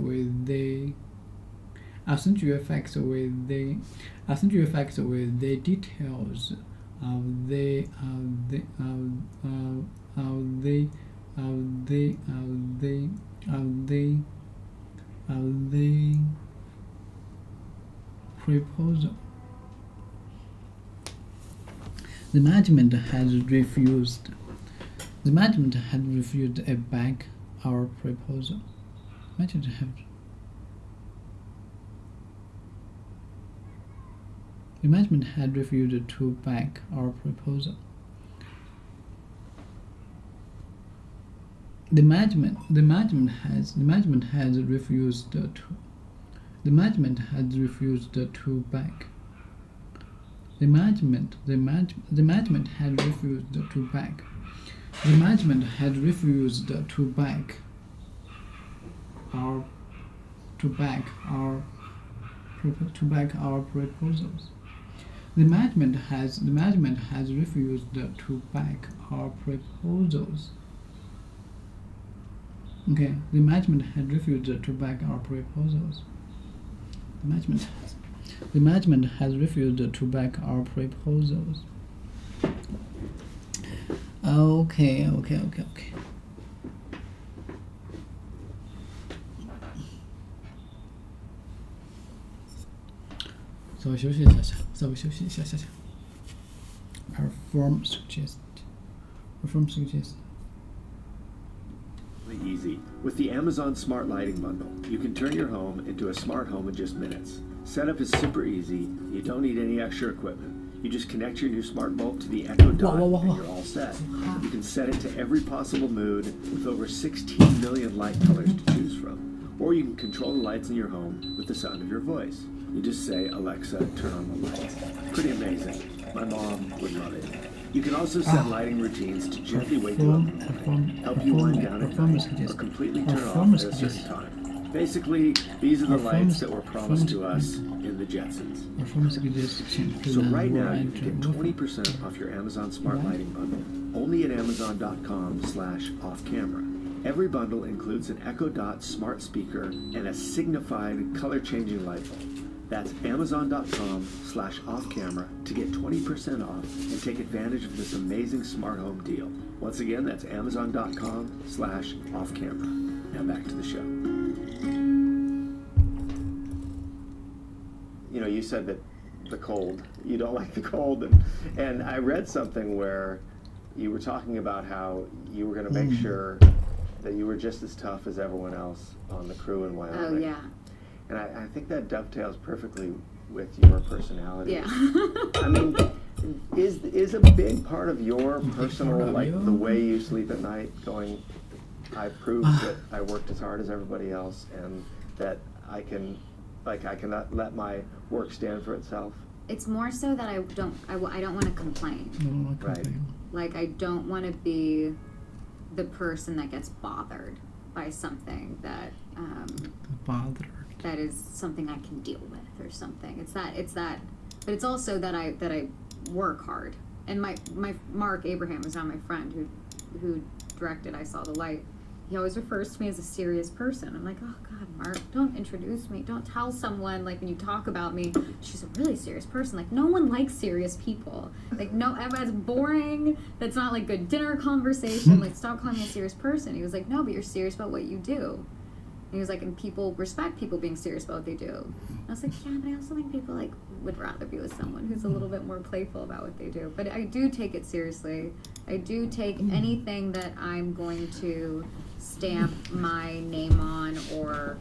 with the details of the proposal. The management has refused to back our proposal. The management had refused to back our proposal. The management has refused to back. The management has refused to back our proposals. The management has refused to back our proposals. Okay, the management has refused to back our proposals. The management has refused to back our proposals. Okay. 稍微休息一下下。Perform suggest. Easy. With the Amazon Smart Lighting Bundle, you can turn your home into a smart home in just minutes. Setup is super easy. You don't need any extra equipment. You just connect your new smart bulb to the Echo Dot and you're all set. You can set it to every possible mood with over 16 million light colors to choose from. Or you can control the lights in your home with the sound of your voice. You just say, Alexa, turn on the lights. Pretty amazing. My mom would love it. You can also set lighting routines to gently wake you up in the morning, help you wind down at night, or completely turn off at a certain time. Basically, these are the lights that were promised to us in the Jetsons. So right now, you can get 20% off your Amazon Smart Lighting Bundle, only at Amazon.com/off-camera. Every bundle includes an Echo Dot smart speaker and a signified color-changing light bulb. That's Amazon.com/off-camera to get 20% off and take advantage of this amazing smart home deal. Once again, that's Amazon.com/off-camera. Now back to the show. You know, you said that the cold, you don't like the cold, and I read something where you were talking about how you were going to make sure that you were just as tough as everyone else on the crew in Wyoming. Oh, yeah. And I think that dovetails perfectly with your personality. Yeah. I mean, is a big part of your personal, like the way you sleep at night, going, I proved that I worked as hard as everybody else, and that I can not let my work stand for itself? It's more so that I don't want to complain. Right. Like, I don't want to be the person that gets bothered by something that that is something I can deal with or something. It's that, but it's also that I work hard. And my Mark Abraham is now my friend who directed I Saw the Light. He always refers to me as a serious person. I'm like, oh God, Mark, don't introduce me. Don't tell someone, like, when you talk about me, she's a really serious person. Like, no one likes serious people. Like, no, everyone's boring. That's not, like, good dinner conversation. Like, stop calling me a serious person. He was like, no, but you're serious about what you do. And he was like, and people respect people being serious about what they do. And I was like, yeah, but I also think people, like, would rather be with someone who's a little bit more playful about what they do. But I do take it seriously. I do take anything that I'm going to stamp my name on or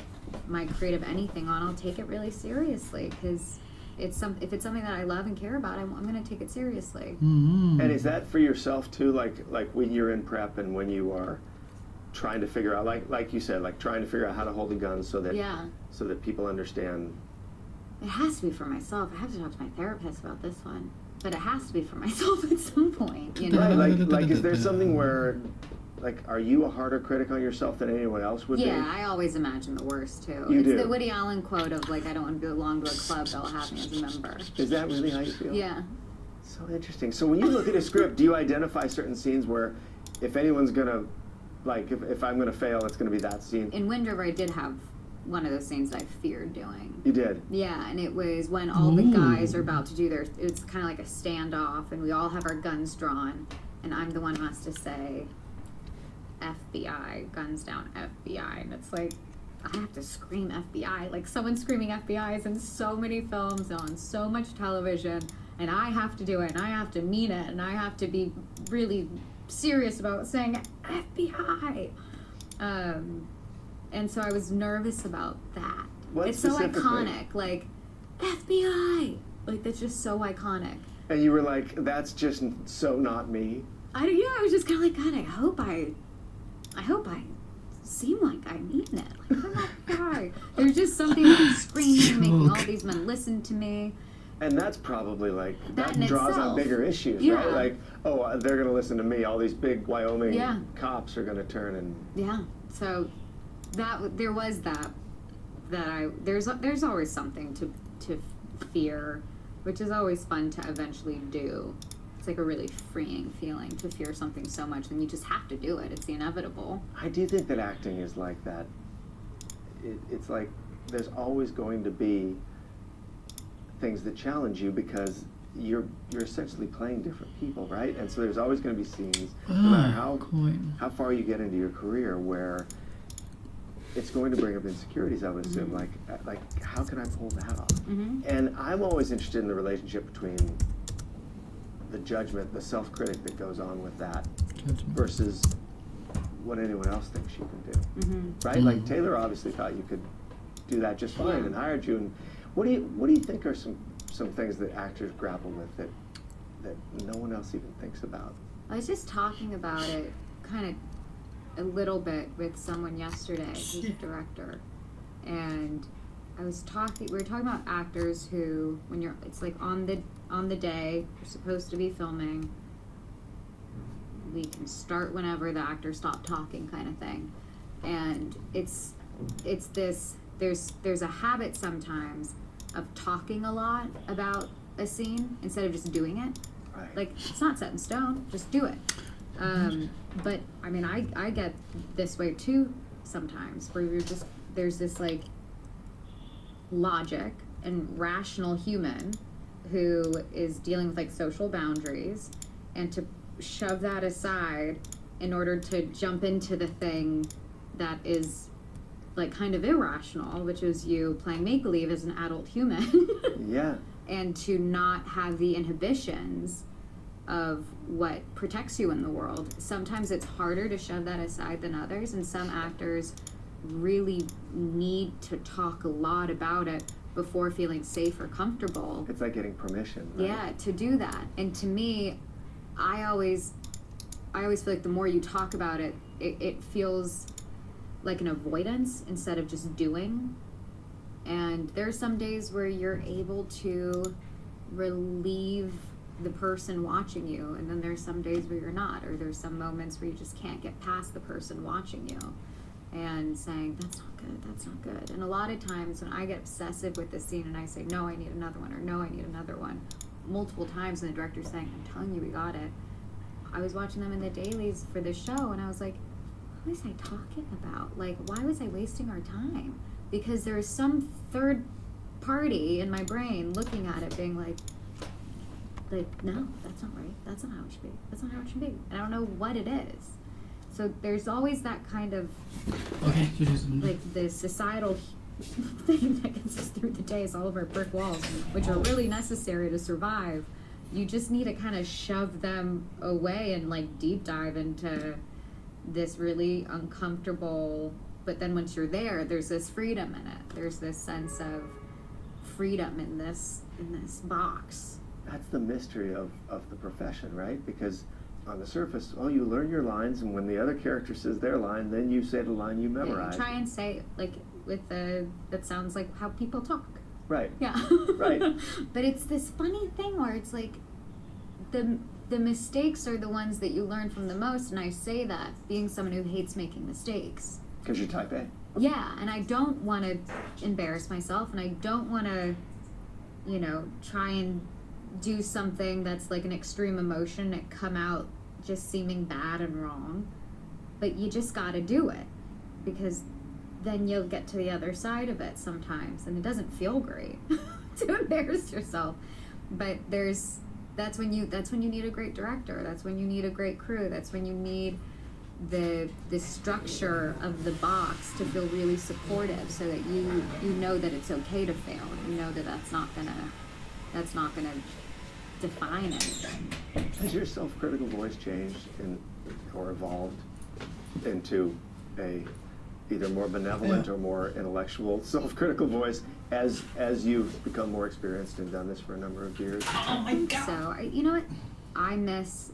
my creative anything on, I'll take it really seriously, because if it's something that I love and care about, I'm going to take it seriously. And is that for yourself too, like when you're in prep and when you are trying to figure out, like you said, like trying to figure out how to hold a gun so that people understand? It has to be for myself. I have to talk to my therapist about this one, but it has to be for myself at some point, you know? Right, like is there something where, like, are you a harder critic on yourself than anyone else would be? Yeah, I always imagine the worst, too. You it's do. The Woody Allen quote of, like, I don't want to belong to a club that'll have me as a member. Is that really how you feel? Yeah. So interesting. So when you look at a script, do you identify certain scenes where if anyone's going to, like, if I'm going to fail, it's going to be that scene? In Wind River, I did have one of those scenes that I feared doing. You did? Yeah, and it was when all the guys are about to do it's kind of like a standoff, and we all have our guns drawn, and I'm the one who has to say, FBI, guns down, FBI, and it's like, I have to scream FBI. Like, someone screaming FBI is in so many films and on so much television, and I have to do it, and I have to mean it, and I have to be really serious about saying FBI. And so I was nervous about that. It's so iconic, like, FBI. Like, that's just so iconic. And you were like, that's just so not me? I was just kind of like, God, I hope I seem like I mean it. Like, I'm not guy. There's just something about screaming, making all these men listen to me. And that's probably like, that itself draws on bigger issues, Yeah. right? Like, oh, they're going to listen to me. All these big Wyoming cops are going to turn and... Yeah, so there was there's always something to fear, which is always fun to eventually do. It's like a really freeing feeling to fear something so much, and you just have to do it. It's the inevitable. I do think that acting is like that. It's like there's always going to be things that challenge you because you're essentially playing different people, right? And so there's always going to be scenes, no matter how far you get into your career, where it's going to bring up insecurities, I would assume. Like how can I pull that off? And I'm always interested in the relationship between the judgment, the self-critic that goes on with that versus what anyone else thinks you can do, right? Like Taylor obviously thought you could do that just fine and hired you. And what do you think are some things that actors grapple with that no one else even thinks about? I was just talking about it kind of a little bit with someone yesterday who's a director, and we were talking about actors who, when it's like on the day you're supposed to be filming, we can start whenever the actors stop talking, kind of thing. And it's this, there's a habit sometimes of talking a lot about a scene instead of just doing it. Right. Like, it's not set in stone, just do it. But I mean, I get this way too sometimes, where there's this like logic and rational human who is dealing with like social boundaries, and to shove that aside in order to jump into the thing that is like kind of irrational, which is you playing make-believe as an adult human. Yeah. And to not have the inhibitions of what protects you in the world. Sometimes it's harder to shove that aside than others, and some actors really need to talk a lot about it before feeling safe or comfortable. It's like getting permission, right? Yeah, to do that. And to me, I always feel like the more you talk about it, it feels like an avoidance instead of just doing. And there are some days where you're able to relieve the person watching you, and then there's some days where you're not, or there's some moments where you just can't get past the person watching you. and saying, that's not good, that's not good. And a lot of times when I get obsessive with the scene and I say, no, I need another one, or no, I need another one, multiple times, and the director's saying, I'm telling you, we got it. I was watching them in the dailies for the show, and I was like, what was I talking about? Like, why was I wasting our time? Because there is some third party in my brain looking at it being like, no, that's not right. That's not how it should be. That's not how it should be. And I don't know what it is. So there's always that kind of, like, the societal thing that gets us through the days, all of our brick walls, which are really necessary to survive. You just need to kind of shove them away and, like, deep dive into this really uncomfortable, but then once you're there, there's this freedom in it. There's this sense of freedom in this box. That's the mystery of the profession, right? Because on the surface, you learn your lines, and when the other character says their line, then you say the line you memorize. Try and say, like, that sounds like how people talk. Right. Yeah. Right. But it's this funny thing where it's like, the mistakes are the ones that you learn from the most, and I say that being someone who hates making mistakes. Because you're type A. Yeah, and I don't want to embarrass myself, and I don't want to, try and do something that's like an extreme emotion and come out just seeming bad and wrong. But you just got to do it, because then you'll get to the other side of it sometimes, and it doesn't feel great to embarrass yourself. But that's when you need a great director. That's when you need a great crew. That's when you need the structure of the box to feel really supportive, so that you know that it's okay to fail. You know that that's not gonna define anything. Has your self-critical voice changed or evolved into a either more benevolent or more intellectual self-critical voice as you've become more experienced and done this for a number of years? Oh my God. So you know what? I miss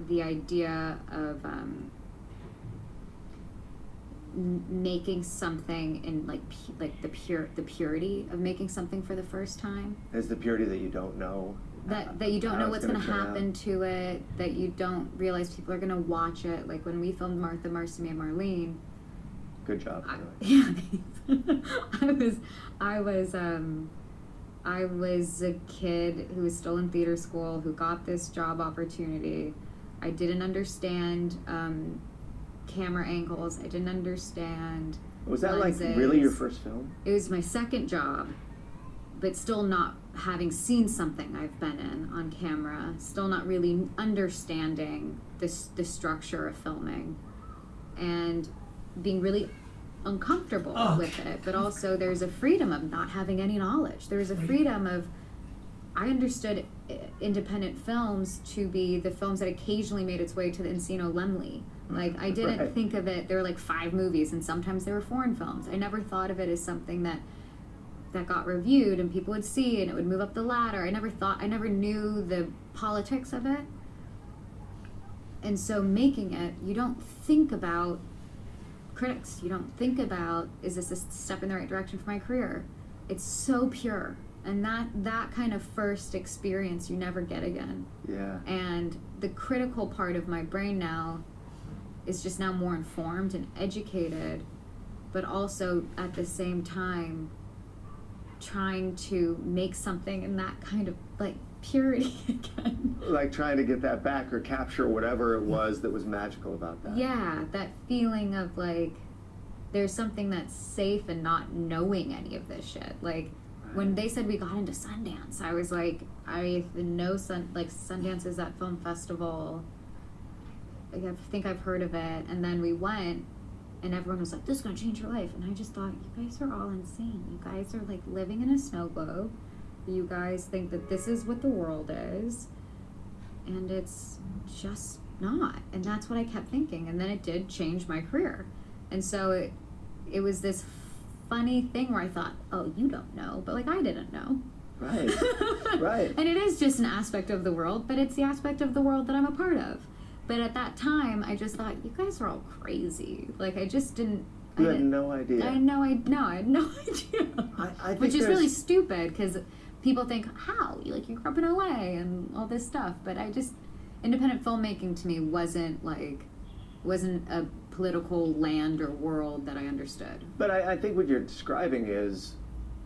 the idea of making something in like the purity of making something for the first time. Is the purity that you don't know? That you don't know what's going to happen to it, that you don't realize people are going to watch it. Like when we filmed Martha, Marcy, and Marlene. Good job. I was a kid who was still in theater school, who got this job opportunity. I didn't understand camera angles. I didn't understand Was that lenses. Like really your first film? It was my second job, but still not having seen something I've been in on camera, still not really understanding the structure of filming, and being really uncomfortable with it. But also there's a freedom of not having any knowledge. There's a freedom of, I understood independent films to be the films that occasionally made its way to the Encino Lemley. Like, I didn't think of it, there were like 5 movies, and sometimes they were foreign films. I never thought of it as something that got reviewed and people would see and it would move up the ladder. I never knew the politics of it. And so making it, you don't think about critics. You don't think about, is this a step in the right direction for my career? It's so pure. And that kind of first experience you never get again. Yeah. And the critical part of my brain now is just now more informed and educated, but also at the same time trying to make something in that kind of like purity again. Like trying to get that back or capture whatever it was that was magical about that. Yeah, that feeling of like there's something that's safe and not knowing any of this shit. Like when they said we got into Sundance, I was like, I know Sundance is that film festival. Like, I think I've heard of it. And then we went, and everyone was like, this is going to change your life. And I just thought, you guys are all insane. You guys are like living in a snow globe. You guys think that this is what the world is. And it's just not. And that's what I kept thinking. And then it did change my career. And so it was this funny thing where I thought, oh, you don't know. But like, I didn't know. Right. Right. And it is just an aspect of the world, but it's the aspect of the world that I'm a part of. But at that time, I just thought, you guys are all crazy. Like, I just didn't... You had no idea. I had no idea. I think Which is really stupid, because people think, how? You grew up in LA and all this stuff. But independent filmmaking to me wasn't a political land or world that I understood. But I think what you're describing is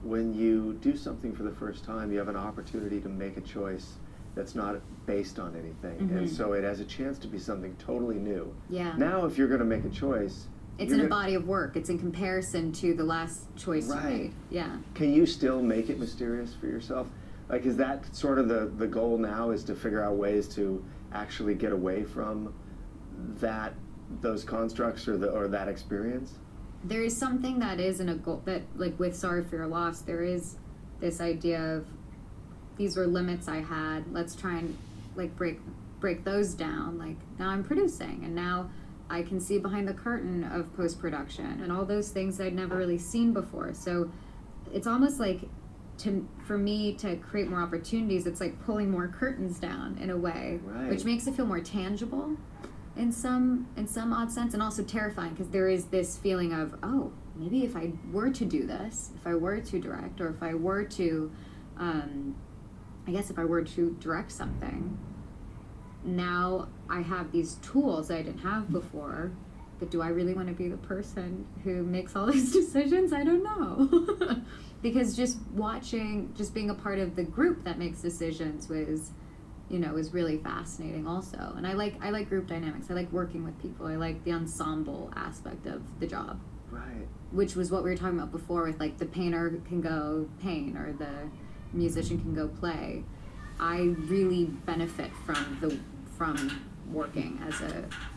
when you do something for the first time, you have an opportunity to make a choice that's not based on anything. Mm-hmm. And so it has a chance to be something totally new. Yeah. Now, if you're going to make a choice, it's in a body of work. It's in comparison to the last choice you made. Yeah. Can you still make it mysterious for yourself? Like, is that sort of the goal now, is to figure out ways to actually get away from those constructs or that experience? There is something that is in a goal that, like with Sorry for Your Loss, there is this idea of these were limits I had. Let's try and like break those down. Like now I'm producing, and now I can see behind the curtain of post-production and all those things I'd never really seen before. So it's almost like for me to create more opportunities, it's like pulling more curtains down in a way, which makes it feel more tangible in some odd sense, and also terrifying because there is this feeling of, oh, maybe if I were to do this, if I were to direct, or if I were to, I guess if I were to direct something, now I have these tools I didn't have before, but do I really want to be the person who makes all these decisions? I don't know. Because just being a part of the group that makes decisions was really fascinating also. And I like group dynamics. I like working with people. I like the ensemble aspect of the job. Right. Which was what we were talking about before with like the painter can go paint or the musician can go play. I really benefit from working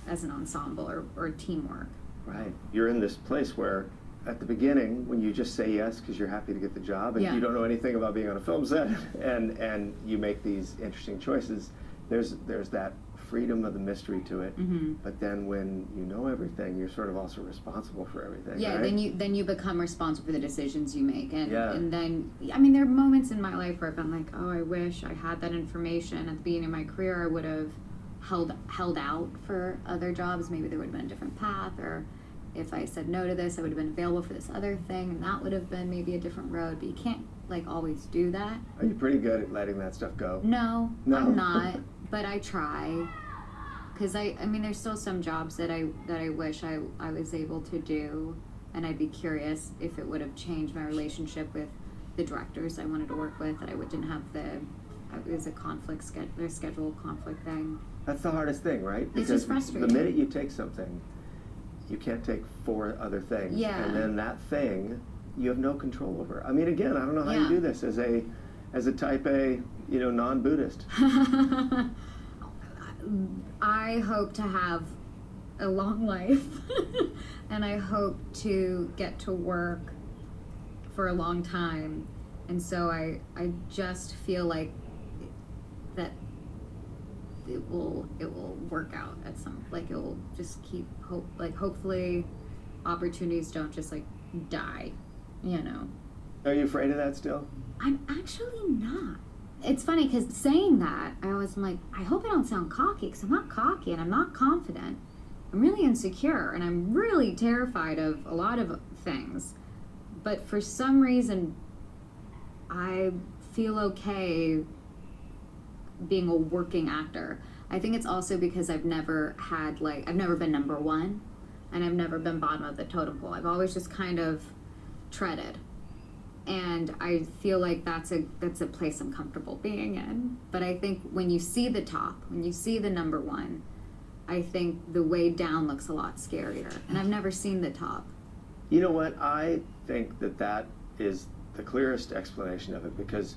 as an ensemble or teamwork. Right. You're in this place where at the beginning, when you just say yes because you're happy to get the job and you don't know anything about being on a film set, and you make these interesting choices, there's that freedom of the mystery to it. Mm-hmm. But then when you know everything, you're sort of also responsible for everything. Yeah, right? then you become responsible for the decisions you make, and then I mean there are moments in my life where I've been like, oh, I wish I had that information at the beginning of my career. I would have held out for other jobs. Maybe there would have been a different path, or if I said no to this, I would have been available for this other thing, and that would have been maybe a different road. But you can't like always do that. Are you pretty good at letting that stuff go? No. I'm not, but I try. Because I mean, there's still some jobs that I wish I was able to do, and I'd be curious if it would have changed my relationship with the directors I wanted to work with, that I didn't have it was a schedule conflict thing. That's the hardest thing, right? It's just frustrating. The minute you take something, you can't take 4 other things. Yeah. And then that thing, you have no control over. I mean, again, I don't know how you do this as a type A, non-Buddhist. I hope to have a long life, and I hope to get to work for a long time, and so I just feel like that it will work out at some, like it will just keep hopefully opportunities don't just like die, Are you afraid of that still? I'm actually not. It's funny because saying that, I always am like, I hope I don't sound cocky, because I'm not cocky and I'm not confident. I'm really insecure and I'm really terrified of a lot of things. But for some reason, I feel okay being a working actor. I think it's also because I've never been number one, and I've never been bottom of the totem pole. I've always just kind of treaded. And I feel like that's a place I'm comfortable being in. But I think when you see the top, when you see the number one, I think the way down looks a lot scarier. And I've never seen the top. You know what? I think that is the clearest explanation of it, because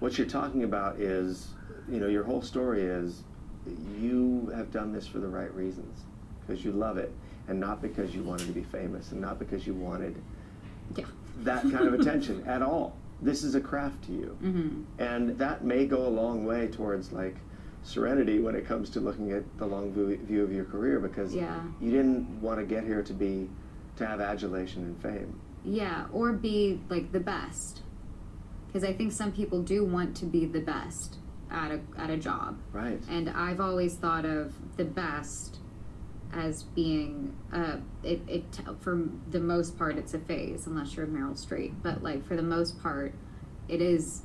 what you're talking about is, your whole story is you have done this for the right reasons, because you love it, and not because you wanted to be famous, and not because you wanted that kind of attention at all. This is a craft to you. Mm-hmm. And that may go a long way towards like serenity when it comes to looking at the long view of your career, because you didn't want to get here to have adulation and fame. Yeah, or be like the best. Because I think some people do want to be the best at a job. Right. And I've always thought of the best as being for the most part it's a phase, unless you're Meryl Streep, but like for the most part it is,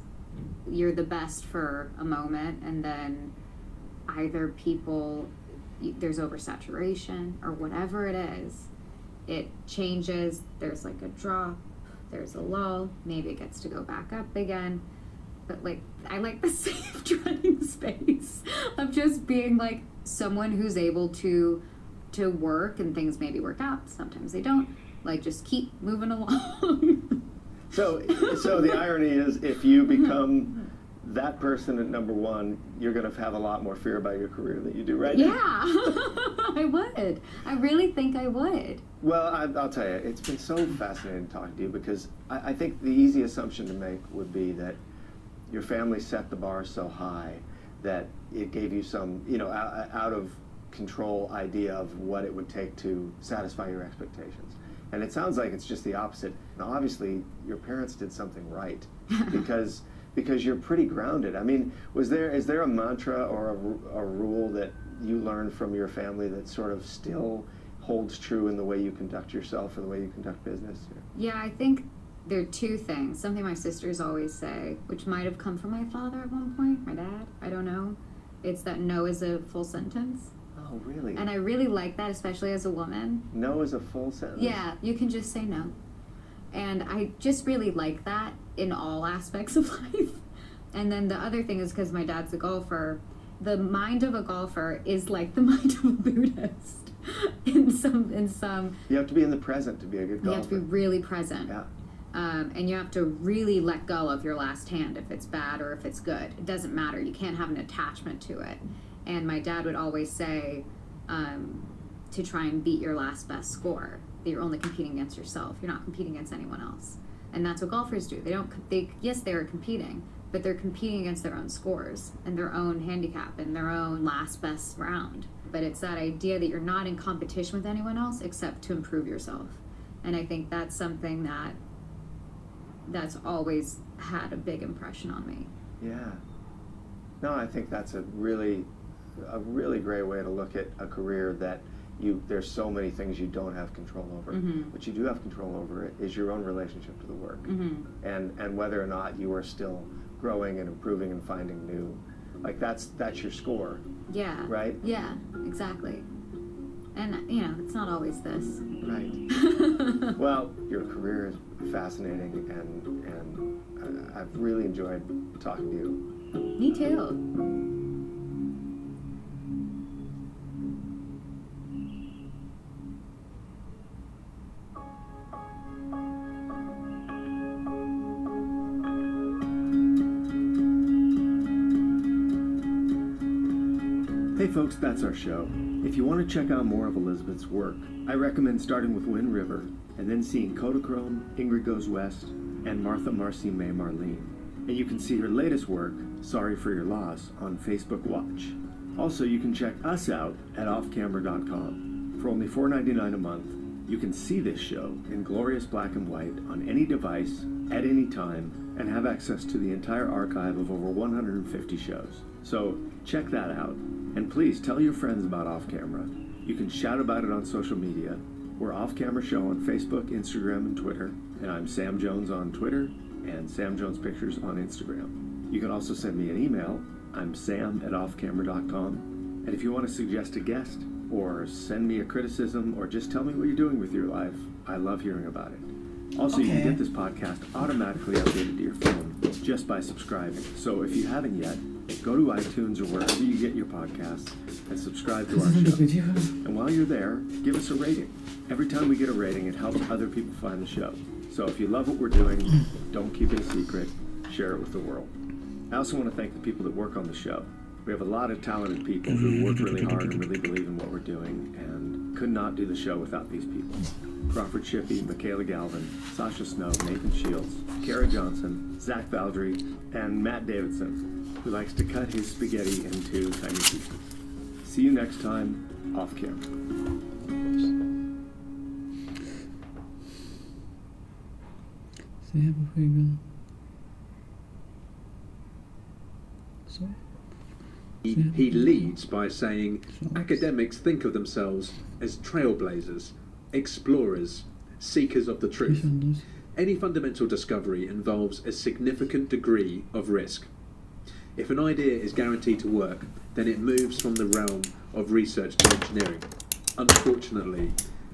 you're the best for a moment, and then either people there's oversaturation or whatever it is, it changes. There's like a drop, there's a lull, maybe it gets to go back up again. But like, I like the safe treading space of just being like someone who's able to work, and things maybe work out, sometimes they don't. Like, just keep moving along. So the irony is, if you become that person at number one, you're going to have a lot more fear about your career than you do right now. Yeah, I would. I really think I would. Well, I'll tell you, it's been so fascinating talking to you, because I think the easy assumption to make would be that your family set the bar so high that it gave you some, out of control idea of what it would take to satisfy your expectations. And it sounds like it's just the opposite. Now, obviously, your parents did something right, because you're pretty grounded. I mean, is there a mantra or a rule that you learned from your family that sort of still holds true in the way you conduct yourself or the way you conduct business? Yeah, I think there are two things. Something my sisters always say, which might have come from my father at one point, my dad, I don't know. It's that no is a full sentence. Oh, really? And I really like that, especially as a woman. No is a full sentence? Yeah, you can just say no. And I just really like that in all aspects of life. And then the other thing is, because my dad's a golfer, the mind of a golfer is like the mind of a Buddhist. in some You have to be in the present to be a good golfer. You have to be really present. Yeah. And you have to really let go of your last hand if it's bad or if it's good. It doesn't matter. You can't have an attachment to it. And my dad would always say to try and beat your last best score. That you're only competing against yourself. You're not competing against anyone else. And that's what golfers do. Yes, they're competing, but they're competing against their own scores and their own handicap and their own last best round. But it's that idea that you're not in competition with anyone else except to improve yourself. And I think that's something that's always had a big impression on me. Yeah. No, I think that's a really great way to look at a career that there's so many things you don't have control over. Mm-hmm. What you do have control over is your own relationship to the work. Mm-hmm. And whether or not you are still growing and improving and finding new, like that's your score. Yeah. Right? Yeah, exactly. And it's not always this. Right. Well, your career is fascinating, and I've really enjoyed talking to you. Me too. Hey folks, that's our show. If you want to check out more of Elizabeth's work, I recommend starting with Wind River and then seeing Kodachrome, Ingrid Goes West, and Martha Marcy May Marlene. And you can see her latest work, Sorry for Your Loss, on Facebook Watch. Also, you can check us out at offcamera.com. For only $4.99 a month, you can see this show in glorious black and white on any device, at any time, and have access to the entire archive of over 150 shows. So check that out. And please tell your friends about Off Camera. You can shout about it on social media. We're Off Camera Show on Facebook, Instagram, and Twitter. And I'm Sam Jones on Twitter and Sam Jones Pictures on Instagram. You can also send me an email. I'm sam@offcamera.com. And if you want to suggest a guest or send me a criticism or just tell me what you're doing with your life, I love hearing about it. Also, you can get this podcast automatically updated to your phone just by subscribing. So if you haven't yet, go to iTunes or wherever you get your podcasts and subscribe to our show. And while you're there, give us a rating. Every time we get a rating, it helps other people find the show. So if you love what we're doing, don't keep it a secret. Share it with the world. I also want to thank the people that work on the show. We have a lot of talented people who work really hard and really believe in what we're doing and could not do the show without these people. Crawford Shippey, Michaela Galvin, Sasha Snow, Nathan Shields, Kara Johnson, Zach Valdry, and Matt Davidson, who likes to cut his spaghetti into tiny pieces. See you next time, Off Camera. He leads by saying, academics think of themselves as trailblazers, explorers, seekers of the truth. Any fundamental discovery involves a significant degree of risk. If an idea is guaranteed to work, then it moves from the realm of research to engineering. Unfortunately,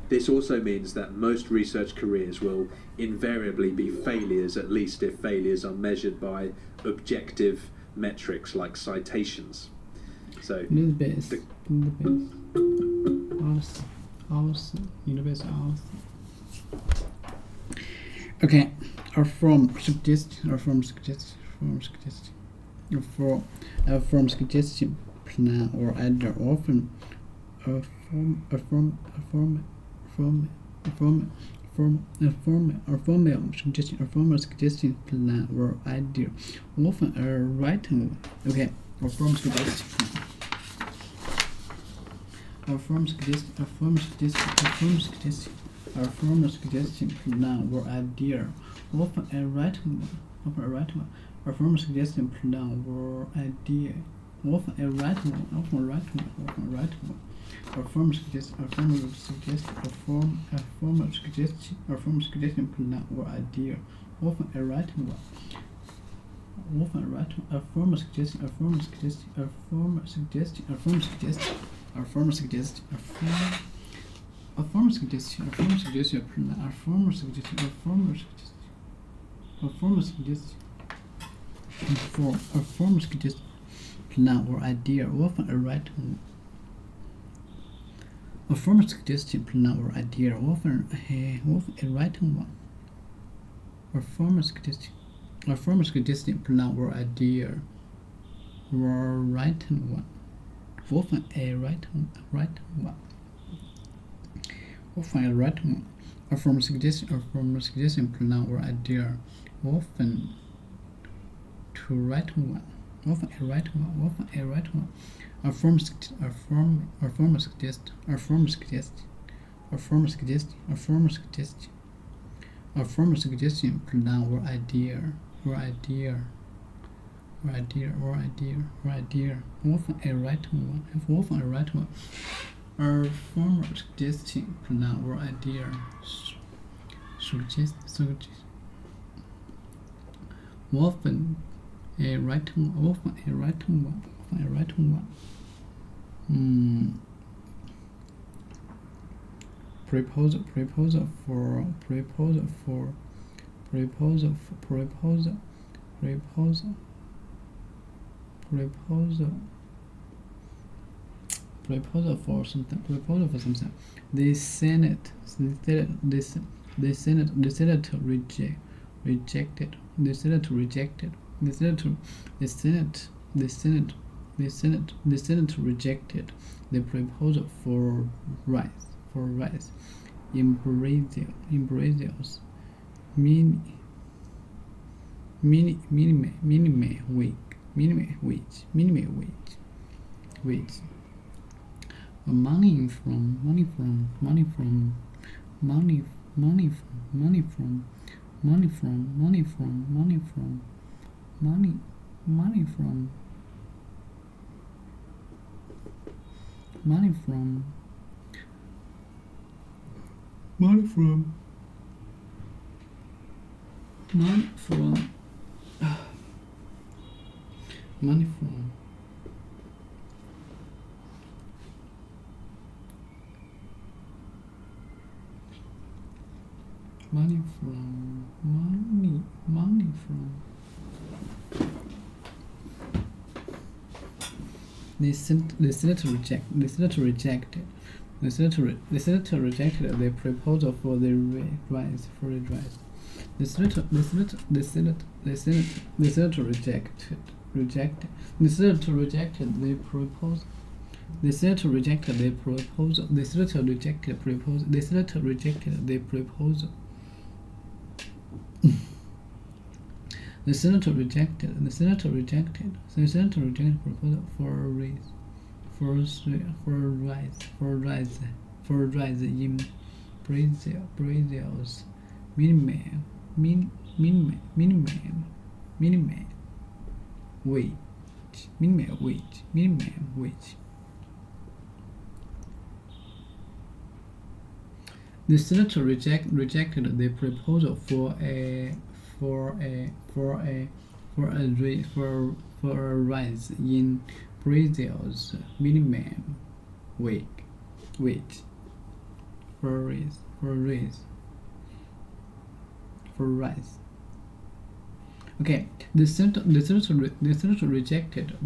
this also means that most research careers will invariably be failures, at least if failures are measured by objective metrics like citations. So, Okay, a form suggestion plan or idea often a formal suggestion plan or idea often a written one. Okay, a formal suggestion plan. A formal suggestion plan or idea often a written one. A formal suggestion plan or idea often a written one. A formal suggestion plan or idea often a written one. A formal suggestion plan or idea often a written one. A formal suggestion plan or idea often a written one. A formal suggestion plan or idea or written one. Often a written one. Often a written one. A formal suggestion plan or idea often to write one. Often a written one. A formal suggestion plan or idea often a written one. A formal suggestion plan or idea suggest often a written one. Proposal for something. The Senate rejected. The Senate rejected the proposal for rise in Brazil's minimum wage. Money from the Senate rejected the proposal for the rise. The Senate rejected the proposal. The Senate rejected the proposal. The Senate rejected the proposal. The Senate rejected proposal for rise in Brazil's minimum wage. The Senate rejected the proposal for for a rise in Brazil's minimum wage. For a rise. Okay, the senator rejected the senator rejected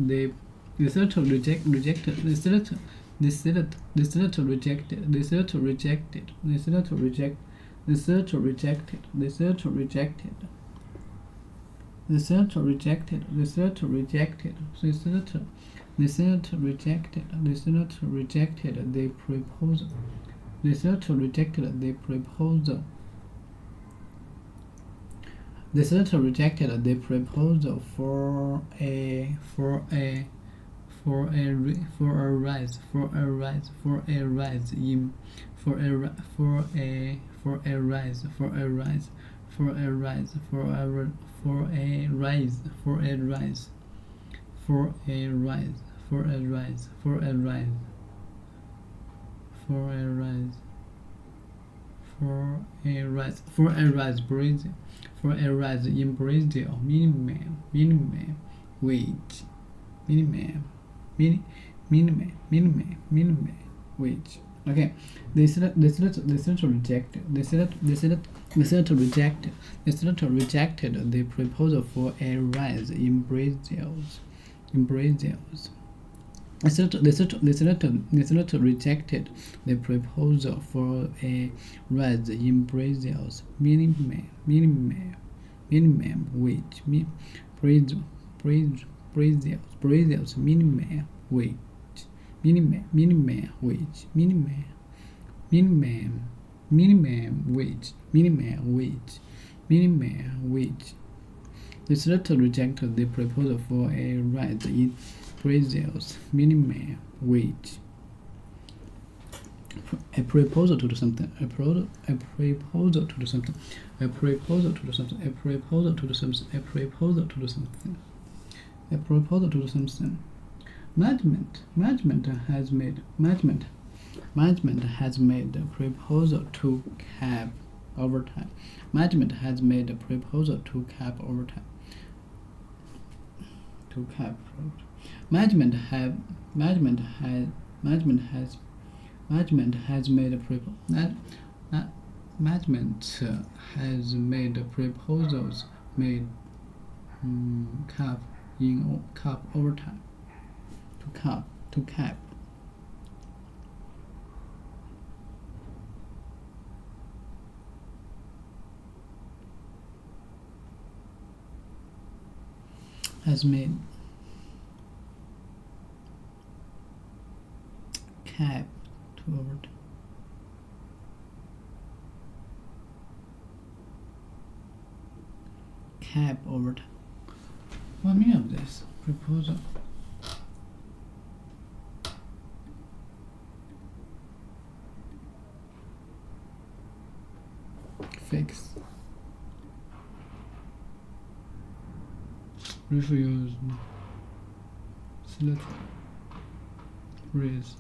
the proposal. The senator rejected the proposal. The senator rejected the proposal for a rise in Brazil minimum wage. Okay, the senator rejected the proposal for a rise in Brazil's. The senator rejected the proposal for a rise in Brazil's minimum wage. Brazil's minimum wage. The senator rejected the proposal for a rise in Brazil's minimum wage. A proposal to do something. A proposal to do something. A proposal to do something. A proposal to do something. A proposal to do something. A proposal to do something. Management has made a proposal to cap overtime. Management has made a proposal to cap overtime. Management has made a proposals made cap overtime to cap. Has made cap to overtime. Cap overtime. What meaning of this proposal? Fix. Refuse. Select. Raise.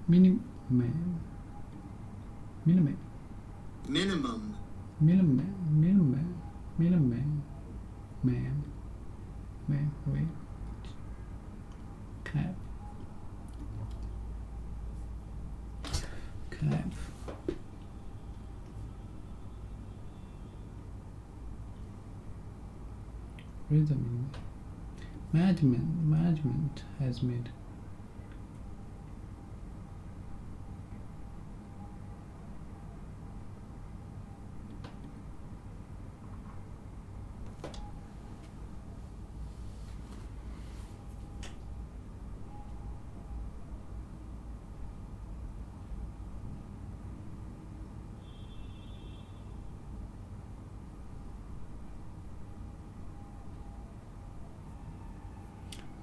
Minimum. Wait. Cap. Where's the minimum? Management has made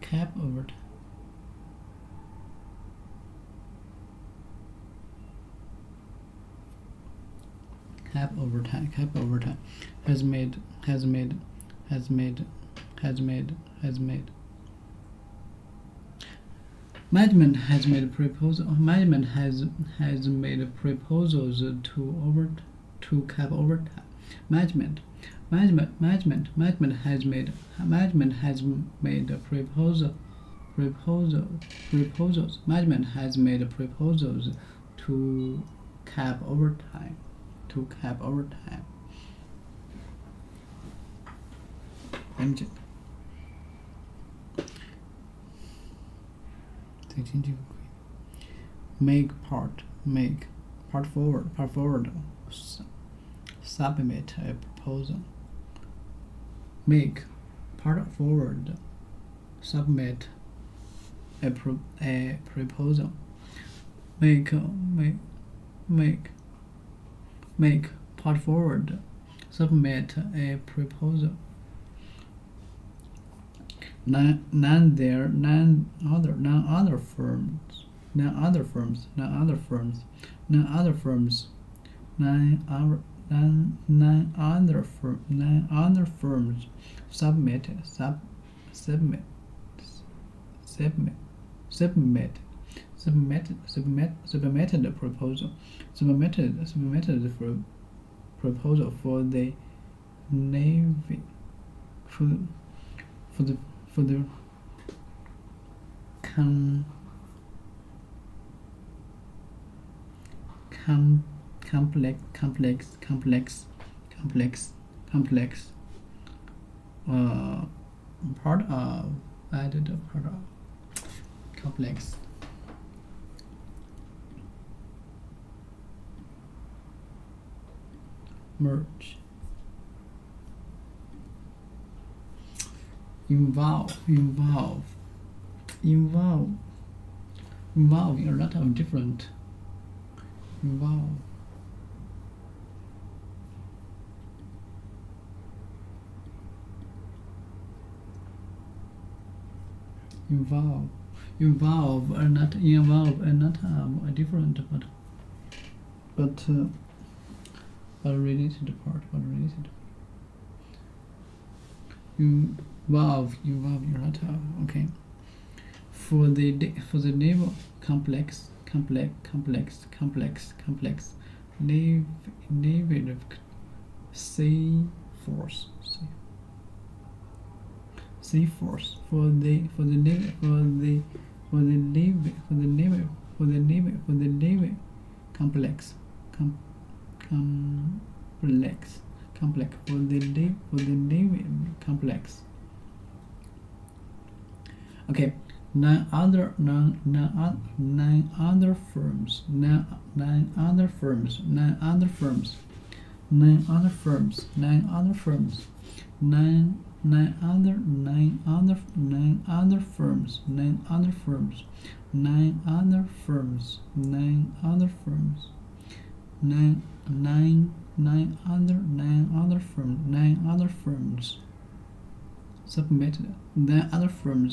cap overtime. Cap overtime has made. Management has made a proposal. Management has made proposals to cap overtime. Management Management has made a proposals. Management has made proposals to cap overtime. Engine. Make part forward. Submit a proposal. Make part forward. Submit a proposal. Make part forward. Submit a proposal. None other firms submitted the proposal. Submitted the proposal for the Navy for the complex part of complex merge. Involving a lot of different involving are not different but related part. Involve a lot of, okay. For the naval complex naval sea force for the navy complex for the navy complex. Okay. Nine other firms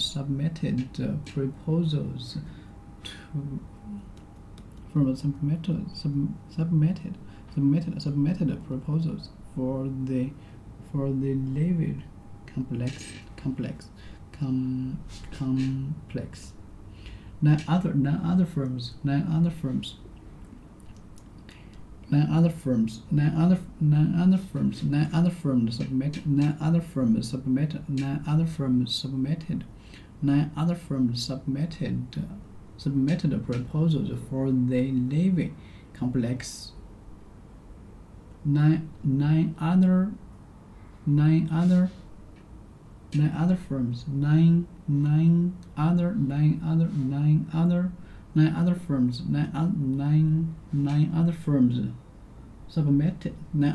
submitted proposals submitted proposals for the Navy complex. Nine other firms submitted proposals for the Navy complex. Nine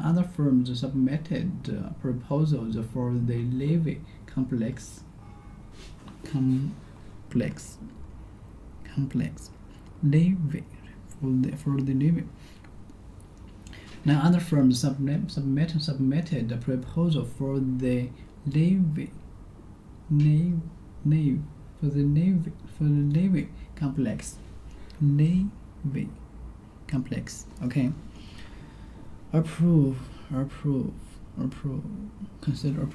other firms submitted proposals for the Navy complex. Navy for the Navy. Nine other firms submitted a proposal for the Navy for the Navy complex. Navy complex. Okay. Approve. Consider.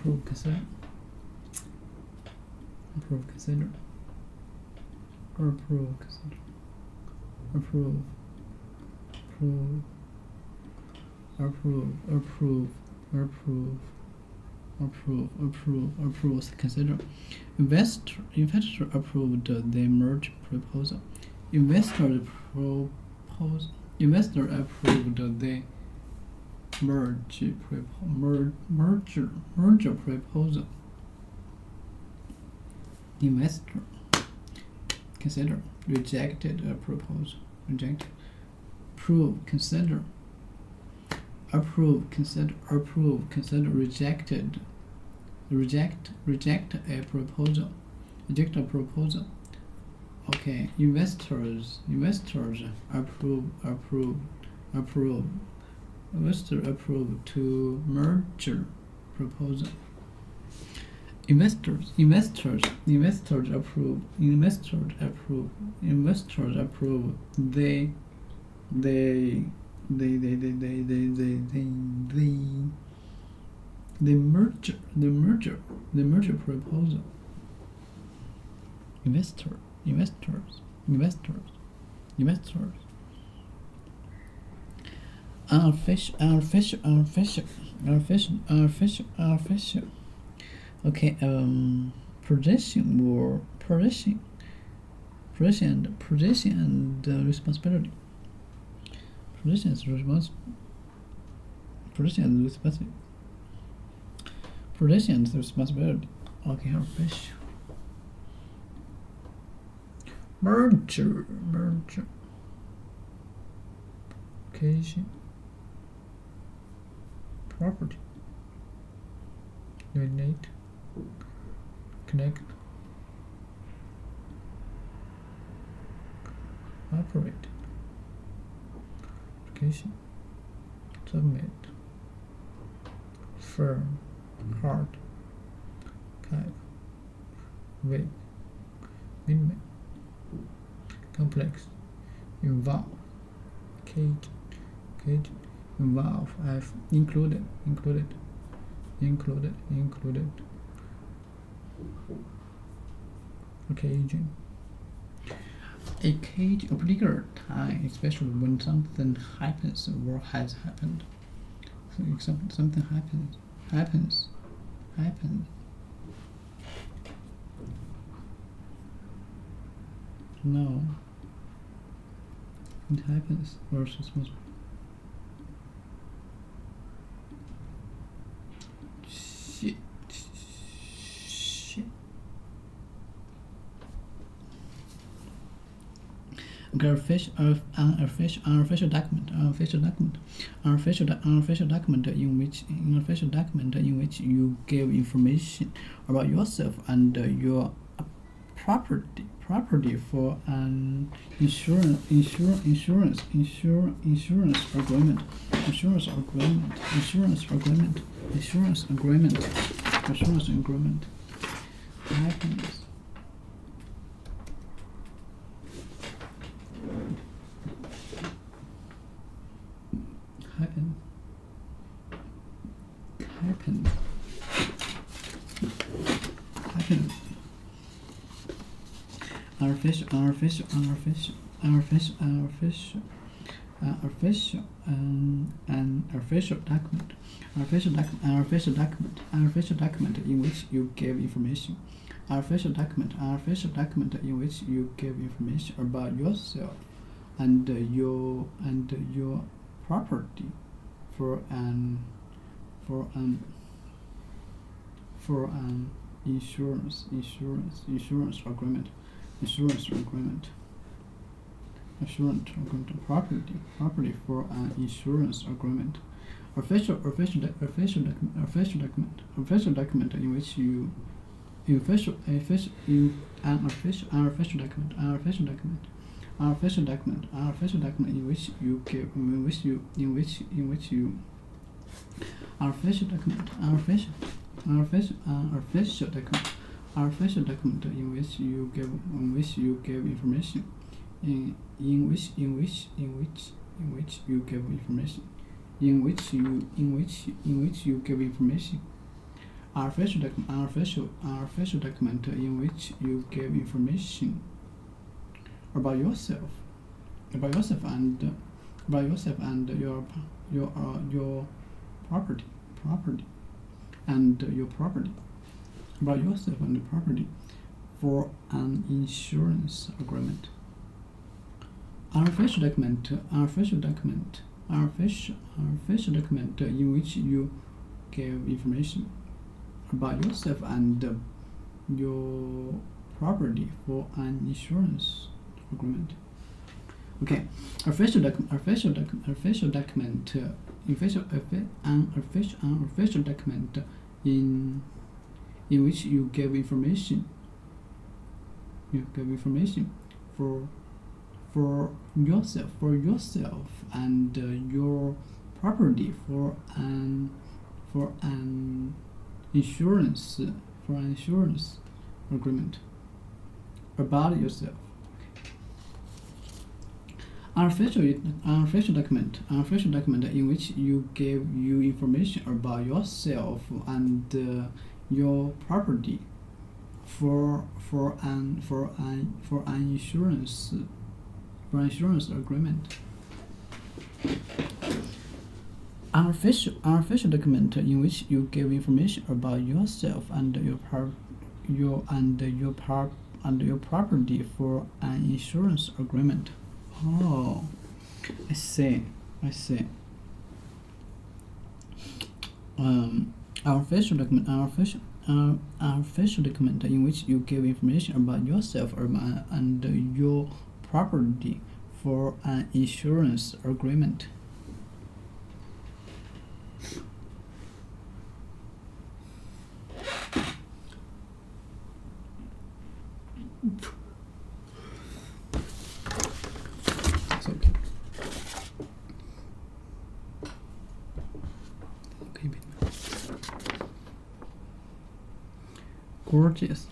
Consider. Investor approved the merger proposal. Investor approved the merger proposal. Investor consider. Rejected a proposal. Rejected. Consider. Approve, consider, rejected. Reject a proposal. Reject a proposal. Okay, investors approve. Investor approve to merger proposal. Investors approve. The merger proposal. Investors. Artificial. Okay, position and responsibility. Position and responsibility. Okay, artificial. Merger. Occasion. Property. Unite. Connect. Operate. Education. Submit. Firm. Hard. Type. Vague. Minimum. Complex. Involve. Cage. Involve. I've included. Occasion. A cage, a particular time, especially when something happens or has happened. For example, something happens. No. It happens versus must. Shit. Okay, unofficial document in which you give information about yourself and your property for an insurance agreement. Happens. Official document in which you give information. Official document in which you give information about yourself and your property for an insurance agreement. Property for an insurance agreement. Official document in which you official document in which you give official document in which you give information. In which you give information. Official document in which you give information about yourself and your property. and your property. About yourself and your property for an insurance agreement. Unofficial document in which you give information about yourself and your property for an insurance agreement. Okay, unofficial document in which you give information. For yourself and your property for an insurance agreement about yourself. Unofficial document in which you give information about yourself and your property for an insurance agreement. Unofficial document in which you give information about yourself and your property for an insurance agreement. Oh, I see. Unofficial document in which you give information about yourself and your property for an insurance agreement. It's okay. Gorgeous.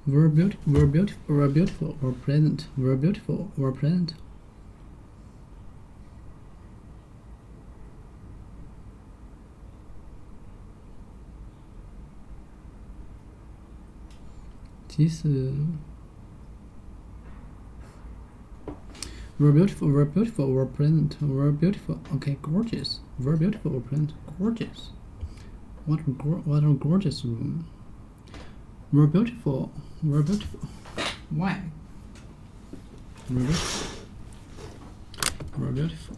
We're beautiful, we're present. We're beautiful, we're present. We're beautiful, we're present. We're beautiful. Okay, gorgeous. We're beautiful, we're present. Gorgeous. What a gorgeous room. We're beautiful. Why? We're beautiful.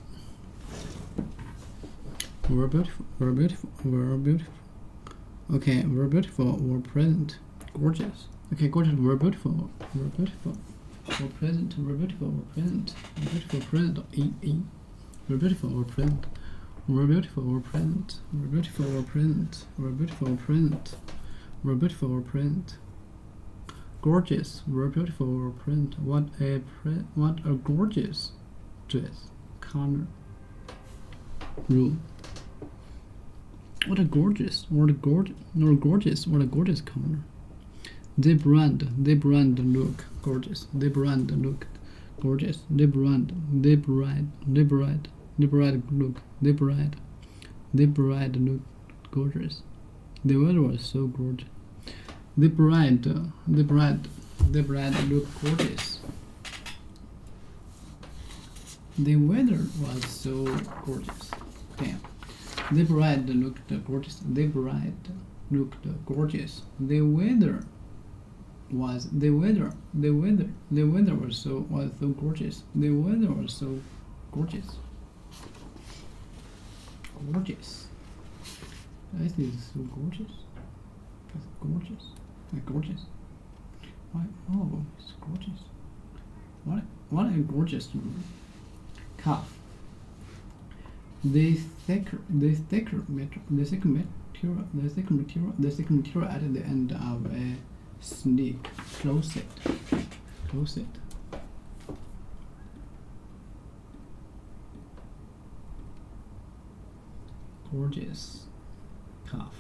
Okay, we're beautiful. We're present. Gorgeous. Okay, gorgeous. We're beautiful. We're present. We're beautiful. We're present. We're beautiful. Present. We're beautiful. We're present. We're beautiful. We're present. We're beautiful. We're present. We're beautiful. We're present. We're beautiful. We're present. Gorgeous. We're beautiful. We're present. What a gorgeous dress. Corner. Room. What a gorgeous corner. The brand look gorgeous. The brand look gorgeous. The bride look gorgeous. The weather was so gorgeous. The bride look gorgeous. The weather was so gorgeous. Damn. The bride looked gorgeous. The bride looked gorgeous. The weather was so gorgeous. The weather was so gorgeous. Gorgeous. I think it's so gorgeous. It's gorgeous. Gorgeous. Why? Oh, it's gorgeous. What a gorgeous room. Calf. The thicker material at the end of a sneak closet. Gorgeous calf.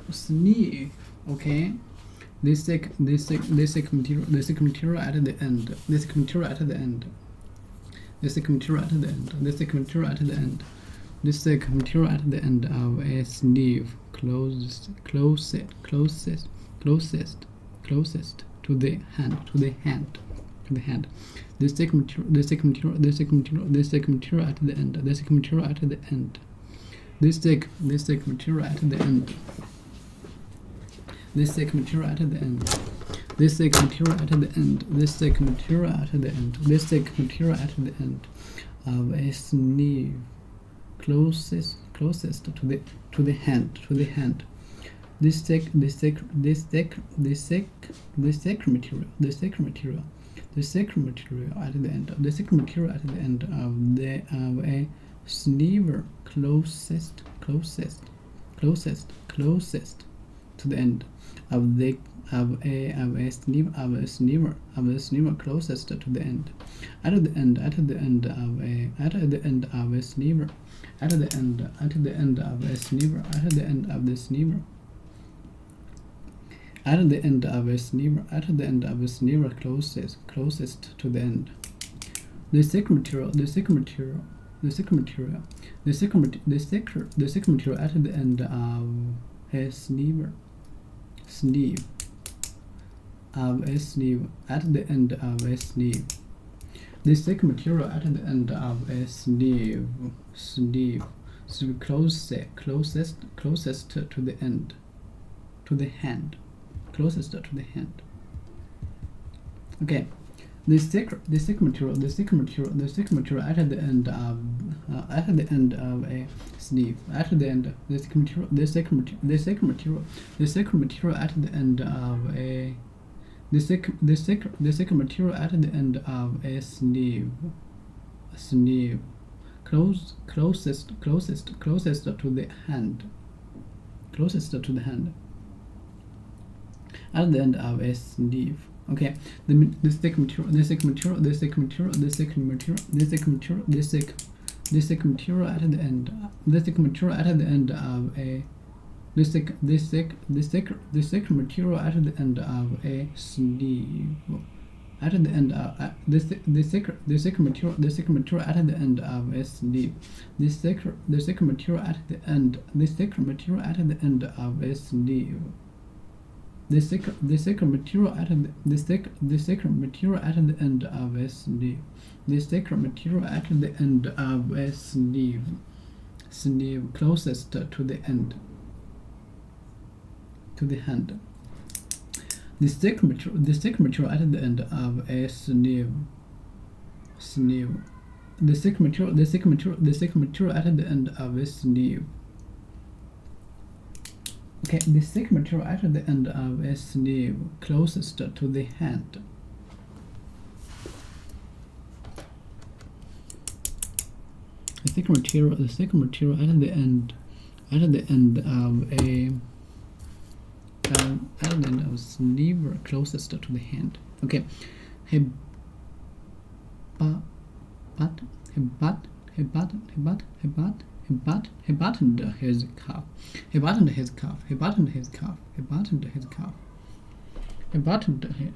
sleeve. Okay, this thick material at the end. This thick material at the end. This thick material at the end. This thick material at the end. This thick material at the end of a sleeve, closest to the hand. This thick material at the end. This thick material at the end. This thick material at the end. This thick material at the end. This thick material at the end. This thick material at the end. This thick material at the end. This thick material at the end of a sleeve, closest to the hand. This thick material at the end. This thick material at the end of a sleeve, closest to the end of a sleeve closest to the end. At the end of a sleeve. At the end of a sleeve. At the end of the sleeve. At the end of a sleeve. At the end of a sleeve closest to the end. The thick material at the end of a sleeve at the end of a sleeve. The thick material at the end of a sleeve closest to the end, to the hand, closest to the hand. Okay. The thick material at the end of a sleeve. At the end, the thick material at the end of a material at the end of a sleeve, closest to the hand, at the end of a sleeve. Okay, this thick material at the end of a sleeve closest to the end, to the hand. The thick material at the end of a sleeve. The thick material at the end of a sleeve. Okay, the thick material at the end of a sleeve closest to the hand. The thick material at the end of a sleeve closest to the hand. Okay, he buttoned his cuff. He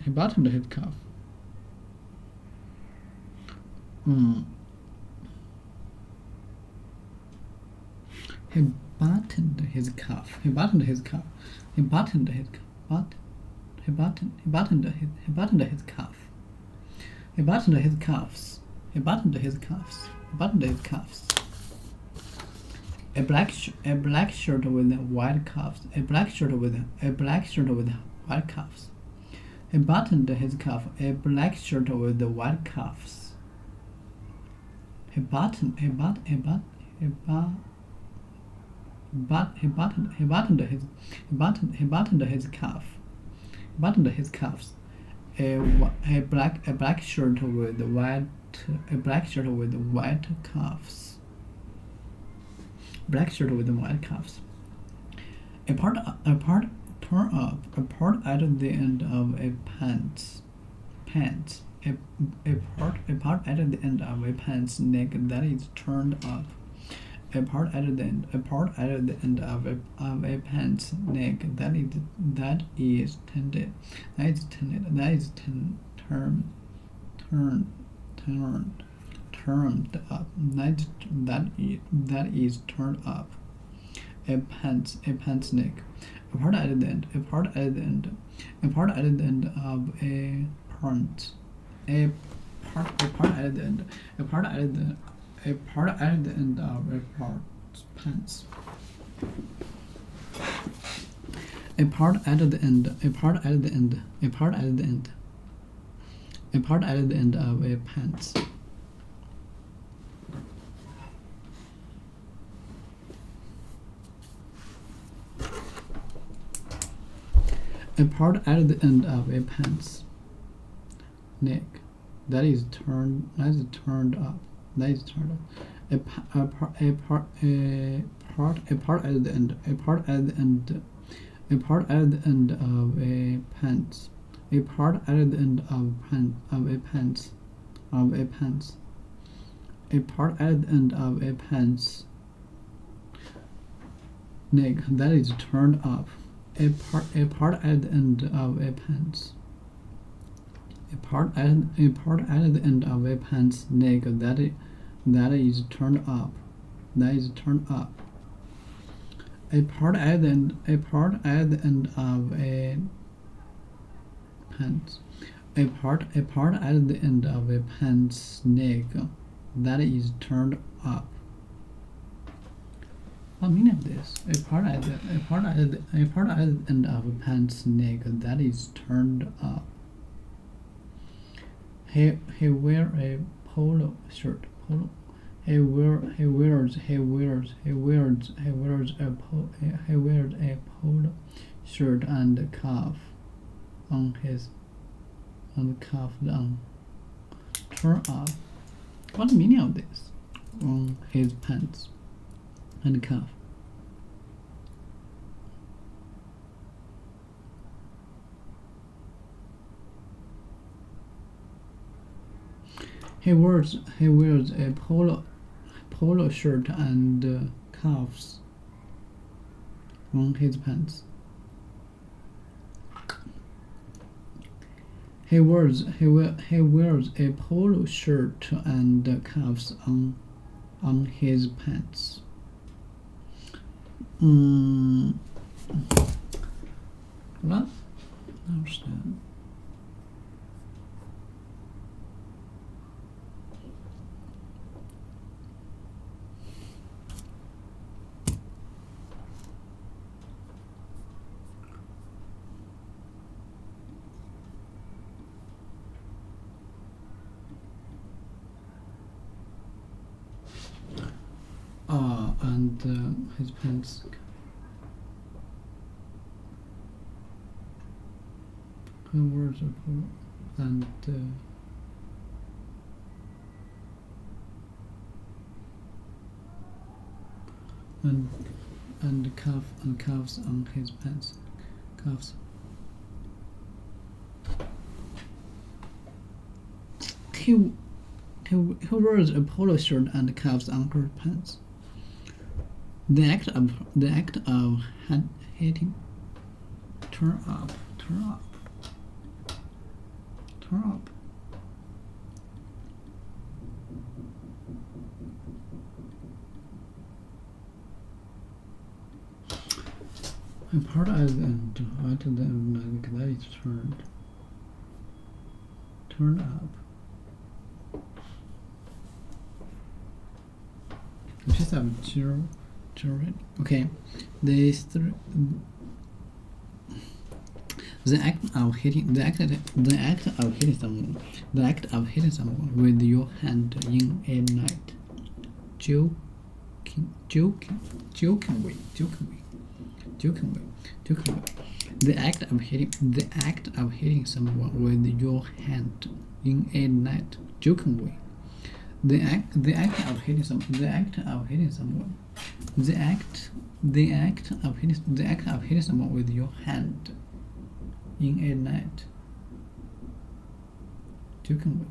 buttoned his cuff. He buttoned his cuff. He buttoned his cuff. He buttoned his cuff. He buttoned his cuff. He buttoned his cuffs. He buttoned his cuffs. He buttoned his cuffs. A black shirt with white cuffs. A black shirt with white cuffs. He buttoned his cuff. A black shirt with white cuffs. He buttoned his cuff. Buttoned his cuffs. A black shirt with white cuffs. Black shirt with white cuffs. A part at the end of a pants. A part at the end of a pants neck that is turned up. a part at the end of a pant's neck that is tended turned up that is turned up. A pant's neck. A part at the end of a pant. A part at the end of a pants. A part at the end of a pants. A part at the end of a pants. A part at the end of a pant's neck that is turned up. A part at the end of a pants. A part at the end of a pants. A part at the end of a pants neck that is turned up. A part at the end of a pants. A part at the end of a pants neck that is turned up. A part at the end of a pants. A part at the end of a pants neck that is turned up. What meaning of this? A part at the end of a pants neck that is turned up. He wear a polo shirt. He wears a polo shirt and cuff on his cuff down. Turn up. What the meaning of this? On his pants and cuff. He wears a polo shirt and cuffs on his pants. He wears a polo shirt and cuffs on his pants. What? I understand. And his pants. Words of and cuffs on his pants. Cuffs. He wears a polo shirt and cuffs on her pants. The act of hitting. Turn up. A part at the end that is turned up. Just have children. Okay, the act of hitting someone with your hand in a night, jokingly. The act of hitting someone with your hand in a night, jokingly. The act of hitting someone with your hand in a night, jokingly.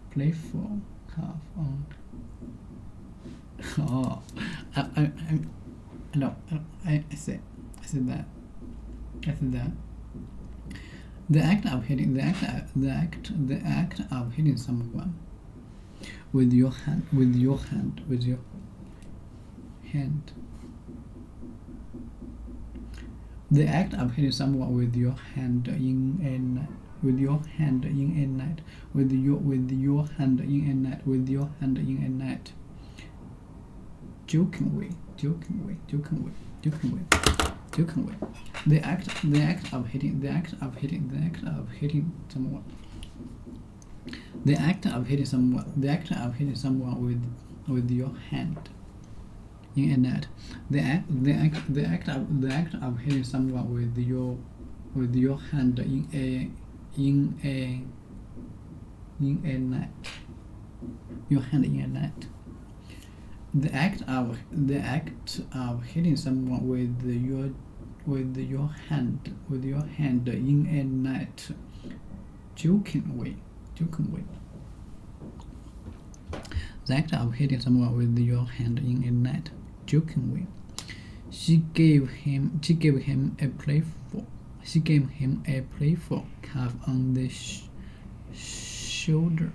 Playful, cuff on Oh, no, I said that. The act of hitting someone with your hand. The act of hitting someone with your hand in a night. With your hand in a night. With your hand in a night. With your hand in a night. Jokingly. The act of hitting someone. The act of hitting someone with your hand in a net. The act of hitting someone with your hand in a net. Your hand in a net. The act of hitting someone with your hand in a net. Jokingly. The act of hitting someone with your hand in a net. Jokingly. She gave him a playful cuff on the shoulder.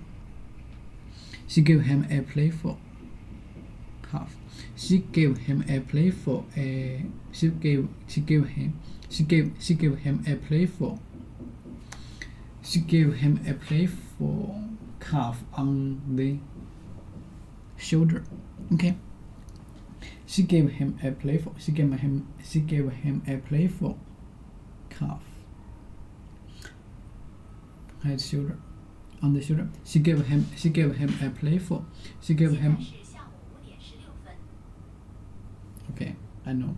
She gave him a playful cuff. She gave him a playful cuff on the shoulder. Okay. She gave him a playful cuff on his shoulder. On the shoulder. She gave him a playful. Okay, I know.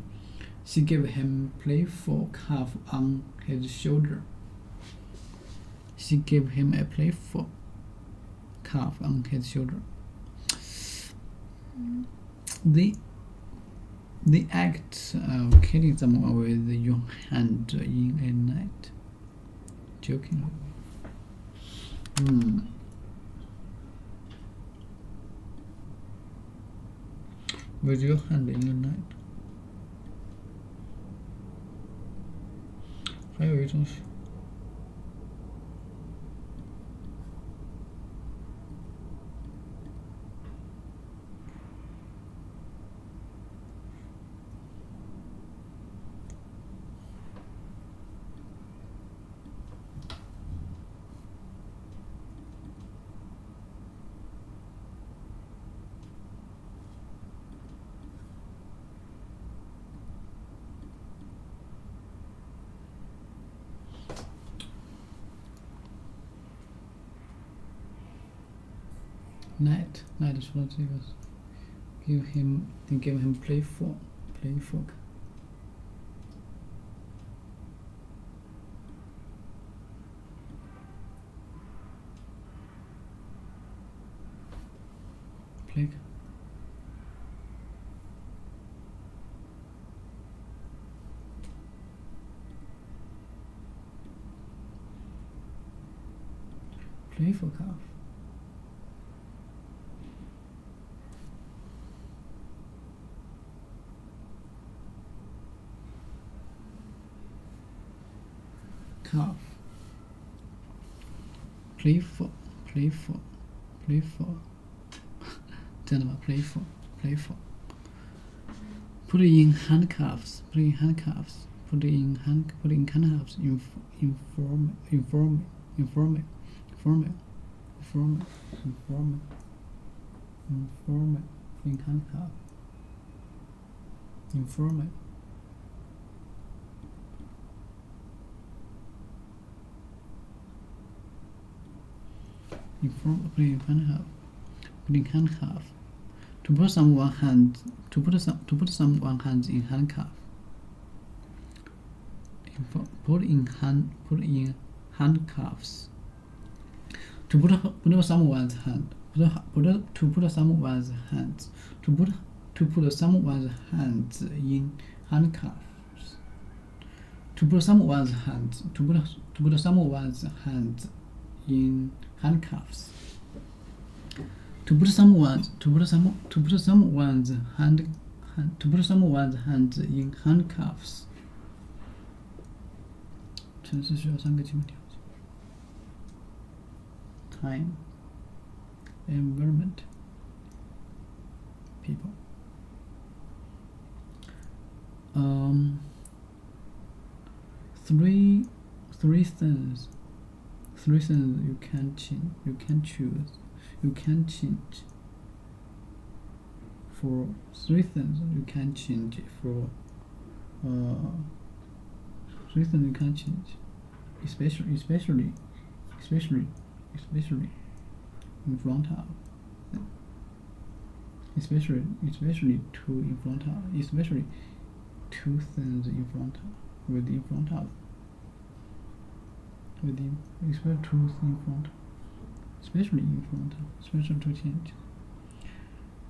She gave him playful cuff on his shoulder. She gave him a playful cuff on his shoulder. The act of killing someone with your hand in a night. Joking. With your hand in a night. 还有一种是 Night is what it was. Give him playful. Plague. Playful calf. Calf. Playful. Gentlemen, playful. Put in handcuffs. Informal. In handcuff. Informal. Putting handcuff. To put someone's hands in handcuff. Put in handcuffs. To put someone's hands in handcuffs. To put someone's hands in handcuffs. To put someone's hands in handcuffs. 程式需要3个基本条件 ：time, environment, people. Three things you can choose. You can change. For 3 things you can change for 3 things you can change, especially in front of, especially 2 in front of, especially 2 things in front of, within front of, within, especially 2 in front of, especially in front of, special to change.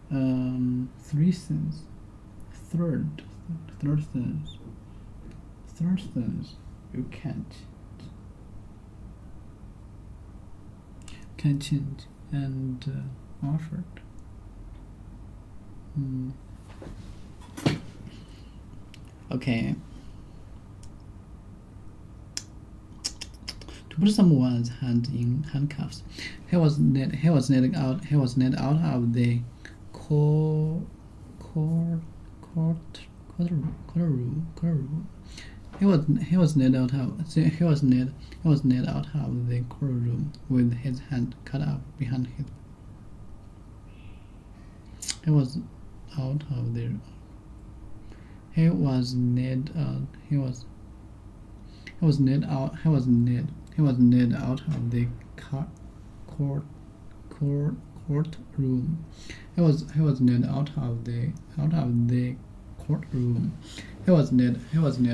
3 things, third things you can change and offered. Okay. To put someone's hand in handcuffs, he was led out of the courtroom. He was led out of the courtroom with his hand cut off behind his. He was out of the. He was led out of the courtroom. He was led out of the courtroom. He was led out of the courtroom. He was led out of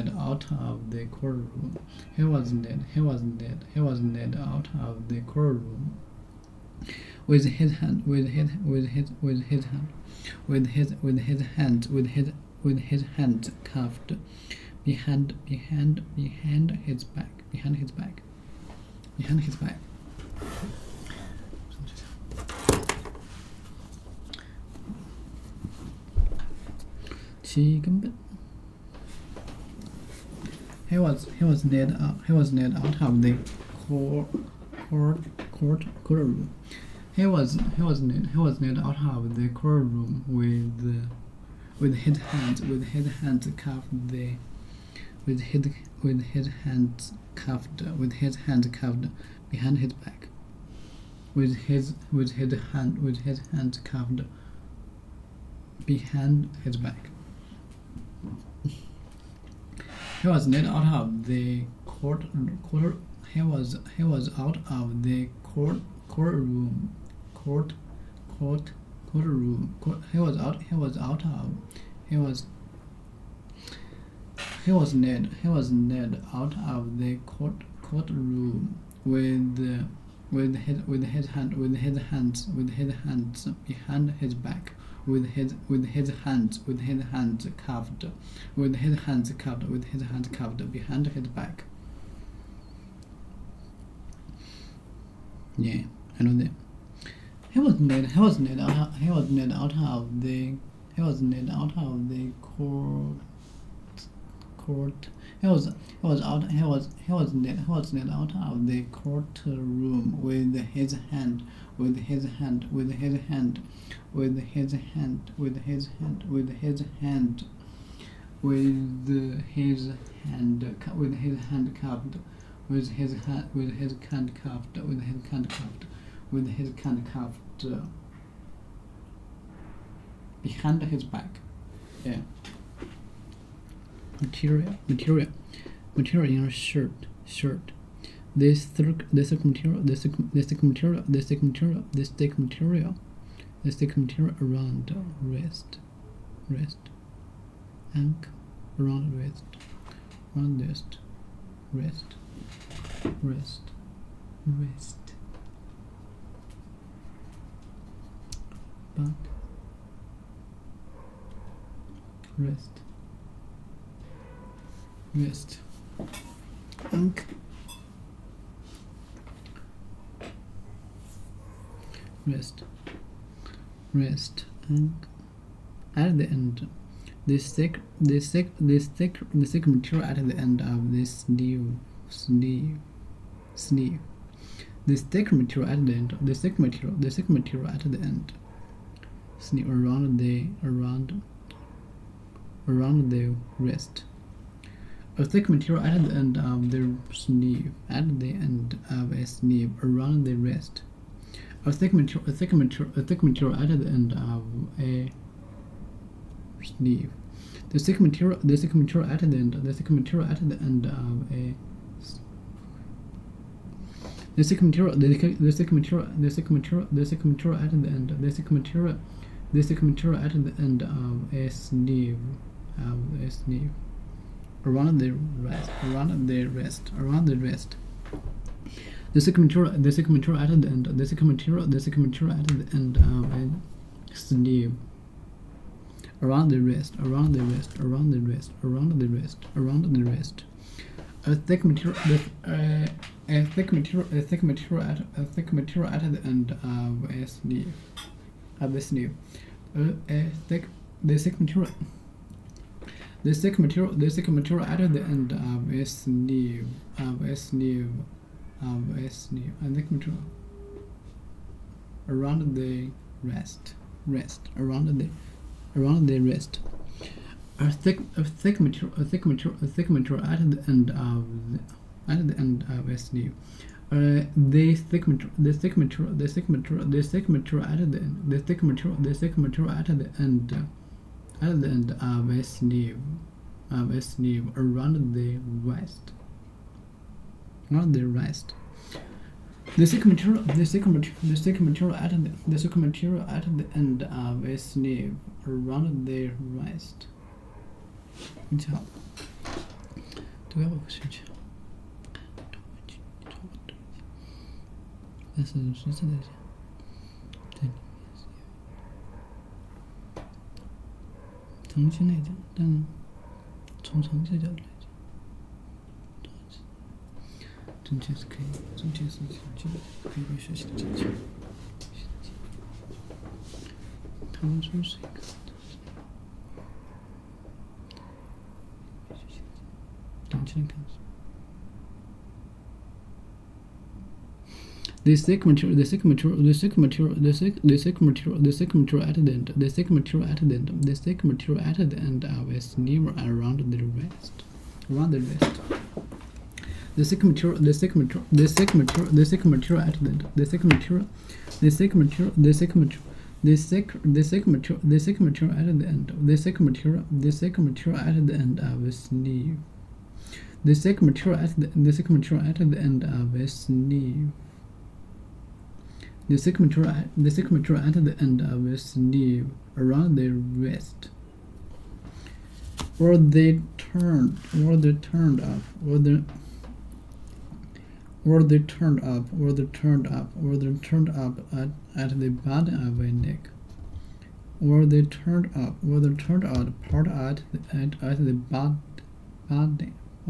the courtroom with his hands cuffed behind his back. He was led out of the courtroom. He was led out of the courtroom with his hands cuffed behind his back. With his hands cuffed behind his back. He was led out of the courtroom. He was out of the courtroom. He was led out of the courtroom with his hands behind his back. With his hands cuffed behind his back. Yeah, I know that. He was led out of the court. He was led out of the courtroom with his hand cuffed behind his back. Yeah. Material in a shirt. This thick material around wrist, ankle, around wrist, back, wrist, ankle, wrist, rest, and at the end, the thick material at the end of the sleeve. The thick material at the end. The thick material at the end. Sleeve around the wrist. A thick material at the end of the sleeve. At the end of a sleeve around the wrist. A thick material at the end of a sleeve. The thick material at the end. The thick material at the end of a. The thick material at the end. The thick material at the end of a sleeve. Around the wrist. The thick material at the end. The thick material at the end of a sleeve. Around the wrist. A thick material at the end of a sleeve. The thick material at the end of a sleeve. A thick material around the wrist. Around the wrist. A thick material at the end of a sleeve. The thick material at the end of a sleeve. Around the wrist. The thick material at the end of a sleeve. Around the wrist. 你好，对我不是去，但是实质的讲，对，成绩来讲，但从成绩角度来讲，正确是可以，正确是基本可以被学习的正确。他们说是一个。The thick material at the end. The thick material at the end of a sleeve around the wrist. The thick material at the end. The thick material at the end of a sleeve. The thick material at the end of a sleeve. The thick material at the end of a sleeve. The thick material at the end of a sleeve. Around the wrist. Or they turned up at the bottom of a neck. Or they turned up part at the bottom at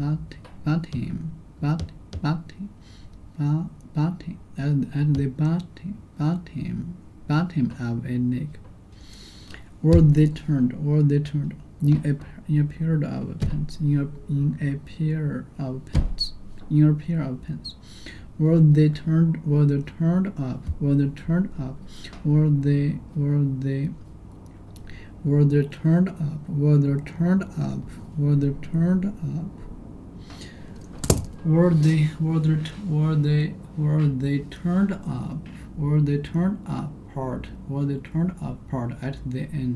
the bottom of a neck. Or they turned in a pair of pants. Or they turned up. Part at the end, at the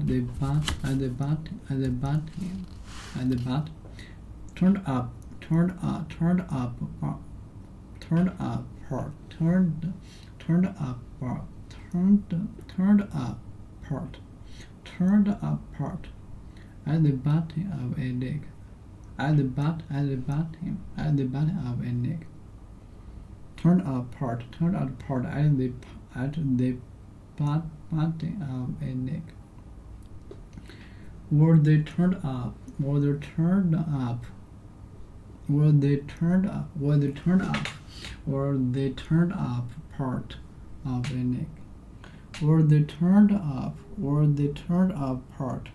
bottom, turned up part at the bottom of a neck. At the bottom of a neck. Turned up part at the bottom of a neck. Were they turned up part of a neck. were they turned up part,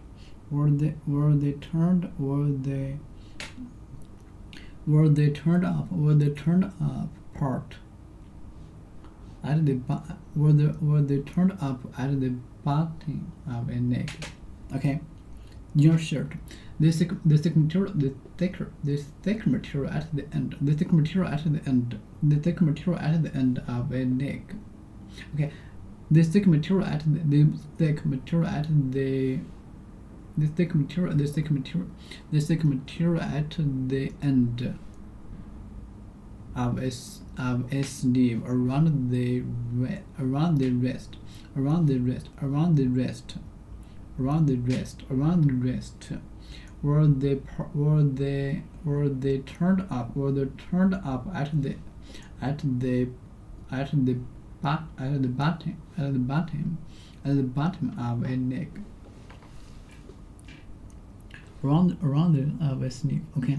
were they turned up part at the were they turned up at the bottom of a neck. Okay, your shirt. The thick material at the end. The thick material at the end of a neck. Okay, the thick material at the thick material at the end of a sleeve around the wrist, were they turned up at the bottom of a neck, around of a sleeve. Okay,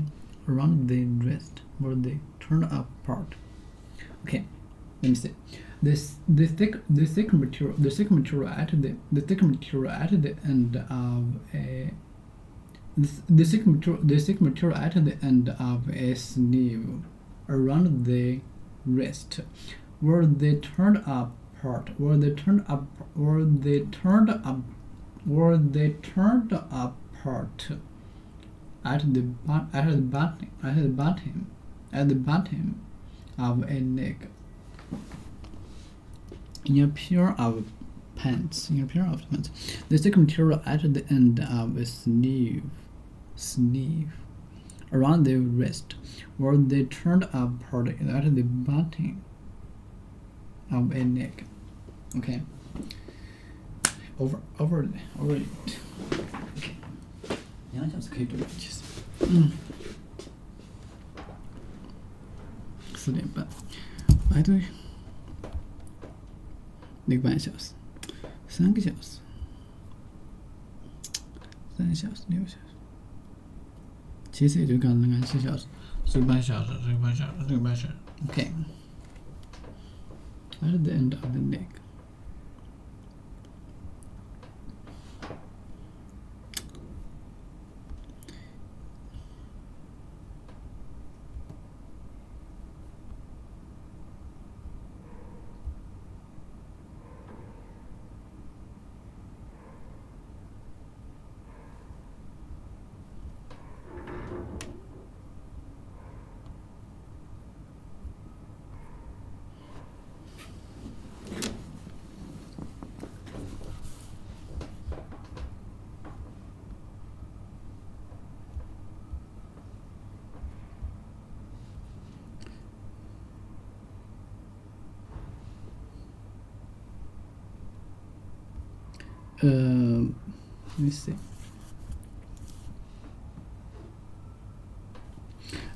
around the wrist, were they turned up part. Okay, let me see. The thick material at the end of a the thick material at the end of a sleeve around the wrist, were they turned up part. Were they turned up part at the bottom of a neck. In a pair of pants, the thick material at the end of a sleeve around the wrist, were they turned up part at the bottom of a neck. Okay, over it. Okay， 2小时可以读完，其实。4点半，排队1个半小时，3个小时，3小时，6小时，其实也就刚刚4小时，4个半小时。Okay. At the end of the neck. Let me see.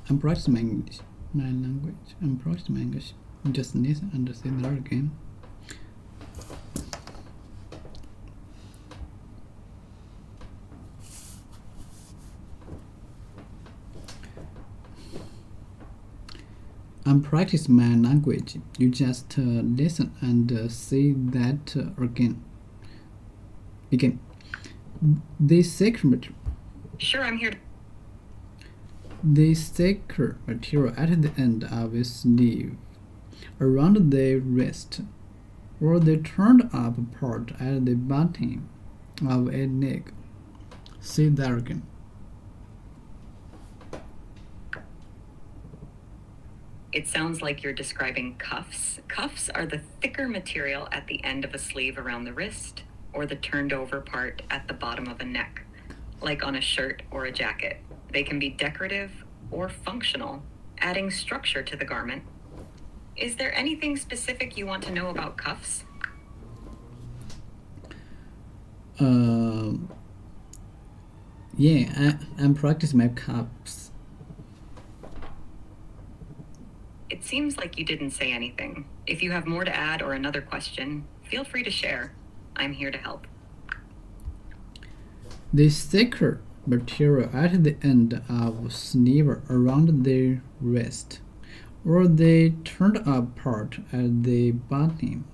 I'm practicing my language. Just listen and say that again. I'm practicing my language. You just listen and say that again. Begin. The thick material. Sure, I'm here. The thicker material at the end of a sleeve, around the wrist, or the turned up part at the bottom of a neck. Say that again. It sounds like you're describing cuffs. Cuffs are the thicker material at the end of a sleeve around the wrist, or the turned over part at the bottom of a neck, like on a shirt or a jacket. They can be decorative or functional, adding structure to the garment. Is there anything specific you want to know about cuffs? Yeah, I'm practicing my cuffs. It seems like you didn't say anything. If you have more to add or another question, feel free to share. I'm here to help. The thicker material at the end of sleeve around the wrist, or the turned up part at the bottom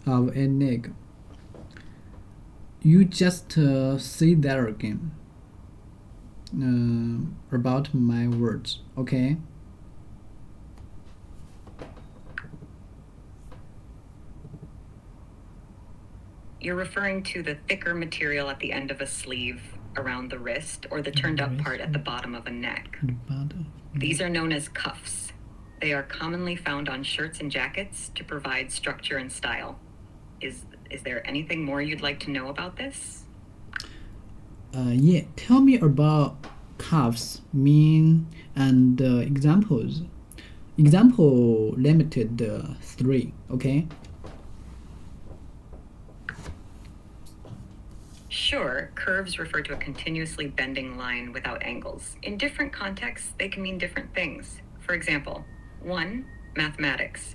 of a neck. you just say that again about my words, okay? You're referring to the thicker material at the end of a sleeve around the wrist or the turned up part at the bottom of a neck. These are known as cuffs. They are commonly found on shirts and jackets to provide structure and style. Is there anything more you'd like to know about this? Yeah, tell me about cuffs, mean, and examples. Example limited 3, okay? Sure, curves refer to a continuously bending line without angles. In different contexts, they can mean different things. For example, 1, mathematics.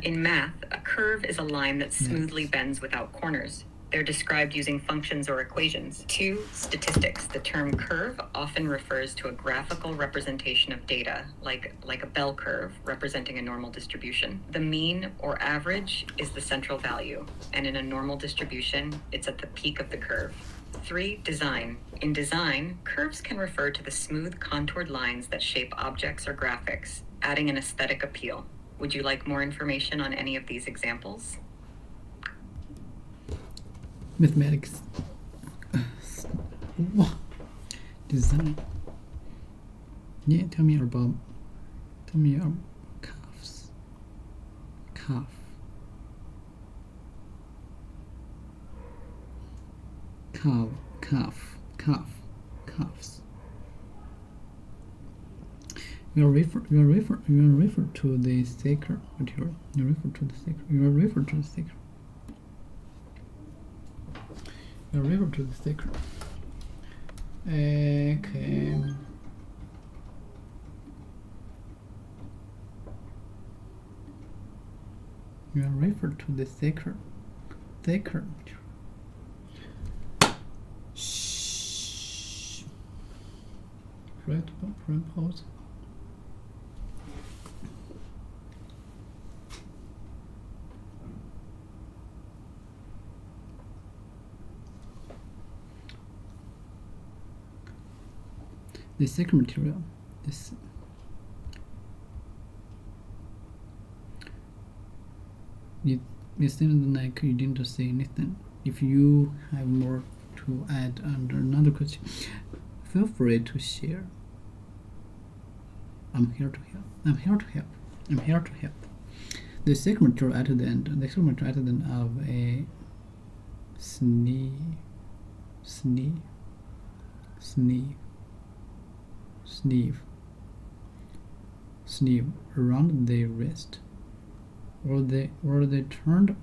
In math, a curve is a line that smoothly bends without corners. They're described using functions or equations. 2, statistics. The term curve often refers to a graphical representation of data, like a bell curve representing a normal distribution. The mean or average is the central value, and in a normal distribution, it's at the peak of the curve. 3, design. In design, curves can refer to the smooth contoured lines that shape objects or graphics, adding an aesthetic appeal. Would you like more information on any of these examples? Mathematics. Design. Yeah, tell me about cuffs. Cuff. Cuffs. You refer to the thicker material. You refer to the thicker. You refer to the thicker. You refer to the thicker. Okay. You refer to the thicker. Shh. Right pause. The thicker material. It seems like you didn't say anything. If you have more to add under another question, feel free to share. I'm here to help. The thicker material at the end. The thicker material at the end of a sleeve around the wrist, or the turned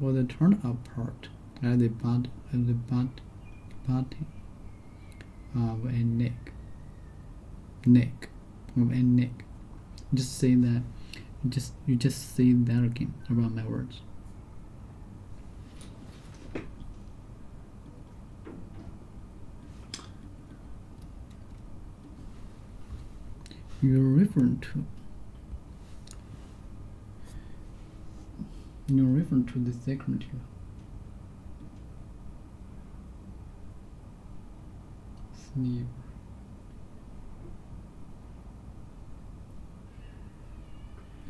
up part at the bottom of a neck. Just say that. You just say that again around my words. You're referring to the thicker material. Sleeve.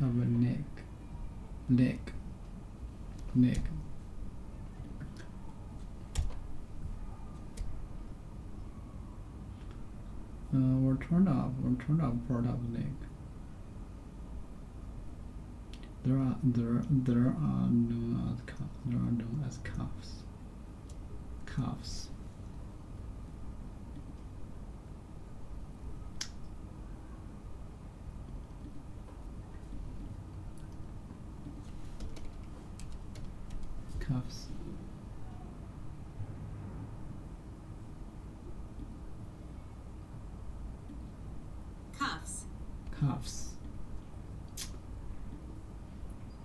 Of a neck. Or turned up part of the neck. There are known as cuffs. Cuffs. Cuffs.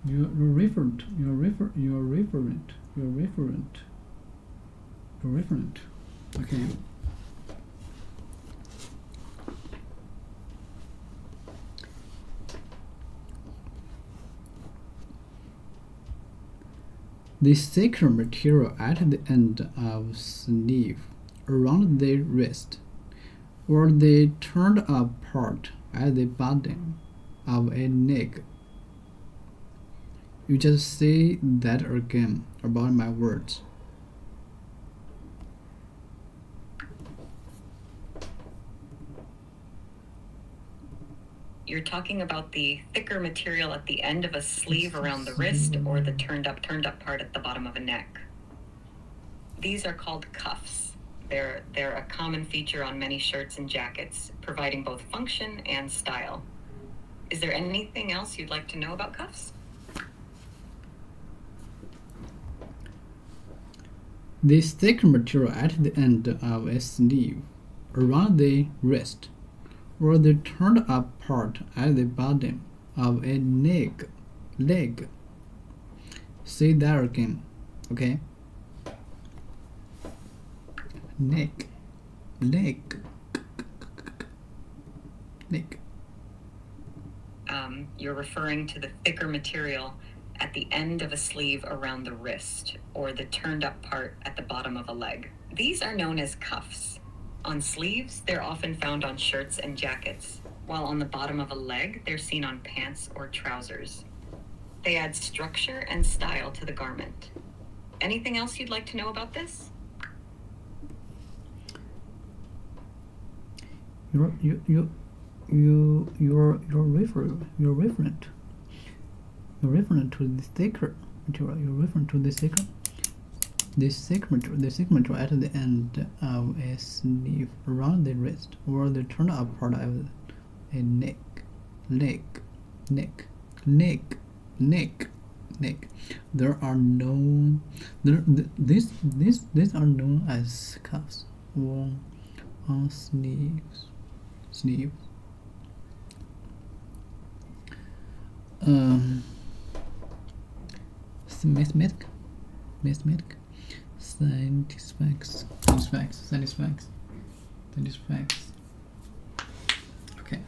You're referent. Okay. The thicker material at the end of sleeve, around the wrist, or the turned up part at the bottom of a neck. You just say that again about my words. You're talking about the thicker material at the end of a sleeve around the wrist or the turned up part at the bottom of a neck. These are called cuffs. They're a common feature on many shirts and jackets, providing both function and style. Is there anything else you'd like to know about cuffs? The thicker material at the end of a sleeve, around the wrist, or the turned up part at the bottom of a leg. Say that again, okay? Leg. You're referring to the thicker material at the end of a sleeve around the wrist or the turned up part at the bottom of a leg. These are known as cuffs. On sleeves, they're often found on shirts and jackets, while on the bottom of a leg, they're seen on pants or trousers. They add structure and style to the garment. Anything else you'd like to know about this? You're referring to the thicker material. You're referring to the thicker material at the end of a sleeve, around the wrist, or the turned up part of a neck. These are known as cuffs worn on sleeves. Satisfacts. Okay.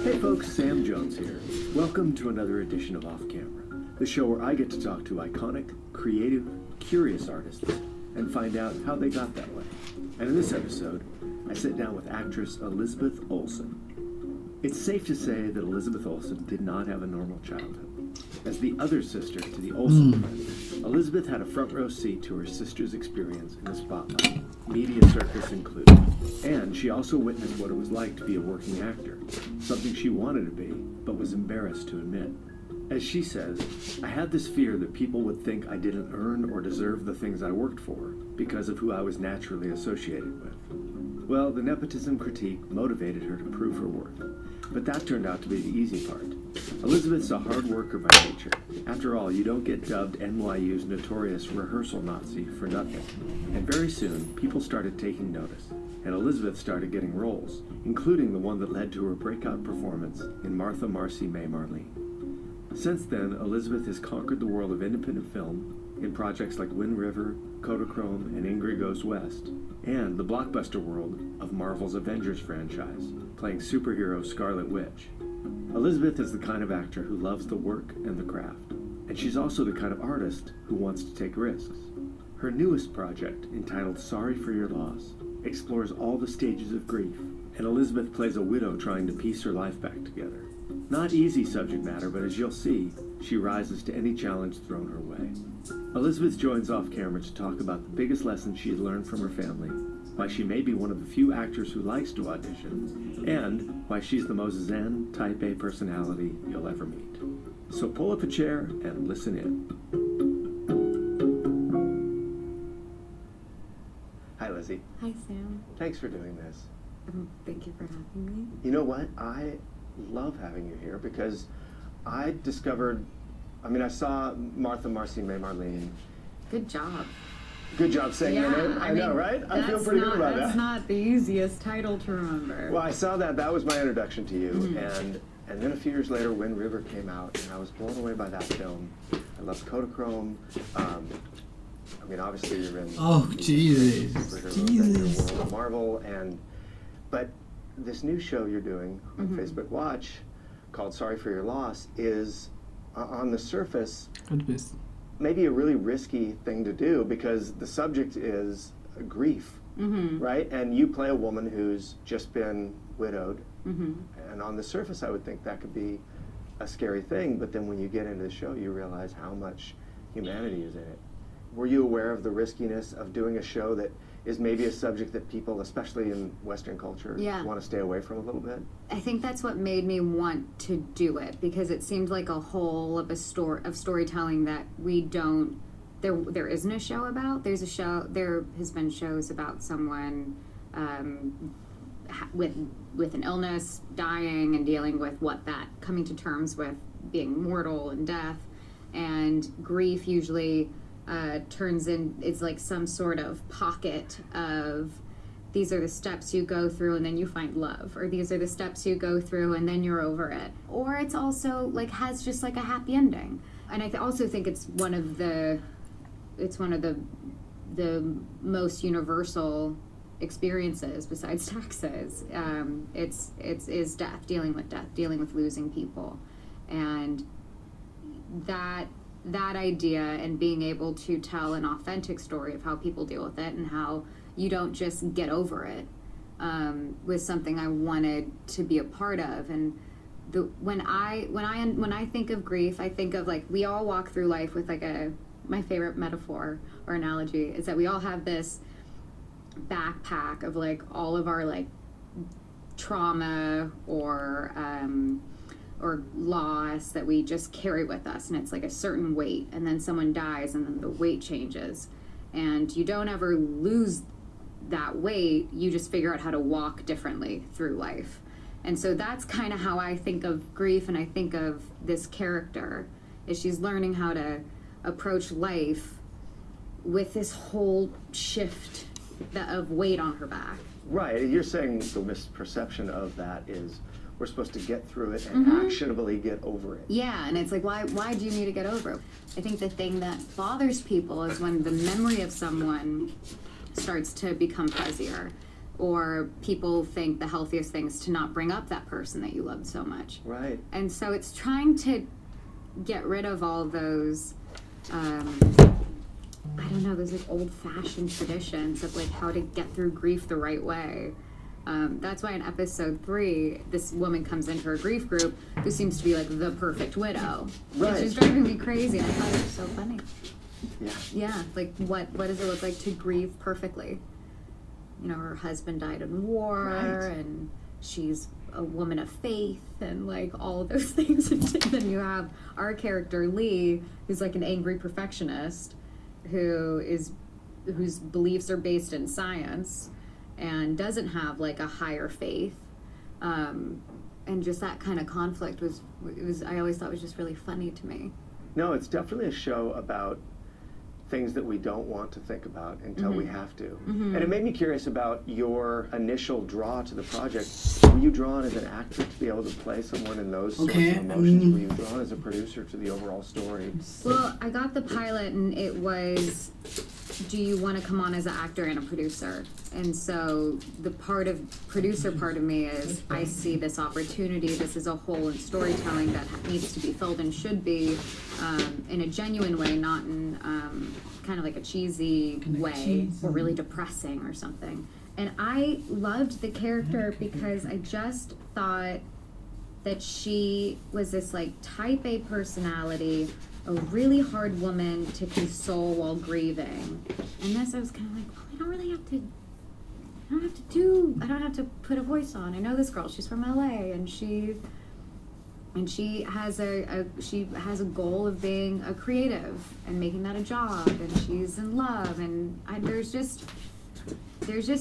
Hey folks, Sam Jones here. Welcome to another edition of Off Camera, the show where I get to talk to iconic, creative, curious artists and find out how they got that way. And in this episode, I sit down with actress Elizabeth Olsen. It's safe to say that Elizabeth Olsen did not have a normal childhood. As the other sister to the Olsen twins, Elizabeth had a front row seat to her sister's experience in the spotlight, media circus included. And she also witnessed what it was like to be a working actor, something she wanted to be, but was embarrassed to admit. As she says, I had this fear that people would think I didn't earn or deserve the things I worked for because of who I was naturally associated with. Well, the nepotism critique motivated her to prove her worth, but that turned out to be the easy part. Elizabeth's a hard worker by nature. After all, you don't get dubbed NYU's notorious rehearsal Nazi for nothing. And very soon, people started taking notice, and Elizabeth started getting roles, including the one that led to her breakout performance in Martha, Marcy, May, Marlene. Since then, Elizabeth has conquered the world of independent film in projects like Wind River, Kodachrome, and Ingrid Goes West, and the blockbuster world of Marvel's Avengers franchise, playing superhero Scarlet Witch. Elizabeth is the kind of actor who loves the work and the craft, and she's also the kind of artist who wants to take risks. Her newest project, entitled Sorry for Your Loss, explores all the stages of grief, and Elizabeth plays a widow trying to piece her life back together. Not easy subject matter, but as you'll see, she rises to any challenge thrown her way. Elizabeth joins Off Camera to talk about the biggest lessons she had learned from her family, why she may be one of the few actors who likes to audition, and why she's the most zen, type A personality you'll ever meet. So pull up a chair and listen in. Hi, Lizzie. Hi, Sam. Thanks for doing this. Thank you for having me. You know what? I love having you here because I saw Martha, Marcy, May, Marlene. Good job. Good job saying your name. I know, right? I feel pretty good about that. That's not the easiest title to remember. Well, I saw that. That was my introduction to you. And then a few years later, Wind River came out, and I was blown away by that film. I loved Kodachrome. Obviously you're in... Oh, Jesus. Marvel, but this new show you're doing on Facebook Watch called Sorry for Your Loss is, on the surface, maybe a really risky thing to do because the subject is grief, right? And you play a woman who's just been widowed. And on the surface, I would think that could be a scary thing, but then when you get into the show, you realize how much humanity is in it. Were you aware of the riskiness of doing a show that is maybe a subject that people, especially in Western culture, want to stay away from a little bit? I think that's what made me want to do it, because it seemed like a whole of storytelling that we don't, there isn't a show about. There has been shows about someone with an illness, dying, and dealing with coming to terms with being mortal and death, and grief usually it's like some sort of pocket of, these are the steps you go through and then you find love, or these are the steps you go through and then you're over it. Or it's also like has just like a happy ending. And I also think it's one of the most universal experiences besides taxes. It's death, dealing with losing people. And that idea and being able to tell an authentic story of how people deal with it and how you don't just get over it was something I wanted to be a part of. And when I think of grief, I think of like we all walk through life with like my favorite metaphor or analogy is that we all have this backpack of like all of our like trauma or loss that we just carry with us, and it's like a certain weight, and then someone dies and then the weight changes, and you don't ever lose that weight, you just figure out how to walk differently through life. And so that's kind of how I think of grief, and I think of this character is she's learning how to approach life with this whole shift of weight on her back. Right, you're saying the misperception of that is we're supposed to get through it and actionably get over it. Yeah, and it's like, why do you need to get over it? I think the thing that bothers people is when the memory of someone starts to become fuzzier, or people think the healthiest thing is to not bring up that person that you loved so much. Right. And so it's trying to get rid of all those, I don't know, those like old-fashioned traditions of like how to get through grief the right way. That's why in episode 3, this woman comes into her grief group who seems to be like the perfect widow. Right. And she's driving me crazy, and I thought it was so funny. Yeah. Yeah, like what does it look like to grieve perfectly? You know, her husband died in war, and she's a woman of faith, and like all of those things. And then you have our character Lee, who's like an angry perfectionist, whose beliefs are based in science and doesn't have like a higher faith, and just that kind of conflict was I always thought was just really funny to me. No, it's definitely a show about things that we don't want to think about until we have to. And it made me curious about your initial draw to the project. Were you drawn as an actor to be able to play someone in those sorts of emotions? Were you drawn as a producer to the overall story? Well, I got the pilot, and it was, do you want to come on as an actor and a producer? And so the producer part of me is, I see this opportunity, this is a hole in storytelling that needs to be filled and should be in a genuine way, not in kind of like a cheesy way or really depressing or something. And I loved the character because I just thought that she was this like type A personality, a really hard woman to console while grieving. And this I was kind of like, well, I don't have to put a voice on. I know this girl, she's from LA, and she has a goal of being a creative and making that a job, and she's in love, and there's just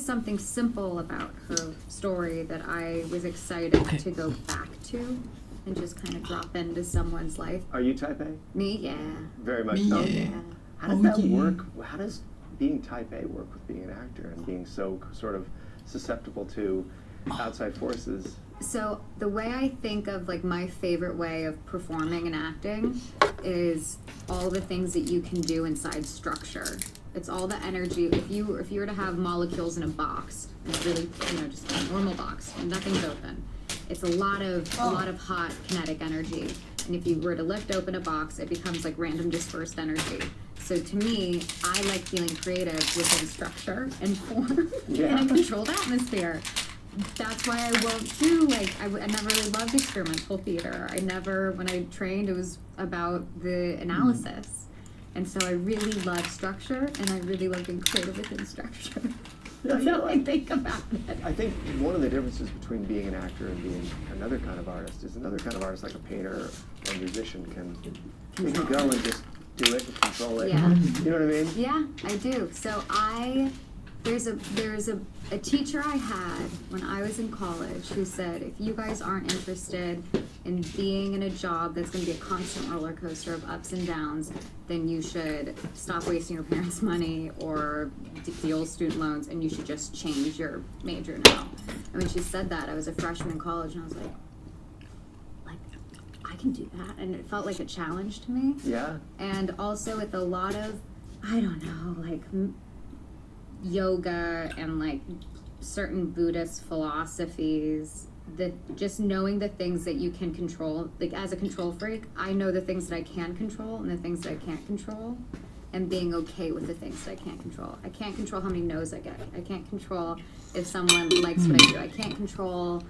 something simple about her story that I was excited to go back to and just kind of drop into someone's life. Are you type A? Me, yeah. Very much so. Yeah. How does that work? How does being type A work with being an actor and being so sort of susceptible to outside forces? So the way I think of like my favorite way of performing and acting is all the things that you can do inside structure. It's all the energy. If you were to have molecules in a box, and really, just a normal box, and nothing's open, it's a lot of hot kinetic energy. And if you were to lift open a box, it becomes like random dispersed energy. So to me, I like feeling creative within structure and form in a controlled atmosphere. That's why I won't do, I never really loved experimental theater. When I trained, it was about the analysis. And so I really love structure, and I really love being creative within structure. That's how I think about it. I think one of the differences between being an actor and being another kind of artist is another kind of artist, like a painter or musician, can go and just do it and control it. Yeah. You know what I mean? Yeah, I do. So there's a teacher I had when I was in college who said, if you guys aren't interested in being in a job that's going to be a constant roller coaster of ups and downs, then you should stop wasting your parents' money or deal student loans, and you should just change your major now. And when she said that, I was a freshman in college, and I was like, I can do that. And it felt like a challenge to me. Yeah. And also with a lot of, I don't know, yoga and certain Buddhist philosophies, just knowing the things that you can control, as a control freak, I know the things that I can control and the things that I can't control, and being okay with the things that I can't control. I can't control how many no's I get. I can't control if someone likes what I do. I can't control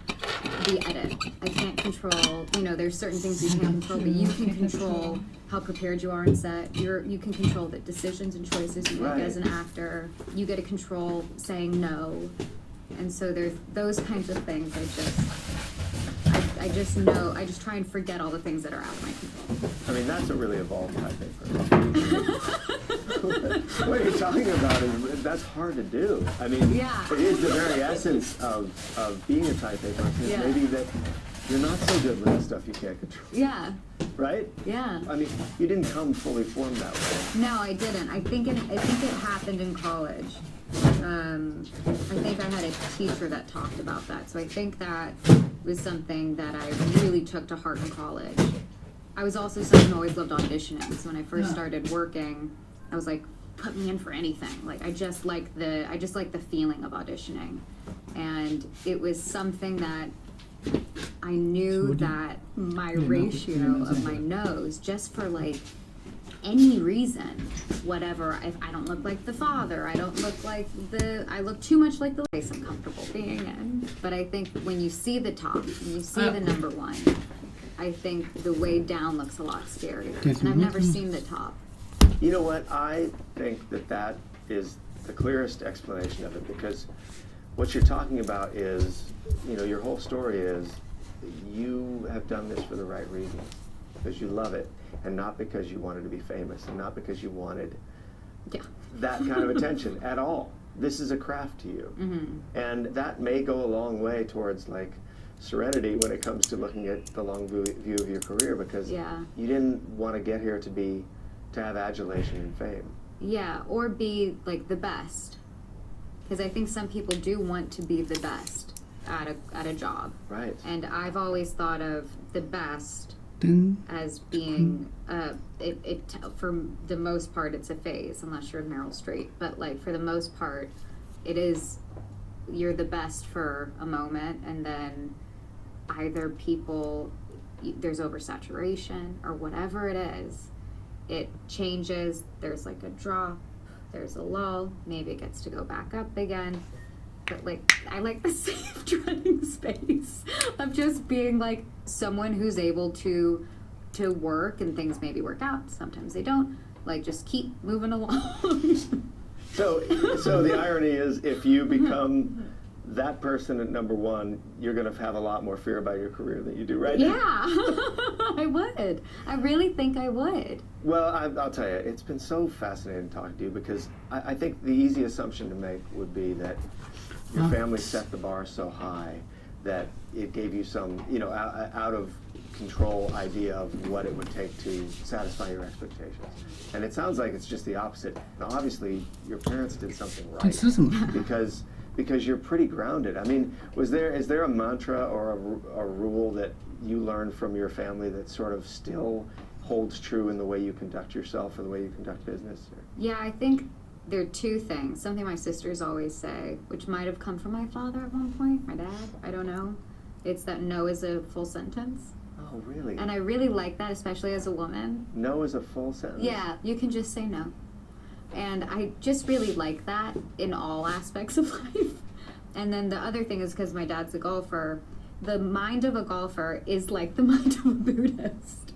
the edit. I can't control, there's certain things you can't control, but you can control how prepared you are on set. You can control the decisions and choices you make as an actor. You get to control saying no. And so there's those kinds of things I just know, I just try and forget all the things that are out of my control. I mean, that's a really evolved type paper. What you're talking about that's hard to do. I mean, it is the very essence of being a type A person. Is maybe that you're not so good with the stuff you can't control. Yeah. Right? Yeah. I mean, you didn't come fully formed that way. No, I didn't. I think it happened in college. I think I had a teacher that talked about that. So I think that was something that I really took to heart in college. I was also someone who always loved auditioning. So when I first started working, I was like, put me in for anything. I just like the feeling of auditioning. And it was something that I knew that my ratio of my nose, just for any reason, whatever, if I don't look like the father, I don't look like I look too much like the place I'm comfortable being in. But I think when you see the top, when you see the number one, I think the way down looks a lot scarier. And I've never seen the top. You know what? I think that is the clearest explanation of it, because what you're talking about is, your whole story is you have done this for the right reasons, because you love it, and not because you wanted to be famous, and not because you wanted that kind of attention at all. This is a craft to you. Mm-hmm. And that may go a long way towards serenity when it comes to looking at the long view of your career, because you didn't want to get here to have adulation and fame. Yeah, or be the best. Because I think some people do want to be the best at a job. Right. And I've always thought of the best as being for the most part it's a phase, unless you're Meryl Streep. But for the most part, it is, you're the best for a moment, and then either there's oversaturation or whatever it is, it changes. There's a drop, there's a lull, maybe it gets to go back up again. But I like the safe treading space of just being someone who's able to work, and things maybe work out, sometimes they don't, just keep moving along. So the irony is, if you become that person at number one, you're going to have a lot more fear about your career than you do right now. I would. I really think I would. Well, I'll tell you, it's been so fascinating talking to you, because I think the easy assumption to make would be that your family set the bar so high that it gave you some, out of control idea of what it would take to satisfy your expectations. And it sounds like it's just the opposite. Now, obviously, your parents did something right, because you're pretty grounded. I mean, is there a mantra or a rule that you learned from your family that sort of still holds true in the way you conduct yourself or the way you conduct business? Yeah, I think there are two things. Something my sisters always say, which might have come from my father at one point, my dad, I don't know. It's that no is a full sentence. Oh, really? And I really like that, especially as a woman. No is a full sentence? Yeah, you can just say no. And I just really like that in all aspects of life. And then the other thing is because my dad's a golfer, the mind of a golfer is like the mind of a Buddhist.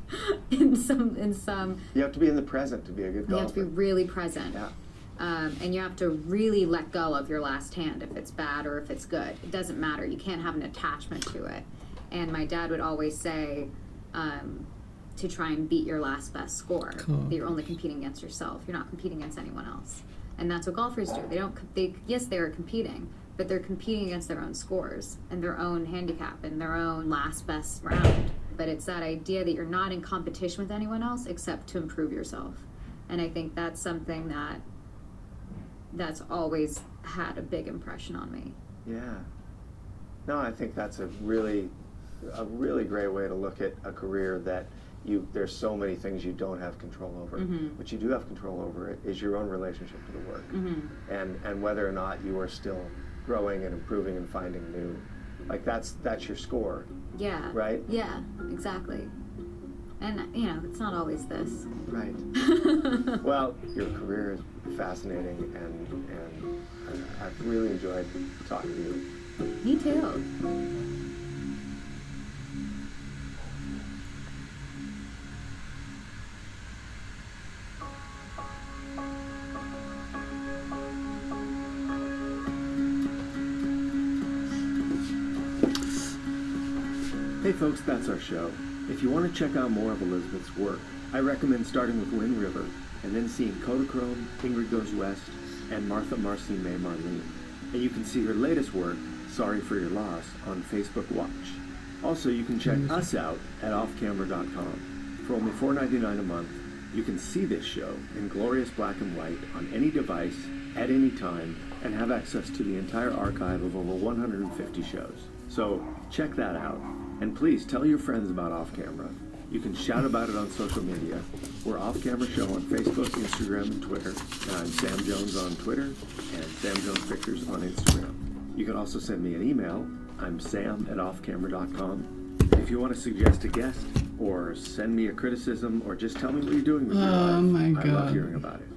in some. You have to be in the present to be a good golfer. You have to be really present. Yeah. And you have to really let go of your last hand if it's bad or if it's good. It doesn't matter. You can't have an attachment to it. And my dad would always say to try and beat your last best score. Cool. That you're only competing against yourself. You're not competing against anyone else. And that's what golfers do. Yes, they are competing, but they're competing against their own scores and their own handicap and their own last best round. But it's that idea that you're not in competition with anyone else except to improve yourself. And I think that's something that's always had a big impression on me. Yeah. No, I think that's a really great way to look at a career that there's so many things you don't have control over. Mm-hmm. What you do have control over is your own relationship to the work. Mm-hmm. And whether or not you are still growing and improving and finding new, like that's your score. Yeah. Right? Yeah, exactly. And it's not always this. Right. Well, your career is fascinating and I've really enjoyed talking to you. Me too. Hey folks, that's our show. If you want to check out more of Elizabeth's work, I recommend starting with Wind River and then seeing Kodachrome, Ingrid Goes West, and Martha, Marcy, May, Marlene. And you can see her latest work, Sorry for Your Loss, on Facebook Watch. Also, you can check us out at offcamera.com. For only $4.99 a month, you can see this show in glorious black and white on any device, at any time, and have access to the entire archive of over 150 shows. So, check that out. And please tell your friends about Off Camera. You can shout about it on social media. We're Off Camera Show on Facebook, Instagram, and Twitter. And I'm Sam Jones on Twitter and Sam Jones Pictures on Instagram. You can also send me an email. I'm sam@offcamera.com. If you want to suggest a guest or send me a criticism or just tell me what you're doing with your life, I love hearing about it.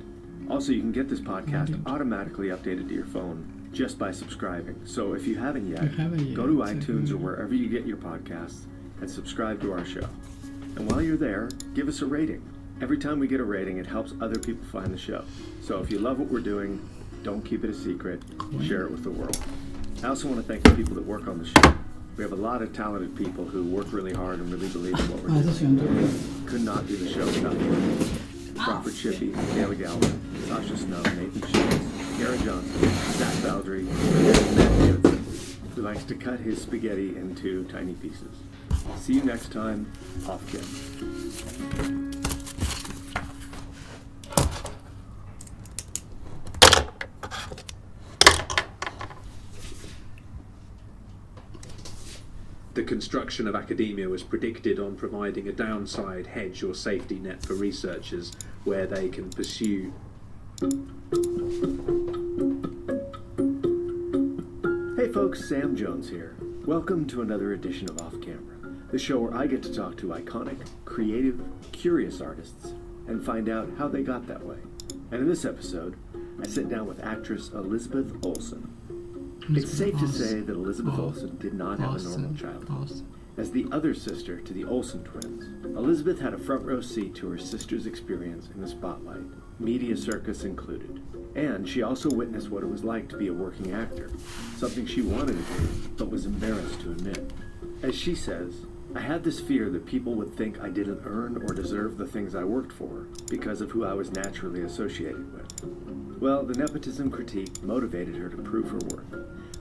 Also, you can get this podcast automatically updated to your phone just by subscribing. So if you haven't yet, go to iTunes or wherever you get your podcasts and subscribe to our show. And while you're there, give us a rating. Every time we get a rating, it helps other people find the show. So if you love what we're doing, don't keep it a secret. Share it with the world. I also want to thank the people that work on the show. We have a lot of talented people who work really hard and really believe in what we're doing. Could not do the show without you. Crawford Shippey, Taylor Galvin, Sasha Snow, Nathan Shields, Garrett Johnson, Zach Baldry, and Matt Davidson, who likes to cut his spaghetti into tiny pieces. See you next time, Off Camera. The construction of academia was predicted on providing a downside hedge or safety net for researchers where they can pursue. Hey folks, Sam Jones here. Welcome to another edition of Off Camera, the show where I get to talk to iconic, creative, curious artists and find out how they got that way. And in this episode, I sit down with actress Elizabeth Olsen. It's safe to say that Elizabeth Olsen did not have a normal childhood. As the other sister to the Olsen twins, Elizabeth had a front row seat to her sister's experience in the spotlight, media circus included. And she also witnessed what it was like to be a working actor, something she wanted to do, but was embarrassed to admit. As she says, I had this fear that people would think I didn't earn or deserve the things I worked for because of who I was naturally associated with. Well, the nepotism critique motivated her to prove her worth,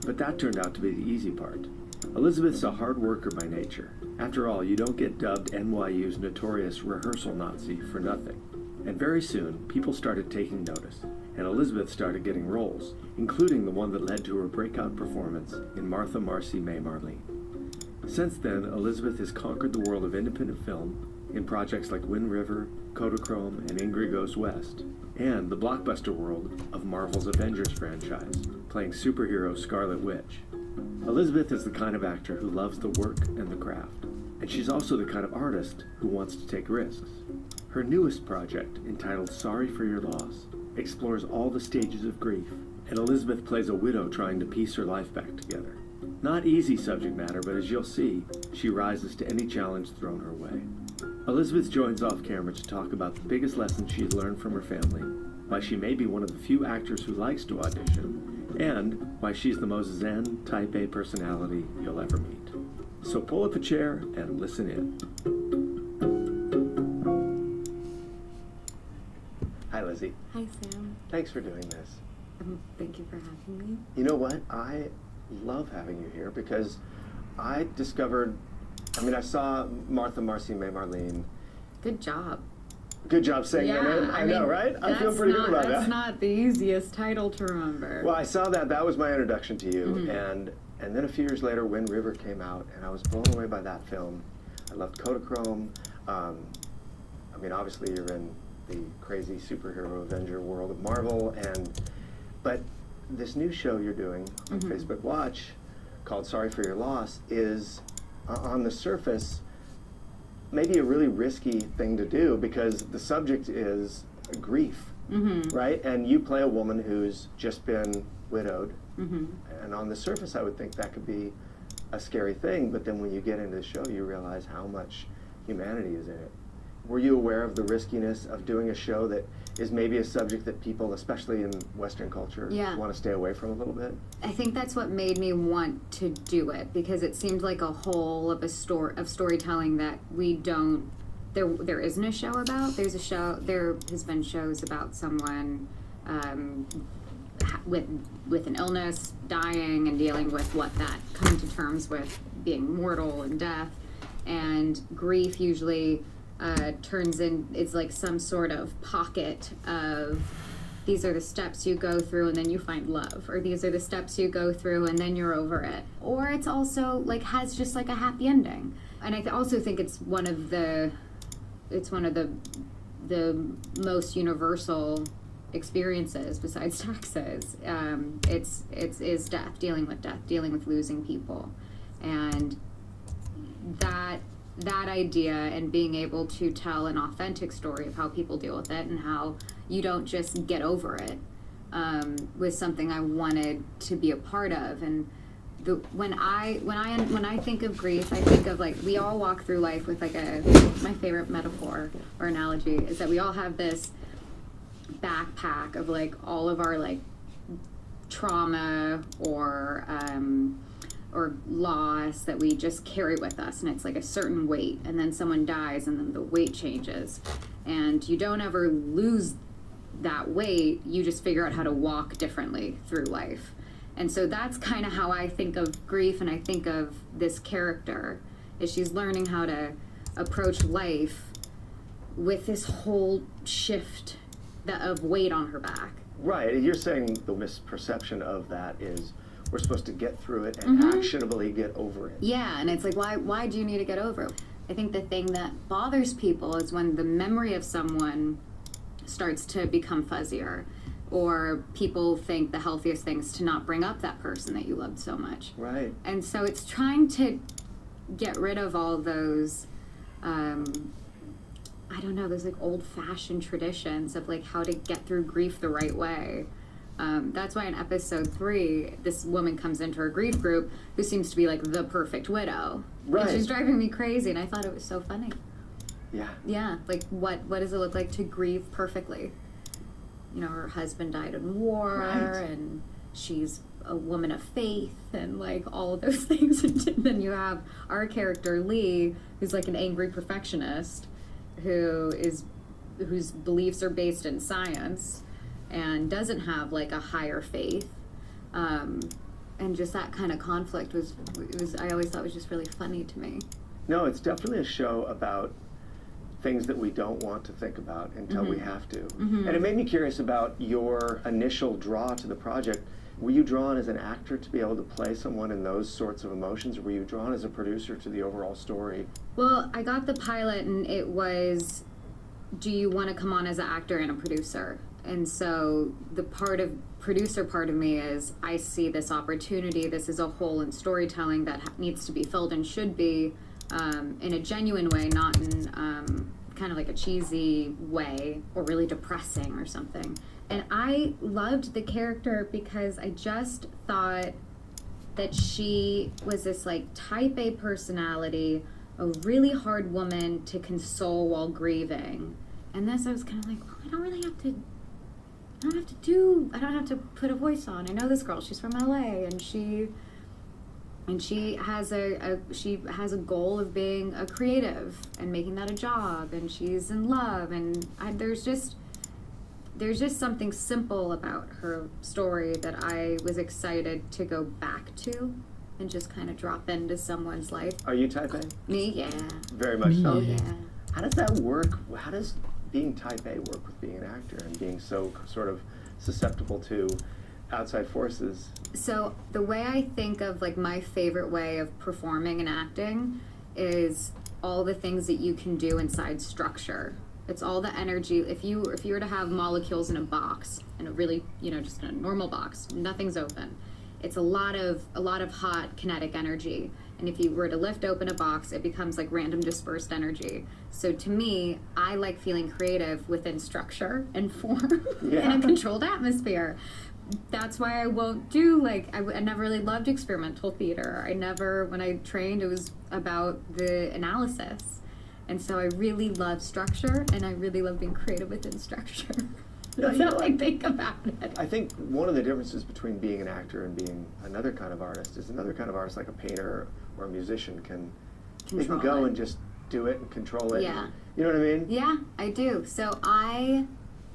but that turned out to be the easy part. Elizabeth's a hard worker by nature. After all, you don't get dubbed NYU's notorious rehearsal Nazi for nothing. And very soon, people started taking notice, and Elizabeth started getting roles, including the one that led to her breakout performance in Martha, Marcy, May, Marlene. Since then, Elizabeth has conquered the world of independent film in projects like Wind River, Kodachrome, and Ingrid Goes West, and the blockbuster world of Marvel's Avengers franchise, playing superhero Scarlet Witch. Elizabeth is the kind of actor who loves the work and the craft, and she's also the kind of artist who wants to take risks. Her newest project, entitled Sorry for Your Loss, explores all the stages of grief, and Elizabeth plays a widow trying to piece her life back together. Not easy subject matter, but as you'll see, she rises to any challenge thrown her way. Elizabeth joins off camera to talk about the biggest lessons she's learned from her family, why she may be one of the few actors who likes to audition, and why she's the most zen, type A personality you'll ever meet. So pull up a chair and listen in. Hi, Lizzie. Hi, Sam. Thanks for doing this. Thank you for having me. You know what? I love having you here because I saw Martha, Marcy, May, Marlene. Good job. Good job saying that. I know, right? I feel pretty good about that. That's not the easiest title to remember. Well, I saw that. That was my introduction to you. And then a few years later, Wind River came out, and I was blown away by that film. I loved Kodachrome. Obviously, you're in the crazy superhero Avenger world of Marvel, but this new show you're doing on Facebook Watch called Sorry for Your Loss is, on the surface, maybe a really risky thing to do because the subject is grief, right? And you play a woman who's just been widowed, and on the surface I would think that could be a scary thing, but then when you get into the show you realize how much humanity is in it. Were you aware of the riskiness of doing a show that is maybe a subject that people, especially in Western culture, want to stay away from a little bit? I think that's what made me want to do it, because it seemed like a whole of storytelling that we don't. There isn't a show about. There has been shows about someone with an illness, dying, and dealing with coming to terms with being mortal and death, and grief usually. It's like some sort of pocket of these are the steps you go through and then you find love, or these are the steps you go through and then you're over it, or it's also like has just like a happy ending. And I also think it's one of the most universal experiences besides taxes. It's death, dealing with losing people, and that idea and being able to tell an authentic story of how people deal with it and how you don't just get over it was something I wanted to be a part of. And when I think of grief, I think of like we all walk through life with my favorite metaphor or analogy is that we all have this backpack of like all of our like trauma or loss that we just carry with us, and it's like a certain weight, and then someone dies and then the weight changes, and you don't ever lose that weight, you just figure out how to walk differently through life. And so that's kind of how I think of grief, and I think of this character is she's learning how to approach life with this whole shift of weight on her back. Right, and you're saying the misperception of that is we're supposed to get through it and actionably get over it. Yeah, and it's like, why do you need to get over it? I think the thing that bothers people is when the memory of someone starts to become fuzzier, or people think the healthiest thing is to not bring up that person that you loved so much. Right. And so it's trying to get rid of all those, those like old-fashioned traditions of like how to get through grief the right way. That's why in episode 3, this woman comes into her grief group who seems to be like the perfect widow. Right. And she's driving me crazy, and I thought it was so funny. Yeah. Yeah, like what does it look like to grieve perfectly? You know, her husband died in war, and she's a woman of faith, and like all of those things. And then you have our character Lee, who's like an angry perfectionist, whose beliefs are based in science and doesn't have like a higher faith, and just that kind of conflict was I always thought was just really funny to me. No, it's definitely a show about things that we don't want to think about until we have to. And it made me curious about your initial draw to the project. Were you drawn as an actor to be able to play someone in those sorts of emotions, or were you drawn as a producer to the overall story? Well, I got the pilot, and it was, do you want to come on as an actor and a producer? And so the producer part of me is, I see this opportunity, this is a hole in storytelling that needs to be filled and should be in a genuine way, not in kind of like a cheesy way or really depressing or something. And I loved the character because I just thought that she was this like type A personality, a really hard woman to console while grieving. And this I was kind of like, well, I don't have to put a voice on. I know this girl, she's from LA, and she has a goal of being a creative and making that a job, and she's in love, and there's just something simple about her story that I was excited to go back to and just kind of drop into someone's life. Are you type A? Me, yeah. Very much so. Yeah. How does that work? How does being type A work with being an actor and being so sort of susceptible to outside forces? So the way I think of like my favorite way of performing and acting is all the things that you can do inside structure. It's all the energy. If you were to have molecules in a box, in a really, just in a normal box, nothing's open. It's a lot of hot kinetic energy. And if you were to lift open a box, it becomes like random dispersed energy. So to me, I like feeling creative within structure and form in a controlled atmosphere. That's why I won't do I never really loved experimental theater. When I trained, it was about the analysis. And so I really love structure, and I really love being creative within structure. That's how I think about it. I think one of the differences between being an actor and being another kind of artist is another kind of artist, like a painter or a musician, they can go and just do it and control it. Yeah. You know what I mean? Yeah, I do. So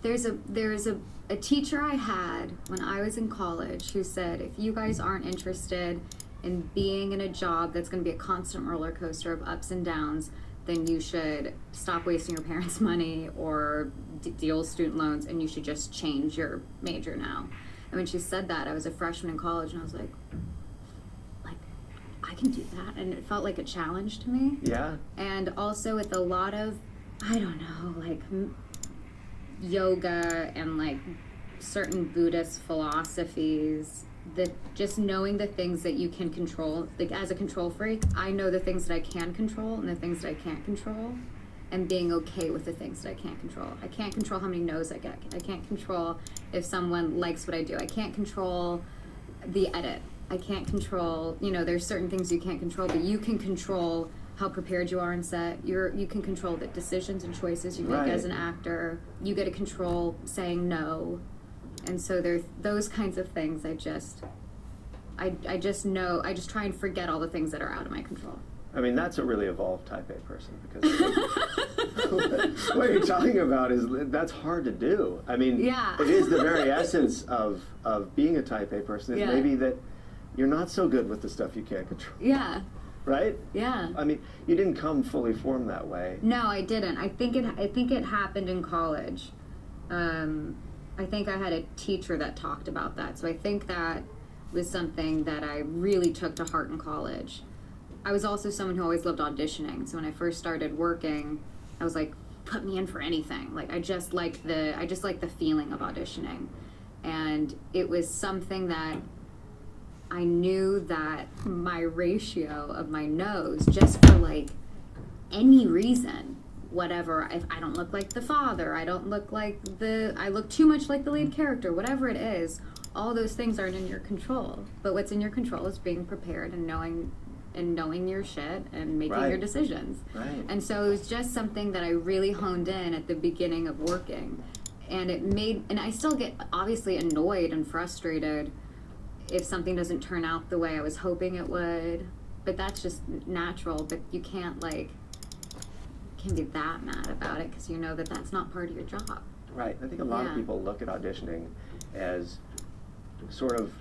there's a teacher I had when I was in college who said, if you guys aren't interested in being in a job that's going to be a constant roller coaster of ups and downs, then you should stop wasting your parents' money or deal with student loans, and you should just change your major now. And when she said that, I was a freshman in college, and I was like, I can do that. And it felt like a challenge to me. Yeah. And also with a lot of, I don't know, like yoga and like certain Buddhist philosophies, that just knowing the things that you can control, like as a control freak, I know the things that I can control and the things that I can't control, and being okay with the things that I can't control. I can't control how many no's I get. I can't control if someone likes what I do. I can't control the edit. I can't control, there's certain things you can't control, but you can control how prepared you are on set. You can control the decisions and choices you make as an actor. You get to control saying no. And so there's those kinds of things. I just try and forget all the things that are out of my control. I mean, that's a really evolved type A person, because what you're talking about that's hard to do. I mean, it is the very essence of being a type A person, is maybe that you're not so good with the stuff you can't control. Yeah. Right? Yeah. I mean, you didn't come fully formed that way. No, I didn't. I think it happened in college. I think I had a teacher that talked about that. So I think that was something that I really took to heart in college. I was also someone who always loved auditioning. So when I first started working, I was like, put me in for anything. Like I just like the feeling of auditioning. And it was something that I knew that my ratio of my nose, just for like any reason, whatever, if I don't look like the father, I don't look like I look too much like the lead character, whatever it is, all those things aren't in your control. But what's in your control is being prepared and knowing your shit and making your decisions. Right. And so it was just something that I really honed in at the beginning of working. And I still get obviously annoyed and frustrated if something doesn't turn out the way I was hoping it would. But that's just natural. But you can't be that mad about it, because you know that that's not part of your job. Right. I think a lot of people look at auditioning as sort of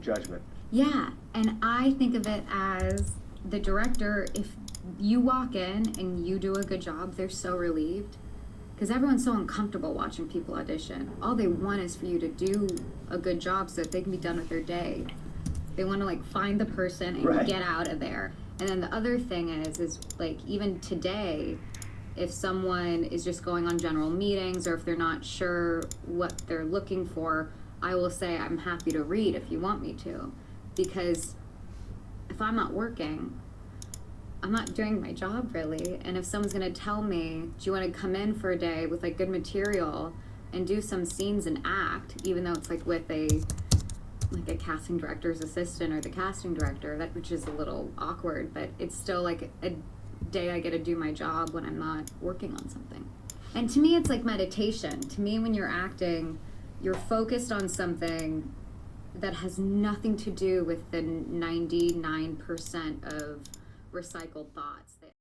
judgment. Yeah, and I think of it as the director, if you walk in and you do a good job, they're so relieved, because everyone's so uncomfortable watching people audition. All they want is for you to do a good job so that they can be done with their day. They want to find the person and get out of there. And then the other thing is like, even today, If someone is just going on general meetings, or if they're not sure what they're looking for, I will say, I'm happy to read if you want me to. Because if I'm not working, I'm not doing my job really. And if someone's gonna tell me, do you wanna come in for a day with like good material and do some scenes and act, even though it's like with a casting director's assistant or the casting director, that which is a little awkward, but it's still like a day I get to do my job when I'm not working on something. And to me, it's like meditation. To me, when you're acting, you're focused on something that has nothing to do with the 99% of recycled thoughts.